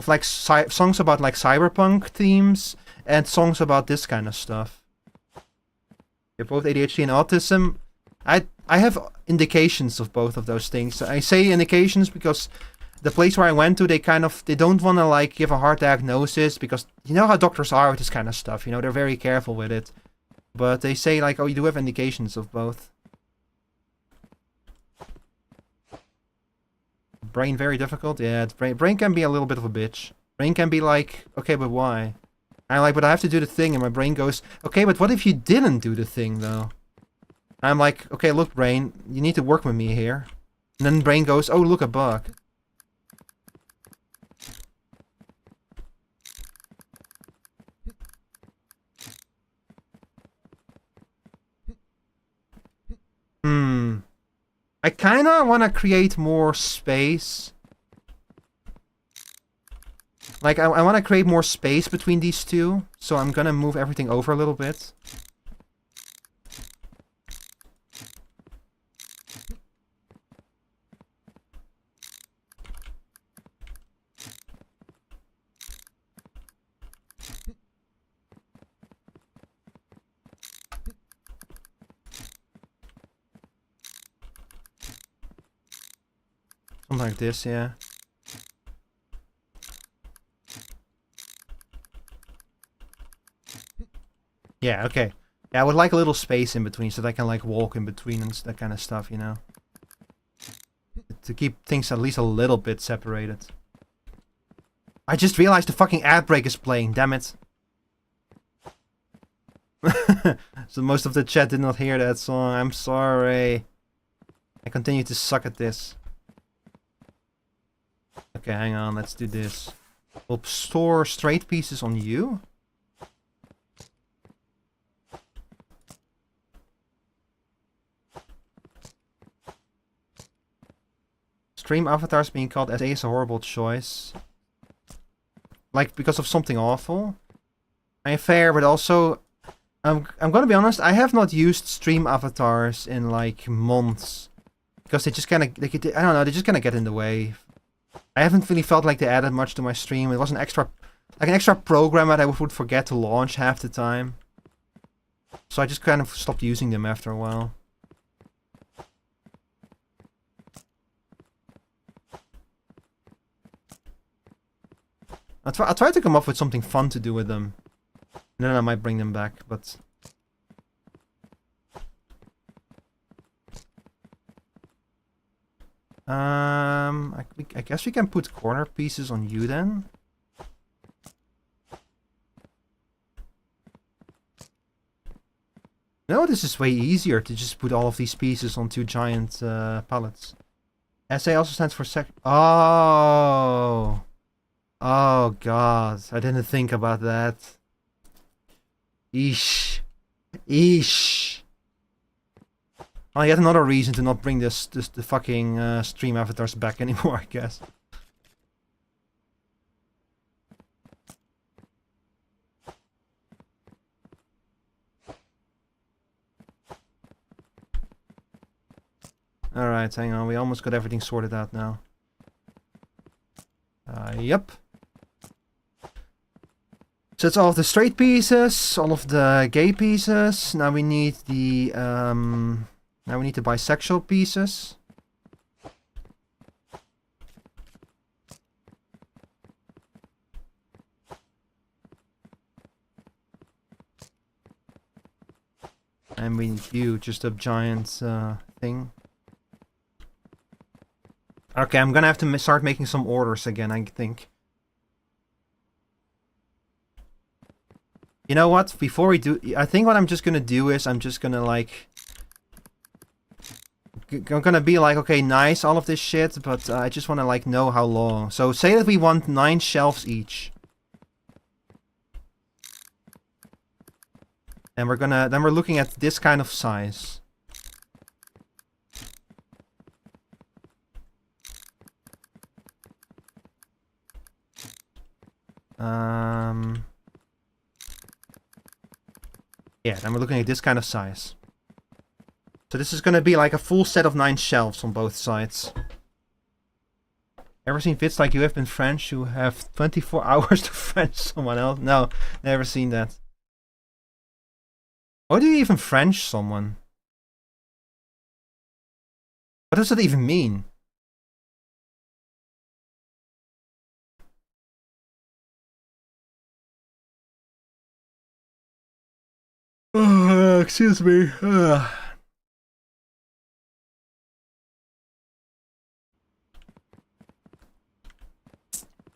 like songs about like cyberpunk themes and songs about this kind of stuff. You're both ADHD and autism. I have indications of both of those things. I say indications because the place where I went to, they don't want to like give a hard diagnosis because you know how doctors are with this kind of stuff. You know, they're very careful with it. But they say like, oh, you do have indications of both. Brain very difficult? Yeah, brain can be a little bit of a bitch. Brain can be like, okay, but why? I'm like, but I have to do the thing, and my brain goes, okay, but what if you didn't do the thing, though? I'm like, okay, look, brain, you need to work with me here. And then brain goes, oh, look, a bug. I kinda wanna create more space. Like, I wanna create more space between these two, so I'm gonna move everything over a little bit. Something like this, yeah. Yeah, okay. Yeah, I would like a little space in between so that I can like walk in between and that kind of stuff, you know? To keep things at least a little bit separated. I just realized the fucking ad break is playing, damn it. So most of the chat did not hear that song, I'm sorry. I continue to suck at this. Okay, hang on, let's do this. We'll store straight pieces on you. Stream avatars being called SA is a horrible choice. Like, because of something awful. I'm fair, but also... I'm gonna be honest, I have not used stream avatars in, like, months. Because they just kinda... I don't know, they just kinda get in the way. I haven't really felt like they added much to my stream. It was an extra... Like, an extra program that I would forget to launch half the time. So I just kind of stopped using them after a while. I'll try to come up with something fun to do with them. And then I might bring them back, but... I guess we can put corner pieces on you then. No, this is way easier to just put all of these pieces on two giant pallets. SA also stands for sec... Oh! Oh god, I didn't think about that. Eesh. Eesh. Well, yet another reason to not bring the fucking stream avatars back anymore, I guess. Alright, hang on, we almost got everything sorted out now. Yep. So it's all of the straight pieces, all of the gay pieces. Now we need the bisexual pieces. And we need you, just a giant thing. Okay, I'm gonna have to start making some orders again, I think. You know what? Before we do, I think what I'm just gonna do is I'm just gonna like... I'm gonna be like, okay, nice, all of this shit, but I just wanna like know how long. So say that we want 9 shelves each. And then we're looking at this kind of size. Yeah, then we're looking at this kind of size. So this is gonna be like a full set of 9 shelves on both sides. Ever seen vids like you have been French? You have 24 hours to French someone else? No, never seen that. Why do you even French someone? What does that even mean? Excuse me.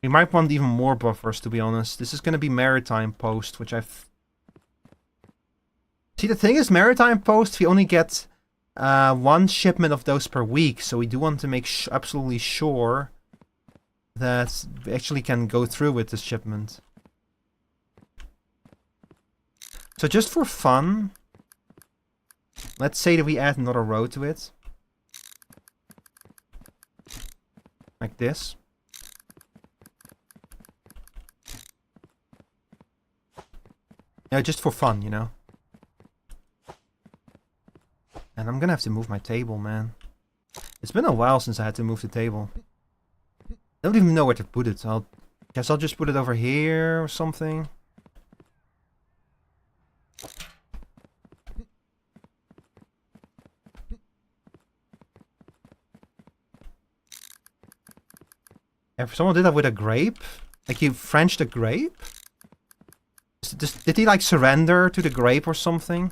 We might want even more buffers, to be honest. This is going to be Maritime Post, which I've... See, the thing is, Maritime Post, we only get 1 shipment of those per week, so we do want to make absolutely sure that we actually can go through with this shipment. So just for fun, let's say that we add another row to it. Like this. Yeah, just for fun, you know. And I'm gonna have to move my table, man. It's been a while since I had to move the table. I don't even know where to put it. Guess I'll just put it over here or something. If someone did that with a grape? Like you Frenched a grape? Did he like surrender to the grape or something?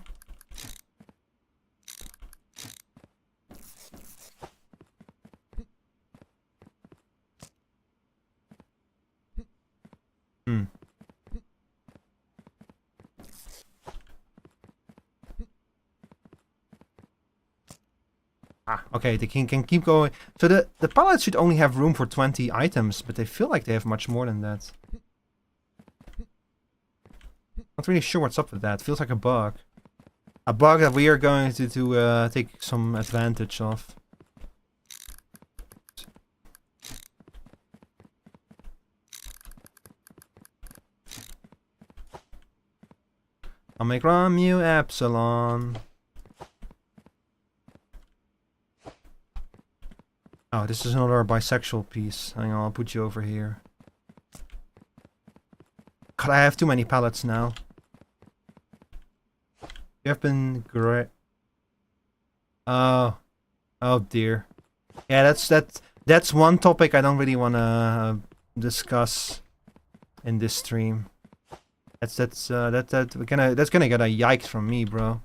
Ah, okay, they can keep going. So the pallets should only have room for 20 items, but they feel like they have much more than that. Not really sure what's up with that. Feels like a bug. A bug that we are going to take some advantage of. I'll make Romu Epsilon. Oh, this is another bisexual piece. Hang on, I'll put you over here. God, I have too many pallets now. You have been great. Oh dear. Yeah, that's one topic I don't really want to discuss in this stream. That's gonna get a yikes from me, bro.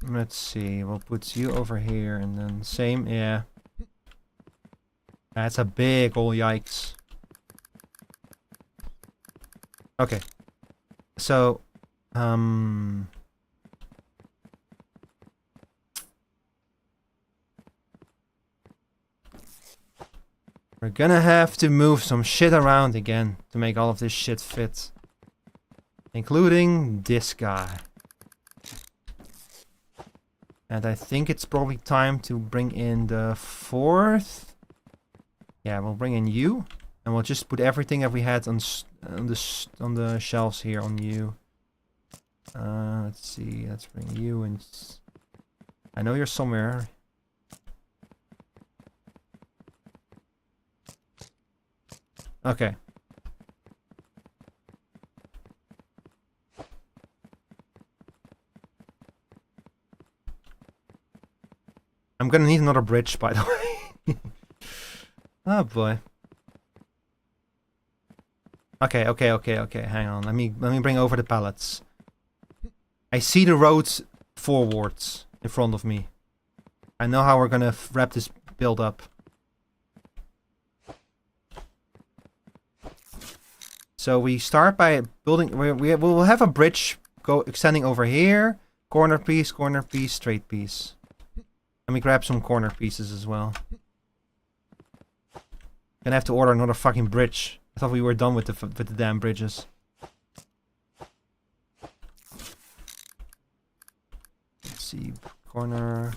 Let's see, we'll put you over here and then same, yeah. That's a big ol' yikes. Okay. So, we're gonna have to move some shit around again to make all of this shit fit. Including this guy. And I think it's probably time to bring in the 4th Yeah, we'll bring in you, and we'll just put everything that we had on the shelves here on you. Let's see. Let's bring you in. I know you're somewhere. Okay. I'm gonna need another bridge, by the way. Oh boy. Okay. Hang on. Let me bring over the pallets. I see the road forwards in front of me. I know how we're gonna wrap this build up. So we start by building. We'll have a bridge extending over here. Corner piece, straight piece. Let me grab some corner pieces as well. Gonna have to order another fucking bridge. I thought we were done with the damn bridges. Let's see, corner.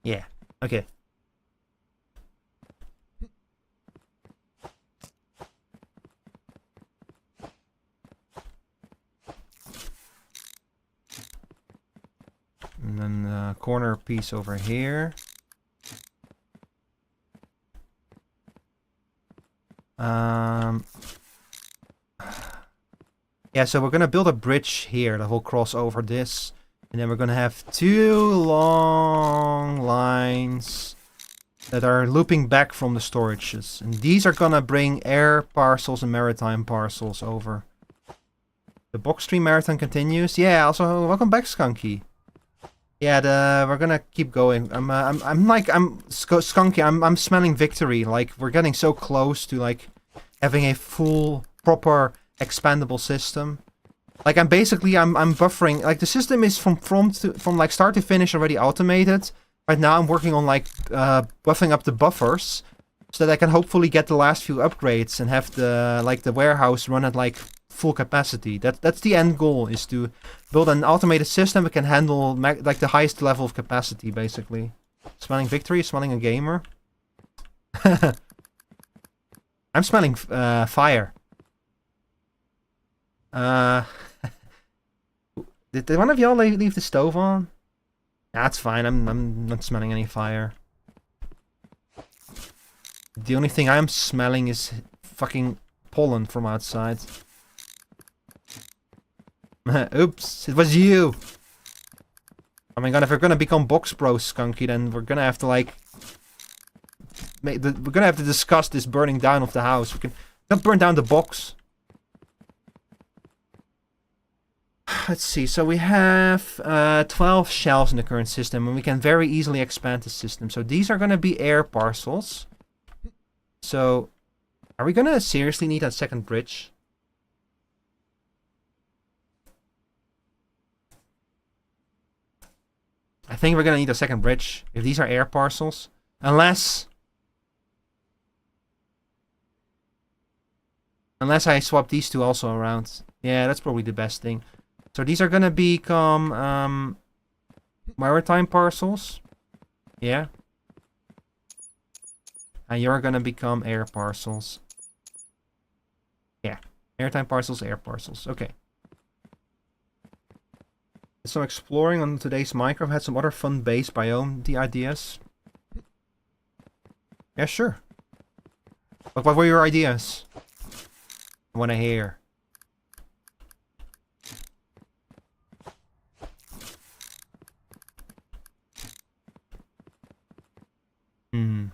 Yeah. Okay. And then the corner piece over here. Yeah, so we're gonna build a bridge here that will cross over this. And then we're gonna have 2 long lines that are looping back from the storages. And these are gonna bring air parcels and maritime parcels over. The box stream marathon continues. Yeah, also welcome back, Skunky. Yeah, we're gonna keep going. I'm Skunky. I'm smelling victory. Like we're getting so close to like having a full, proper, expandable system. Like I'm buffering. Like the system is from like start to finish already automated. Right now I'm working on like buffing up the buffers so that I can hopefully get the last few upgrades and have the warehouse run at like full capacity. That's the end goal, is to build an automated system that can handle like the highest level of capacity, basically. Smelling victory, smelling a gamer. I'm smelling fire. Did one of y'all leave the stove on? That's fine. I'm not smelling any fire. The only thing I'm smelling is fucking pollen from outside. Oops, it was you. Oh my god, if we're gonna become box bros, Skunky, then we're gonna have to like we're gonna have to discuss this burning down of the house. We can not burn down the box. Let's see, so we have 12 shelves in the current system, and we can very easily expand the system. So these are gonna be air parcels. So, are we gonna seriously need a second bridge? I think we're gonna need a second bridge if these are air parcels. Unless I swap these two also around. Yeah, that's probably the best thing. So these are gonna become maritime parcels. Yeah. And you're gonna become air parcels. Yeah. Maritime parcels, air parcels. Okay. Some exploring on today's Minecraft. Had some other fun base biome ideas. Yeah, sure. But what were your ideas? I want to hear. Hmm.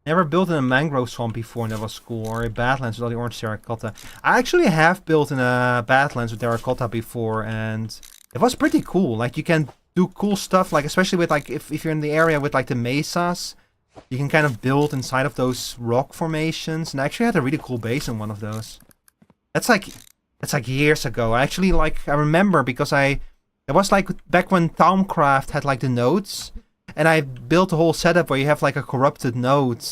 Never built in a mangrove swamp before, and that was cool. Or a badlands with all the orange terracotta. I actually have built in a badlands with terracotta before, and it was pretty cool. Like, you can do cool stuff, like, especially with, like, if you're in the area with, like, the mesas, you can kind of build inside of those rock formations. And I actually had a really cool base in one of those. That's like years ago. I actually, like, I remember because it was, like, back when Thaumcraft had, like, the nodes. and I built a whole setup where you have like a corrupted node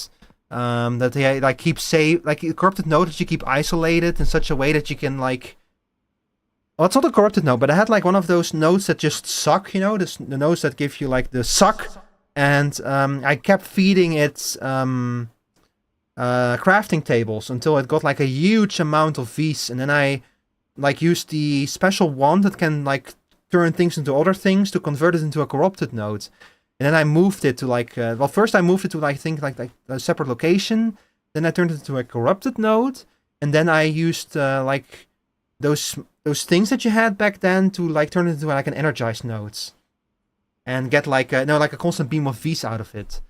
that they like keep safe, like a corrupted node that you keep isolated in such a way that you can like. Well, it's not a corrupted node, but I had like one of those nodes that just suck, you know, the nodes that give you like the suck, and I kept feeding it crafting tables until it got like a huge amount of V's, and then I like used the special wand that can like turn things into other things to convert it into a corrupted node. And then I moved it to like, well, first I moved it to I think like a separate location. Then I turned it into a corrupted node, and then I used like those things that you had back then to like turn it into like an energized node, and get like like a constant beam of V's out of it.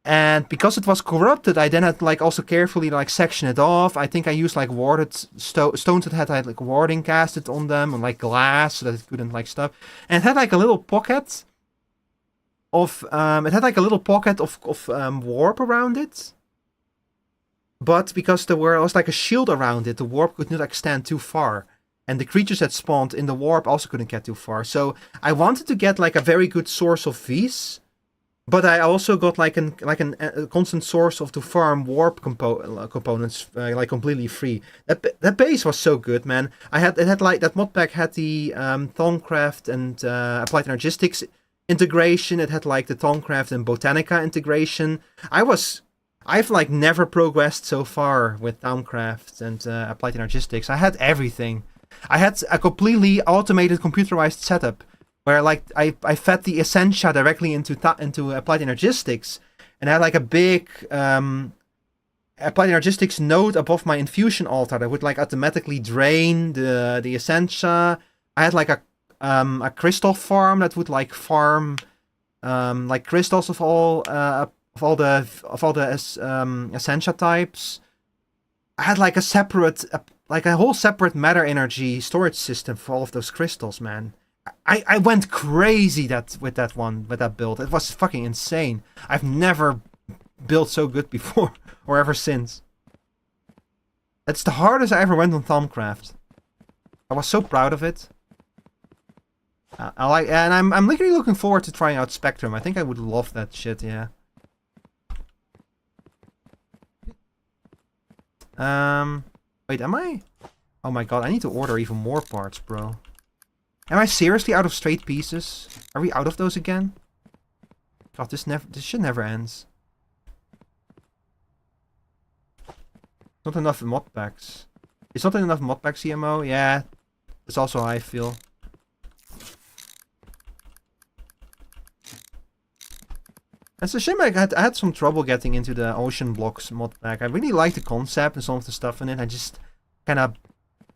And because it was corrupted, I then had like also carefully like section it off. I think I used like warded stones that had like warding casted on them, and like glass so that it couldn't like stuff. And it had like a little pocket of warp around it. But because there was like a shield around it, the warp could not extend too far. And the creatures that spawned in the warp also couldn't get too far. So I wanted to get like a very good source of V's. But I also got like a constant source of to farm warp components like completely free. That base was so good, man. It had like that mod pack had the Thaumcraft and Applied Energistics integration. It had like the Thaumcraft and Botanica integration. I've like never progressed so far with Thaumcraft and Applied Energistics. I had everything. I had a completely automated computerized setup where like I fed the Essentia directly into Applied Energistics, and I had like a big Applied Energistics node above my infusion altar that would like automatically drain the Essentia. I had like a crystal farm that would like farm like crystals of all the Essentia types. I had like a whole separate matter energy storage system for all of those crystals, man. I went crazy with that build. It was fucking insane. I've never built so good before or ever since. It's the hardest I ever went on Thaumcraft. I was so proud of it. I'm literally looking forward to trying out Spectrum. I think I would love that shit. Yeah. Wait, am I? Oh my god, I need to order even more parts, bro. Am I seriously out of straight pieces? Are we out of those again? God, this shit never ends. Not enough mod packs. It's not enough mod packs, CMO? Yeah, that's also how I feel. It's a shame I had some trouble getting into the Ocean Blocks mod pack. I really like the concept and some of the stuff in it. I just kind of,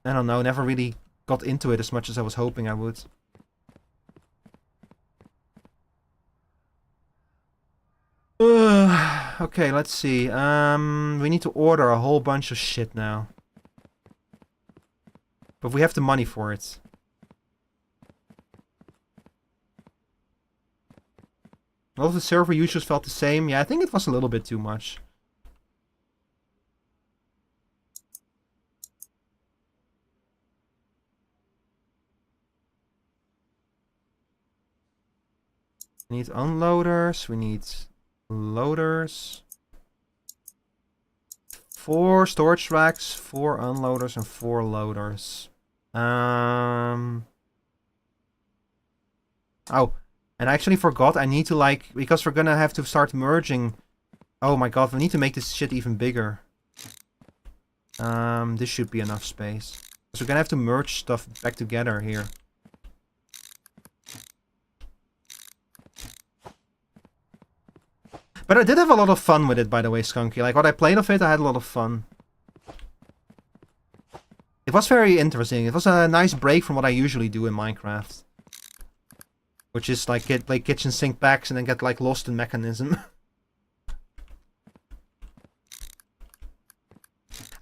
I don't know, never really got into it as much as I was hoping I would. Okay, let's see. We need to order a whole bunch of shit now. But we have the money for it. All of the server users felt the same. Yeah, I think it was a little bit too much. We need unloaders. We need loaders. 4 storage racks, 4 unloaders, and 4 loaders. Oh, and I actually forgot. I need to like, because we're gonna have to start merging. Oh my god, we need to make this shit even bigger. This should be enough space. So we're gonna have to merge stuff back together here. But I did have a lot of fun with it, by the way, Skunky. Like, what I played of it, I had a lot of fun. It was very interesting. It was a nice break from what I usually do in Minecraft. Which is, like, get like kitchen sink packs and then get, like, lost in mechanism.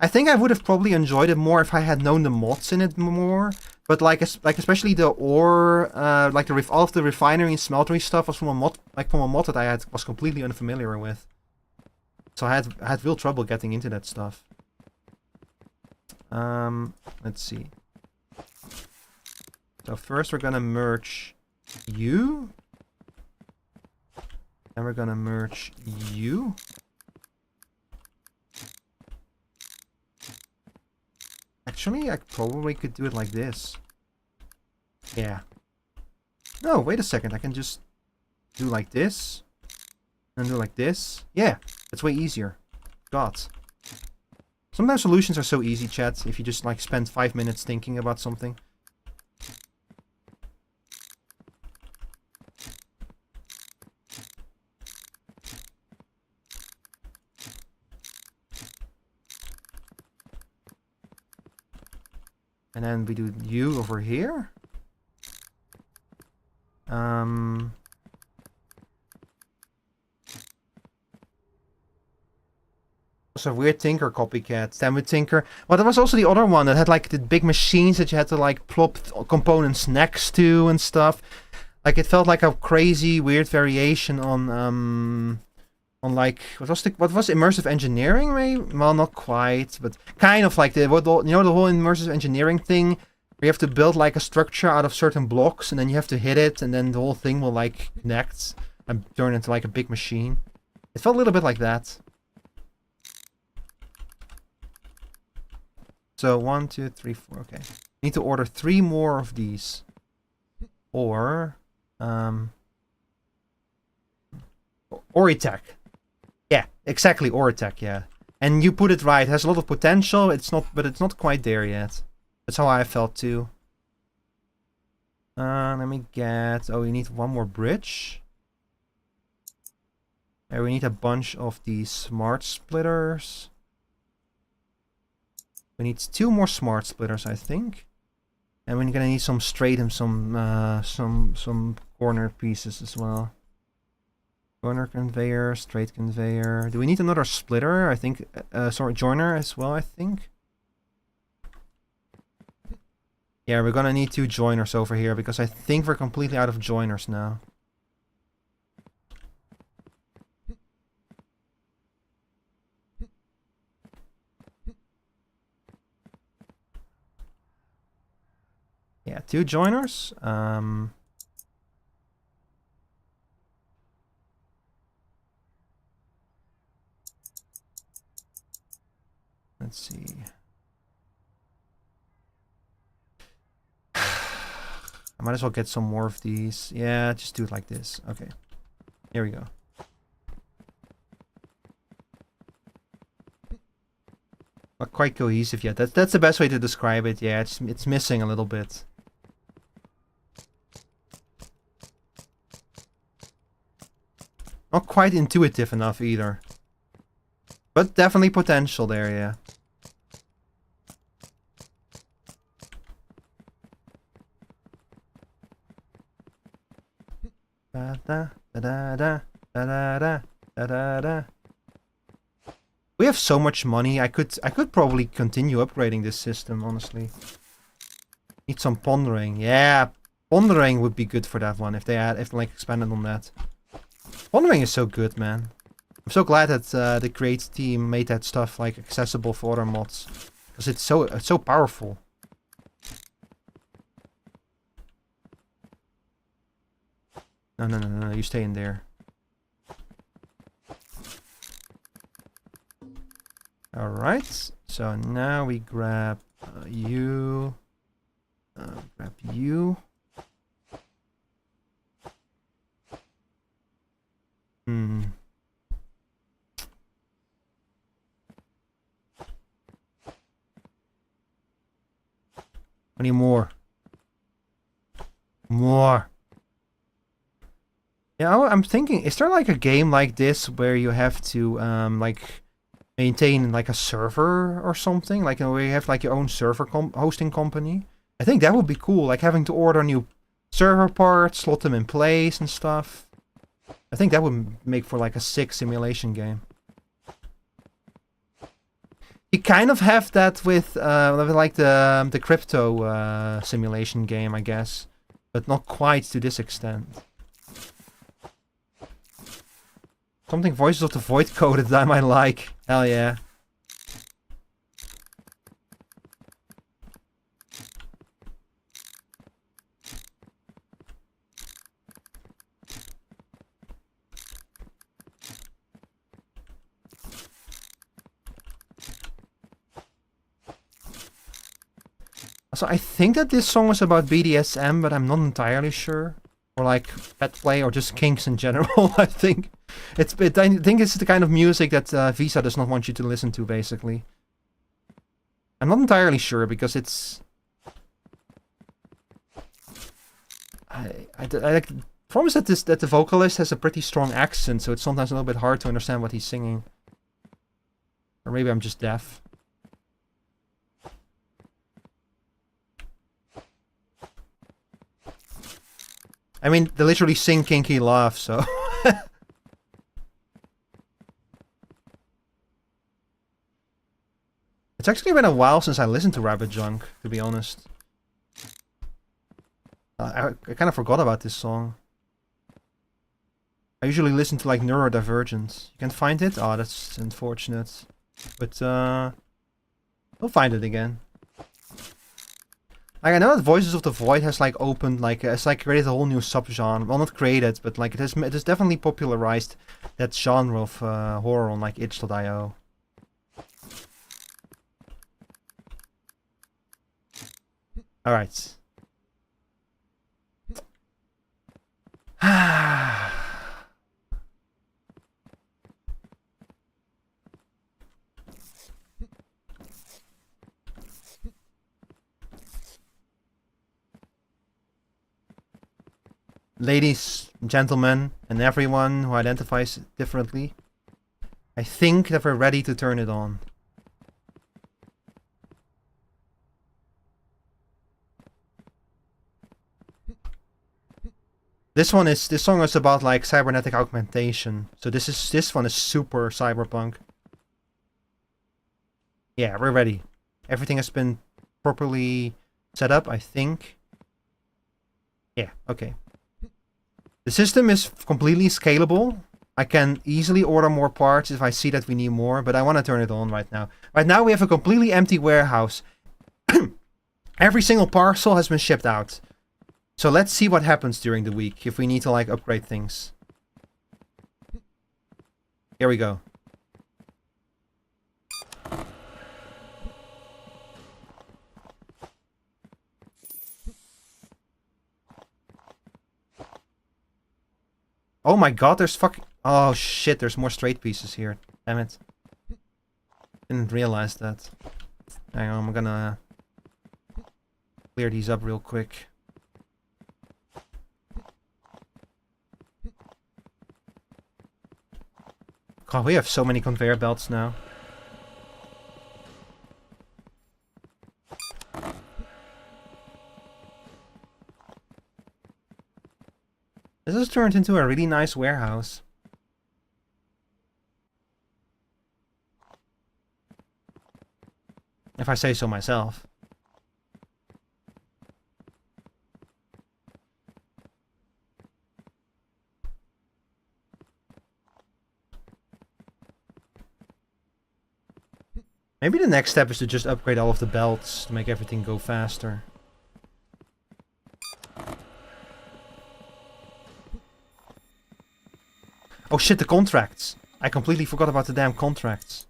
I think I would have probably enjoyed it more if I had known the mods in it more. But like especially the ore, like all of the refinery and smeltery stuff was from a mod, that I was completely unfamiliar with. So I had real trouble getting into that stuff. Let's see. So first we're gonna merge you. Then we're gonna merge you. Actually, I probably could do it like this. Yeah. No, wait a second. I can just do like this. And do like this. Yeah, it's way easier. God. Sometimes solutions are so easy, chat, if you just like spend 5 minutes thinking about something. And then we do you over here. Also weird Tinker copycat. Then with Tinker. Well, there was also the other one that had like the big machines that you had to like plop components next to and stuff. Like it felt like a crazy weird variation on like what was immersive engineering? Maybe? Well, not quite, but kind of like the whole immersive engineering thing. Where you have to build like a structure out of certain blocks, and then you have to hit it, and then the whole thing will like connect and turn into like a big machine. It felt a little bit like that. So 1, 2, 3, 4. Okay, need to order 3 more of these, or Oritech. Yeah, exactly, Oritech. Yeah, and you put it right. It has a lot of potential. It's not, but it's not quite there yet. That's how I felt too. Let me get. Oh, we need 1 more bridge. And we need a bunch of these smart splitters. We need 2 more smart splitters, I think. And we're gonna need some straight and some corner pieces as well. Corner conveyor, straight conveyor. Do we need another splitter? I think. Sorry, joiner as well, I think. Yeah, we're gonna need 2 joiners over here because I think we're completely out of joiners now. Yeah, 2 joiners. Let's see. I might as well get some more of these. Yeah, just do it like this. Okay. Here we go. Not quite cohesive yet. That's the best way to describe it. Yeah, it's missing a little bit. Not quite intuitive enough either. But definitely potential there, yeah. Da da da da da da da da da. We have so much money. I could probably continue upgrading this system, honestly. Need some pondering. Yeah, pondering would be good for that one if they like expanded on that. Pondering is so good, man. I'm so glad that the Create team made that stuff like accessible for other mods, because it's so powerful. No, you stay in there. Alright, so now we grab you. Grab you. Any more? More. Yeah, I'm thinking, is there like a game like this where you have to like maintain like a server or something, like where you have like your own server hosting company? I think that would be cool, like having to order new server parts, slot them in place and stuff. I think that would make for like a sick simulation game. You kind of have that with like the crypto simulation game, I guess, but not quite to this extent. Something Voices of the Void coded that I might like. Hell yeah. Also, I think that this song is about BDSM, but I'm not entirely sure. Or like pet play, or just kinks in general. I think I think it's the kind of music that Visa does not want you to listen to. Basically, I'm not entirely sure because it's. I like promise that the vocalist has a pretty strong accent, so it's sometimes a little bit hard to understand what he's singing. Or maybe I'm just deaf. I mean, they literally sing Kinky Love, so... It's actually been a while since I listened to Rabbit Junk, to be honest. I kind of forgot about this song. I usually listen to, like, Neurodivergent. You can find it? Oh, that's unfortunate. But, we'll find it again. Like, I know that Voices of the Void has, like, opened, like, it's, like, created a whole new subgenre. Well, not created, but, like, it has definitely popularized that genre of horror on, like, itch.io. Alright. Ladies, gentlemen, and everyone who identifies differently, I think that we're ready to turn it on. This song is about like cybernetic augmentation. So this one is super cyberpunk. Yeah, we're ready. Everything has been properly set up, I think. Yeah, okay. The system is completely scalable. I can easily order more parts if I see that we need more, but I want to turn it on right now. Right now we have a completely empty warehouse. Every single parcel has been shipped out. So let's see what happens during the week if we need to like upgrade things. Here we go. Oh my god, there's fucking... Oh shit, there's more straight pieces here. Damn it. Didn't realize that. Hang on, I'm gonna... clear these up real quick. God, we have so many conveyor belts now. This has turned into a really nice warehouse. If I say so myself. Maybe the next step is to just upgrade all of the belts to make everything go faster. Oh shit, the contracts! I completely forgot about the damn contracts.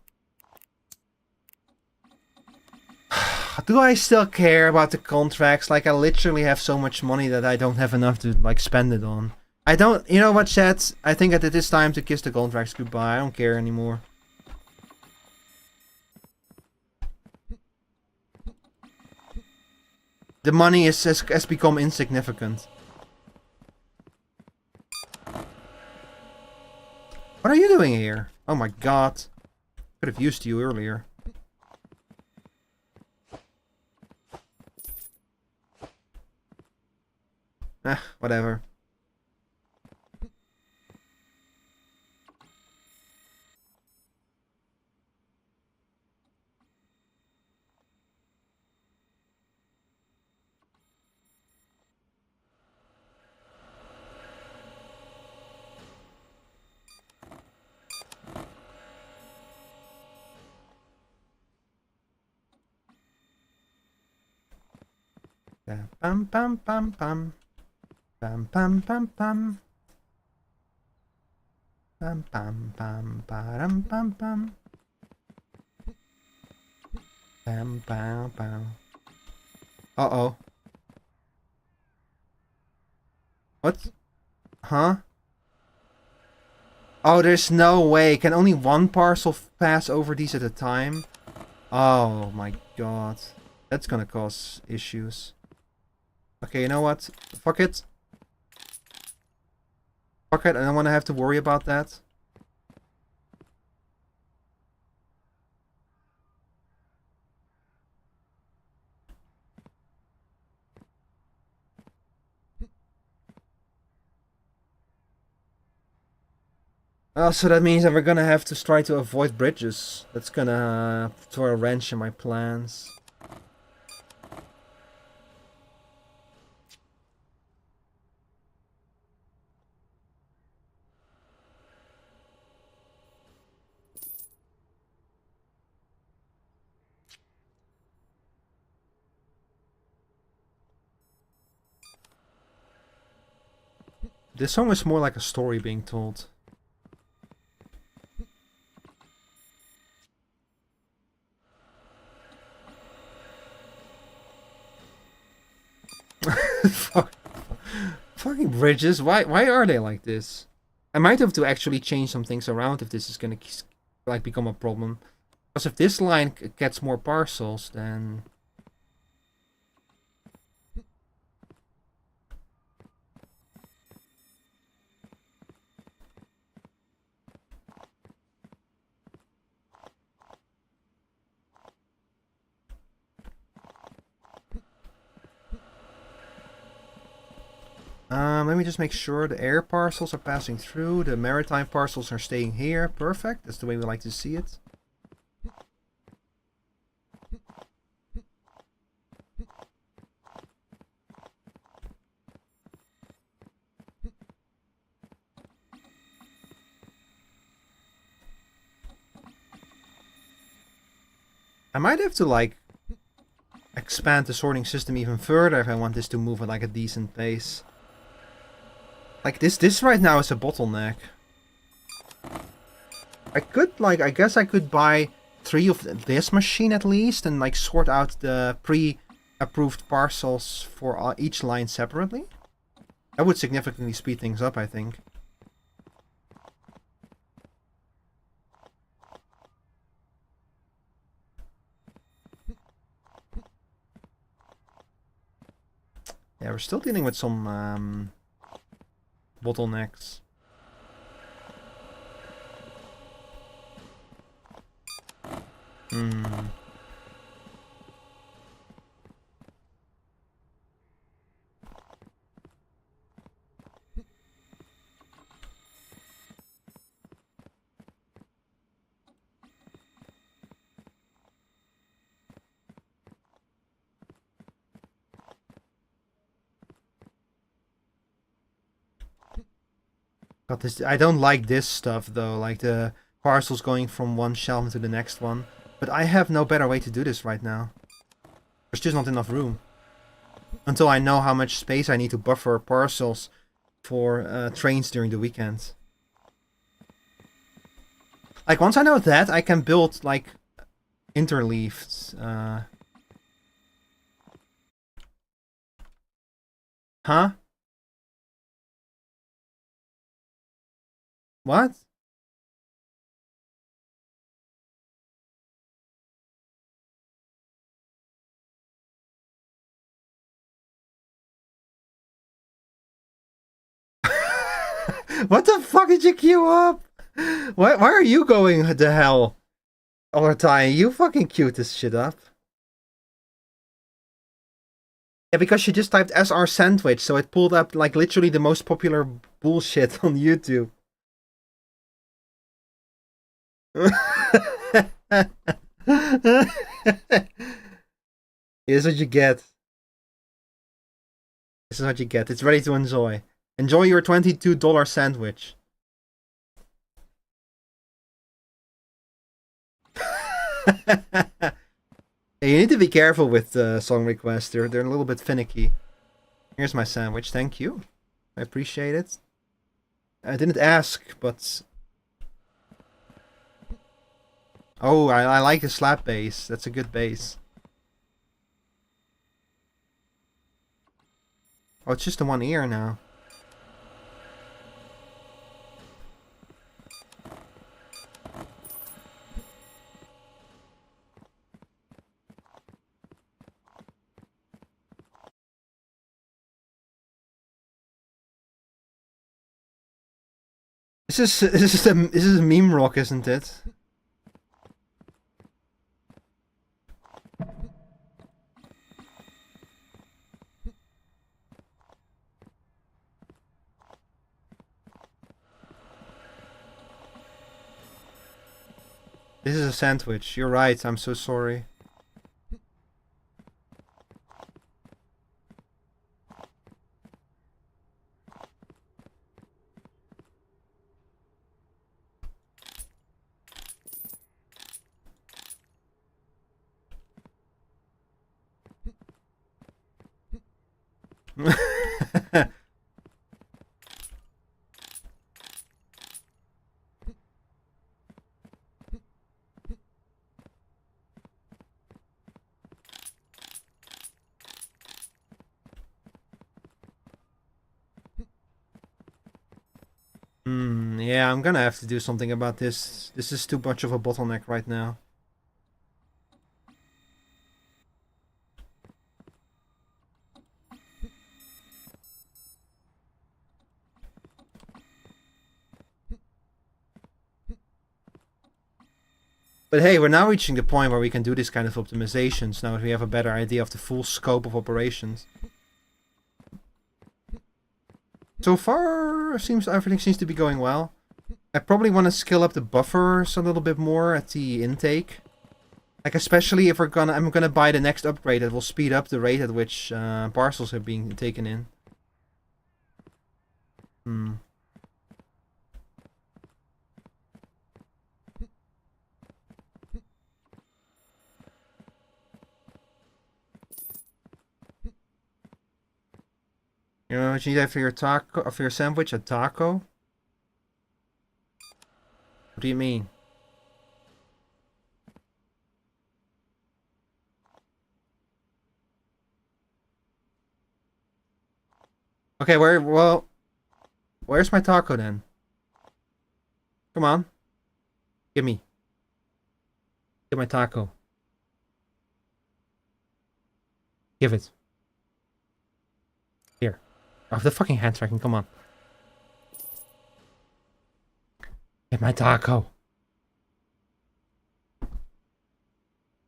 Do I still care about the contracts? Like, I literally have so much money that I don't have enough to, like, spend it on. I don't... You know what, chat? I think that it is time to kiss the contracts goodbye. I don't care anymore. The money has become insignificant. What are you doing here? Oh my god. Could have used you earlier. Whatever. Pam pam pam pam. Pam pam pam pam. Pam pam pam pam pam pam. Pam pam pam. Uh-oh. What? Huh? Oh, there's no way. Can only one parcel pass over these at a time? Oh my god. That's gonna cause issues. Okay, you know what? Fuck it. Fuck it, I don't want to have to worry about that. So that means that we're gonna have to try to avoid bridges. That's gonna throw a wrench in my plans. This song is more like a story being told. Fucking bridges, why are they like this? I might have to actually change some things around if this is gonna like become a problem. Because if this line gets more parcels, then... Let me just make sure the air parcels are passing through, the maritime parcels are staying here. Perfect, that's the way we like to see it. I might have to, like, expand the sorting system even further if I want this to move at, like, a decent pace. Like, this right now is a bottleneck. I could, like, I guess I could buy 3 of this machine at least and, like, sort out the pre-approved parcels for each line separately. That would significantly speed things up, I think. Yeah, we're still dealing with some bottlenecks. Hmm. God, this, I don't like this stuff though, like the parcels going from one shelf to the next one. But I have no better way to do this right now. There's just not enough room. Until I know how much space I need to buffer parcels for trains during the weekend. Like, once I know that, I can build, like, interleaved. Huh? What? What the fuck did you queue up? Why are you going to hell all the time? You fucking queued this shit up. Yeah, because she just typed SR sandwich, so it pulled up like literally the most popular bullshit on YouTube. Here's what you get. This is what you get. It's ready to enjoy. Enjoy your $22 sandwich. Hey, you need to be careful with song requests. They're a little bit finicky. Here's my sandwich. Thank you. I appreciate it. I didn't ask, but... Oh, I like the slap bass. That's a good bass. Oh, it's just the one ear now. This is a meme rock, isn't it? This is a sandwich. You're right. I'm so sorry. Yeah, I'm gonna have to do something about this. This is too much of a bottleneck right now. But hey, we're now reaching the point where we can do this kind of optimizations now that we have a better idea of the full scope of operations. So far, everything seems to be going well. I probably want to scale up the buffers a little bit more at the intake. Like especially if I'm gonna buy the next upgrade that will speed up the rate at which parcels are being taken in. You know what you need for your taco, for your sandwich? A taco? What do you mean? Okay, where's my taco then? Come on. Give me. Give my taco. Give it. Here. Oh, the fucking hand tracking, come on. Get my taco.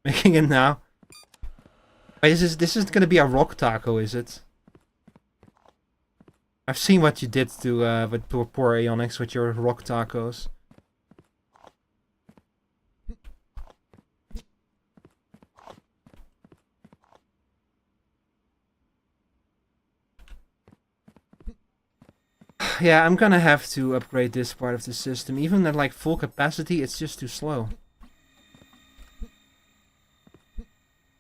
Making it now. Wait, this is gonna be a rock taco, is it? I've seen what you did to poor Aeonix with your rock tacos. Yeah, I'm gonna have to upgrade this part of the system. Even at like full capacity, it's just too slow.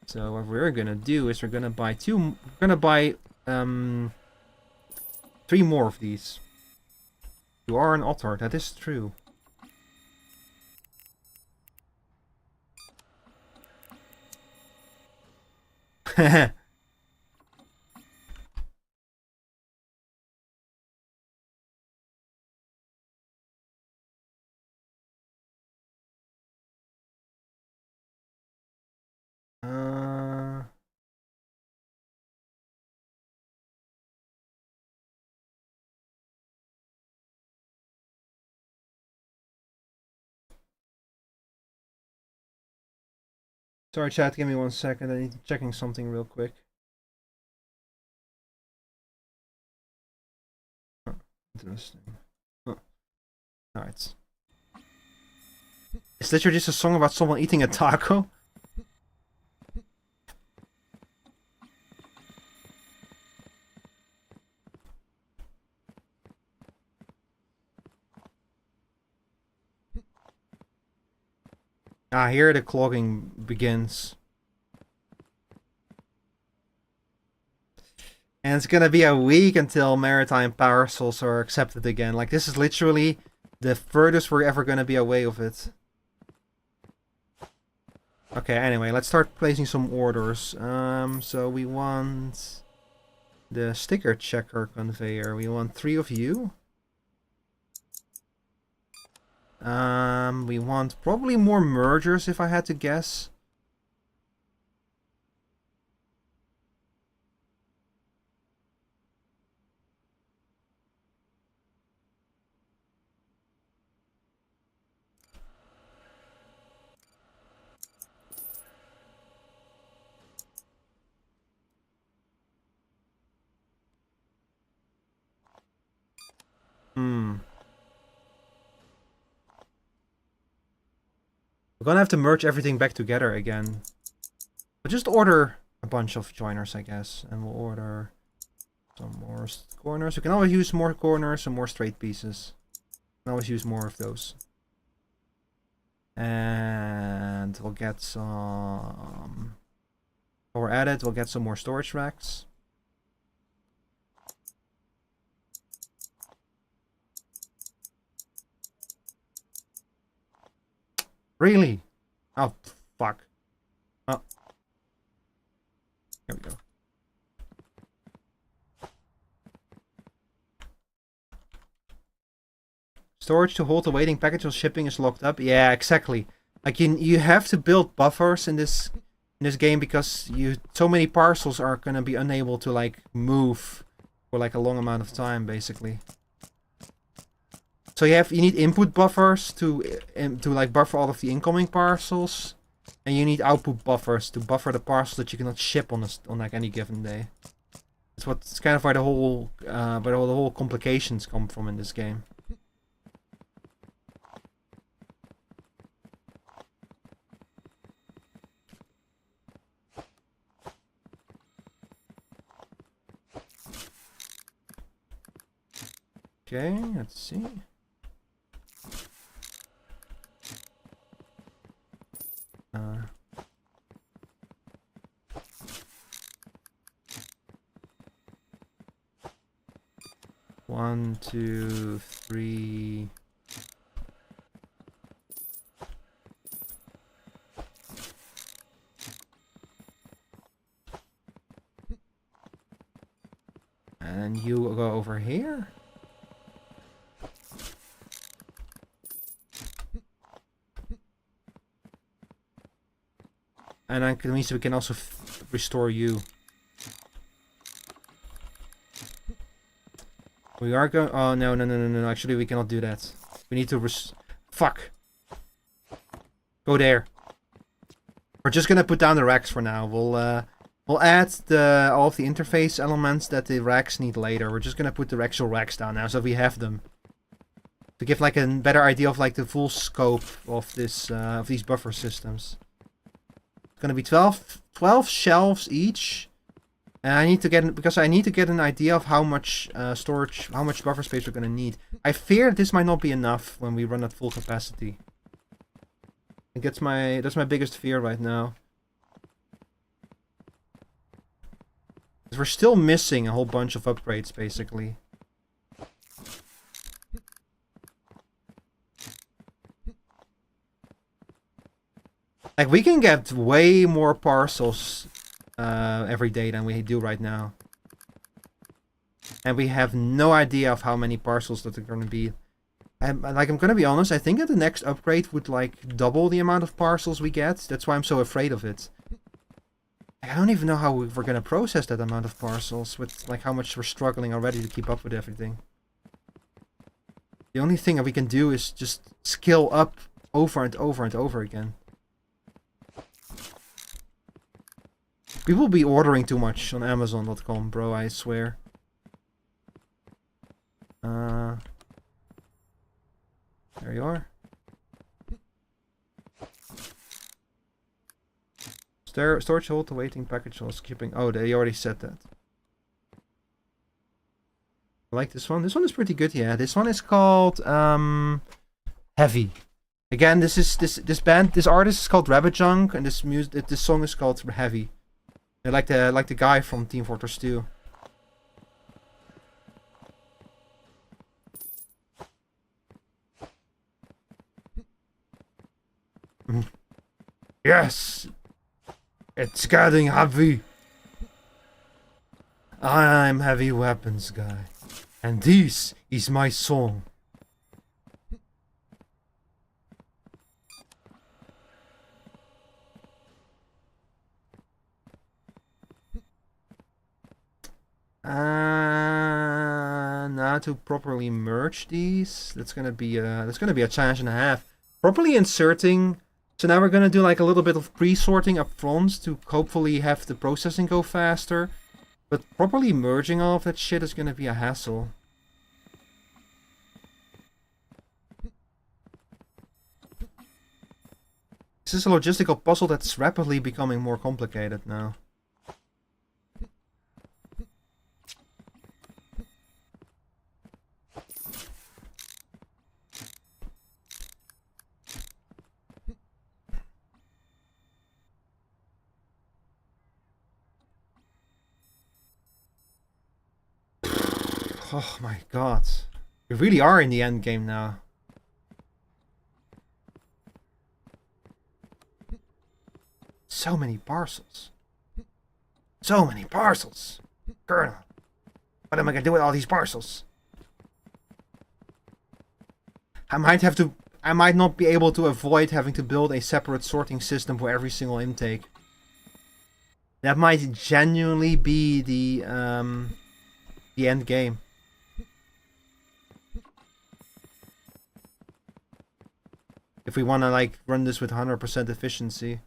So what we're gonna do is we're gonna buy 3 more of these. You are an otter, that is true. Sorry, chat, give me 1 second. I need to checking something real quick. Oh, interesting. Oh. Alright. Is literally just a song about someone eating a taco? Ah, here the clogging begins. And it's gonna be a week until maritime parcels are accepted again. Like, this is literally the furthest we're ever gonna be away of it. Okay, anyway, let's start placing some orders. So we want the sticker checker conveyor. We want 3 of you. We want probably more mergers if I had to guess. We're gonna have to merge everything back together again. We'll just order a bunch of joiners, I guess. And we'll order some more corners. We can always use more corners and more straight pieces. We can always use more of those. And we'll get some... While we're at it, we'll get some more storage racks. Really? Oh, fuck. Oh. Here we go. Storage to hold the waiting package while shipping is locked up. Yeah, exactly. Like you have to build buffers in this game because so many parcels are gonna be unable to like move for like a long amount of time, basically. So you need input buffers to like buffer all of the incoming parcels, and you need output buffers to buffer the parcels that you cannot ship on like any given day. It's kind of where the whole complications come from in this game. Okay, let's see. One, two, three. And you go over here. And that means we can also restore you. We are going... Oh, no. Actually, we cannot do that. We need to fuck. Go there. We're just gonna put down the racks for now. We'll add all of the interface elements that the racks need later. We're just gonna put the actual racks down now, so we have them. To give like a better idea of like the full scope of this of these buffer systems. It's gonna be 12 shelves each. And I need to get an idea of how much storage, how much buffer space we're gonna need. I fear this might not be enough when we run at full capacity. I think that's my biggest fear right now. Because we're still missing a whole bunch of upgrades, basically. Like, we can get way more parcels every day than we do right now. And we have no idea of how many parcels that are going to be. I'm going to be honest, I think that the next upgrade would, like, double the amount of parcels we get. That's why I'm so afraid of it. I don't even know how we're going to process that amount of parcels with, like, how much we're struggling already to keep up with everything. The only thing that we can do is just scale up over and over and over again. People be ordering too much on Amazon.com, bro, I swear. There you are. Storage hold the waiting package while skipping. Oh, they already said that. I like this one. This one is pretty good, yeah. This one is called Heavy. Again, this artist is called Rabbit Junk, and this song is called Heavy. They're like the guy from Team Fortress 2. Yes! It's getting heavy! I'm heavy weapons guy, and this is my song. Now to properly merge these, that's gonna be a challenge and a half. Properly inserting. So now we're gonna do like a little bit of pre-sorting up front to hopefully have the processing go faster. But properly merging all of that shit is gonna be a hassle. This is a logistical puzzle that's rapidly becoming more complicated now. Oh my god. We really are in the end game now. So many parcels. So many parcels. Colonel, what am I gonna do with all these parcels? I might not be able to avoid having to build a separate sorting system for every single intake. That might genuinely be the end game. If we want to like run this with 100% efficiency.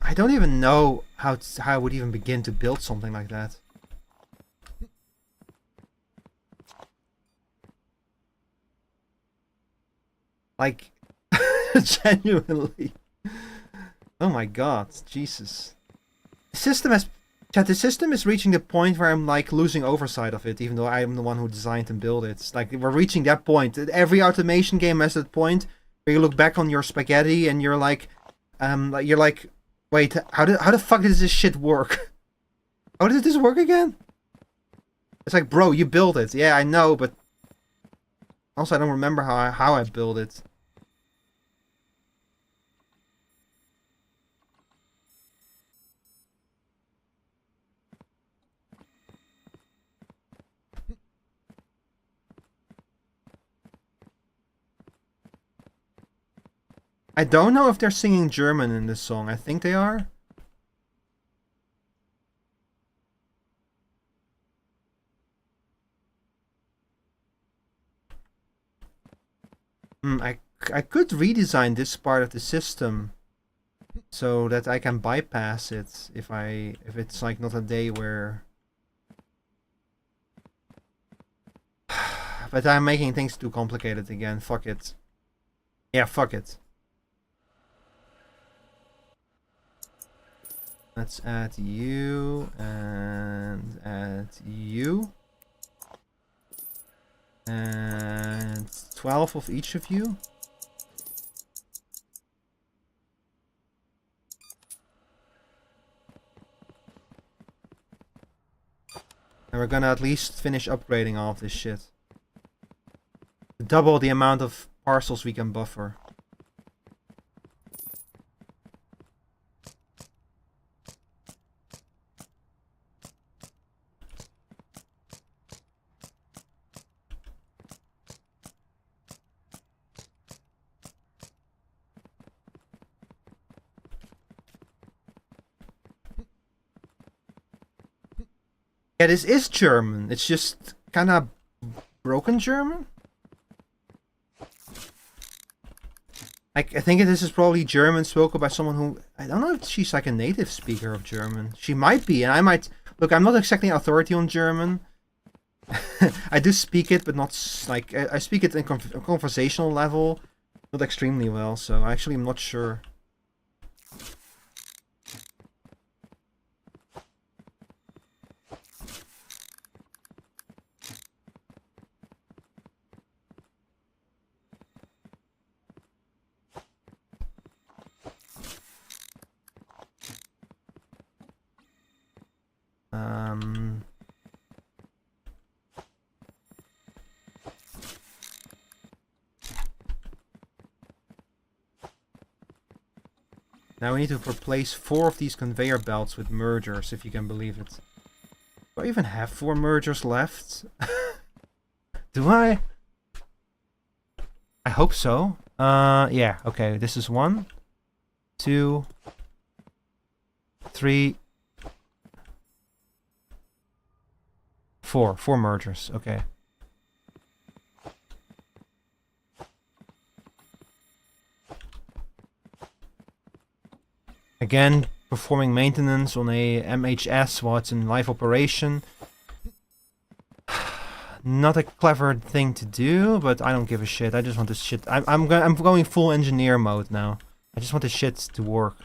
I don't even know how I would even begin to build something like that. Like, genuinely. Oh my god, Jesus. The system is reaching the point where I'm like losing oversight of it, even though I'm the one who designed and built it. It's like we're reaching that point. Every automation game has that point where you look back on your spaghetti and you're like, wait, how the fuck does this shit work? How did this work again? It's like, bro, you built it. Yeah, I know, but also I don't remember how I built it. I don't know if they're singing German in this song. I think they are. I could redesign this part of the system so that I can bypass it if it's like not a day where. But I'm making things too complicated again. Fuck it. Yeah, fuck it. Let's add you and add you. And 12 of each of you. And we're gonna at least finish upgrading all of this shit. Double the amount of parcels we can buffer. Yeah, this is German. It's just kind of broken German. Like, I think this is probably German spoken by someone who... I don't know if she's like a native speaker of German. She might be, and I might... Look, I'm not exactly an authority on German. I do speak it, but not like... I speak it in a conversational level. Not extremely well, so actually I'm not sure. Now we need to replace 4 of these conveyor belts with mergers, if you can believe it. Do I even have 4 mergers left? Do I? I hope so. Yeah, okay, this is 1, 2, 3, 4. 4 mergers, okay. Again, performing maintenance on a MHS while it's in live operation. Not a clever thing to do, but I don't give a shit. I just want this shit. I'm going full engineer mode now. I just want this shit to work.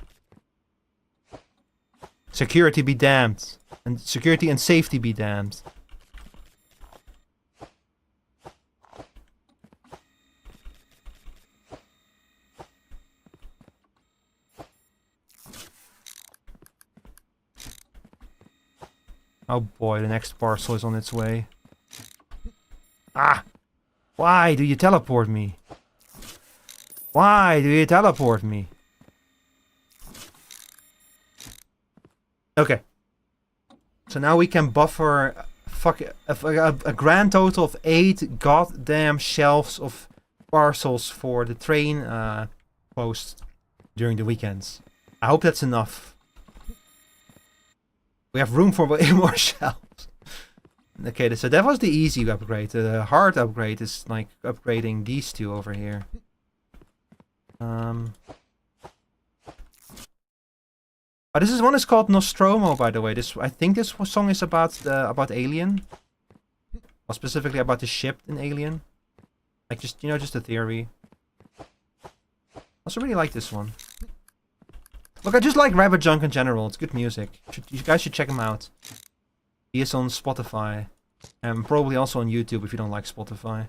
Security be damned. And security and safety be damned. Oh boy, the next parcel is on its way. Ah! Why do you teleport me? Why do you teleport me? Okay. So now we can buffer a grand total of 8 goddamn shelves of parcels for the train post during the weekends. I hope that's enough. We have room for way more shelves. Okay, so that was the easy upgrade. The hard upgrade is like upgrading these 2 over here. Oh, this one is called Nostromo, by the way. I think this song is about Alien, or specifically about the ship in Alien. Like just just a theory. I also really like this one. Look, I just like Rabbit Junk in general. It's good music. You guys should check him out. He is on Spotify, and probably also on YouTube if you don't like Spotify.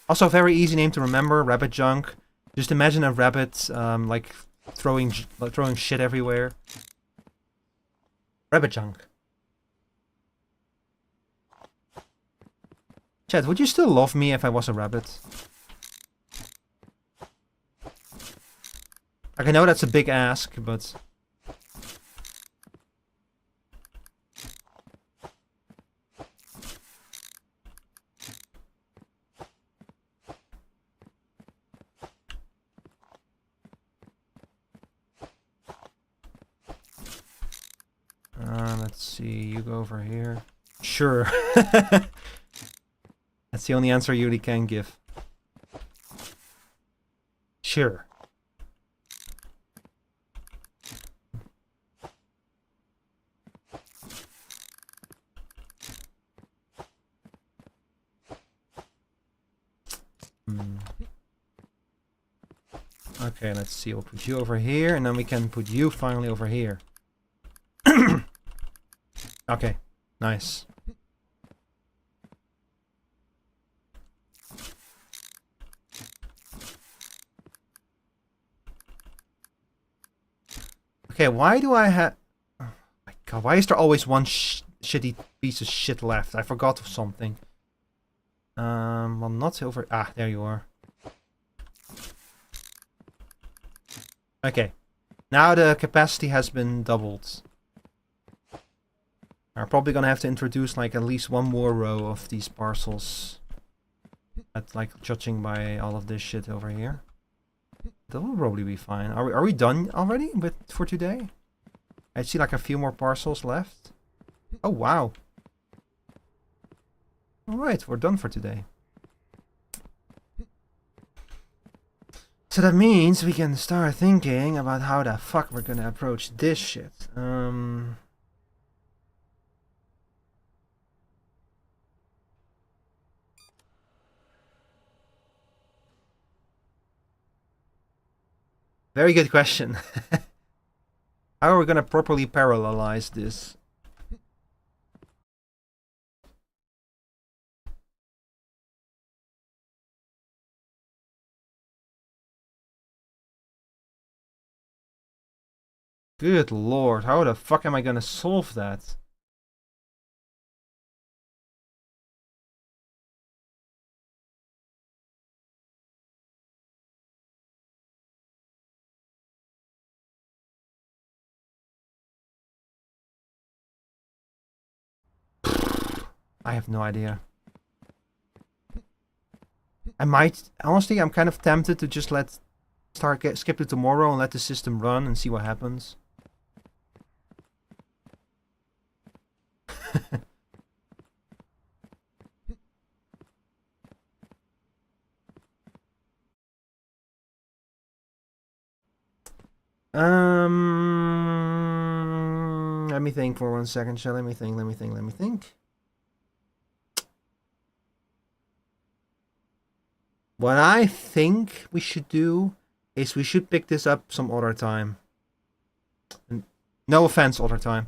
Also, a very easy name to remember, Rabbit Junk. Just imagine a rabbit, like throwing shit everywhere. Rabbit Junk. Chat, would you still love me if I was a rabbit? Like, I know that's a big ask, but... let's see, you go over here. Sure. That's the only answer you really can give. Sure. Okay, let's see. We'll put you over here, and then we can put you finally over here. Okay, nice. Okay, why do I have... Oh my god, why is there always one shitty piece of shit left? I forgot of something. Well, not over... Ah, there you are. Okay. Now the capacity has been doubled. I'm probably gonna have to introduce like at least one more row of these parcels. At like judging by all of this shit over here. That will probably be fine. Are we done already for today? I see like a few more parcels left. Oh wow. Alright, we're done for today. So that means we can start thinking about how the fuck we're gonna approach this shit. Very good question. How are we gonna properly parallelize this? Good lord, how the fuck am I gonna solve that? I have no idea. I might, honestly, I'm kind of tempted to just skip to tomorrow and let the system run and see what happens. Let me think for 1 second, shall let me think. What I think we should do is we should pick this up some other time. No offense, other time.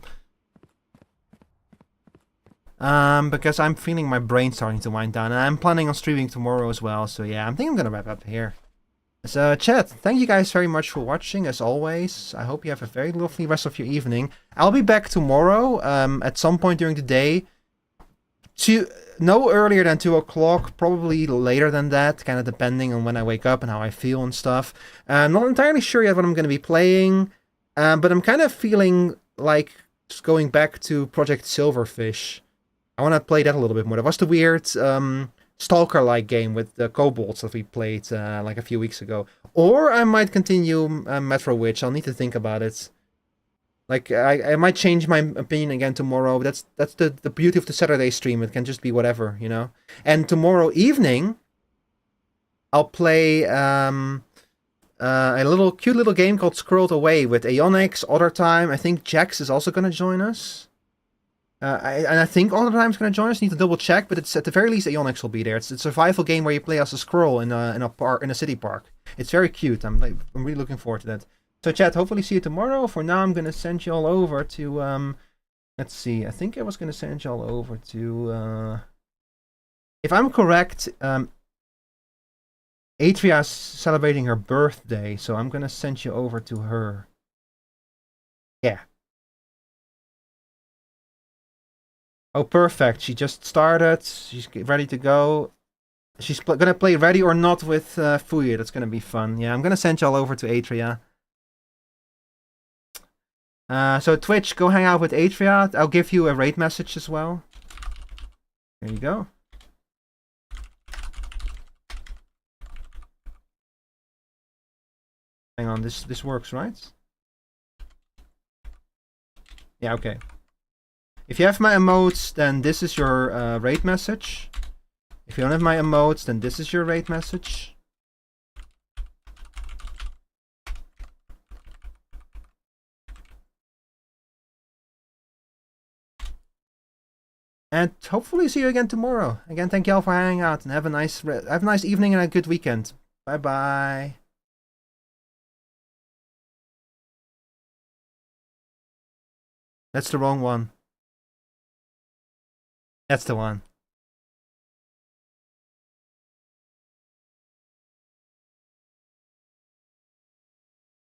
Because I'm feeling my brain starting to wind down, and I'm planning on streaming tomorrow as well, so yeah, I think I'm gonna wrap up here. So, chat, thank you guys very much for watching, as always. I hope you have a very lovely rest of your evening. I'll be back tomorrow, at some point during the day. No earlier than 2 o'clock, probably later than that, kind of depending on when I wake up and how I feel and stuff. I'm not entirely sure yet what I'm going to be playing, but I'm kind of feeling like just going back to Project Silverfish. I want to play that a little bit more. That was the weird Stalker-like game with the kobolds that we played like a few weeks ago. Or I might continue Metro Witch. I'll need to think about it. Like, I might change my opinion again tomorrow. That's the beauty of the Saturday stream. It can just be whatever, you know? And tomorrow evening, I'll play a cute little game called Squirreled Away with Aeonix, Other Time. I think Jax is also going to join us. I think Other Time's going to join us. Need to double check, but it's at the very least Aeonix will be there. It's a survival game where you play as a squirrel in a city park. It's very cute. I'm really looking forward to that. So chat, hopefully see you tomorrow. For now, I'm going to send you all over to, let's see, I think I was going to send you all over to, if I'm correct, Atria's celebrating her birthday, so I'm going to send you over to her. Yeah. Oh, perfect. She just started. She's ready to go. She's going to play Ready or Not with Fuye. That's going to be fun. Yeah, I'm going to send you all over to Atria. So Twitch, go hang out with Atria. I'll give you a raid message as well. There you go. Hang on, this works, right? Yeah, okay. If you have my emotes, then this is your raid message. If you don't have my emotes, then this is your raid message. And hopefully see you again tomorrow. Again, thank you all for hanging out, and have a nice evening and a good weekend. Bye bye. That's the wrong one. That's the one.